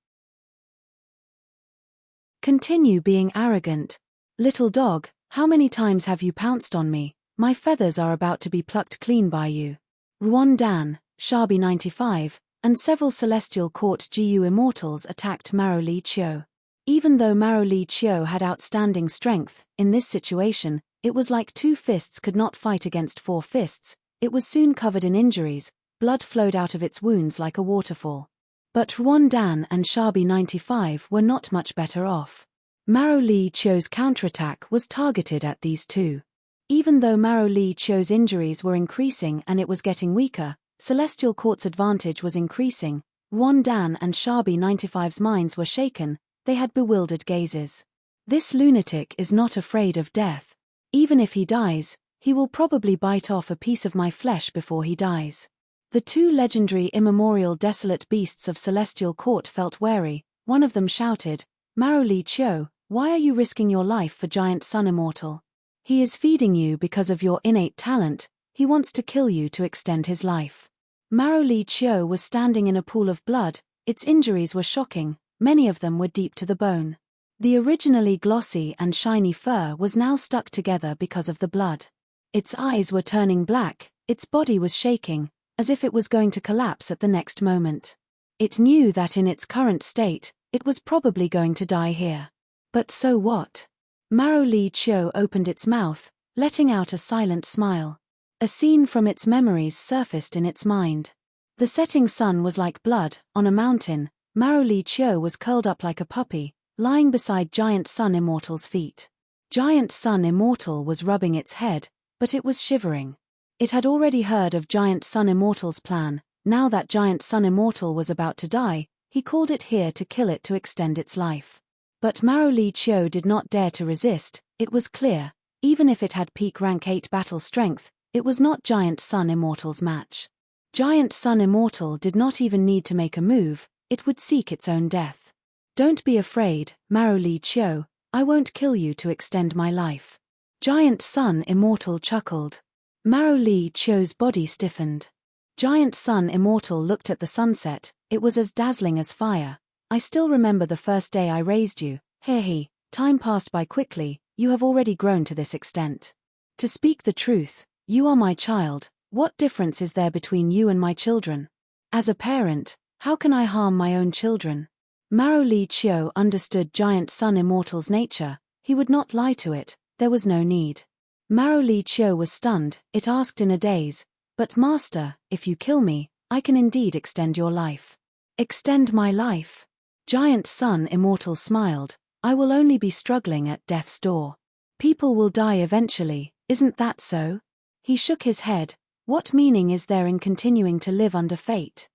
Continue being arrogant. Little dog, how many times have you pounced on me? My feathers are about to be plucked clean by you. Ruan Dan, Shabi 95, and several Celestial Court GU immortals attacked Maro Li Chiu. Even though Maro Li Chiu had outstanding strength, in this situation, it was like 2 fists could not fight against 4 fists. It was soon covered in injuries, blood flowed out of its wounds like a waterfall. But Ruan Dan and Shabi 95 were not much better off. Maro Li Chiu's counterattack was targeted at these two. Even though Maro Li Chiu's injuries were increasing and it was getting weaker, Celestial Court's advantage was increasing. Ruan Dan and Shabi 95's minds were shaken, they had bewildered gazes. This lunatic is not afraid of death. Even if he dies, he will probably bite off a piece of my flesh before he dies. The 2 legendary immemorial desolate beasts of Celestial Court felt wary. One of them shouted, Maro Li Chiu, why are you risking your life for Giant Sun Immortal? He is feeding you because of your innate talent, he wants to kill you to extend his life. Maro Li Chiu was standing in a pool of blood, its injuries were shocking, many of them were deep to the bone. The originally glossy and shiny fur was now stuck together because of the blood. Its eyes were turning black, its body was shaking, as if it was going to collapse at the next moment. It knew that in its current state, it was probably going to die here. But so what? Maro Li Chiu opened its mouth, letting out a silent smile. A scene from its memories surfaced in its mind. The setting sun was like blood, on a mountain. Maro Li Chiu was curled up like a puppy, lying beside Giant Sun Immortal's feet. Giant Sun Immortal was rubbing its head, but it was shivering. It had already heard of Giant Sun Immortal's plan. Now that Giant Sun Immortal was about to die, he called it here to kill it to extend its life. But Maro Li Chiu did not dare to resist. It was clear, even if it had peak rank 8 battle strength, it was not Giant Sun Immortal's match. Giant Sun Immortal did not even need to make a move, it would seek its own death. Don't be afraid, Maro Li Chiu, I won't kill you to extend my life. Giant Sun Immortal chuckled. Maro Li Chiu's body stiffened. Giant Sun Immortal looked at the sunset, it was as dazzling as fire. I still remember the first day I raised you, he, time passed by quickly, you have already grown to this extent. To speak the truth, you are my child, what difference is there between you and my children? As a parent, how can I harm my own children? Maro Li Chiu understood Giant Sun Immortal's nature, he would not lie to it, there was no need. Maro Li Chiu was stunned, it asked in a daze, but master, if you kill me, I can indeed extend your life. Extend my life? Giant Sun Immortal smiled, I will only be struggling at death's door. People will die eventually, isn't that so? He shook his head, what meaning is there in continuing to live under fate?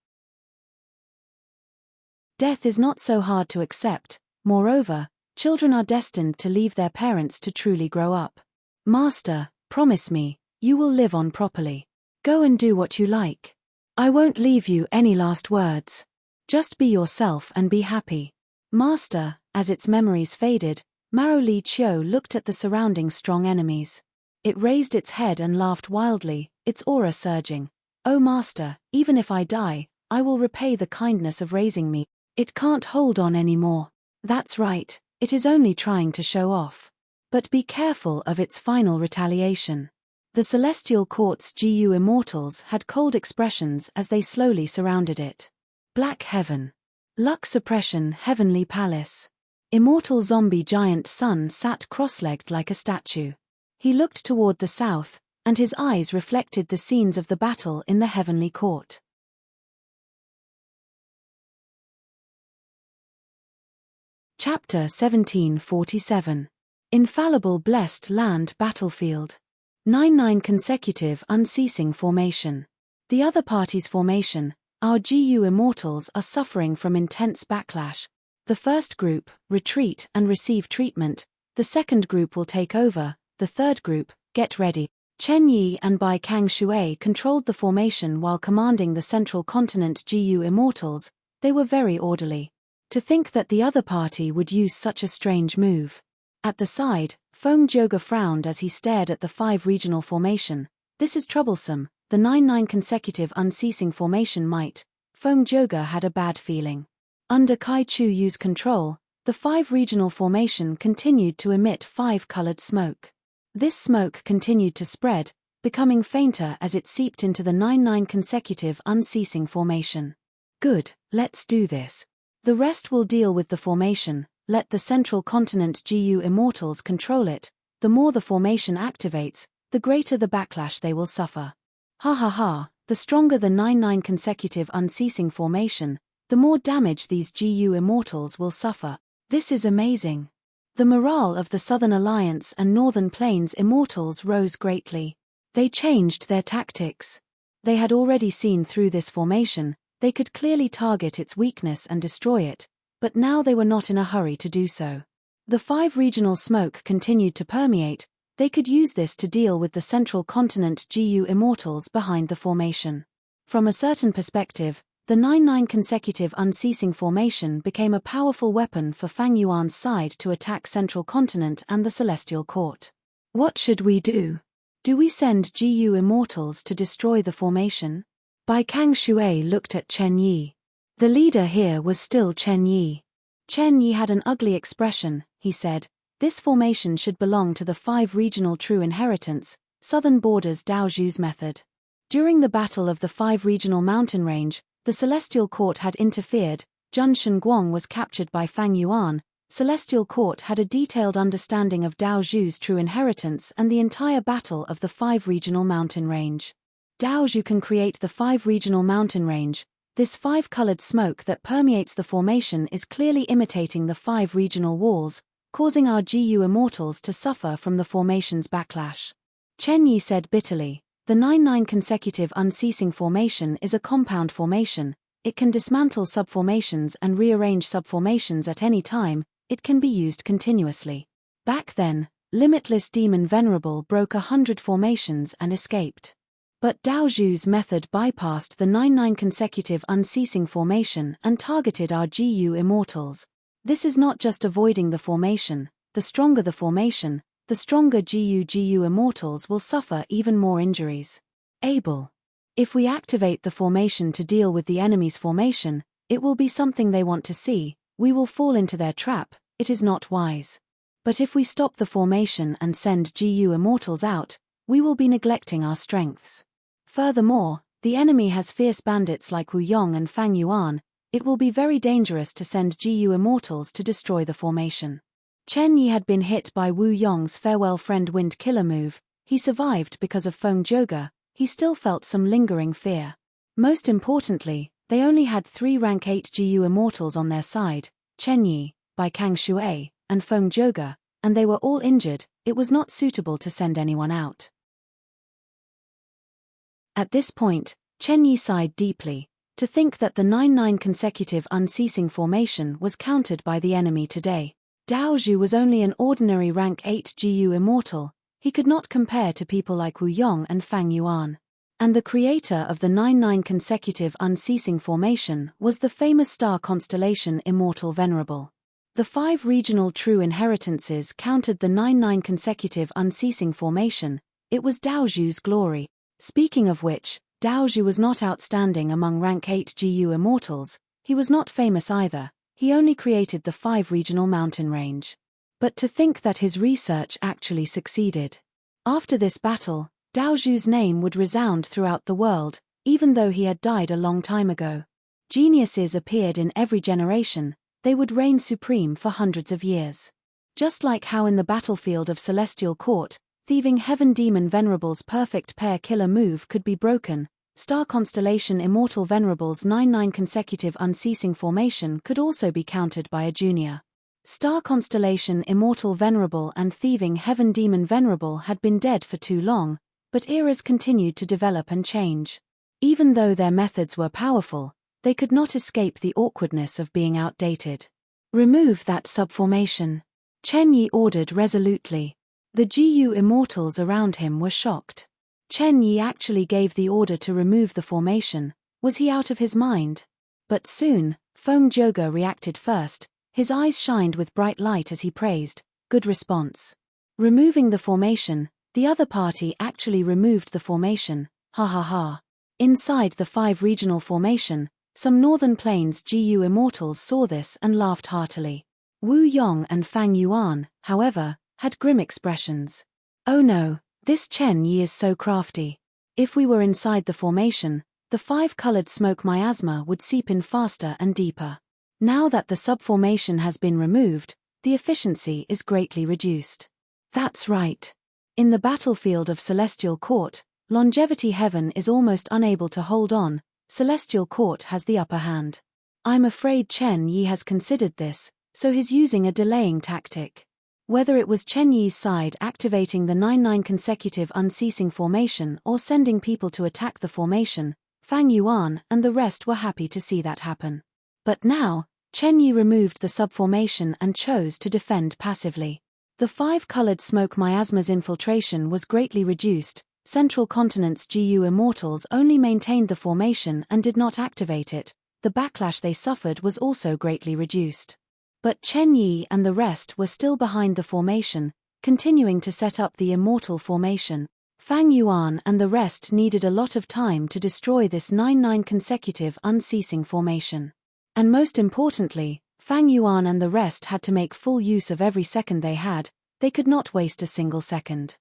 Death is not so hard to accept, moreover, children are destined to leave their parents to truly grow up. Master, promise me, you will live on properly. Go and do what you like. I won't leave you any last words. Just be yourself and be happy. Master, as its memories faded, Maro Li Chiu looked at the surrounding strong enemies. It raised its head and laughed wildly, its aura surging. Oh master, even if I die, I will repay the kindness of raising me. It can't hold on anymore. That's right, it is only trying to show off. But be careful of its final retaliation. The Celestial Court's GU immortals had cold expressions as they slowly surrounded it. Black Heaven. Luck Suppression Heavenly Palace. Immortal Zombie Giant Sun sat cross-legged like a statue. He looked toward the south, and his eyes reflected the scenes of the battle in the Heavenly Court. Chapter 1747. Infallible Blessed Land Battlefield. 9-9 consecutive unceasing formation. The other party's formation, our GU Immortals are suffering from intense backlash. The first group, retreat and receive treatment. The second group will take over. The third group, get ready. Chen Yi and Bai Kang Shui controlled the formation while commanding the Central Continent GU Immortals. They were very orderly. To think that the other party would use such a strange move. At the side, Feng Joga frowned as he stared at the 5 regional formation. This is troublesome, the 9-9 consecutive unceasing formation might. Feng Joga had a bad feeling. Under Kai Chu Yu's control, the 5 regional formation continued to emit 5-colored smoke. This smoke continued to spread, becoming fainter as it seeped into the 9-9 consecutive unceasing formation. Good, let's do this. The rest will deal with the formation, let the central continent GU immortals control it. The more the formation activates, the greater the backlash they will suffer. Ha ha ha, the stronger the 9-9 consecutive unceasing formation, the more damage these GU immortals will suffer. This is amazing. The morale of the Southern Alliance and Northern Plains immortals rose greatly. They changed their tactics. They had already seen through this formation, they could clearly target its weakness and destroy it, but now they were not in a hurry to do so. The 5 regional smoke continued to permeate, they could use this to deal with the central continent GU immortals behind the formation. From a certain perspective, the 9-9 consecutive unceasing formation became a powerful weapon for Fang Yuan's side to attack central continent and the celestial court. What should we do? Do we send GU immortals to destroy the formation? Bai Kang Shui looked at Chen Yi. The leader here was still Chen Yi. Chen Yi had an ugly expression, he said. This formation should belong to the 5 regional true inheritance, southern borders Dao Zhu's method. During the battle of the 5 regional mountain range, the celestial court had interfered, Jun Shenguang was captured by Fang Yuan. Celestial court had a detailed understanding of Dao Zhu's true inheritance and the entire battle of the 5 regional mountain range. Dao Zhu can create the 5 regional mountain range. This 5-colored smoke that permeates the formation is clearly imitating the 5 regional walls, causing our GU immortals to suffer from the formation's backlash. Chen Yi said bitterly, the 9-9 consecutive unceasing formation is a compound formation. It can dismantle subformations and rearrange subformations at any time. It can be used continuously. Back then, limitless demon Venerable broke 100 formations and escaped. But Dao Zhu's method bypassed the 9-9 consecutive unceasing formation and targeted our GU immortals. This is not just avoiding the formation. The stronger the formation, the stronger GU immortals will suffer even more injuries. Abel. If we activate the formation to deal with the enemy's formation, it will be something they want to see. We will fall into their trap. It is not wise. But if we stop the formation and send GU immortals out, we will be neglecting our strengths. Furthermore, the enemy has fierce bandits like Wu Yong and Fang Yuan. It will be very dangerous to send GU immortals to destroy the formation. Chen Yi had been hit by Wu Yong's farewell friend Wind Killer move. He survived because of Feng Joga. He still felt some lingering fear. Most importantly, they only had 3 rank 8 GU immortals on their side, Chen Yi, Bai Kang Shui, and Feng Joga, and they were all injured. It was not suitable to send anyone out. At this point, Chen Yi sighed deeply. To think that the 9-9 consecutive unceasing formation was countered by the enemy today. Dao Zhu was only an ordinary rank 8 GU immortal. He could not compare to people like Wu Yong and Fang Yuan. And the creator of the 9-9 consecutive unceasing formation was the famous star constellation Immortal Venerable. The 5 regional true inheritances countered the 9-9 consecutive unceasing formation. It was Dao Zhu's glory. Speaking of which, Dao Zhu was not outstanding among rank 8 GU immortals. He was not famous either. He only created the 5 regional mountain range. But to think that his research actually succeeded. After this battle, Dao Zhu's name would resound throughout the world, even though he had died a long time ago. Geniuses appeared in every generation. They would reign supreme for hundreds of years. Just like how in the battlefield of Celestial Court, thieving Heaven Demon Venerable's perfect pair killer move could be broken, star constellation Immortal Venerable's 9-9 consecutive unceasing formation could also be countered by a junior. Star constellation Immortal Venerable and thieving Heaven Demon Venerable had been dead for too long, but eras continued to develop and change. Even though their methods were powerful, they could not escape the awkwardness of being outdated. Remove that subformation. Chen Yi ordered resolutely. The GU immortals around him were shocked. Chen Yi actually gave the order to remove the formation. Was he out of his mind? But soon, Feng Joga reacted first, his eyes shined with bright light as he praised, "Good response." Removing the formation, the other party actually removed the formation, ha ha ha. Inside the 5 regional formation, some Northern Plains GU immortals saw this and laughed heartily. Wu Yong and Fang Yuan, however, had grim expressions. "Oh no, this Chen Yi is so crafty. If we were inside the formation, the 5-colored smoke miasma would seep in faster and deeper. Now that the subformation has been removed, the efficiency is greatly reduced." That's right. In the battlefield of Celestial Court, Longevity Heaven is almost unable to hold on. Celestial Court has the upper hand. I'm afraid Chen Yi has considered this, so he's using a delaying tactic. Whether it was Chen Yi's side activating the 9-9 consecutive unceasing formation or sending people to attack the formation, Fang Yuan and the rest were happy to see that happen. But now, Chen Yi removed the subformation and chose to defend passively. The 5-colored smoke miasma's infiltration was greatly reduced. Central Continent's GU immortals only maintained the formation and did not activate it. The backlash they suffered was also greatly reduced. But Chen Yi and the rest were still behind the formation, continuing to set up the immortal formation. Fang Yuan and the rest needed a lot of time to destroy this 9-9 consecutive unceasing formation. And most importantly, Fang Yuan and the rest had to make full use of every second they had. They could not waste a single second.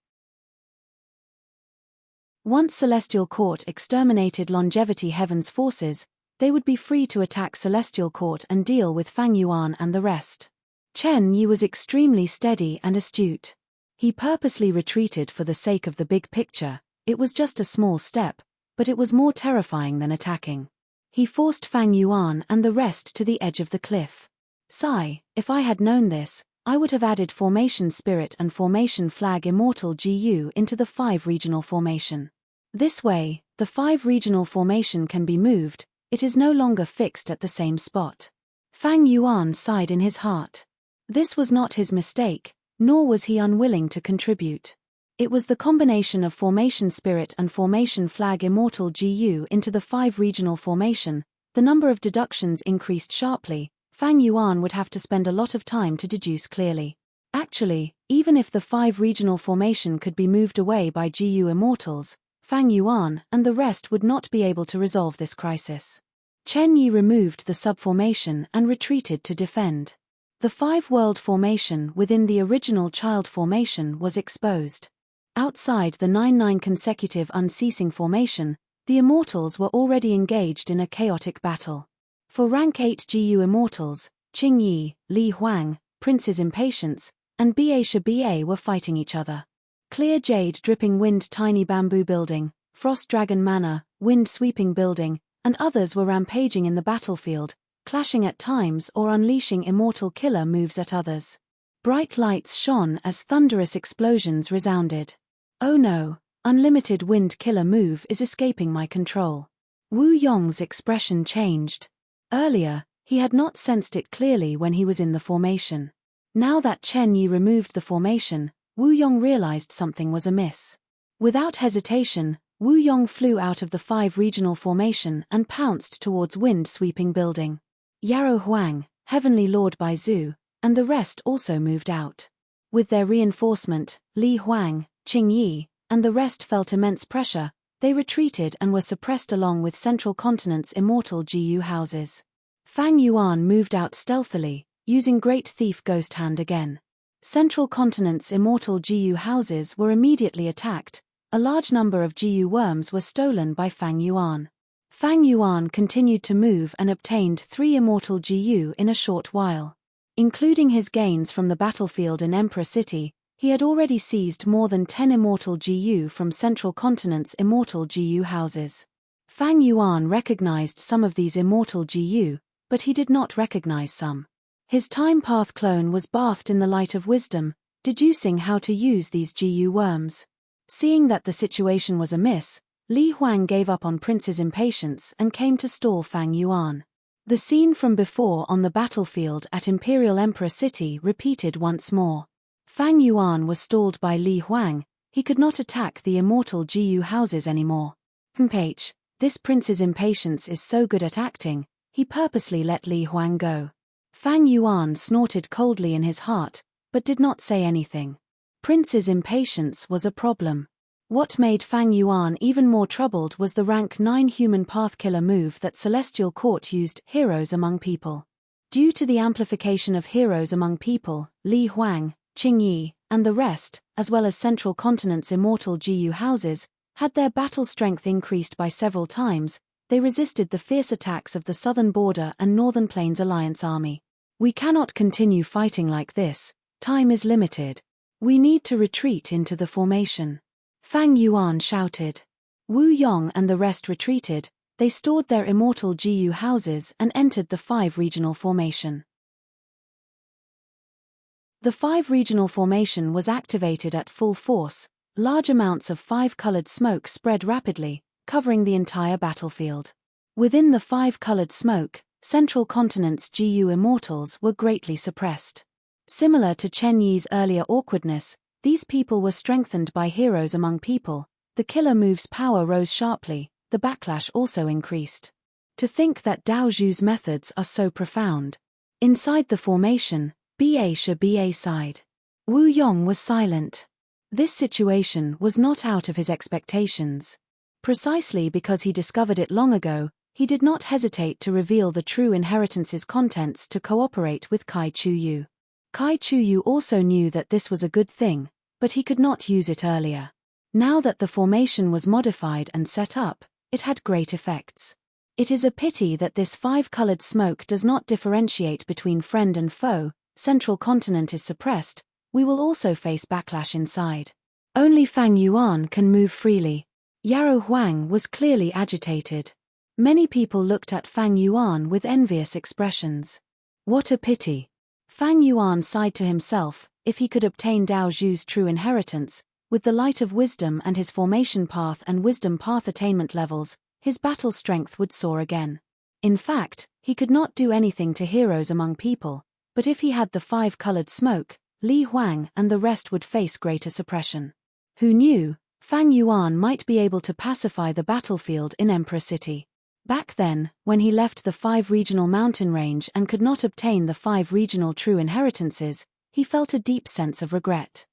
Once Celestial Court exterminated Longevity Heaven's forces, they would be free to attack Celestial Court and deal with Fang Yuan and the rest. Chen Yi was extremely steady and astute. He purposely retreated for the sake of the big picture. It was just a small step, but it was more terrifying than attacking. He forced Fang Yuan and the rest to the edge of the cliff. Sigh, if I had known this, I would have added Formation Spirit and Formation Flag Immortal GU into the 5 regional formation. This way, the 5 regional formation can be moved, it is no longer fixed at the same spot. Fang Yuan sighed in his heart. This was not his mistake, nor was he unwilling to contribute. It was the combination of Formation Spirit and Formation Flag Immortal GU into the 5 regional formation. The number of deductions increased sharply. Fang Yuan would have to spend a lot of time to deduce clearly. Actually, even if the 5 regional formation could be moved away by GU immortals, Fang Yuan and the rest would not be able to resolve this crisis. Chen Yi removed the subformation and retreated to defend. The 5-world formation within the original child formation was exposed. Outside the 9-9 consecutive unceasing formation, the immortals were already engaged in a chaotic battle. For rank 8 GU immortals, Qing Yi, Li Huang, Prince's Impatience, and Baisha Ba were fighting each other. Clear Jade Dripping Wind Tiny Bamboo Building, Frost Dragon Manor, Wind Sweeping Building, and others were rampaging in the battlefield, clashing at times or unleashing immortal killer moves at others. Bright lights shone as thunderous explosions resounded. Oh no, unlimited wind killer move is escaping my control. Wu Yong's expression changed. Earlier, he had not sensed it clearly when he was in the formation. Now that Chen Yi removed the formation, Wu Yong realized something was amiss. Without hesitation, Wu Yong flew out of the 5 regional formation and pounced towards Wind Sweeping Building. Yarrow Huang, Heavenly Lord Bai Zhu, and the rest also moved out. With their reinforcement, Li Huang, Qing Yi, and the rest felt immense pressure. They retreated and were suppressed along with Central Continent's immortal GU houses. Fang Yuan moved out stealthily, using Great Thief Ghost Hand again. Central Continent's immortal GU houses were immediately attacked. A large number of GU worms were stolen by Fang Yuan. Fang Yuan continued to move and obtained 3 immortal GU in a short while. Including his gains from the battlefield in Emperor City, he had already seized more than 10 immortal GU from Central Continent's immortal GU houses. Fang Yuan recognized some of these immortal GU, but he did not recognize some. His Time Path clone was bathed in the light of wisdom, deducing how to use these GU worms. Seeing that the situation was amiss, Li Huang gave up on Prince's Impatience and came to stall Fang Yuan. The scene from before on the battlefield at Imperial Emperor City repeated once more. Fang Yuan was stalled by Li Huang. He could not attack the immortal GU houses anymore. This Prince's Impatience is so good at acting, He purposely let Li Huang go. Fang Yuan snorted coldly in his heart, but did not say anything. Prince's impatience was a problem. What made Fang Yuan even more troubled was the rank 9 human path killer move that Celestial Court used, Heroes Among People. Due to the amplification of Heroes Among People, Li Huang, Qingyi, and the rest, as well as Central Continent's immortal GU houses, had their battle strength increased by several times, they resisted the fierce attacks of the Southern Border and Northern Plains Alliance Army. We cannot continue fighting like this, time is limited. We need to retreat into the formation. Fang Yuan shouted. Wu Yong and the rest retreated, they stored their immortal GU houses and entered the 5 regional formation. The 5 regional formation was activated at full force. Large amounts of 5-colored smoke spread rapidly, covering the entire battlefield. Within the 5-colored smoke, Central Continent's GU immortals were greatly suppressed. Similar to Chen Yi's earlier awkwardness, these people were strengthened by Heroes Among People. The killer move's power rose sharply, the backlash also increased. To think that Dao Zhu's methods are so profound. Inside the formation, BA side. Wu Yong was silent. This situation was not out of his expectations. Precisely because he discovered it long ago, he did not hesitate to reveal the true inheritance's contents to cooperate with Kai Chu-yu. Kai Chu-yu also knew that this was a good thing, but he could not use it earlier. Now that the formation was modified and set up, it had great effects. It is a pity that this 5-colored smoke does not differentiate between friend and foe. Central Continent is suppressed, we will also face backlash inside. Only Fang Yuan can move freely. Yarrow Huang was clearly agitated. Many people looked at Fang Yuan with envious expressions. What a pity. Fang Yuan sighed to himself, if he could obtain Dao Zhu's true inheritance, with the light of wisdom and his formation path and wisdom path attainment levels, his battle strength would soar again. In fact, he could not do anything to Heroes Among People, but if he had the 5-colored smoke, Li Huang and the rest would face greater suppression. Who knew, Fang Yuan might be able to pacify the battlefield in Emperor City. Back then, when he left the 5 regional mountain range and could not obtain the 5 regional true inheritances, he felt a deep sense of regret.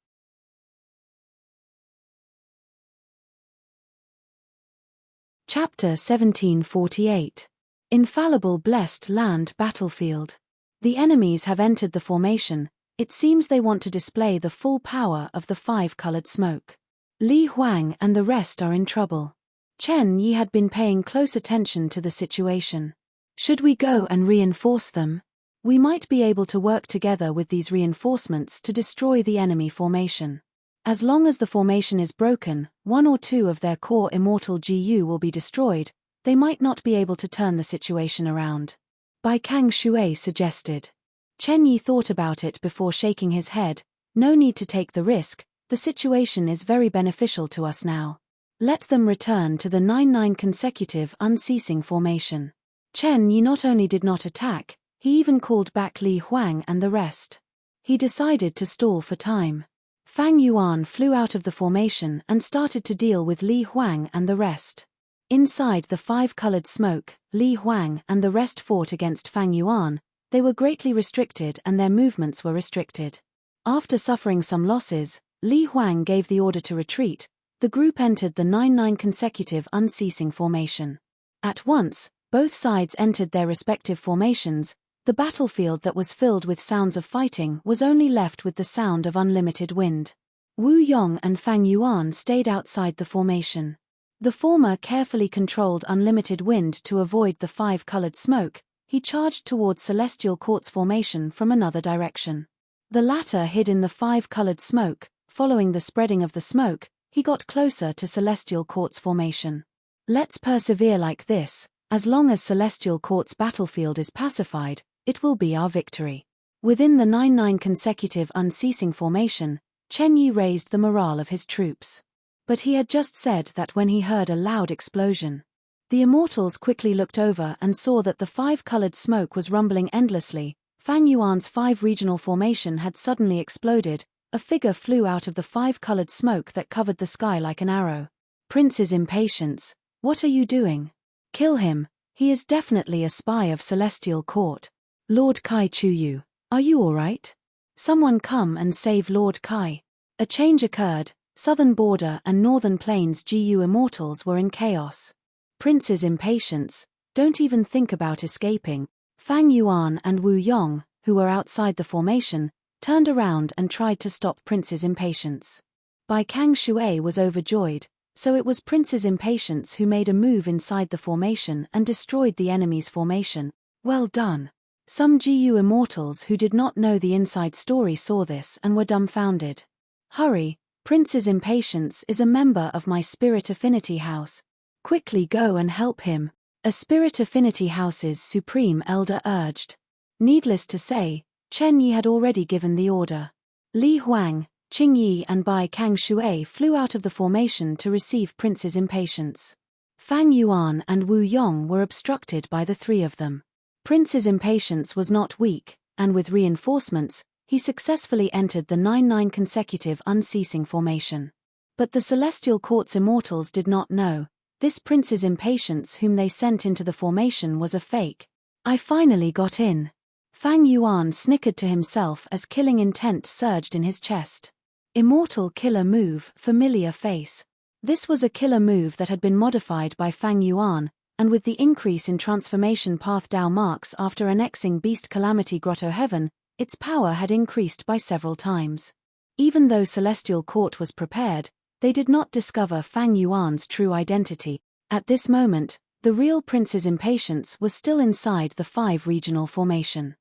Chapter 1748. Infallible Blessed Land Battlefield. The enemies have entered the formation. It seems they want to display the full power of the 5-colored smoke. Li Huang and the rest are in trouble. Chen Yi had been paying close attention to the situation. Should we go and reinforce them? We might be able to work together with these reinforcements to destroy the enemy formation. As long as the formation is broken, 1 or 2 of their core immortal GU will be destroyed, they might not be able to turn the situation around. Bai Kang Shui suggested. Chen Yi thought about it before shaking his head. No need to take the risk, the situation is very beneficial to us now. Let them return to the 9-9 consecutive unceasing formation. Chen Yi not only did not attack, he even called back Li Huang and the rest. He decided to stall for time. Fang Yuan flew out of the formation and started to deal with Li Huang and the rest. Inside the 5-colored smoke, Li Huang and the rest fought against Fang Yuan. They were greatly restricted and their movements were restricted. After suffering some losses, Li Huang gave the order to retreat. The group entered the 9-9 consecutive unceasing formation. At once, both sides entered their respective formations. The battlefield that was filled with sounds of fighting was only left with the sound of unlimited wind. Wu Yong and Fang Yuan stayed outside the formation. The former carefully controlled unlimited wind to avoid the 5-colored smoke. He charged towards Celestial Court's formation from another direction. The latter hid in the 5-colored smoke. Following the spreading of the smoke, he got closer to Celestial Court's formation. Let's persevere like this. As long as Celestial Court's battlefield is pacified, it will be our victory. Within the 9-9 consecutive unceasing formation, Chen Yi raised the morale of his troops. But he had just said that when he heard a loud explosion. The immortals quickly looked over and saw that the 5-colored smoke was rumbling endlessly. Fang Yuan's 5 regional formation had suddenly exploded. A figure flew out of the 5-colored smoke that covered the sky like an arrow. Prince's impatience. What are you doing? Kill him. He is definitely a spy of Celestial Court. Lord Kai Chuyu, are you alright? Someone come and save Lord Kai. A change occurred. Southern Border and Northern Plains GU Immortals were in chaos. Prince's impatience, don't even think about escaping. Fang Yuan and Wu Yong, who were outside the formation, turned around and tried to stop Prince's impatience. Bai Kang Shui was overjoyed, so it was Prince's impatience who made a move inside the formation and destroyed the enemy's formation. Well done. Some GU Immortals who did not know the inside story saw this and were dumbfounded. Hurry, Prince's impatience is a member of my Spirit Affinity House. Quickly go and help him, a Spirit Affinity House's Supreme Elder urged. Needless to say, Chen Yi had already given the order. Li Huang, Qing Yi and Bai Kang Shui flew out of the formation to receive Prince's impatience. Fang Yuan and Wu Yong were obstructed by the three of them. Prince's impatience was not weak, and with reinforcements, he successfully entered the 9-9 consecutive unceasing formation. But the Celestial Court's immortals did not know, this Prince's impatience whom they sent into the formation was a fake. I finally got in. Fang Yuan snickered to himself as killing intent surged in his chest. Immortal killer move, familiar face. This was a killer move that had been modified by Fang Yuan, and with the increase in transformation path Dao marks after annexing Beast Calamity Grotto Heaven, its power had increased by several times. Even though Celestial Court was prepared, they did not discover Fang Yuan's true identity. At this moment, the real Prince's impatience was still inside the 5 regional formation.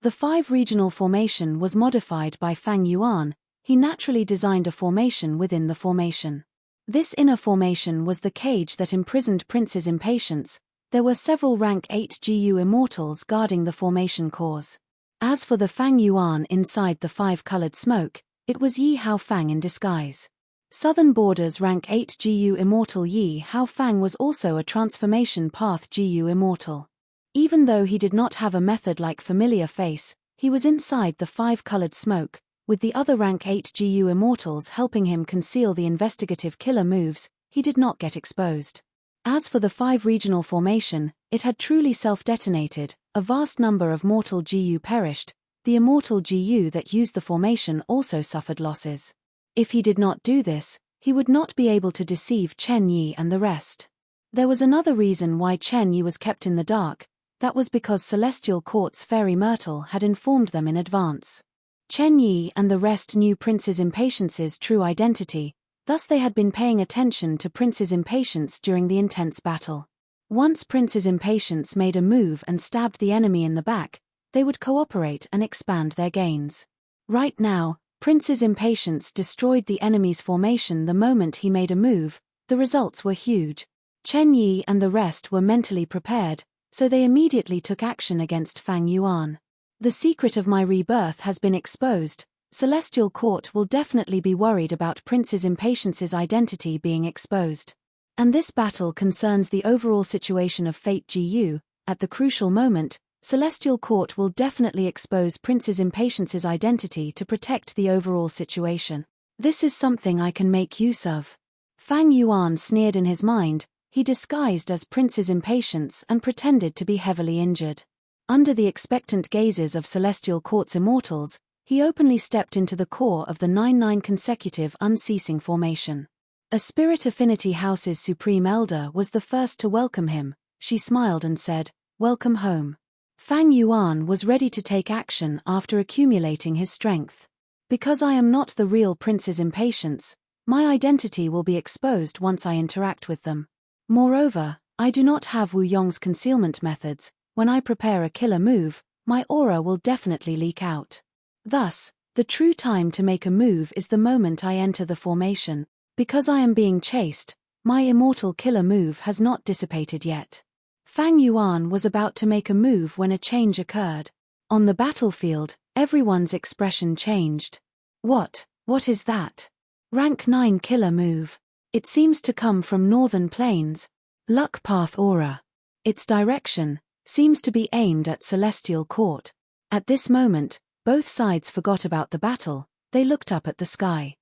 The 5 regional formation was modified by Fang Yuan. He naturally designed a formation within the formation. This inner formation was the cage that imprisoned Prince's impatience. There were several rank 8 GU immortals guarding the formation cores. As for the Fang Yuan inside the 5-colored smoke, it was Yi Hao Fang in disguise. Southern Border's rank 8 GU immortal Yi Hao Fang was also a transformation path GU immortal. Even though he did not have a method like familiar face, he was inside the 5-colored smoke, with the other rank 8 GU immortals helping him conceal the investigative killer moves. He did not get exposed. As for the 5 regional formation, it had truly self-detonated. A vast number of mortal GU perished. The immortal GU that used the formation also suffered losses. If he did not do this, he would not be able to deceive Chen Yi and the rest. There was another reason why Chen Yi was kept in the dark. That was because Celestial Court's Fairy Myrtle had informed them in advance. Chen Yi and the rest knew Prince's impatience's true identity, thus they had been paying attention to Prince's impatience during the intense battle. Once Prince's impatience made a move and stabbed the enemy in the back, they would cooperate and expand their gains. Right now, Prince's impatience destroyed the enemy's formation the moment he made a move. The results were huge. Chen Yi and the rest were mentally prepared, so they immediately took action against Fang Yuan. The secret of my rebirth has been exposed. Celestial Court will definitely be worried about Prince's impatience's identity being exposed. And this battle concerns the overall situation of Fate GU. At the crucial moment, Celestial Court will definitely expose Prince's impatience's identity to protect the overall situation. This is something I can make use of. Fang Yuan sneered in his mind. He disguised as Prince's impatience and pretended to be heavily injured. Under the expectant gazes of Celestial Court's immortals, he openly stepped into the core of the 9-9 consecutive unceasing formation. A Spirit Affinity House's Supreme Elder was the first to welcome him. She smiled and said, "Welcome home." Fang Yuan was ready to take action after accumulating his strength. Because I am not the real Prince's impatience, my identity will be exposed once I interact with them. Moreover, I do not have Wu Yong's concealment methods. When I prepare a killer move, my aura will definitely leak out. Thus, the true time to make a move is the moment I enter the formation. Because I am being chased, my immortal killer move has not dissipated yet. Fang Yuan was about to make a move when a change occurred. On the battlefield, everyone's expression changed. What is that? Rank 9 killer move. It seems to come from Northern Plains. Luck Path Aura. Its direction seems to be aimed at Celestial Court. At this moment, both sides forgot about the battle. They looked up at the sky.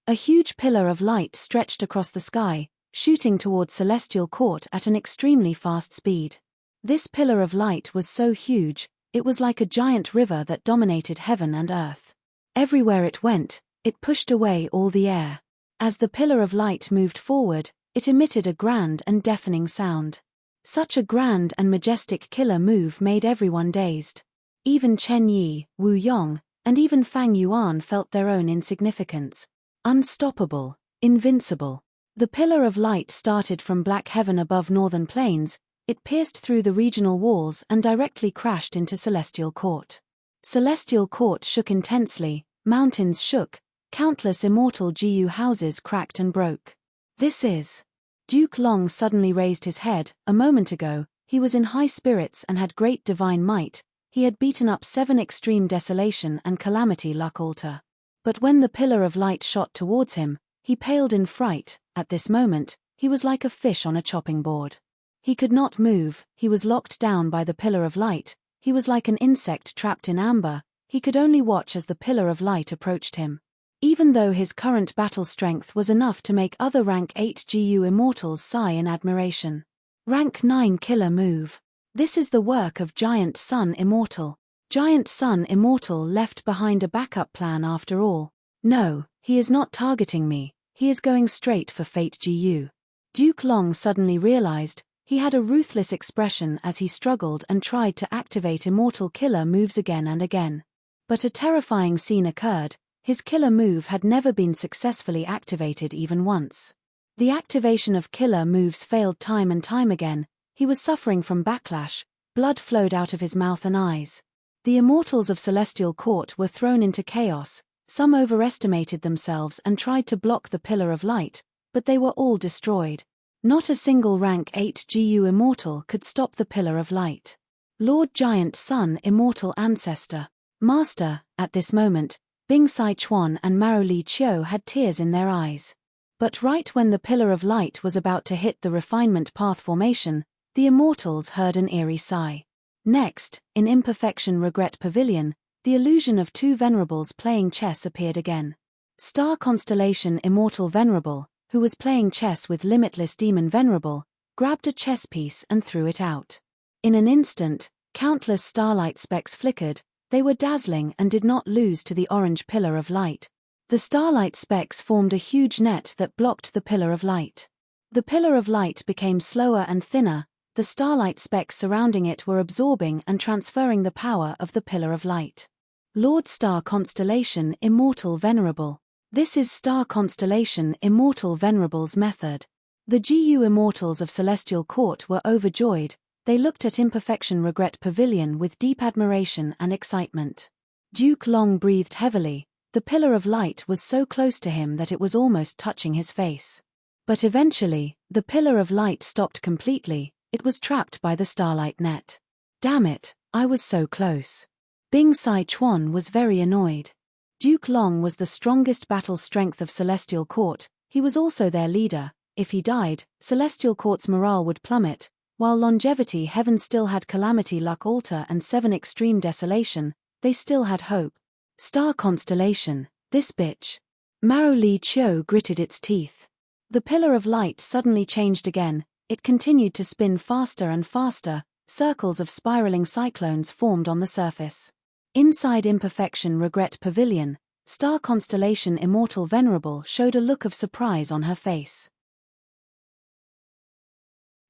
A huge pillar of light stretched across the sky, shooting towards Celestial Court at an extremely fast speed. This pillar of light was so huge, it was like a giant river that dominated heaven and earth. Everywhere it went, it pushed away all the air. As the pillar of light moved forward, it emitted a grand and deafening sound. Such a grand and majestic killer move made everyone dazed. Even Chen Yi, Wu Yong, and even Fang Yuan felt their own insignificance. Unstoppable, invincible. The pillar of light started from black heaven above northern plains. It pierced through the regional walls and directly crashed into Celestial Court. Celestial Court shook intensely, mountains shook, countless immortal Jiu houses cracked and broke. This is. Duke Long suddenly raised his head. A moment ago, he was in high spirits and had great divine might. He had beaten up 7 extreme desolation and calamity luck altar. But when the pillar of light shot towards him, he paled in fright. At this moment, he was like a fish on a chopping board. He could not move, he was locked down by the pillar of light, he was like an insect trapped in amber, he could only watch as the pillar of light approached him. Even though his current battle strength was enough to make other rank 8 GU immortals sigh in admiration. Rank 9 killer move. This is the work of Giant Sun Immortal. Giant Sun Immortal left behind a backup plan after all. No, he is not targeting me, he is going straight for Fate GU. Duke Long suddenly realized, he had a ruthless expression as he struggled and tried to activate immortal killer moves again and again. But a terrifying scene occurred, his killer move had never been successfully activated even once. The activation of killer moves failed time and time again, he was suffering from backlash, blood flowed out of his mouth and eyes. The immortals of Celestial Court were thrown into chaos, some overestimated themselves and tried to block the pillar of light, but they were all destroyed. Not a single rank 8 GU immortal could stop the pillar of light. Lord Giant Sun Immortal Ancestor. Master, at this moment, Bing Sai Chuan and Maro Li Chiu had tears in their eyes. But right when the pillar of light was about to hit the refinement path formation, the immortals heard an eerie sigh. Next, in Imperfection Regret Pavilion, the illusion of 2 venerables playing chess appeared again. Star Constellation Immortal Venerable, who was playing chess with Limitless Demon Venerable, grabbed a chess piece and threw it out. In an instant, countless starlight specks flickered, they were dazzling and did not lose to the orange pillar of light. The starlight specks formed a huge net that blocked the pillar of light. The pillar of light became slower and thinner, the starlight specks surrounding it were absorbing and transferring the power of the pillar of light. Lord Star Constellation Immortal Venerable. This is Star Constellation Immortal Venerable's method. The GU immortals of Celestial Court were overjoyed, they looked at Imperfection Regret Pavilion with deep admiration and excitement. Duke Long breathed heavily, the pillar of light was so close to him that it was almost touching his face. But eventually, the pillar of light stopped completely, it was trapped by the starlight net. Damn it, I was so close. Bing Sai Chuan was very annoyed. Duke Long was the strongest battle strength of Celestial Court, he was also their leader. If he died, Celestial Court's morale would plummet, while Longevity Heaven still had Calamity Luck Altar and 7 Extreme Desolation, they still had hope. Star Constellation, this bitch. Maro Li Chiu gritted its teeth. The pillar of light suddenly changed again, it continued to spin faster and faster, circles of spiraling cyclones formed on the surface. Inside Imperfection Regret Pavilion, Star Constellation Immortal Venerable showed a look of surprise on her face.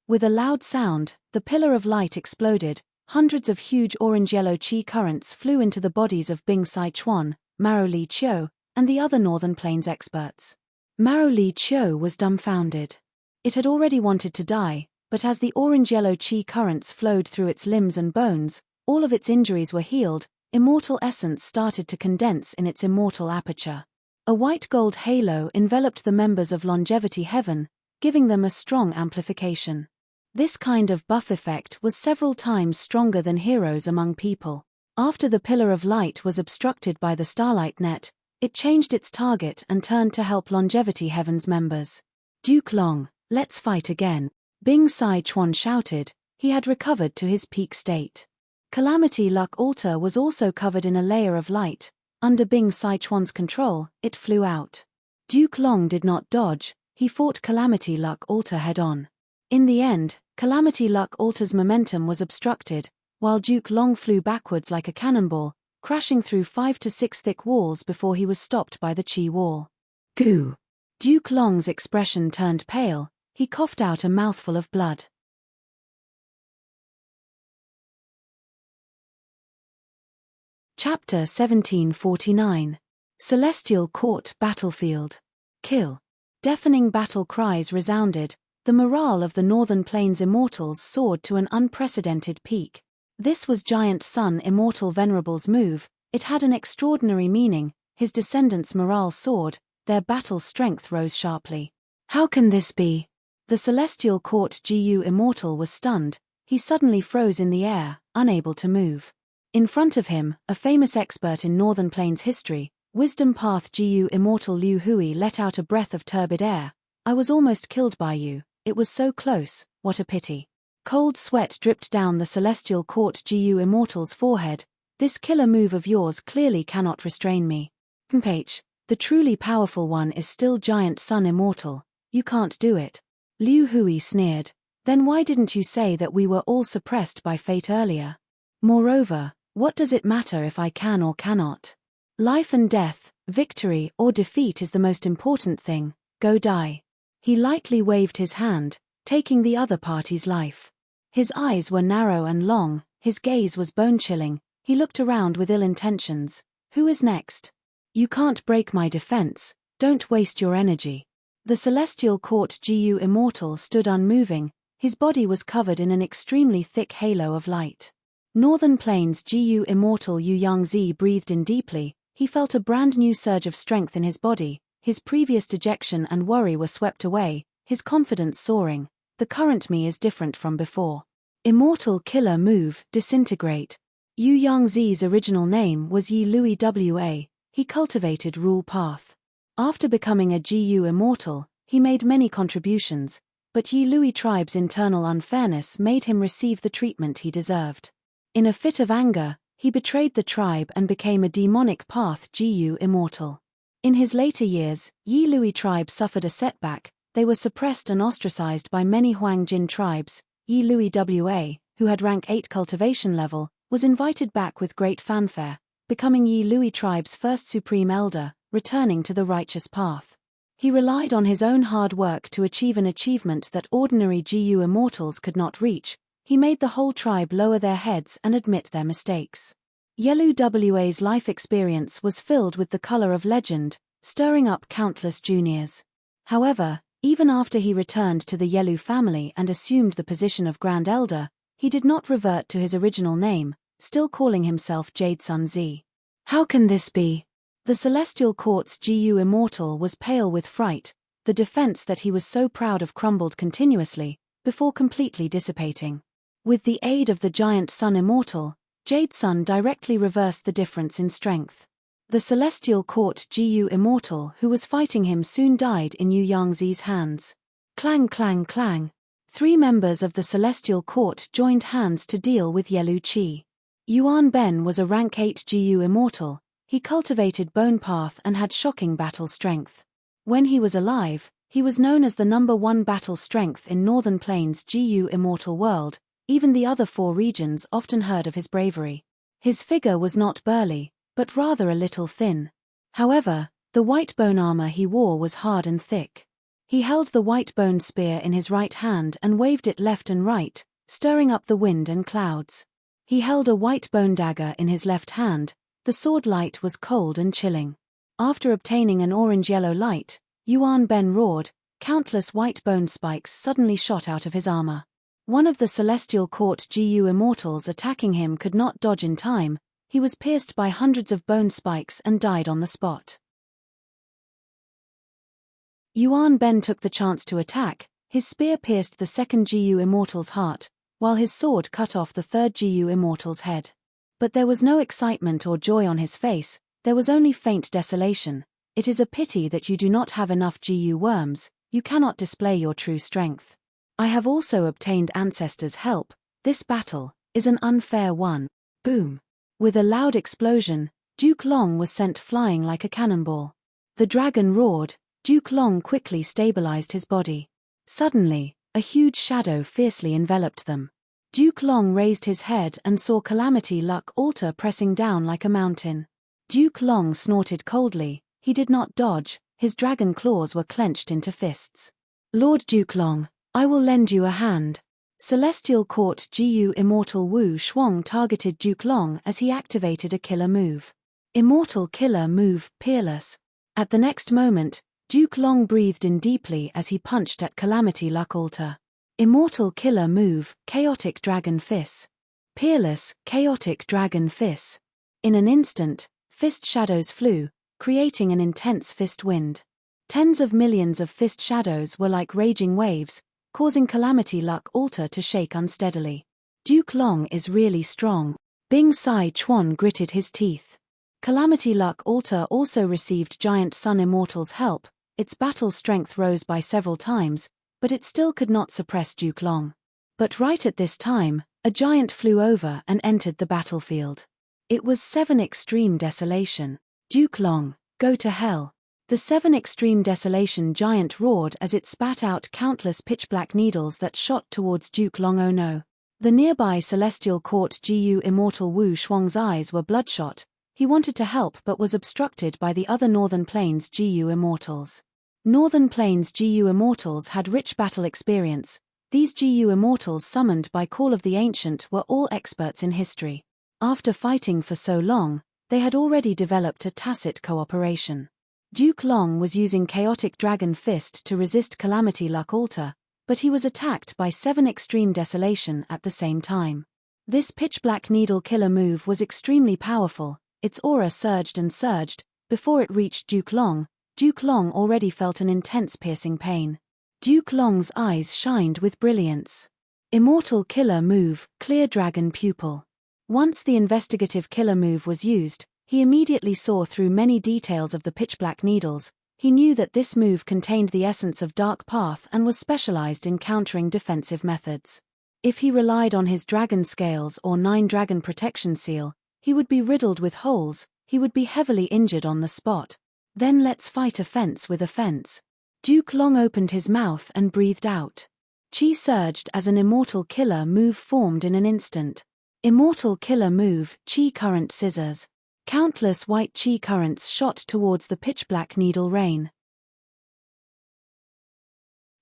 With a loud sound, the pillar of light exploded, hundreds of huge orange-yellow chi currents flew into the bodies of Bing Sai Chuan, Maro Li Chiu, and the other Northern Plains experts. Maro Li Chiu was dumbfounded. It had already wanted to die, but as the orange-yellow chi currents flowed through its limbs and bones, all of its injuries were healed, immortal essence started to condense in its immortal aperture. A white-gold halo enveloped the members of Longevity Heaven, giving them a strong amplification. This kind of buff effect was several times stronger than heroes among people. After the pillar of light was obstructed by the starlight net, it changed its target and turned to help Longevity Heaven's members. Duke Long, let's fight again, Bing Sai Chuan shouted, he had recovered to his peak state. Calamity Luck Altar was also covered in a layer of light, under Bing Sai Chuan's control, it flew out. Duke Long did not dodge, he fought Calamity Luck Alter head-on. In the end, Calamity Luck Alter's momentum was obstructed, while Duke Long flew backwards like a cannonball, crashing through 5 to 6 thick walls before he was stopped by the Chi wall. Goo! Duke Long's expression turned pale, he coughed out a mouthful of blood. Chapter 1749. Celestial Court Battlefield. Kill. Deafening battle cries resounded, the morale of the Northern Plains Immortals soared to an unprecedented peak. This was Giant Sun Immortal Venerable's move, it had an extraordinary meaning, his descendants' morale soared, their battle strength rose sharply. How can this be? The Celestial Court GU Immortal was stunned, he suddenly froze in the air, unable to move. In front of him, a famous expert in Northern Plains history, Wisdom Path GU Immortal Liu Hui let out a breath of turbid air. I was almost killed by you, it was so close, what a pity. Cold sweat dripped down the Celestial Court GU Immortal's forehead. This killer move of yours clearly cannot restrain me. H. The truly powerful one is still Giant Sun Immortal, you can't do it. Liu Hui sneered. Then why didn't you say that we were all suppressed by fate earlier? Moreover, what does it matter if I can or cannot? Life and death, victory or defeat is the most important thing, go die. He lightly waved his hand, taking the other party's life. His eyes were narrow and long, his gaze was bone-chilling, he looked around with ill intentions. Who is next? You can't break my defense, don't waste your energy. The Celestial Court GU Immortal stood unmoving, his body was covered in an extremely thick halo of light. Northern Plains GU Immortal Yu Yangzi breathed in deeply, he felt a brand new surge of strength in his body, his previous dejection and worry were swept away, his confidence soaring. The current me is different from before. Immortal Killer Move, Disintegrate. Yu Yangzi's original name was Yi Lui Wa, he cultivated Rule Path. After becoming a GU Immortal, he made many contributions, but Yi Lui tribe's internal unfairness made him receive the treatment he deserved. In a fit of anger, he betrayed the tribe and became a demonic path GU Immortal. In his later years, Yi Lui tribe suffered a setback, they were suppressed and ostracized by many Huang Jin tribes. Yi Lui Wa, who had rank 8 cultivation level, was invited back with great fanfare, becoming Yi Lui tribe's first supreme elder, returning to the righteous path. He relied on his own hard work to achieve an achievement that ordinary GU Immortals could not reach. He made the whole tribe lower their heads and admit their mistakes. Yelu Wa's life experience was filled with the color of legend, stirring up countless juniors. However, even after he returned to the Yelu family and assumed the position of Grand Elder, he did not revert to his original name, still calling himself Jade Sun Z. How can this be? The Celestial Court's GU Immortal was pale with fright, the defense that he was so proud of crumbled continuously, before completely dissipating. With the aid of the Giant Sun Immortal, Jade Sun directly reversed the difference in strength. The Celestial Court GU Immortal who was fighting him soon died in Yu Yangzi's hands. Clang clang clang. 3 members of the Celestial Court joined hands to deal with Yelu Qi. Yuan Ben was a rank 8 GU Immortal, he cultivated Bone Path and had shocking battle strength. When he was alive, he was known as the #1 battle strength in Northern Plains GU Immortal world, even the other 4 regions often heard of his bravery. His figure was not burly, but rather a little thin. However, the white bone armor he wore was hard and thick. He held the white bone spear in his right hand and waved it left and right, stirring up the wind and clouds. He held a white bone dagger in his left hand, the sword light was cold and chilling. After obtaining an orange-yellow light, Yuan Ben roared, countless white bone spikes suddenly shot out of his armor. One of the Celestial Court GU Immortals attacking him could not dodge in time, he was pierced by hundreds of bone spikes and died on the spot. Yuan Ben took the chance to attack, his spear pierced the second GU Immortal's heart, while his sword cut off the third GU Immortal's head. But there was no excitement or joy on his face, there was only faint desolation. It is a pity that you do not have enough GU worms, you cannot display your true strength. I have also obtained ancestors' help, this battle is an unfair one. Boom. With a loud explosion, Duke Long was sent flying like a cannonball. The dragon roared, Duke Long quickly stabilized his body. Suddenly, a huge shadow fiercely enveloped them. Duke Long raised his head and saw Calamity Luck Altar pressing down like a mountain. Duke Long snorted coldly. He did not dodge, his dragon claws were clenched into fists. Lord Duke Long, I will lend you a hand. Celestial Court GU Immortal Wu Shuang targeted Duke Long as he activated a killer move. Immortal Killer Move, Peerless. At the next moment, Duke Long breathed in deeply as he punched at Calamity Luck Altar. Immortal Killer Move, Chaotic Dragon Fist. Peerless, Chaotic Dragon Fist. In an instant, fist shadows flew, creating an intense fist wind. Tens of millions of fist shadows were like raging waves, causing Calamity Luck Altar to shake unsteadily. Duke Long is really strong. Bing Sai Chuan gritted his teeth. Calamity Luck Altar also received Giant Sun Immortal's help. Its battle strength rose by several times, but it still could not suppress Duke Long. But right at this time, a giant flew over and entered the battlefield. It was 7 Extreme Desolation. Duke Long, go to hell. The 7 Extreme Desolation giant roared as it spat out countless pitch-black needles that shot towards Duke Long. Oh no. The nearby Celestial Court GU Immortal Wu Shuang's eyes were bloodshot. He wanted to help but was obstructed by the other Northern Plains GU Immortals. Northern Plains GU Immortals had rich battle experience. These GU Immortals summoned by Call of the Ancient were all experts in history. After fighting for so long, they had already developed a tacit cooperation. Duke Long was using Chaotic Dragon Fist to resist Calamity Luck Altar, but he was attacked by 7 Extreme Desolation at the same time. This pitch-black needle killer move was extremely powerful. Its aura surged and surged. Before it reached Duke Long already felt an intense piercing pain. Duke Long's eyes shined with brilliance. Immortal Killer Move, Clear Dragon Pupil. Once the investigative killer move was used, he immediately saw through many details of the pitch-black needles. He knew that this move contained the essence of Dark Path and was specialized in countering defensive methods. If he relied on his dragon scales or 9 dragon protection seal, he would be riddled with holes. He would be heavily injured on the spot. Then let's fight offense with offense. Duke Long opened his mouth and breathed out. Chi surged as an Immortal Killer Move formed in an instant. Immortal Killer Move, Chi Current Scissors. Countless white chi currents shot towards the pitch-black needle rain.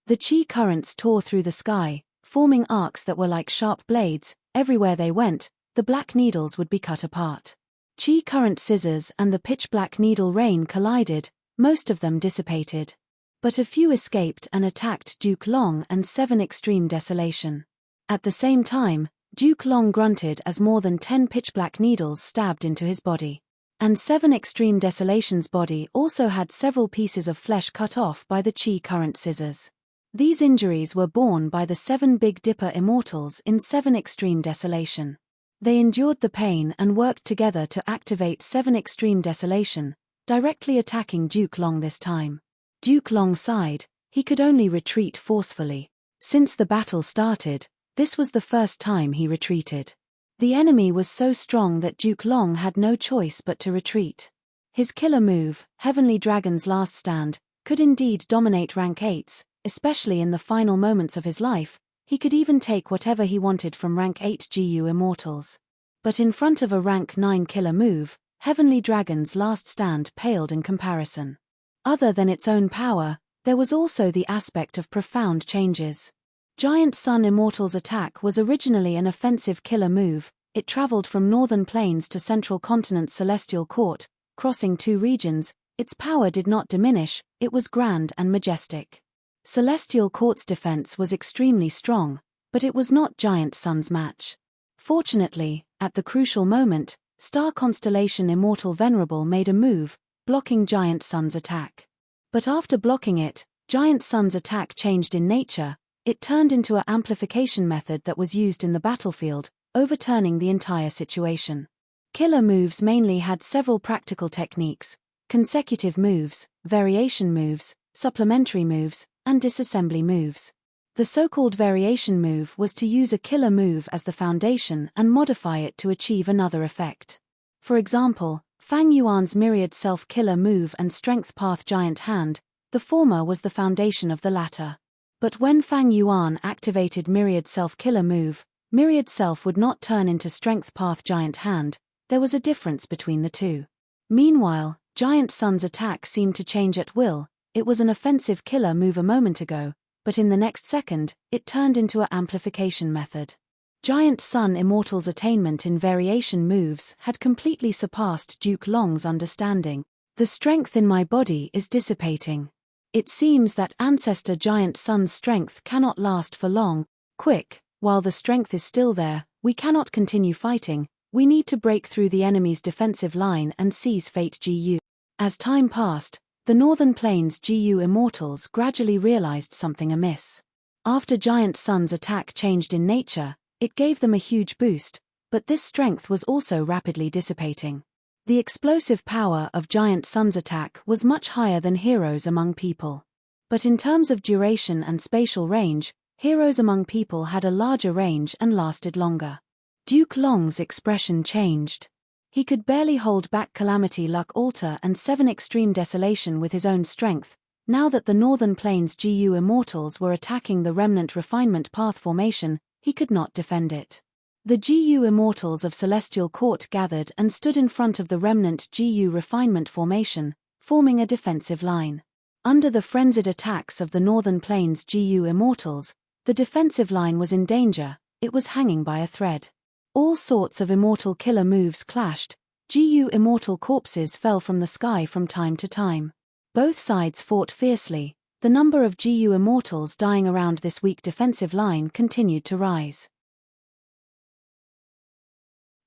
The chi currents tore through the sky, forming arcs that were like sharp blades. Everywhere they went, the black needles would be cut apart. Chi current scissors and the pitch-black needle rain collided, most of them dissipated. But a few escaped and attacked Duke Long and 7 Extreme Desolation. At the same time, Duke Long grunted as more than 10 pitch-black needles stabbed into his body. And 7 Extreme Desolation's body also had several pieces of flesh cut off by the chi current scissors. These injuries were borne by the 7 Big Dipper Immortals in 7 Extreme Desolation. They endured the pain and worked together to activate 7 Extreme Desolation, directly attacking Duke Long this time. Duke Long sighed. He could only retreat forcefully. Since the battle started, this was the first time he retreated. The enemy was so strong that Duke Long had no choice but to retreat. His killer move, Heavenly Dragon's Last Stand, could indeed dominate rank 8s, especially in the final moments of his life. He could even take whatever he wanted from rank 8 GU Immortals. But in front of a rank 9 killer move, Heavenly Dragon's Last Stand paled in comparison. Other than its own power, there was also the aspect of profound changes. Giant Sun Immortal's attack was originally an offensive killer move. It traveled from Northern Plains to Central Continent's Celestial Court, crossing 2 regions. Its power did not diminish, it was grand and majestic. Celestial Court's defense was extremely strong, but it was not Giant Sun's match. Fortunately, at the crucial moment, Star Constellation Immortal Venerable made a move, blocking Giant Sun's attack. But after blocking it, Giant Sun's attack changed in nature. It turned into an amplification method that was used in the battlefield, overturning the entire situation. Killer moves mainly had several practical techniques: consecutive moves, variation moves, supplementary moves, and disassembly moves. The so-called variation move was to use a killer move as the foundation and modify it to achieve another effect. For example, Fang Yuan's myriad self-killer move and strength path giant hand. The former was the foundation of the latter. But when Fang Yuan activated Myriad Self-Killer move, Myriad Self would not turn into Strength Path Giant Hand. There was a difference between the two. Meanwhile, Giant Sun's attack seemed to change at will. It was an offensive killer move a moment ago, but in the next second, it turned into an amplification method. Giant Sun Immortal's attainment in variation moves had completely surpassed Duke Long's understanding. The strength in my body is dissipating. It seems that Ancestor Giant Sun's strength cannot last for long. Quick, while the strength is still there, we cannot continue fighting. We need to break through the enemy's defensive line and seize Fate GU. As time passed, the Northern Plains GU Immortals gradually realized something amiss. After Giant Sun's attack changed in nature, it gave them a huge boost, but this strength was also rapidly dissipating. The explosive power of Giant Sun's attack was much higher than Heroes Among People. But in terms of duration and spatial range, Heroes Among People had a larger range and lasted longer. Duke Long's expression changed. He could barely hold back Calamity Luck Altar and 7 Extreme Desolation with his own strength. Now that the Northern Plains GU Immortals were attacking the Remnant Refinement Path formation, he could not defend it. The GU Immortals of Celestial Court gathered and stood in front of the Remnant GU Refinement formation, forming a defensive line. Under the frenzied attacks of the Northern Plains GU Immortals, the defensive line was in danger. It was hanging by a thread. All sorts of immortal killer moves clashed. GU immortal corpses fell from the sky from time to time. Both sides fought fiercely. The number of GU immortals dying around this weak defensive line continued to rise.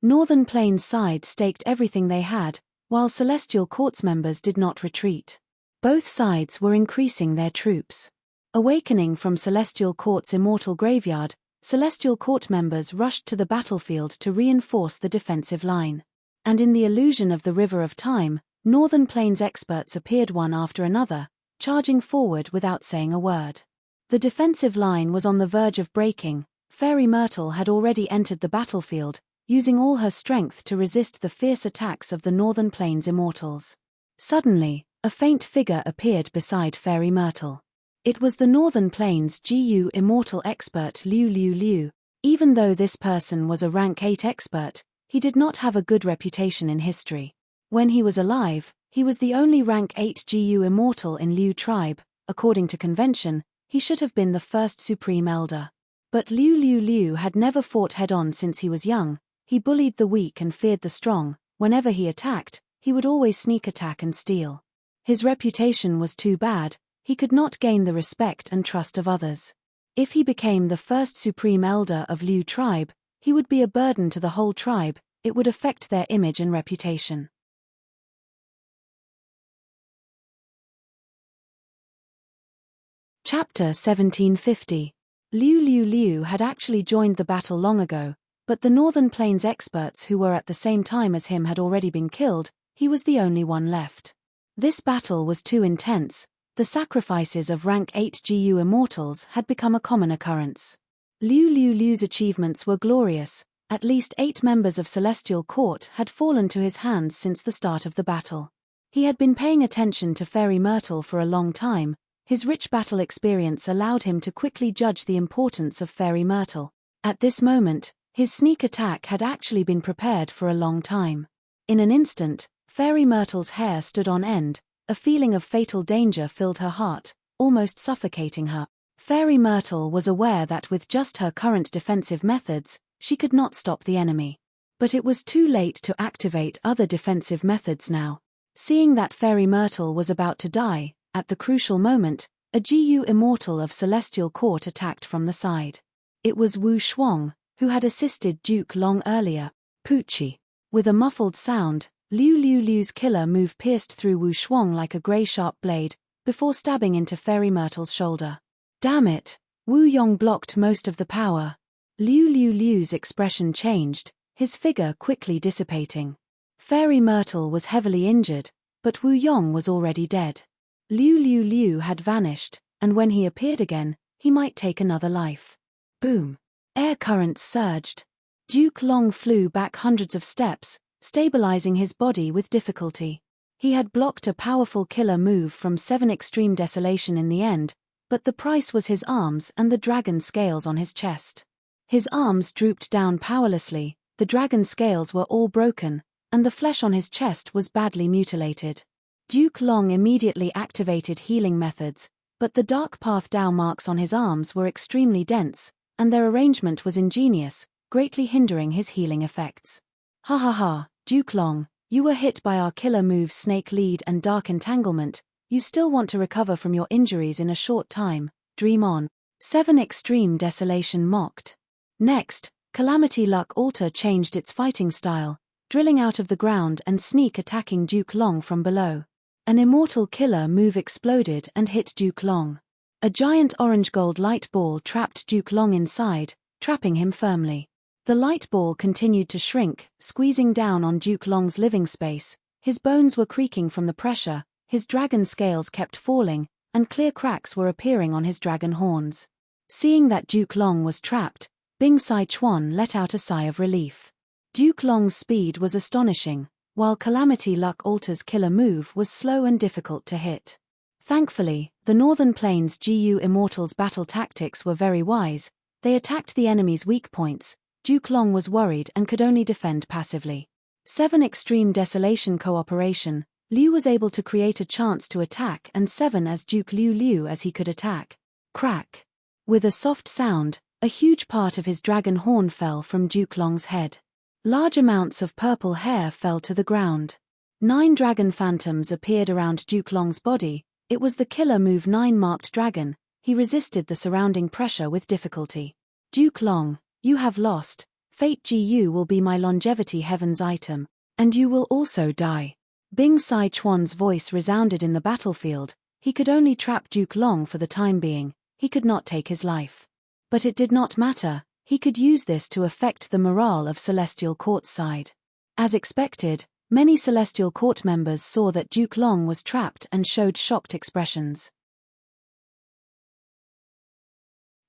Northern Plains side staked everything they had, while Celestial Court's members did not retreat. Both sides were increasing their troops. Awakening from Celestial Court's immortal graveyard, Celestial Court members rushed to the battlefield to reinforce the defensive line. And in the illusion of the River of Time, Northern Plains experts appeared one after another, charging forward without saying a word. The defensive line was on the verge of breaking. Fairy Myrtle had already entered the battlefield, using all her strength to resist the fierce attacks of the Northern Plains Immortals. Suddenly, a faint figure appeared beside Fairy Myrtle. It was the Northern Plains GU Immortal expert Liu Liu Liu. Even though this person was a rank 8 expert, he did not have a good reputation in history. When he was alive, he was the only rank 8 GU Immortal in Liu tribe. According to convention, he should have been the first Supreme Elder. But Liu Liu Liu had never fought head-on since he was young. He bullied the weak and feared the strong. Whenever he attacked, he would always sneak attack and steal. His reputation was too bad. He could not gain the respect and trust of others. If he became the first Supreme Elder of Liu tribe, he would be a burden to the whole tribe. It would affect their image and reputation. Chapter 1750. Liu Liu Liu had actually joined the battle long ago, but the Northern Plains experts who were at the same time as him had already been killed. He was the only one left. This battle was too intense. The sacrifices of rank 8 GU Immortals had become a common occurrence. Liu Liu Liu's achievements were glorious. At least 8 members of Celestial Court had fallen to his hands since the start of the battle. He had been paying attention to Fairy Myrtle for a long time. His rich battle experience allowed him to quickly judge the importance of Fairy Myrtle. At this moment, his sneak attack had actually been prepared for a long time. In an instant, Fairy Myrtle's hair stood on end. A feeling of fatal danger filled her heart, almost suffocating her. Fairy Myrtle was aware that with just her current defensive methods, she could not stop the enemy. But it was too late to activate other defensive methods now. Seeing that Fairy Myrtle was about to die, at the crucial moment, a GU Immortal of Celestial Court attacked from the side. It was Wu Shuang, who had assisted Duke Long earlier. Poochie. With a muffled sound, Liu Liu Liu's killer move pierced through Wu Shuang like a grey sharp blade, before stabbing into Fairy Myrtle's shoulder. Damn it! Wu Yong blocked most of the power. Liu Liu Liu's expression changed, his figure quickly dissipating. Fairy Myrtle was heavily injured, but Wu Yong was already dead. Liu Liu Liu had vanished, and when he appeared again, he might take another life. Boom! Air currents surged. Duke Long flew back hundreds of steps, stabilizing his body with difficulty. He had blocked a powerful killer move from 7 extreme desolation in the end, but the price was his arms and the dragon scales on his chest. His arms drooped down powerlessly, the dragon scales were all broken, and the flesh on his chest was badly mutilated. Duke Long immediately activated healing methods, but the dark path Dao marks on his arms were extremely dense, and their arrangement was ingenious, greatly hindering his healing effects. Ha ha ha, Duke Long, you were hit by our killer moves Snake Lead and Dark Entanglement, you still want to recover from your injuries in a short time, dream on. 7 Extreme Desolation mocked. Next, Calamity Luck Altar changed its fighting style, drilling out of the ground and sneak attacking Duke Long from below. An immortal killer move exploded and hit Duke Long. A giant orange-gold light ball trapped Duke Long inside, trapping him firmly. The light ball continued to shrink, squeezing down on Duke Long's living space. His bones were creaking from the pressure, his dragon scales kept falling, and clear cracks were appearing on his dragon horns. Seeing that Duke Long was trapped, Bing Sai Chuan let out a sigh of relief. Duke Long's speed was astonishing, while Calamity Luck Altar's killer move was slow and difficult to hit. Thankfully, the Northern Plains GU Immortals' battle tactics were very wise. They attacked the enemy's weak points. Duke Long was worried and could only defend passively. 7 Extreme Desolation Cooperation, Liu was able to create a chance to attack and 7 as Duke Liu as he could attack. Crack. With a soft sound, a huge part of his dragon horn fell from Duke Long's head. Large amounts of purple hair fell to the ground. 9 dragon phantoms appeared around Duke Long's body. It was the killer move 9 marked dragon. He resisted the surrounding pressure with difficulty. Duke Long, you have lost. Fate GU will be my longevity heavens item, and you will also die. Bing Sai Chuan's voice resounded in the battlefield. He could only trap Duke Long for the time being. He could not take his life. But it did not matter. He could use this to affect the morale of Celestial Court's side. As expected, many Celestial Court members saw that Duke Long was trapped and showed shocked expressions.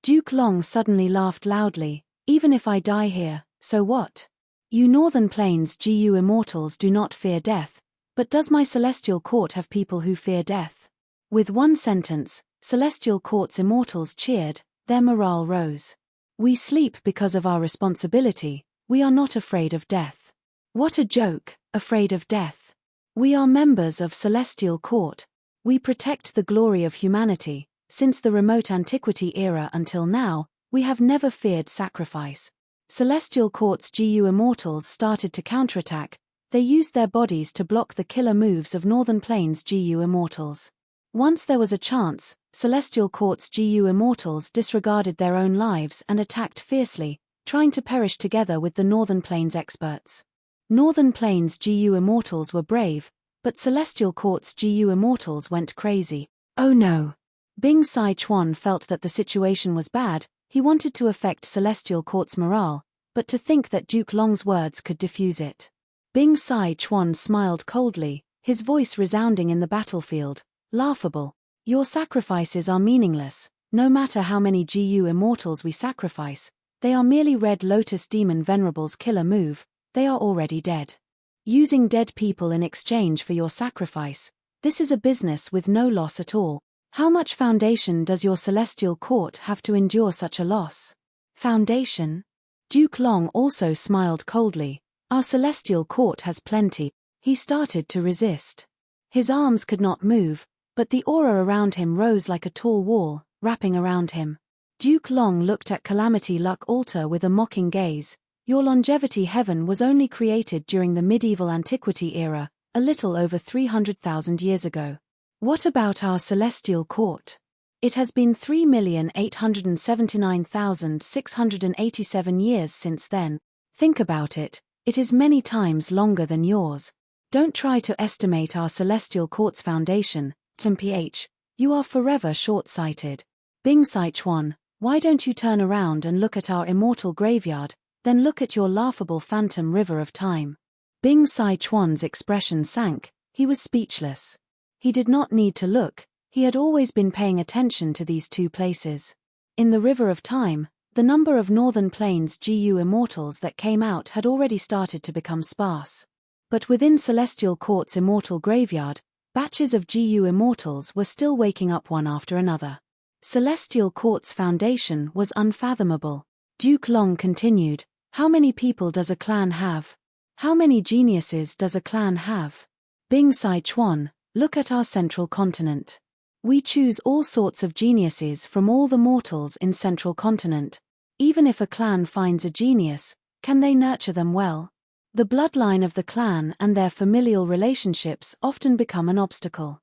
Duke Long suddenly laughed loudly. Even if I die here, so what? You Northern Plains GU Immortals do not fear death, but does my Celestial Court have people who fear death? With one sentence, Celestial Court's Immortals cheered, their morale rose. We sleep because of our responsibility, we are not afraid of death. What a joke, afraid of death. We are members of Celestial Court. We protect the glory of humanity. Since the remote antiquity era until now, we have never feared sacrifice. Celestial Court's GU Immortals started to counterattack. They used their bodies to block the killer moves of Northern Plains GU Immortals. Once there was a chance, Celestial Court's GU Immortals disregarded their own lives and attacked fiercely, trying to perish together with the Northern Plains experts. Northern Plains GU Immortals were brave, but Celestial Court's GU Immortals went crazy. Oh no! Bing Sai Chuan felt that the situation was bad. He wanted to affect Celestial Court's morale, but to think that Duke Long's words could diffuse it. Bing Sai Chuan smiled coldly, his voice resounding in the battlefield. Laughable. Your sacrifices are meaningless. No matter how many GU Immortals we sacrifice, they are merely Red Lotus Demon Venerable's killer move. They are already dead. Using dead people in exchange for your sacrifice, this is a business with no loss at all. How much foundation does your Celestial Court have to endure such a loss? Foundation? Duke Long also smiled coldly. Our Celestial Court has plenty. He started to resist. His arms could not move, but the aura around him rose like a tall wall, wrapping around him. Duke Long looked at Calamity Luck Altar with a mocking gaze. Your longevity heaven was only created during the medieval antiquity era, a little over 300,000 years ago. What about our Celestial Court? It has been 3,879,687 years since then. Think about it, it is many times longer than yours. Don't try to estimate our Celestial Court's foundation, PH. You are forever short-sighted. Bing Sai Chuan, why don't you turn around and look at our immortal graveyard, then look at your laughable phantom river of time. Bing Sai Chuan's expression sank, he was speechless. He did not need to look, he had always been paying attention to these two places. In the river of time, the number of Northern Plains GU Immortals that came out had already started to become sparse. But within Celestial Court's immortal graveyard, batches of GU immortals were still waking up one after another. Celestial Court's foundation was unfathomable. Duke Long continued, "How many people does a clan have? How many geniuses does a clan have? Bing Sai Chuan, look at our central continent. We choose all sorts of geniuses from all the mortals in central continent. Even if a clan finds a genius, can they nurture them well? The bloodline of the clan and their familial relationships often become an obstacle.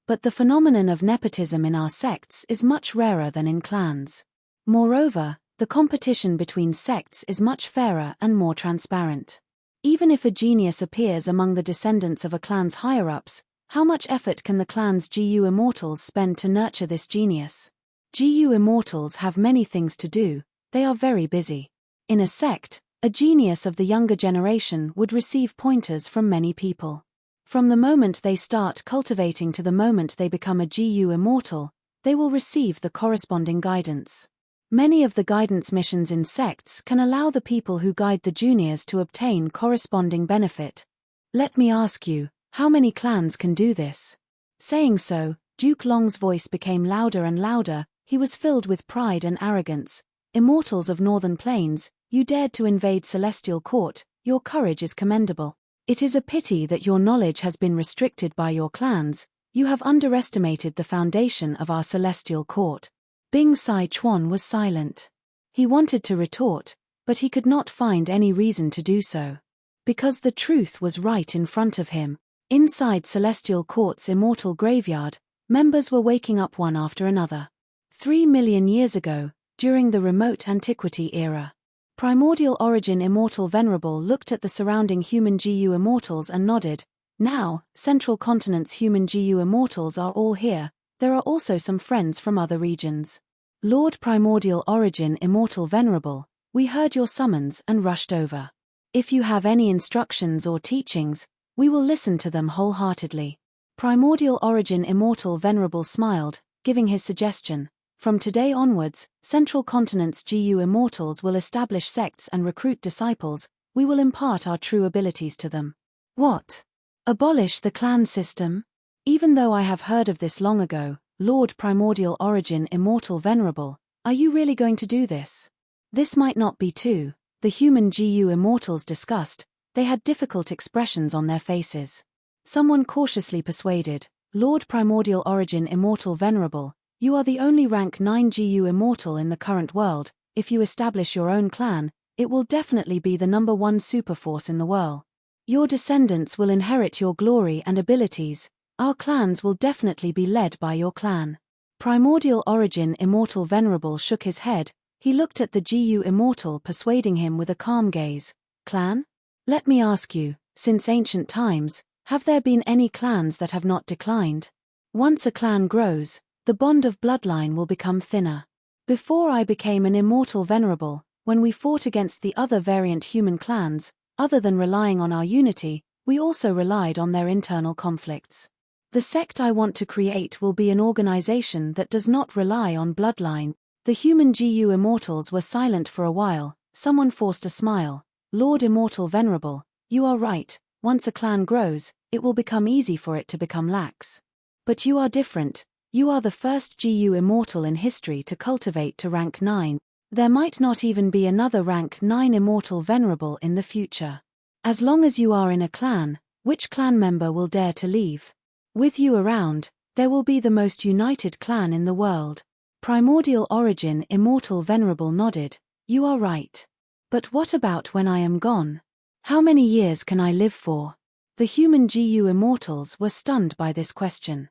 But the phenomenon of nepotism in our sects is much rarer than in clans. Moreover, the competition between sects is much fairer and more transparent. Even if a genius appears among the descendants of a clan's higher-ups, how much effort can the clan's GU immortals spend to nurture this genius? GU immortals have many things to do, they are very busy. In a sect, a genius of the younger generation would receive pointers from many people. From the moment they start cultivating to the moment they become a GU immortal, they will receive the corresponding guidance. Many of the guidance missions in sects can allow the people who guide the juniors to obtain corresponding benefit. Let me ask you, how many clans can do this? Saying so, Duke Long's voice became louder and louder. He was filled with pride and arrogance. Immortals of Northern Plains, you dared to invade Celestial Court, your courage is commendable. It is a pity that your knowledge has been restricted by your clans, you have underestimated the foundation of our Celestial Court. Bing Sai Chuan was silent. He wanted to retort, but he could not find any reason to do so. Because the truth was right in front of him. Inside Celestial Court's immortal graveyard, members were waking up one after another. 3 million years ago, during the remote antiquity era, Primordial Origin Immortal Venerable looked at the surrounding human GU immortals and nodded. Now, Central Continent's human GU immortals are all here. There are also some friends from other regions. Lord Primordial Origin Immortal Venerable, we heard your summons and rushed over. If you have any instructions or teachings, we will listen to them wholeheartedly. Primordial Origin Immortal Venerable smiled, giving his suggestion. From today onwards, Central Continent's GU immortals will establish sects and recruit disciples. We will impart our true abilities to them. What? Abolish the clan system? Even though I have heard of this long ago, Lord Primordial Origin Immortal Venerable, are you really going to do this? This might not be too. The human GU immortals discussed, they had difficult expressions on their faces. Someone cautiously persuaded, Lord Primordial Origin Immortal Venerable, you are the only rank 9 GU immortal in the current world. If you establish your own clan, it will definitely be the #1 superforce in the world. Your descendants will inherit your glory and abilities. Our clans will definitely be led by your clan. Primordial Origin Immortal Venerable shook his head. He looked at the GU immortal, persuading him with a calm gaze. Clan? Let me ask you, since ancient times, have there been any clans that have not declined? Once a clan grows, the bond of bloodline will become thinner. Before I became an Immortal Venerable, when we fought against the other variant human clans, other than relying on our unity, we also relied on their internal conflicts. The sect I want to create will be an organization that does not rely on bloodline. The human GU immortals were silent for a while. Someone forced a smile. Lord Immortal Venerable, you are right. Once a clan grows, it will become easy for it to become lax. But you are different. You are the first GU immortal in history to cultivate to rank 9. There might not even be another rank 9 Immortal Venerable in the future. As long as you are in a clan, which clan member will dare to leave? With you around, there will be the most united clan in the world. Primordial Origin Immortal Venerable nodded. You are right. But what about when I am gone? How many years can I live for? The human GU immortals were stunned by this question.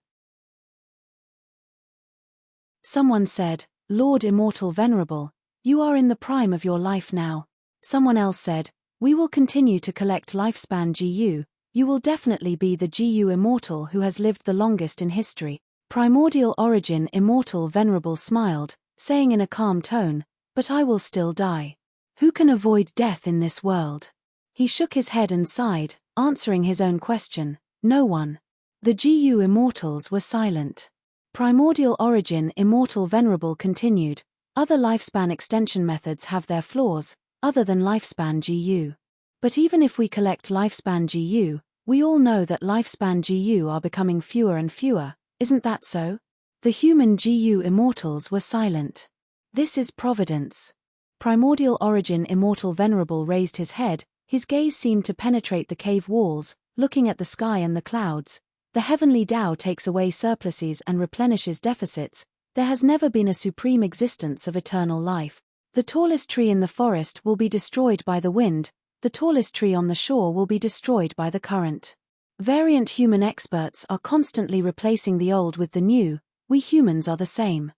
Someone said, Lord Immortal Venerable, you are in the prime of your life now. Someone else said, we will continue to collect lifespan GU. You will definitely be the GU immortal who has lived the longest in history. Primordial Origin Immortal Venerable smiled, saying in a calm tone, but I will still die. Who can avoid death in this world? He shook his head and sighed, answering his own question, no one. The GU immortals were silent. Primordial Origin Immortal Venerable continued, other lifespan extension methods have their flaws, other than lifespan GU. But even if we collect lifespan GU, we all know that lifespan GU are becoming fewer and fewer, isn't that so? The human GU immortals were silent. This is providence. Primordial origin immortal Venerable raised his head, his gaze seemed to penetrate the cave walls, looking at the sky and the clouds. The heavenly Tao takes away surpluses and replenishes deficits. There has never been a supreme existence of eternal life. The tallest tree in the forest will be destroyed by the wind, the tallest tree on the shore will be destroyed by the current. Variant human experts are constantly replacing the old with the new. We humans are the same.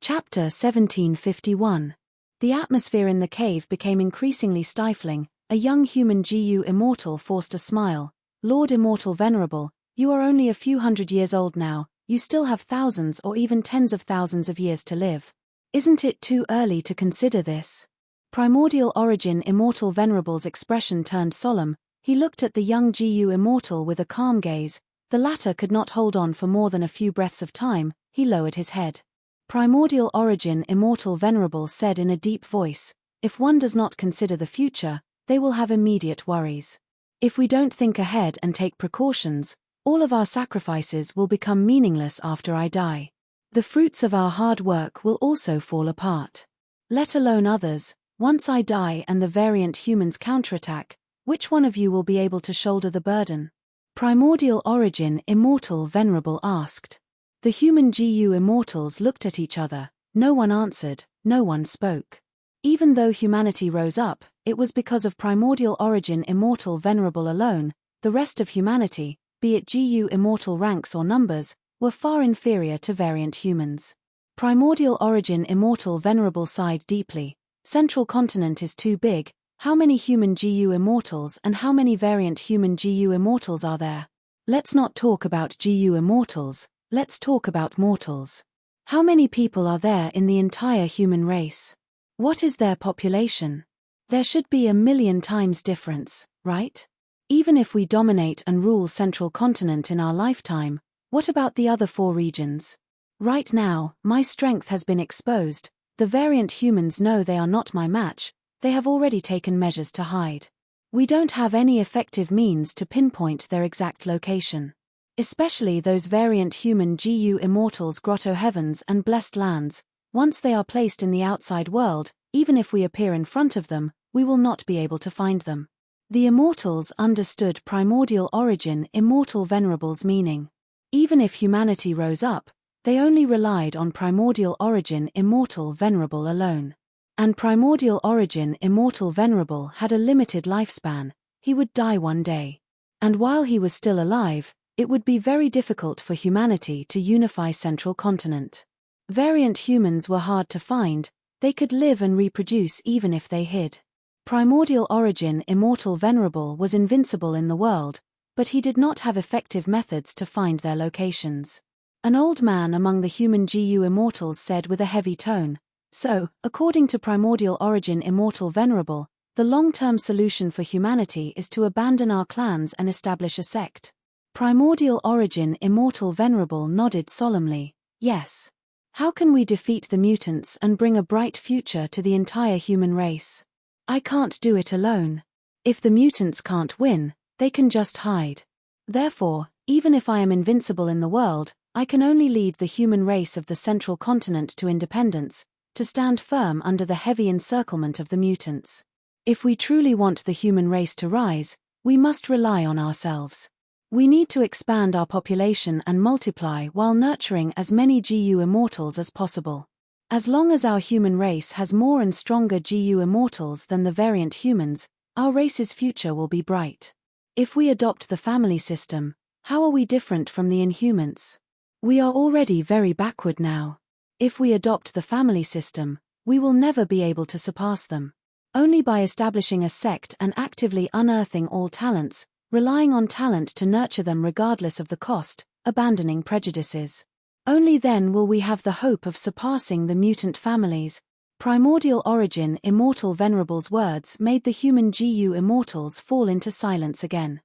Chapter 1751. The atmosphere in the cave became increasingly stifling. A young human GU immortal forced a smile. Lord Immortal Venerable, you are only a few hundred years old now, you still have thousands or even tens of thousands of years to live. Isn't it too early to consider this? Primordial origin immortal Venerable's expression turned solemn. He looked at the young GU immortal with a calm gaze. The latter could not hold on for more than a few breaths of time. He lowered his head. Primordial origin immortal Venerable said in a deep voice, if one does not consider the future, they will have immediate worries. If we don't think ahead and take precautions, all of our sacrifices will become meaningless after I die. The fruits of our hard work will also fall apart. Let alone others. Once I die and the variant humans counterattack, which one of you will be able to shoulder the burden? Primordial origin immortal Venerable asked. The human GU immortals looked at each other. No one answered, no one spoke. Even though humanity rose up, it was because of primordial origin immortal Venerable alone. The rest of humanity, be it GU immortal ranks or numbers, were far inferior to variant humans. Primordial origin immortal Venerable sighed deeply. Central continent is too big. How many human GU immortals and how many variant human GU immortals are there? Let's not talk about GU immortals, let's talk about mortals. How many people are there in the entire human race? What is their population? There should be 1,000,000 times difference, right? Even if we dominate and rule central continent in our lifetime, what about the other 4 regions? Right now, my strength has been exposed. The variant humans know they are not my match. They have already taken measures to hide. We don't have any effective means to pinpoint their exact location. Especially those variant human GU immortals grotto heavens and blessed lands. Once they are placed in the outside world, even if we appear in front of them, we will not be able to find them. The immortals understood primordial origin immortal Venerable's meaning. Even if humanity rose up, they only relied on primordial origin immortal Venerable alone. And primordial origin immortal Venerable had a limited lifespan. He would die one day. And while he was still alive, it would be very difficult for humanity to unify central continent. Variant humans were hard to find. They could live and reproduce even if they hid. Primordial origin immortal Venerable was invincible in the world, but he did not have effective methods to find their locations. An old man among the human GU immortals said with a heavy tone, so, according to primordial origin immortal Venerable, the long-term solution for humanity is to abandon our clans and establish a sect. Primordial origin immortal Venerable nodded solemnly, yes. How can we defeat the mutants and bring a bright future to the entire human race? I can't do it alone. If the mutants can't win, they can just hide. Therefore, even if I am invincible in the world, I can only lead the human race of the central continent to independence, to stand firm under the heavy encirclement of the mutants. If we truly want the human race to rise, we must rely on ourselves. We need to expand our population and multiply while nurturing as many GU immortals as possible. As long as our human race has more and stronger GU immortals than the variant humans, our race's future will be bright. If we adopt the family system, how are we different from the Inhumans? We are already very backward now. If we adopt the family system, we will never be able to surpass them. Only by establishing a sect and actively unearthing all talents, relying on talent to nurture them regardless of the cost, abandoning prejudices. Only then will we have the hope of surpassing the mutant families. Primordial origin immortal Venerable's words made the human GU immortals fall into silence again.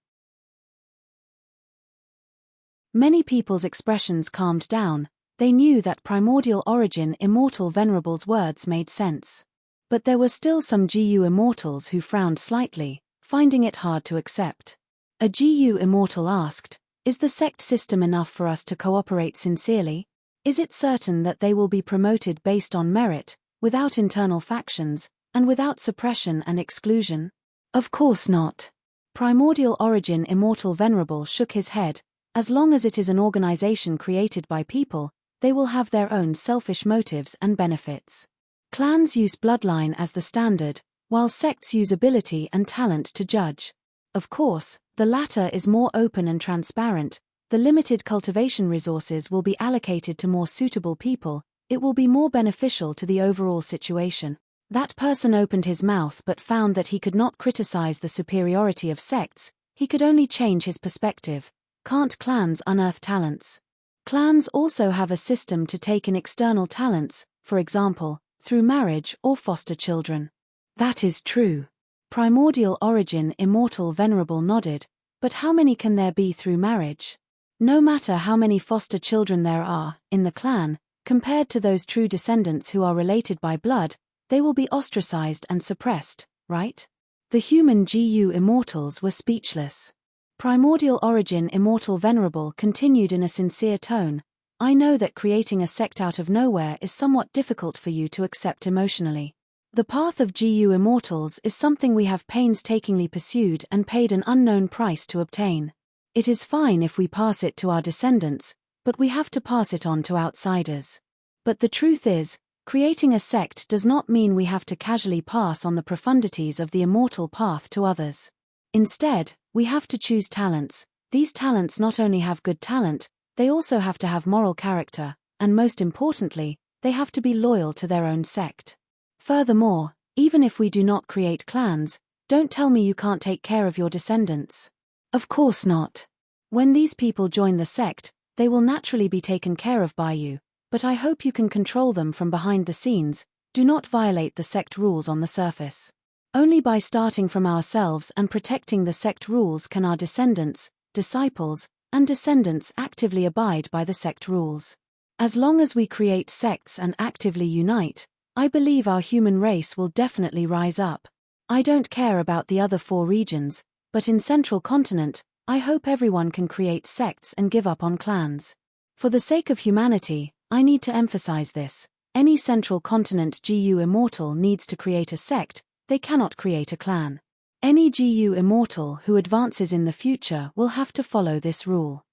Many people's expressions calmed down. They knew that primordial origin immortal Venerable's words made sense. But there were still some GU immortals who frowned slightly, finding it hard to accept. A GU immortal asked, "Is the sect system enough for us to cooperate sincerely? Is it certain that they will be promoted based on merit, without internal factions, and without suppression and exclusion?" "Of course not." Primordial origin immortal Venerable shook his head. "As long as it is an organization created by people, they will have their own selfish motives and benefits. Clans use bloodline as the standard, while sects use ability and talent to judge. Of course, the latter is more open and transparent. The limited cultivation resources will be allocated to more suitable people. It will be more beneficial to the overall situation." That person opened his mouth but found that he could not criticize the superiority of sects, he could only change his perspective. Can't clans unearth talents? Clans also have a system to take in external talents, for example, through marriage or foster children. That is true. Primordial origin immortal Venerable nodded, but how many can there be through marriage? No matter how many foster children there are, in the clan, compared to those true descendants who are related by blood, they will be ostracized and suppressed, right? The human GU immortals were speechless. Primordial origin immortal Venerable continued in a sincere tone, "I know that creating a sect out of nowhere is somewhat difficult for you to accept emotionally. The path of GU immortals is something we have painstakingly pursued and paid an unknown price to obtain. It is fine if we pass it to our descendants, but we have to pass it on to outsiders. But the truth is, creating a sect does not mean we have to casually pass on the profundities of the immortal path to others. Instead, we have to choose talents. These talents not only have good talent, they also have to have moral character, and most importantly, they have to be loyal to their own sect. Furthermore, even if we do not create clans, don't tell me you can't take care of your descendants. Of course not. When these people join the sect, they will naturally be taken care of by you, but I hope you can control them from behind the scenes. Do not violate the sect rules on the surface. Only by starting from ourselves and protecting the sect rules can our descendants, disciples, and descendants actively abide by the sect rules. As long as we create sects and actively unite, I believe our human race will definitely rise up. I don't care about the other 4 regions, but in Central Continent, I hope everyone can create sects and give up on clans. For the sake of humanity, I need to emphasize this. Any Central Continent GU immortal needs to create a sect, they cannot create a clan. Any GU immortal who advances in the future will have to follow this rule.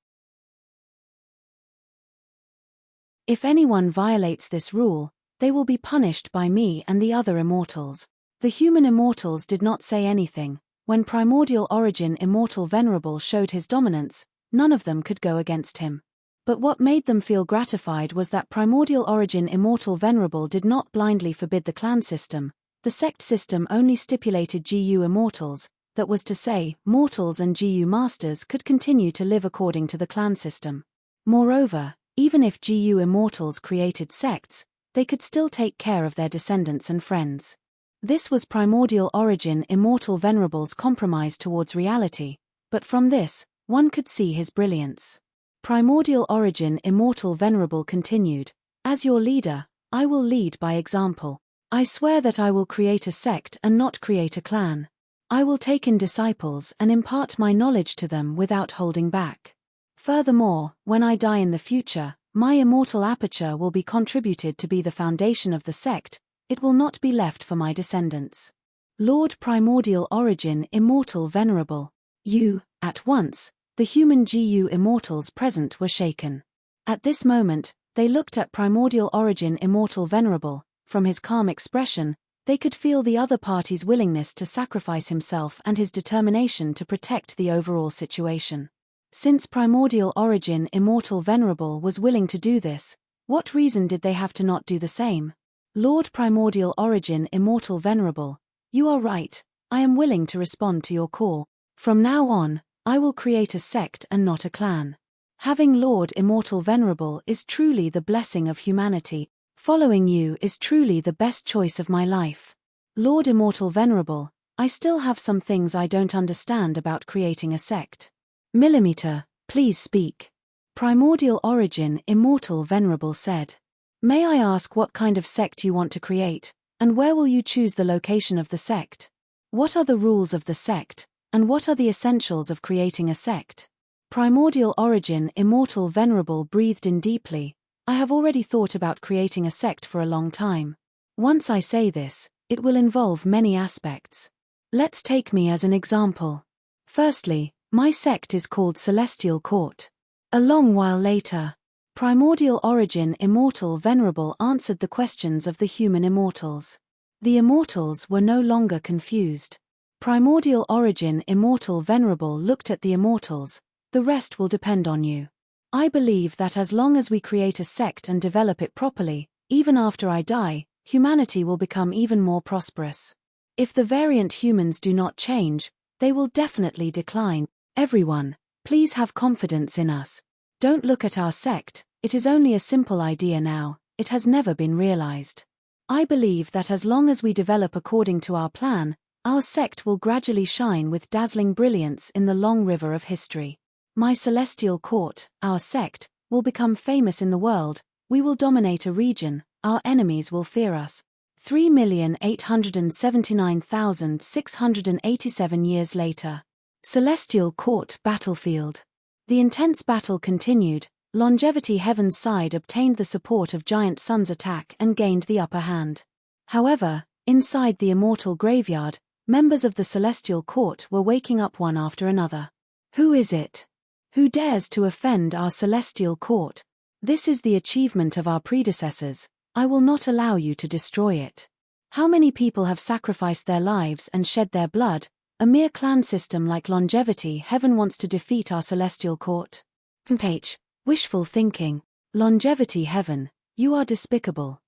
If anyone violates this rule, they will be punished by me and the other immortals. The human immortals did not say anything. When primordial origin immortal Venerable showed his dominance, none of them could go against him. But what made them feel gratified was that primordial origin immortal Venerable did not blindly forbid the clan system. The sect system only stipulated GU immortals, that was to say, mortals and GU masters could continue to live according to the clan system. Moreover, even if GU immortals created sects, they could still take care of their descendants and friends. This was primordial origin immortal Venerable's compromise towards reality, but from this, one could see his brilliance. Primordial origin immortal Venerable continued, "As your leader, I will lead by example. I swear that I will create a sect and not create a clan. I will take in disciples and impart my knowledge to them without holding back. Furthermore, when I die in the future, my immortal aperture will be contributed to be the foundation of the sect, it will not be left for my descendants." Lord Primordial Origin Immortal Venerable. You, at once, the human GU immortals present were shaken. At this moment, they looked at Primordial Origin Immortal Venerable. From his calm expression, they could feel the other party's willingness to sacrifice himself and his determination to protect the overall situation. Since Primordial Origin Immortal Venerable was willing to do this, what reason did they have to not do the same? Lord Primordial Origin Immortal Venerable, you are right, I am willing to respond to your call. From now on, I will create a sect and not a clan. Having Lord Immortal Venerable is truly the blessing of humanity. Following you is truly the best choice of my life. Lord Immortal Venerable, I still have some things I don't understand about creating a sect. Millimeter, please speak. Primordial origin, immortal Venerable said. May I ask what kind of sect you want to create, and where will you choose the location of the sect? What are the rules of the sect, and what are the essentials of creating a sect? Primordial origin, immortal Venerable breathed in deeply. I have already thought about creating a sect for a long time. Once I say this, it will involve many aspects. Let's take me as an example. Firstly, my sect is called Celestial Court. A long while later, Primordial origin, immortal Venerable answered the questions of the human immortals. The immortals were no longer confused. Primordial origin, immortal Venerable looked at the immortals. The rest will depend on you. I believe that as long as we create a sect and develop it properly, even after I die, humanity will become even more prosperous. If the variant humans do not change, they will definitely decline. Everyone, please have confidence in us. Don't look at our sect, it is only a simple idea now, it has never been realized. I believe that as long as we develop according to our plan, our sect will gradually shine with dazzling brilliance in the long river of history. My celestial court, our sect, will become famous in the world, we will dominate a region, our enemies will fear us. 3,879,687 years later. Celestial Court battlefield. The intense battle continued. Longevity Heaven's side obtained the support of Giant Sun's attack and gained the upper hand. However, inside the immortal graveyard, members of the Celestial Court were waking up one after another. Who is it? Who dares to offend our Celestial Court? This is the achievement of our predecessors. I will not allow you to destroy it. How many people have sacrificed their lives and shed their blood? A mere clan system like Longevity Heaven wants to defeat our Celestial Court. H. Wishful thinking. Longevity Heaven, you are despicable.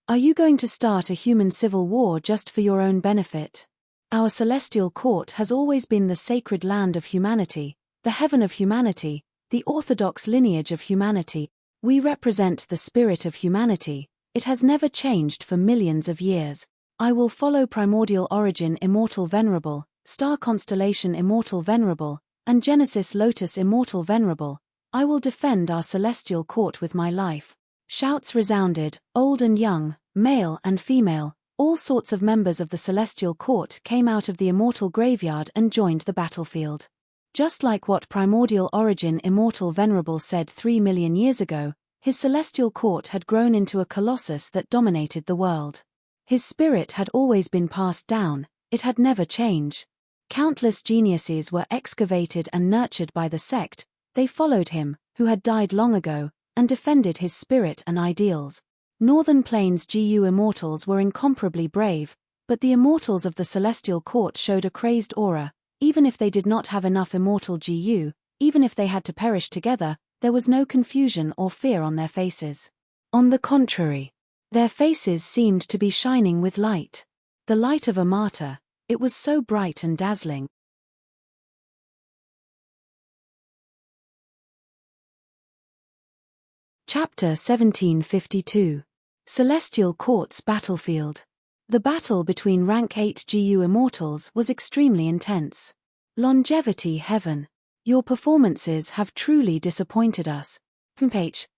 Are you going to start a human civil war just for your own benefit? Our Celestial Court has always been the sacred land of humanity, the heaven of humanity, the orthodox lineage of humanity. We represent the spirit of humanity. It has never changed for millions of years. I will follow Primordial Origin Immortal Venerable, Star Constellation Immortal Venerable, and Genesis Lotus Immortal Venerable. I will defend our Celestial Court with my life. Shouts resounded, old and young, male and female, all sorts of members of the Celestial Court came out of the immortal graveyard and joined the battlefield. Just like what Primordial Origin Immortal Venerable said 3 million years ago, his Celestial Court had grown into a colossus that dominated the world. His spirit had always been passed down, it had never changed. Countless geniuses were excavated and nurtured by the sect. They followed him, who had died long ago, and defended his spirit and ideals. Northern Plains GU immortals were incomparably brave, but the immortals of the Celestial Court showed a crazed aura. Even if they did not have enough immortal GU, even if they had to perish together, there was no confusion or fear on their faces. On the contrary, their faces seemed to be shining with light. The light of a martyr, it was so bright and dazzling. Chapter 1752. Celestial Court's Battlefield. The battle between rank 8 GU immortals was extremely intense. Longevity Heaven, your performances have truly disappointed us.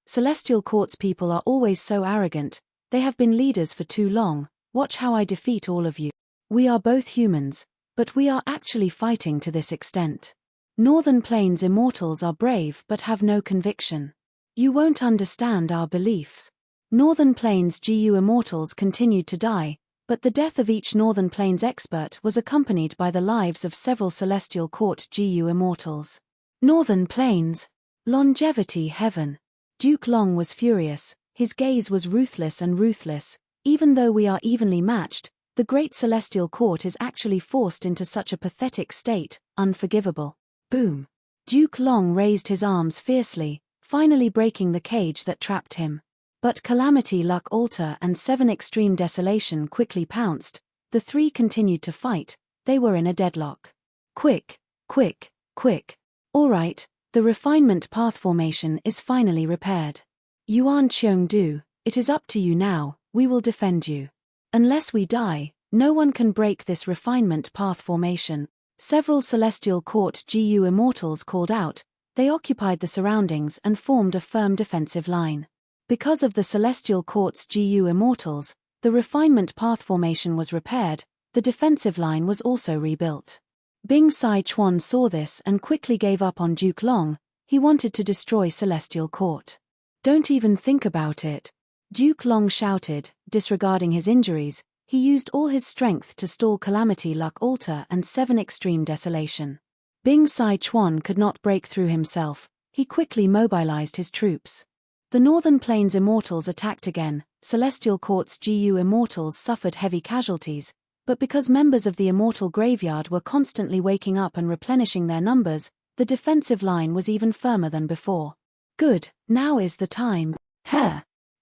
Celestial Court's people are always so arrogant, they have been leaders for too long, watch how I defeat all of you. We are both humans, but we are actually fighting to this extent. Northern Plains immortals are brave but have no conviction. You won't understand our beliefs. Northern Plains GU immortals continued to die, but the death of each Northern Plains expert was accompanied by the lives of several Celestial Court GU immortals. Northern Plains. Longevity Heaven. Duke Long was furious, his gaze was ruthless and ruthless. Even though we are evenly matched, the great Celestial Court is actually forced into such a pathetic state, unforgivable. Boom. Duke Long raised his arms fiercely, finally breaking the cage that trapped him. But Calamity Luck Altar and 7 Extreme Desolation quickly pounced. The 3 continued to fight, they were in a deadlock. Quick, quick, quick. Alright, the refinement path formation is finally repaired. Yuan Cheongdu, it is up to you now, we will defend you. Unless we die, no one can break this refinement path formation. Several celestial court GU immortals called out. They occupied the surroundings and formed a firm defensive line. Because of the celestial court's GU immortals, the refinement path formation was repaired. The defensive line was also rebuilt. Bing Sai Chuan saw this and quickly gave up on Duke Long. He wanted to destroy Celestial Court. "Don't even think about it," Duke Long shouted, disregarding his injuries. He used all his strength to stall Calamity Luck Altar and 7 Extreme Desolation. Bing Sai Chuan could not break through himself. He quickly mobilized his troops. The Northern Plains Immortals attacked again. Celestial Court's GU Immortals suffered heavy casualties, but because members of the Immortal Graveyard were constantly waking up and replenishing their numbers, the defensive line was even firmer than before. "Good, now is the time."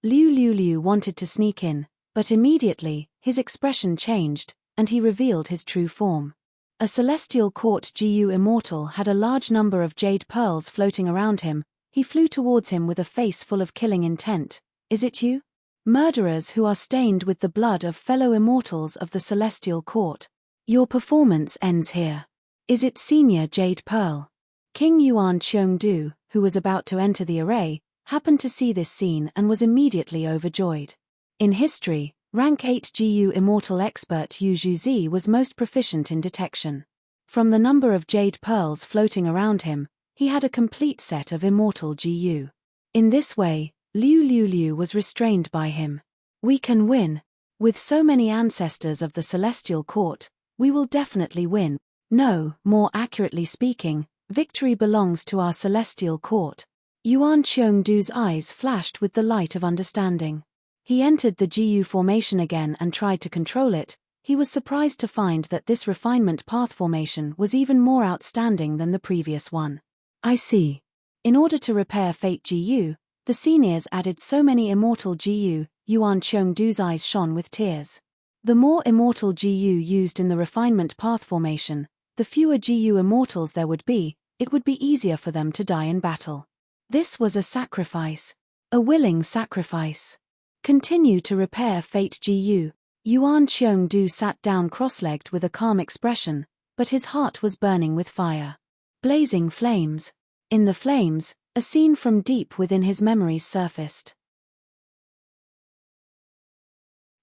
Liu wanted to sneak in, but immediately, his expression changed, and he revealed his true form. A Celestial Court GU Immortal had a large number of jade pearls floating around him. He flew towards him with a face full of killing intent. "Is it you? Murderers who are stained with the blood of fellow immortals of the Celestial Court. Your performance ends here." "Is it Senior Jade Pearl?" King Yuan Cheongdu, who was about to enter the array, happened to see this scene and was immediately overjoyed. In history, Rank 8 GU Immortal Expert Yu Zhuzi was most proficient in detection. From the number of jade pearls floating around him, he had a complete set of immortal GU. In this way, Liu was restrained by him. "We can win. With so many ancestors of the Celestial Court, we will definitely win. No, more accurately speaking, victory belongs to our Celestial Court." Yuan Cheongdu's eyes flashed with the light of understanding. He entered the GU formation again and tried to control it. He was surprised to find that this refinement path formation was even more outstanding than the previous one. "I see." In order to repair Fate GU, the seniors added so many immortal GU. Yuan Cheongdu's eyes shone with tears. The more immortal GU used in the refinement path formation, the fewer GU immortals there would be. It would be easier for them to die in battle. This was a sacrifice. A willing sacrifice. "Continue to repair Fate GU." Yuan Cheongdu sat down cross-legged with a calm expression, but his heart was burning with fire. Blazing flames. In the flames, a scene from deep within his memories surfaced.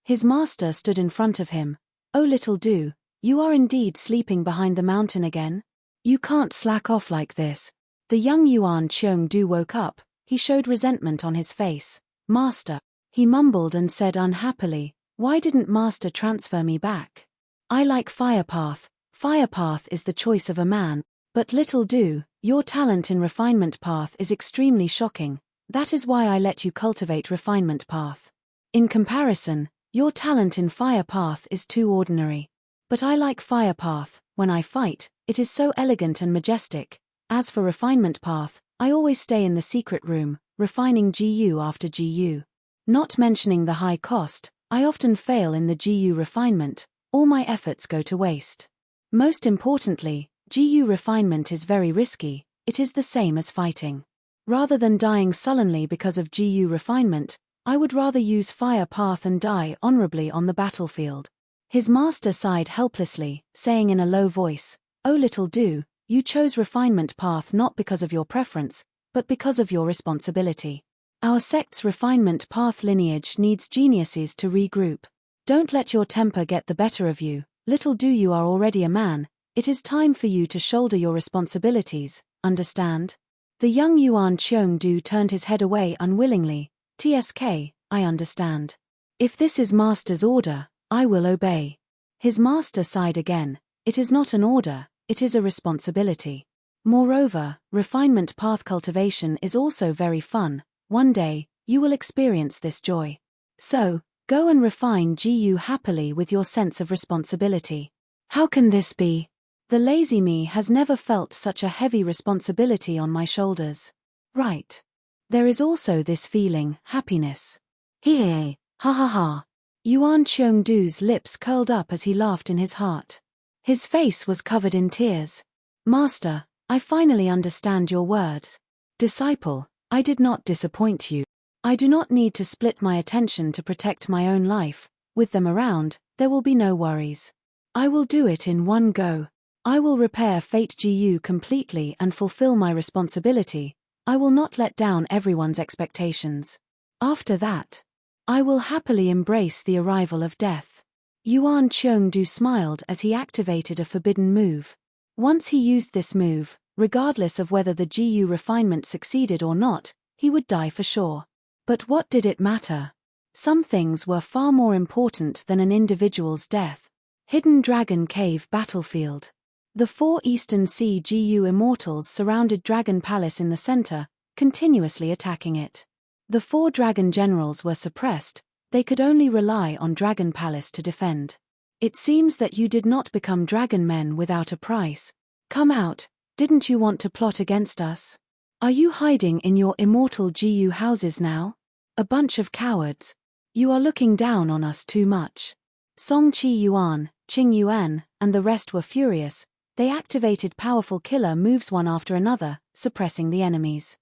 His master stood in front of him. "Oh little Du, you are indeed sleeping behind the mountain again? You can't slack off like this." The young Yuan Cheongdu woke up. He showed resentment on his face. "Master." He mumbled and said unhappily, "Why didn't Master transfer me back? I like Fire Path. Fire Path is the choice of a man. But little Du, your talent in Refinement Path is extremely shocking. That is why I let you cultivate Refinement Path. In comparison, your talent in Fire Path is too ordinary. But I like Fire Path. When I fight, it is so elegant and majestic. As for Refinement Path, I always stay in the secret room, refining GU after GU. Not mentioning the high cost, I often fail in the GU refinement. All my efforts go to waste. Most importantly, GU refinement is very risky. It is the same as fighting. Rather than dying sullenly because of GU refinement, I would rather use Fire Path and die honorably on the battlefield." His master sighed helplessly, saying in a low voice, "Oh little Du, you chose Refinement Path not because of your preference, but because of your responsibility. Our sect's Refinement Path lineage needs geniuses to regroup. Don't let your temper get the better of you. Little Du, you are already a man. It is time for you to shoulder your responsibilities, understand?" The young Yuan Cheongdu turned his head away unwillingly. "TSK, I understand. If this is Master's order, I will obey." His master sighed again. "It is not an order, it is a responsibility. Moreover, Refinement Path cultivation is also very fun. One day, you will experience this joy. So, go and refine GU happily with your sense of responsibility." "How can this be? The lazy me has never felt such a heavy responsibility on my shoulders." "Right. There is also this feeling, happiness." "Hee ha ha ha." Yuan Cheongdu's lips curled up as he laughed in his heart. His face was covered in tears. "Master, I finally understand your words. Disciple, I did not disappoint you. I do not need to split my attention to protect my own life. With them around, there will be no worries. I will do it in one go." I will repair Fate GU completely and fulfill my responsibility. I will not let down everyone's expectations. After that, I will happily embrace the arrival of death. Yuan Cheongdu smiled as he activated a forbidden move. Once he used this move, regardless of whether the GU refinement succeeded or not, he would die for sure. But what did it matter? Some things were far more important than an individual's death. Hidden Dragon Cave Battlefield. The 4 Eastern Sea GU immortals surrounded Dragon Palace in the center, continuously attacking it. The 4 dragon generals were suppressed, they could only rely on Dragon Palace to defend. It seems that you did not become dragon men without a price. Come out, didn't you want to plot against us? Are you hiding in your immortal GU houses now? A bunch of cowards. You are looking down on us too much. Song Chi Yuan, Qing Yuan, and the rest were furious. They activated powerful killer moves one after another, suppressing the enemies.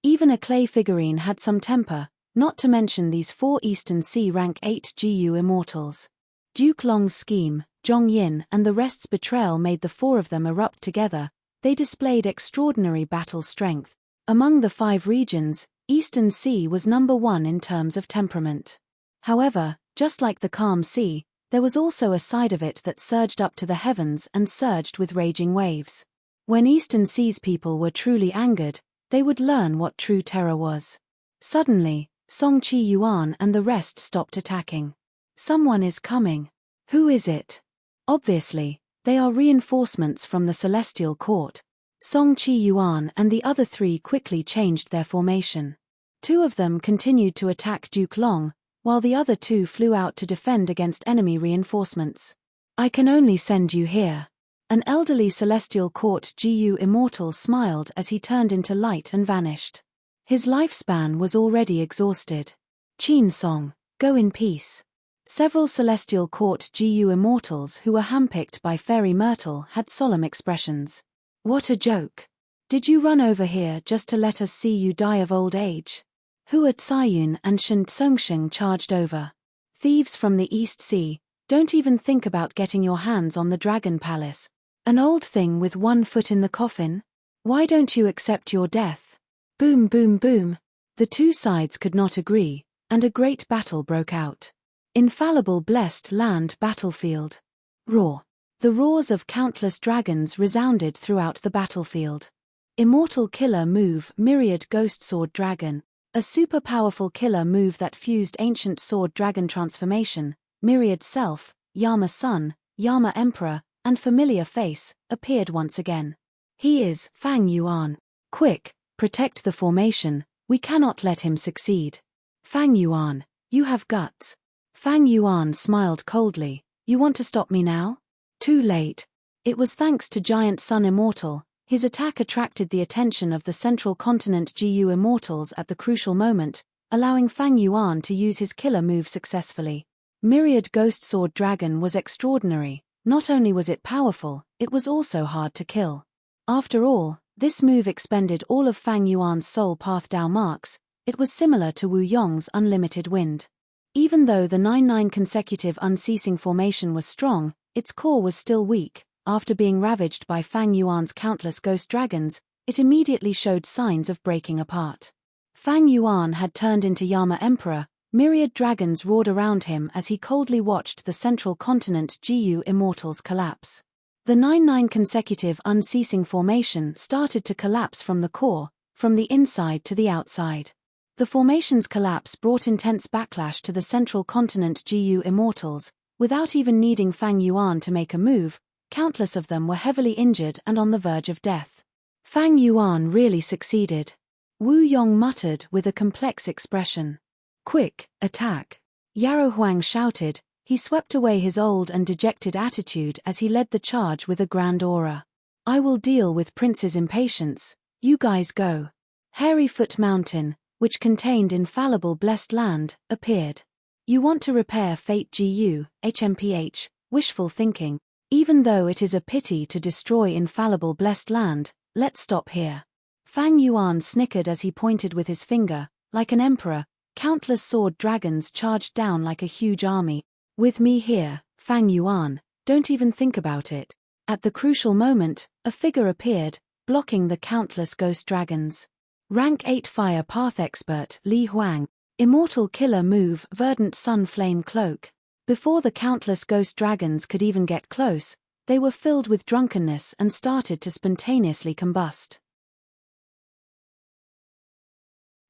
Even a clay figurine had some temper, not to mention these 4 Eastern Sea rank 8 GU immortals. Duke Long's scheme, Zhong Yin and the rest's betrayal made the 4 of them erupt together. They displayed extraordinary battle strength. Among the 5 regions, Eastern Sea was number 1 in terms of temperament. However, just like the calm sea, there was also a side of it that surged up to the heavens and surged with raging waves. When Eastern Sea's people were truly angered, they would learn what true terror was. Suddenly, Song Chi Yuan and the rest stopped attacking. Someone is coming. Who is it? Obviously, they are reinforcements from the Celestial Court. Song Chi Yuan and the other 3 quickly changed their formation. 2 of them continued to attack Duke Long, while the other 2 flew out to defend against enemy reinforcements. I can only send you here. An elderly Celestial Court GU immortal smiled as he turned into light and vanished. His lifespan was already exhausted. Qin Song, go in peace. Several Celestial Court GU immortals who were handpicked by Fairy Myrtle had solemn expressions. What a joke. Did you run over here just to let us see you die of old age? Hua Tsayun and Shen Tsongsheng charged over. Thieves from the East Sea, don't even think about getting your hands on the Dragon Palace. An old thing with 1 foot in the coffin? Why don't you accept your death? Boom boom boom. The 2 sides could not agree, and a great battle broke out. Infallible Blessed Land Battlefield. Roar. The roars of countless dragons resounded throughout the battlefield. Immortal Killer Move Myriad Ghost Sword Dragon. A super powerful killer move that fused Ancient Sword Dragon Transformation, Myriad Self, Yama Sun, Yama Emperor, and Familiar Face, appeared once again. He is Fang Yuan. Quick, protect the formation, we cannot let him succeed. Fang Yuan, you have guts. Fang Yuan smiled coldly. You want to stop me now? Too late. It was thanks to Giant Sun Immortal. His attack attracted the attention of the Central Continent GU Immortals at the crucial moment, allowing Fang Yuan to use his killer move successfully. Myriad Ghost Sword Dragon was extraordinary. Not only was it powerful, it was also hard to kill. After all, this move expended all of Fang Yuan's soul path Dao marks. It was similar to Wu Yong's Unlimited Wind. Even though the 9-9 consecutive unceasing formation was strong, its core was still weak. After being ravaged by Fang Yuan's countless ghost dragons, it immediately showed signs of breaking apart. Fang Yuan had turned into Yama Emperor. Myriad dragons roared around him as he coldly watched the Central Continent GU Immortals collapse. The 9-9 consecutive unceasing formation started to collapse from the core, from the inside to the outside. The formation's collapse brought intense backlash to the Central Continent GU Immortals. Without even needing Fang Yuan to make a move, countless of them were heavily injured and on the verge of death. Fang Yuan really succeeded. Wu Yong muttered with a complex expression. Quick, attack. Yarrow Huang shouted. He swept away his old and dejected attitude as he led the charge with a grand aura. I will deal with Prince's impatience. You guys go. Hairy Foot Mountain, which contained infallible blessed land, appeared. You want to repair Fate GU, HMPH, wishful thinking. Even though it is a pity to destroy infallible blessed land, let's stop here. Fang Yuan snickered as he pointed with his finger. Like an emperor, countless sword dragons charged down like a huge army. With me here, Fang Yuan, don't even think about it. At the crucial moment, a figure appeared, blocking the countless ghost dragons. Rank 8 Fire Path Expert Li Huang, Immortal Killer Move Verdant Sun Flame Cloak. Before the countless ghost dragons could even get close, they were filled with drunkenness and started to spontaneously combust.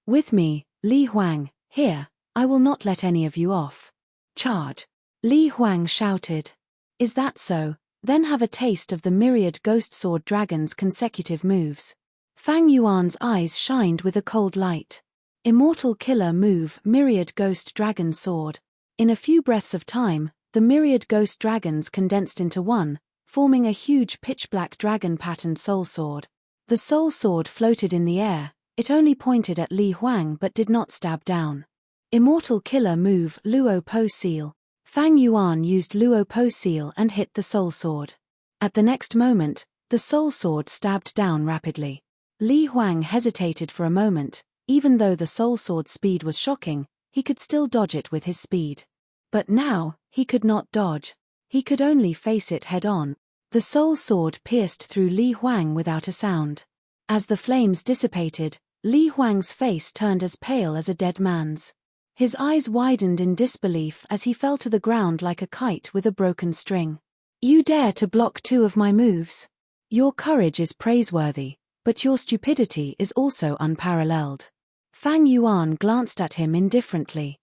With me, Li Huang, here, I will not let any of you off. Charge! Li Huang shouted. Is that so? Then have a taste of the myriad ghost sword dragons' consecutive moves. Fang Yuan's eyes shined with a cold light. Immortal Killer Move Myriad Ghost Dragon Sword. In a few breaths of time, the myriad ghost dragons condensed into one, forming a huge pitch-black dragon-patterned soul sword. The soul sword floated in the air, it only pointed at Li Huang but did not stab down. Immortal Killer Move Luo Po Seal. Fang Yuan used Luo Po Seal and hit the soul sword. At the next moment, the soul sword stabbed down rapidly. Li Huang hesitated for a moment. Even though the soul sword's speed was shocking, he could still dodge it with his speed. But now, he could not dodge. He could only face it head-on. The soul sword pierced through Li Huang without a sound. As the flames dissipated, Li Huang's face turned as pale as a dead man's. His eyes widened in disbelief as he fell to the ground like a kite with a broken string. You dare to block 2 of my moves? Your courage is praiseworthy, but your stupidity is also unparalleled. Fang Yuan glanced at him indifferently.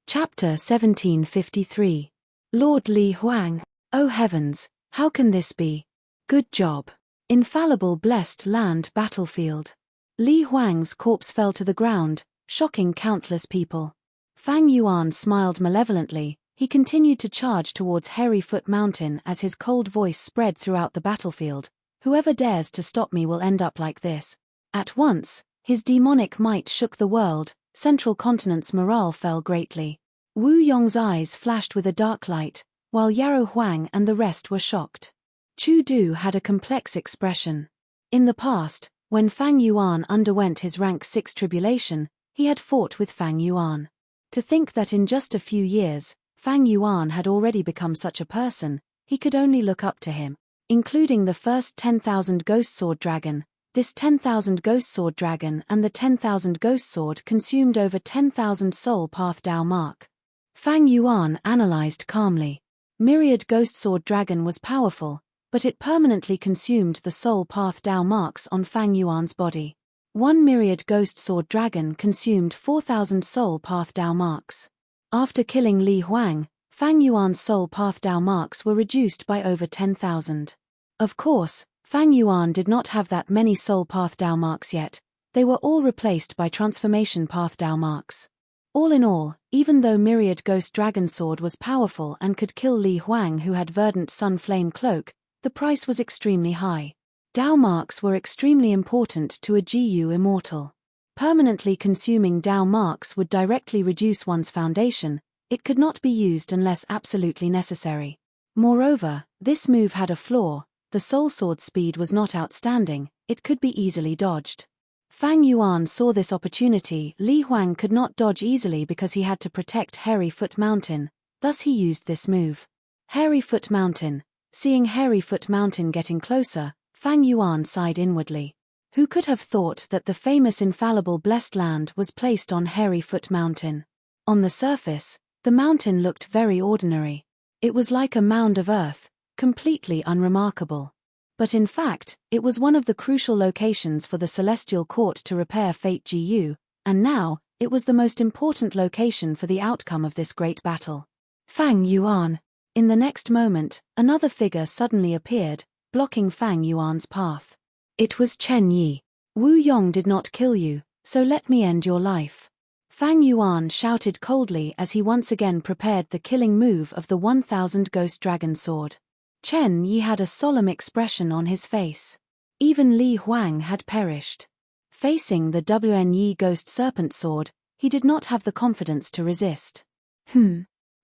Chapter 1753. Lord Li Huang. Oh heavens, how can this be? Good job. Infallible blessed land battlefield. Li Huang's corpse fell to the ground, shocking countless people. Fang Yuan smiled malevolently. He continued to charge towards Hairy Foot Mountain as his cold voice spread throughout the battlefield. Whoever dares to stop me will end up like this. At once, his demonic might shook the world. Central Continent's morale fell greatly. Wu Yong's eyes flashed with a dark light, while Yarrow Huang and the rest were shocked. Chu Du had a complex expression. In the past, when Fang Yuan underwent his rank 6 tribulation, he had fought with Fang Yuan. To think that in just a few years, Fang Yuan had already become such a person, he could only look up to him. Including the first 10,000 Ghost Sword Dragon, this 10,000 Ghost Sword Dragon and the 10,000 Ghost Sword consumed over 10,000 Soul Path Dao Mark. Fang Yuan analyzed calmly. Myriad Ghost Sword Dragon was powerful, but it permanently consumed the Soul Path Dao marks on Fang Yuan's body. One Myriad Ghost Sword Dragon consumed 4,000 Soul Path Dao marks. After killing Li Huang, Fang Yuan's Soul Path Dao marks were reduced by over 10,000. Of course, Fang Yuan did not have that many Soul Path Dao marks yet. They were all replaced by Transformation Path Dao marks. All in all, even though Myriad Ghost Dragon Sword was powerful and could kill Li Huang who had Verdant Sun Flame Cloak, the price was extremely high. Dao marks were extremely important to a GU immortal. Permanently consuming Dao marks would directly reduce one's foundation. It could not be used unless absolutely necessary. Moreover, this move had a flaw. The soul sword speed was not outstanding, it could be easily dodged. Fang Yuan saw this opportunity. Li Huang could not dodge easily because he had to protect Hairy Foot Mountain, thus he used this move. Hairy Foot Mountain. Seeing Hairy Foot Mountain getting closer, Fang Yuan sighed inwardly. Who could have thought that the famous infallible blessed land was placed on Hairy Foot Mountain? On the surface, the mountain looked very ordinary. It was like a mound of earth, completely unremarkable. But in fact, it was one of the crucial locations for the Celestial Court to repair Fate GU, and now, it was the most important location for the outcome of this great battle. Fang Yuan. In the next moment, another figure suddenly appeared, blocking Fang Yuan's path. It was Chen Yi. Wu Yong did not kill you, so let me end your life. Fang Yuan shouted coldly as he once again prepared the killing move of the 1000 Ghost Dragon Sword. Chen Yi had a solemn expression on his face. Even Li Huang had perished. Facing the WN Yi Ghost Serpent Sword, he did not have the confidence to resist.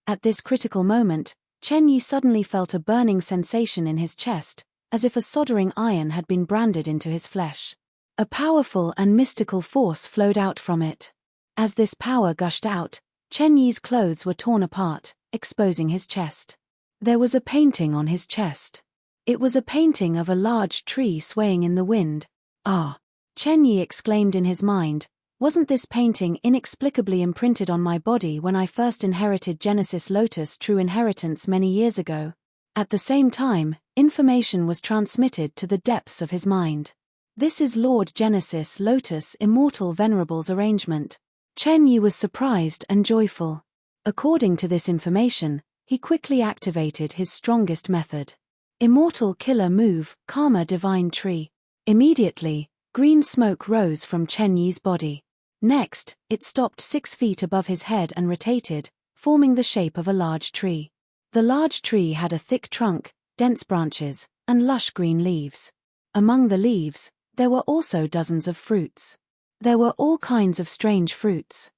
At this critical moment, Chen Yi suddenly felt a burning sensation in his chest, as if a soldering iron had been branded into his flesh. A powerful and mystical force flowed out from it. As this power gushed out, Chen Yi's clothes were torn apart, exposing his chest. There was a painting on his chest. It was a painting of a large tree swaying in the wind. Ah! Chen Yi exclaimed in his mind, wasn't this painting inexplicably imprinted on my body when I first inherited Genesis Lotus True Inheritance many years ago? At the same time, information was transmitted to the depths of his mind. This is Lord Genesis Lotus Immortal Venerable's arrangement. Chen Yi was surprised and joyful. According to this information, he quickly activated his strongest method. Immortal Killer Move, Karma Divine Tree. Immediately, green smoke rose from Chen Yi's body. Next, it stopped 6 feet above his head and rotated, forming the shape of a large tree. The large tree had a thick trunk, dense branches, and lush green leaves. Among the leaves, there were also dozens of fruits. There were all kinds of strange fruits.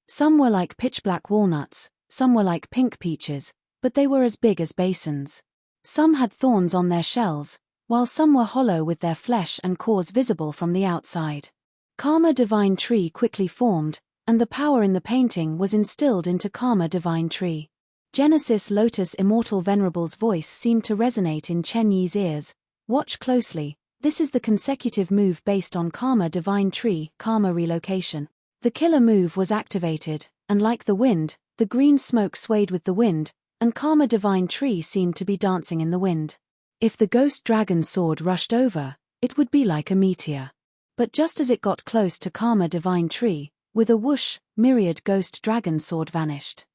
Some were like pitch-black walnuts, some were like pink peaches, but they were as big as basins. Some had thorns on their shells, while some were hollow with their flesh and cores visible from the outside. Karma Divine Tree quickly formed, and the power in the painting was instilled into Karma Divine Tree. Genesis Lotus Immortal Venerable's voice seemed to resonate in Chen Yi's ears. Watch closely, this is the consecutive move based on Karma Divine Tree, Karma Relocation. The killer move was activated, and like the wind, the green smoke swayed with the wind, and Karma Divine Tree seemed to be dancing in the wind. If the ghost dragon sword rushed over, it would be like a meteor. But just as it got close to Karma Divine Tree, with a whoosh, myriad ghost dragon sword vanished.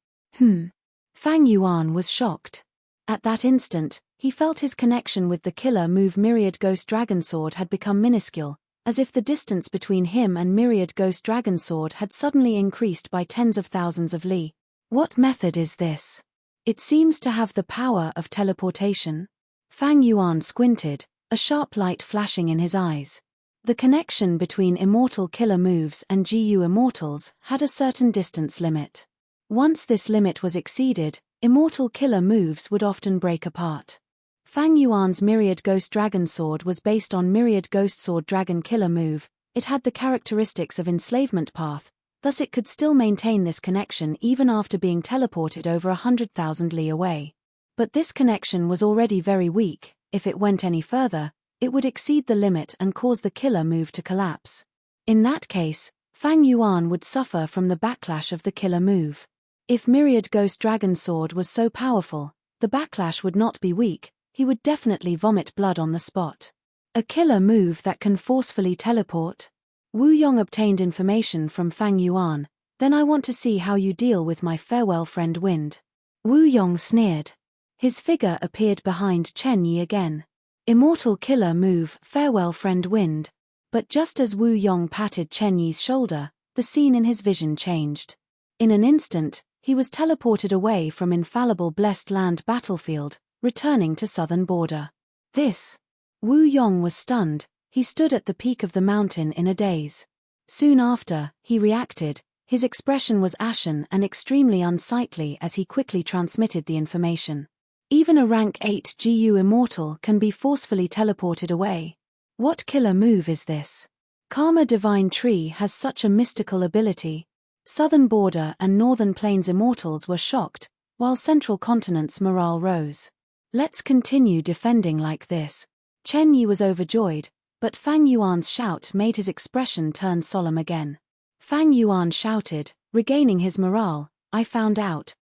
Fang Yuan was shocked. At that instant, he felt his connection with the killer move myriad ghost dragon sword had become minuscule, as if the distance between him and myriad ghost dragon sword had suddenly increased by tens of thousands of li. What method is this? It seems to have the power of teleportation. Fang Yuan squinted, a sharp light flashing in his eyes. The connection between immortal killer moves and GU immortals had a certain distance limit. Once this limit was exceeded, immortal killer moves would often break apart. Fang Yuan's Myriad Ghost Dragon Sword was based on Myriad Ghost Sword Dragon Killer move. It had the characteristics of Enslavement Path, thus it could still maintain this connection even after being teleported over 100,000 li away. But this connection was already very weak. If it went any further, it would exceed the limit and cause the killer move to collapse. In that case, Fang Yuan would suffer from the backlash of the killer move. If Myriad Ghost Dragon Sword was so powerful, the backlash would not be weak, he would definitely vomit blood on the spot. A killer move that can forcefully teleport? Wu Yong obtained information from Fang Yuan. Then I want to see how you deal with my farewell friend Wind. Wu Yong sneered. His figure appeared behind Chen Yi again. Immortal killer move, farewell friend Wind. But just as Wu Yong patted Chen Yi's shoulder, the scene in his vision changed. In an instant, he was teleported away from infallible Blessed Land battlefield, returning to southern border. This. Wu Yong was stunned. He stood at the peak of the mountain in a daze. Soon after, he reacted. His expression was ashen and extremely unsightly as he quickly transmitted the information. Even a rank 8 GU immortal can be forcefully teleported away. What killer move is this? Karma Divine Tree has such a mystical ability. Southern Border and Northern Plains immortals were shocked, while Central Continent's morale rose. Let's continue defending like this. Chen Yi was overjoyed, but Fang Yuan's shout made his expression turn solemn again. Fang Yuan shouted, regaining his morale, I found out.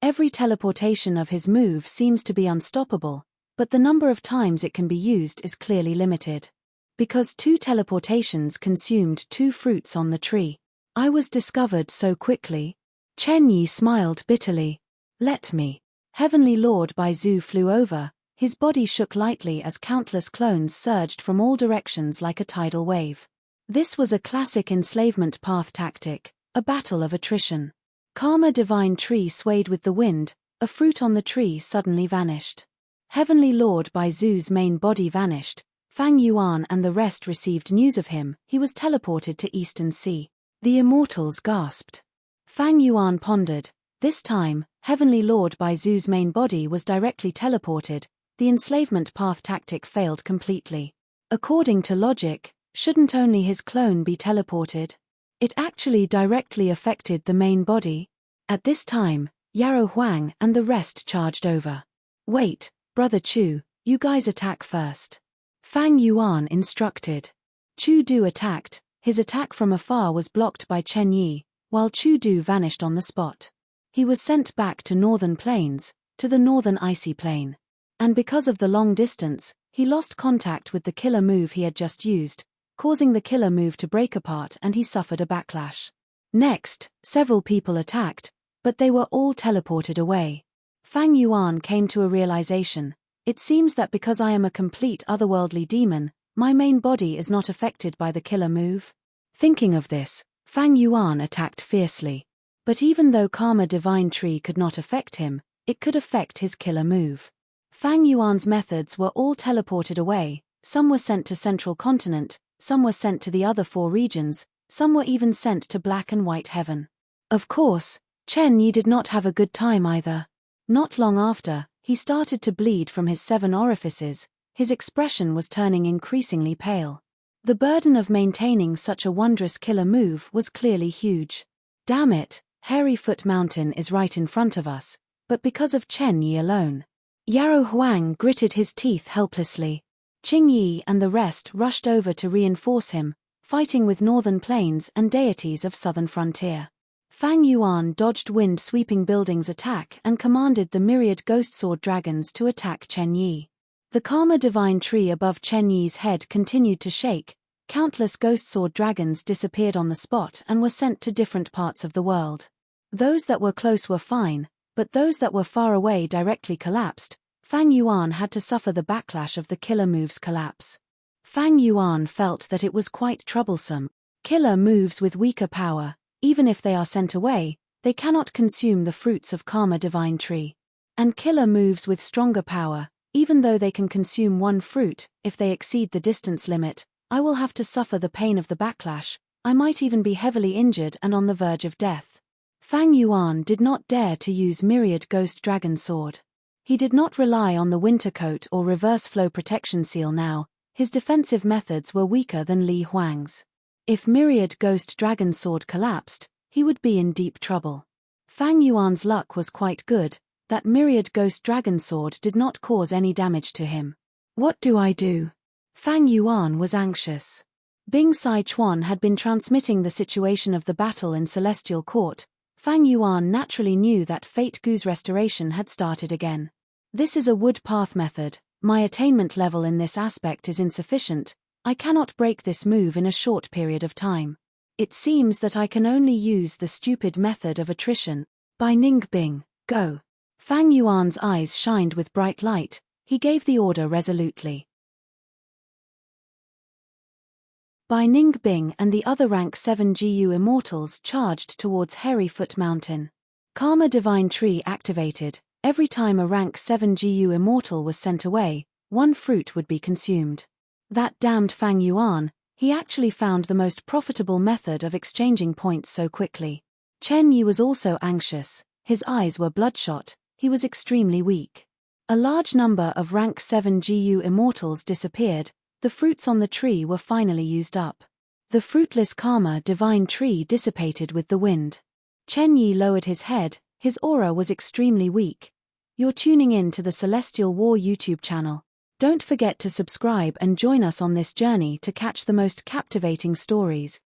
Every teleportation of his move seems to be unstoppable, but the number of times it can be used is clearly limited. Because 2 teleportations consumed 2 fruits on the tree. I was discovered so quickly. Chen Yi smiled bitterly. Let me. Heavenly Lord Baizu flew over, his body shook lightly as countless clones surged from all directions like a tidal wave. This was a classic enslavement path tactic, a battle of attrition. Karma Divine Tree swayed with the wind, a fruit on the tree suddenly vanished. Heavenly Lord Baizu's main body vanished. Fang Yuan and the rest received news of him. He was teleported to Eastern Sea. The immortals gasped. Fang Yuan pondered. This time, Heavenly Lord Baizu's main body was directly teleported. The enslavement path tactic failed completely. According to logic, shouldn't only his clone be teleported? It actually directly affected the main body. At this time, Yarrow Huang and the rest charged over. Wait, Brother Chu, you guys attack first. Fang Yuan instructed. Chu Du attacked. His attack from afar was blocked by Chen Yi, while Chu Du vanished on the spot. He was sent back to northern plains, to the northern icy plain. And because of the long distance, he lost contact with the killer move he had just used, causing the killer move to break apart, and he suffered a backlash. Next, several people attacked, but they were all teleported away. Fang Yuan came to a realization. It seems that because I am a complete otherworldly demon, my main body is not affected by the killer move. Thinking of this, Fang Yuan attacked fiercely. But even though Karma Divine Tree could not affect him, it could affect his killer move. Fang Yuan's methods were all teleported away. Some were sent to Central Continent, some were sent to the other 4 regions, some were even sent to Black and White Heaven. Of course, Chen Yi did not have a good time either. Not long after, he started to bleed from his 7 orifices. His expression was turning increasingly pale. The burden of maintaining such a wondrous killer move was clearly huge. Damn it, Hairy Foot Mountain is right in front of us, but because of Chen Yi alone. Yarrow Huang gritted his teeth helplessly. Qing Yi and the rest rushed over to reinforce him, fighting with northern plains and deities of southern frontier. Fang Yuan dodged wind-sweeping buildings' attack and commanded the myriad ghost sword dragons to attack Chen Yi. The Karma Divine Tree above Chen Yi's head continued to shake. Countless ghost sword dragons disappeared on the spot and were sent to different parts of the world. Those that were close were fine, but those that were far away directly collapsed. Fang Yuan had to suffer the backlash of the killer move's collapse. Fang Yuan felt that it was quite troublesome. Killer moves with weaker power, even if they are sent away, they cannot consume the fruits of Karma Divine Tree. And killer moves with stronger power, even though they can consume 1 fruit, if they exceed the distance limit, I will have to suffer the pain of the backlash. I might even be heavily injured and on the verge of death. Fang Yuan did not dare to use Myriad Ghost Dragon Sword. He did not rely on the Winter Coat or Reverse Flow Protection Seal now. His defensive methods were weaker than Li Huang's. If Myriad Ghost Dragon Sword collapsed, he would be in deep trouble. Fang Yuan's luck was quite good. That Myriad Ghost Dragon Sword did not cause any damage to him. What do I do? Fang Yuan was anxious. Bing Sai Chuan had been transmitting the situation of the battle in Celestial Court. Fang Yuan naturally knew that Fate Gu's restoration had started again. This is a wood path method. My attainment level in this aspect is insufficient. I cannot break this move in a short period of time. It seems that I can only use the stupid method of attrition. By Ning Bing, go. Fang Yuan's eyes shined with bright light. He gave the order resolutely. Bai Ning Bing and the other rank 7 GU immortals charged towards Hairy Foot Mountain. Karma Divine Tree activated. Every time a rank 7 GU immortal was sent away, 1 fruit would be consumed. That damned Fang Yuan, he actually found the most profitable method of exchanging points so quickly. Chen Yi was also anxious. His eyes were bloodshot. He was extremely weak. A large number of rank 7 GU immortals disappeared. The fruits on the tree were finally used up. The fruitless Karma Divine Tree dissipated with the wind. Chen Yi lowered his head. His aura was extremely weak. You're tuning in to the Celestial War YouTube channel. Don't forget to subscribe and join us on this journey to catch the most captivating stories.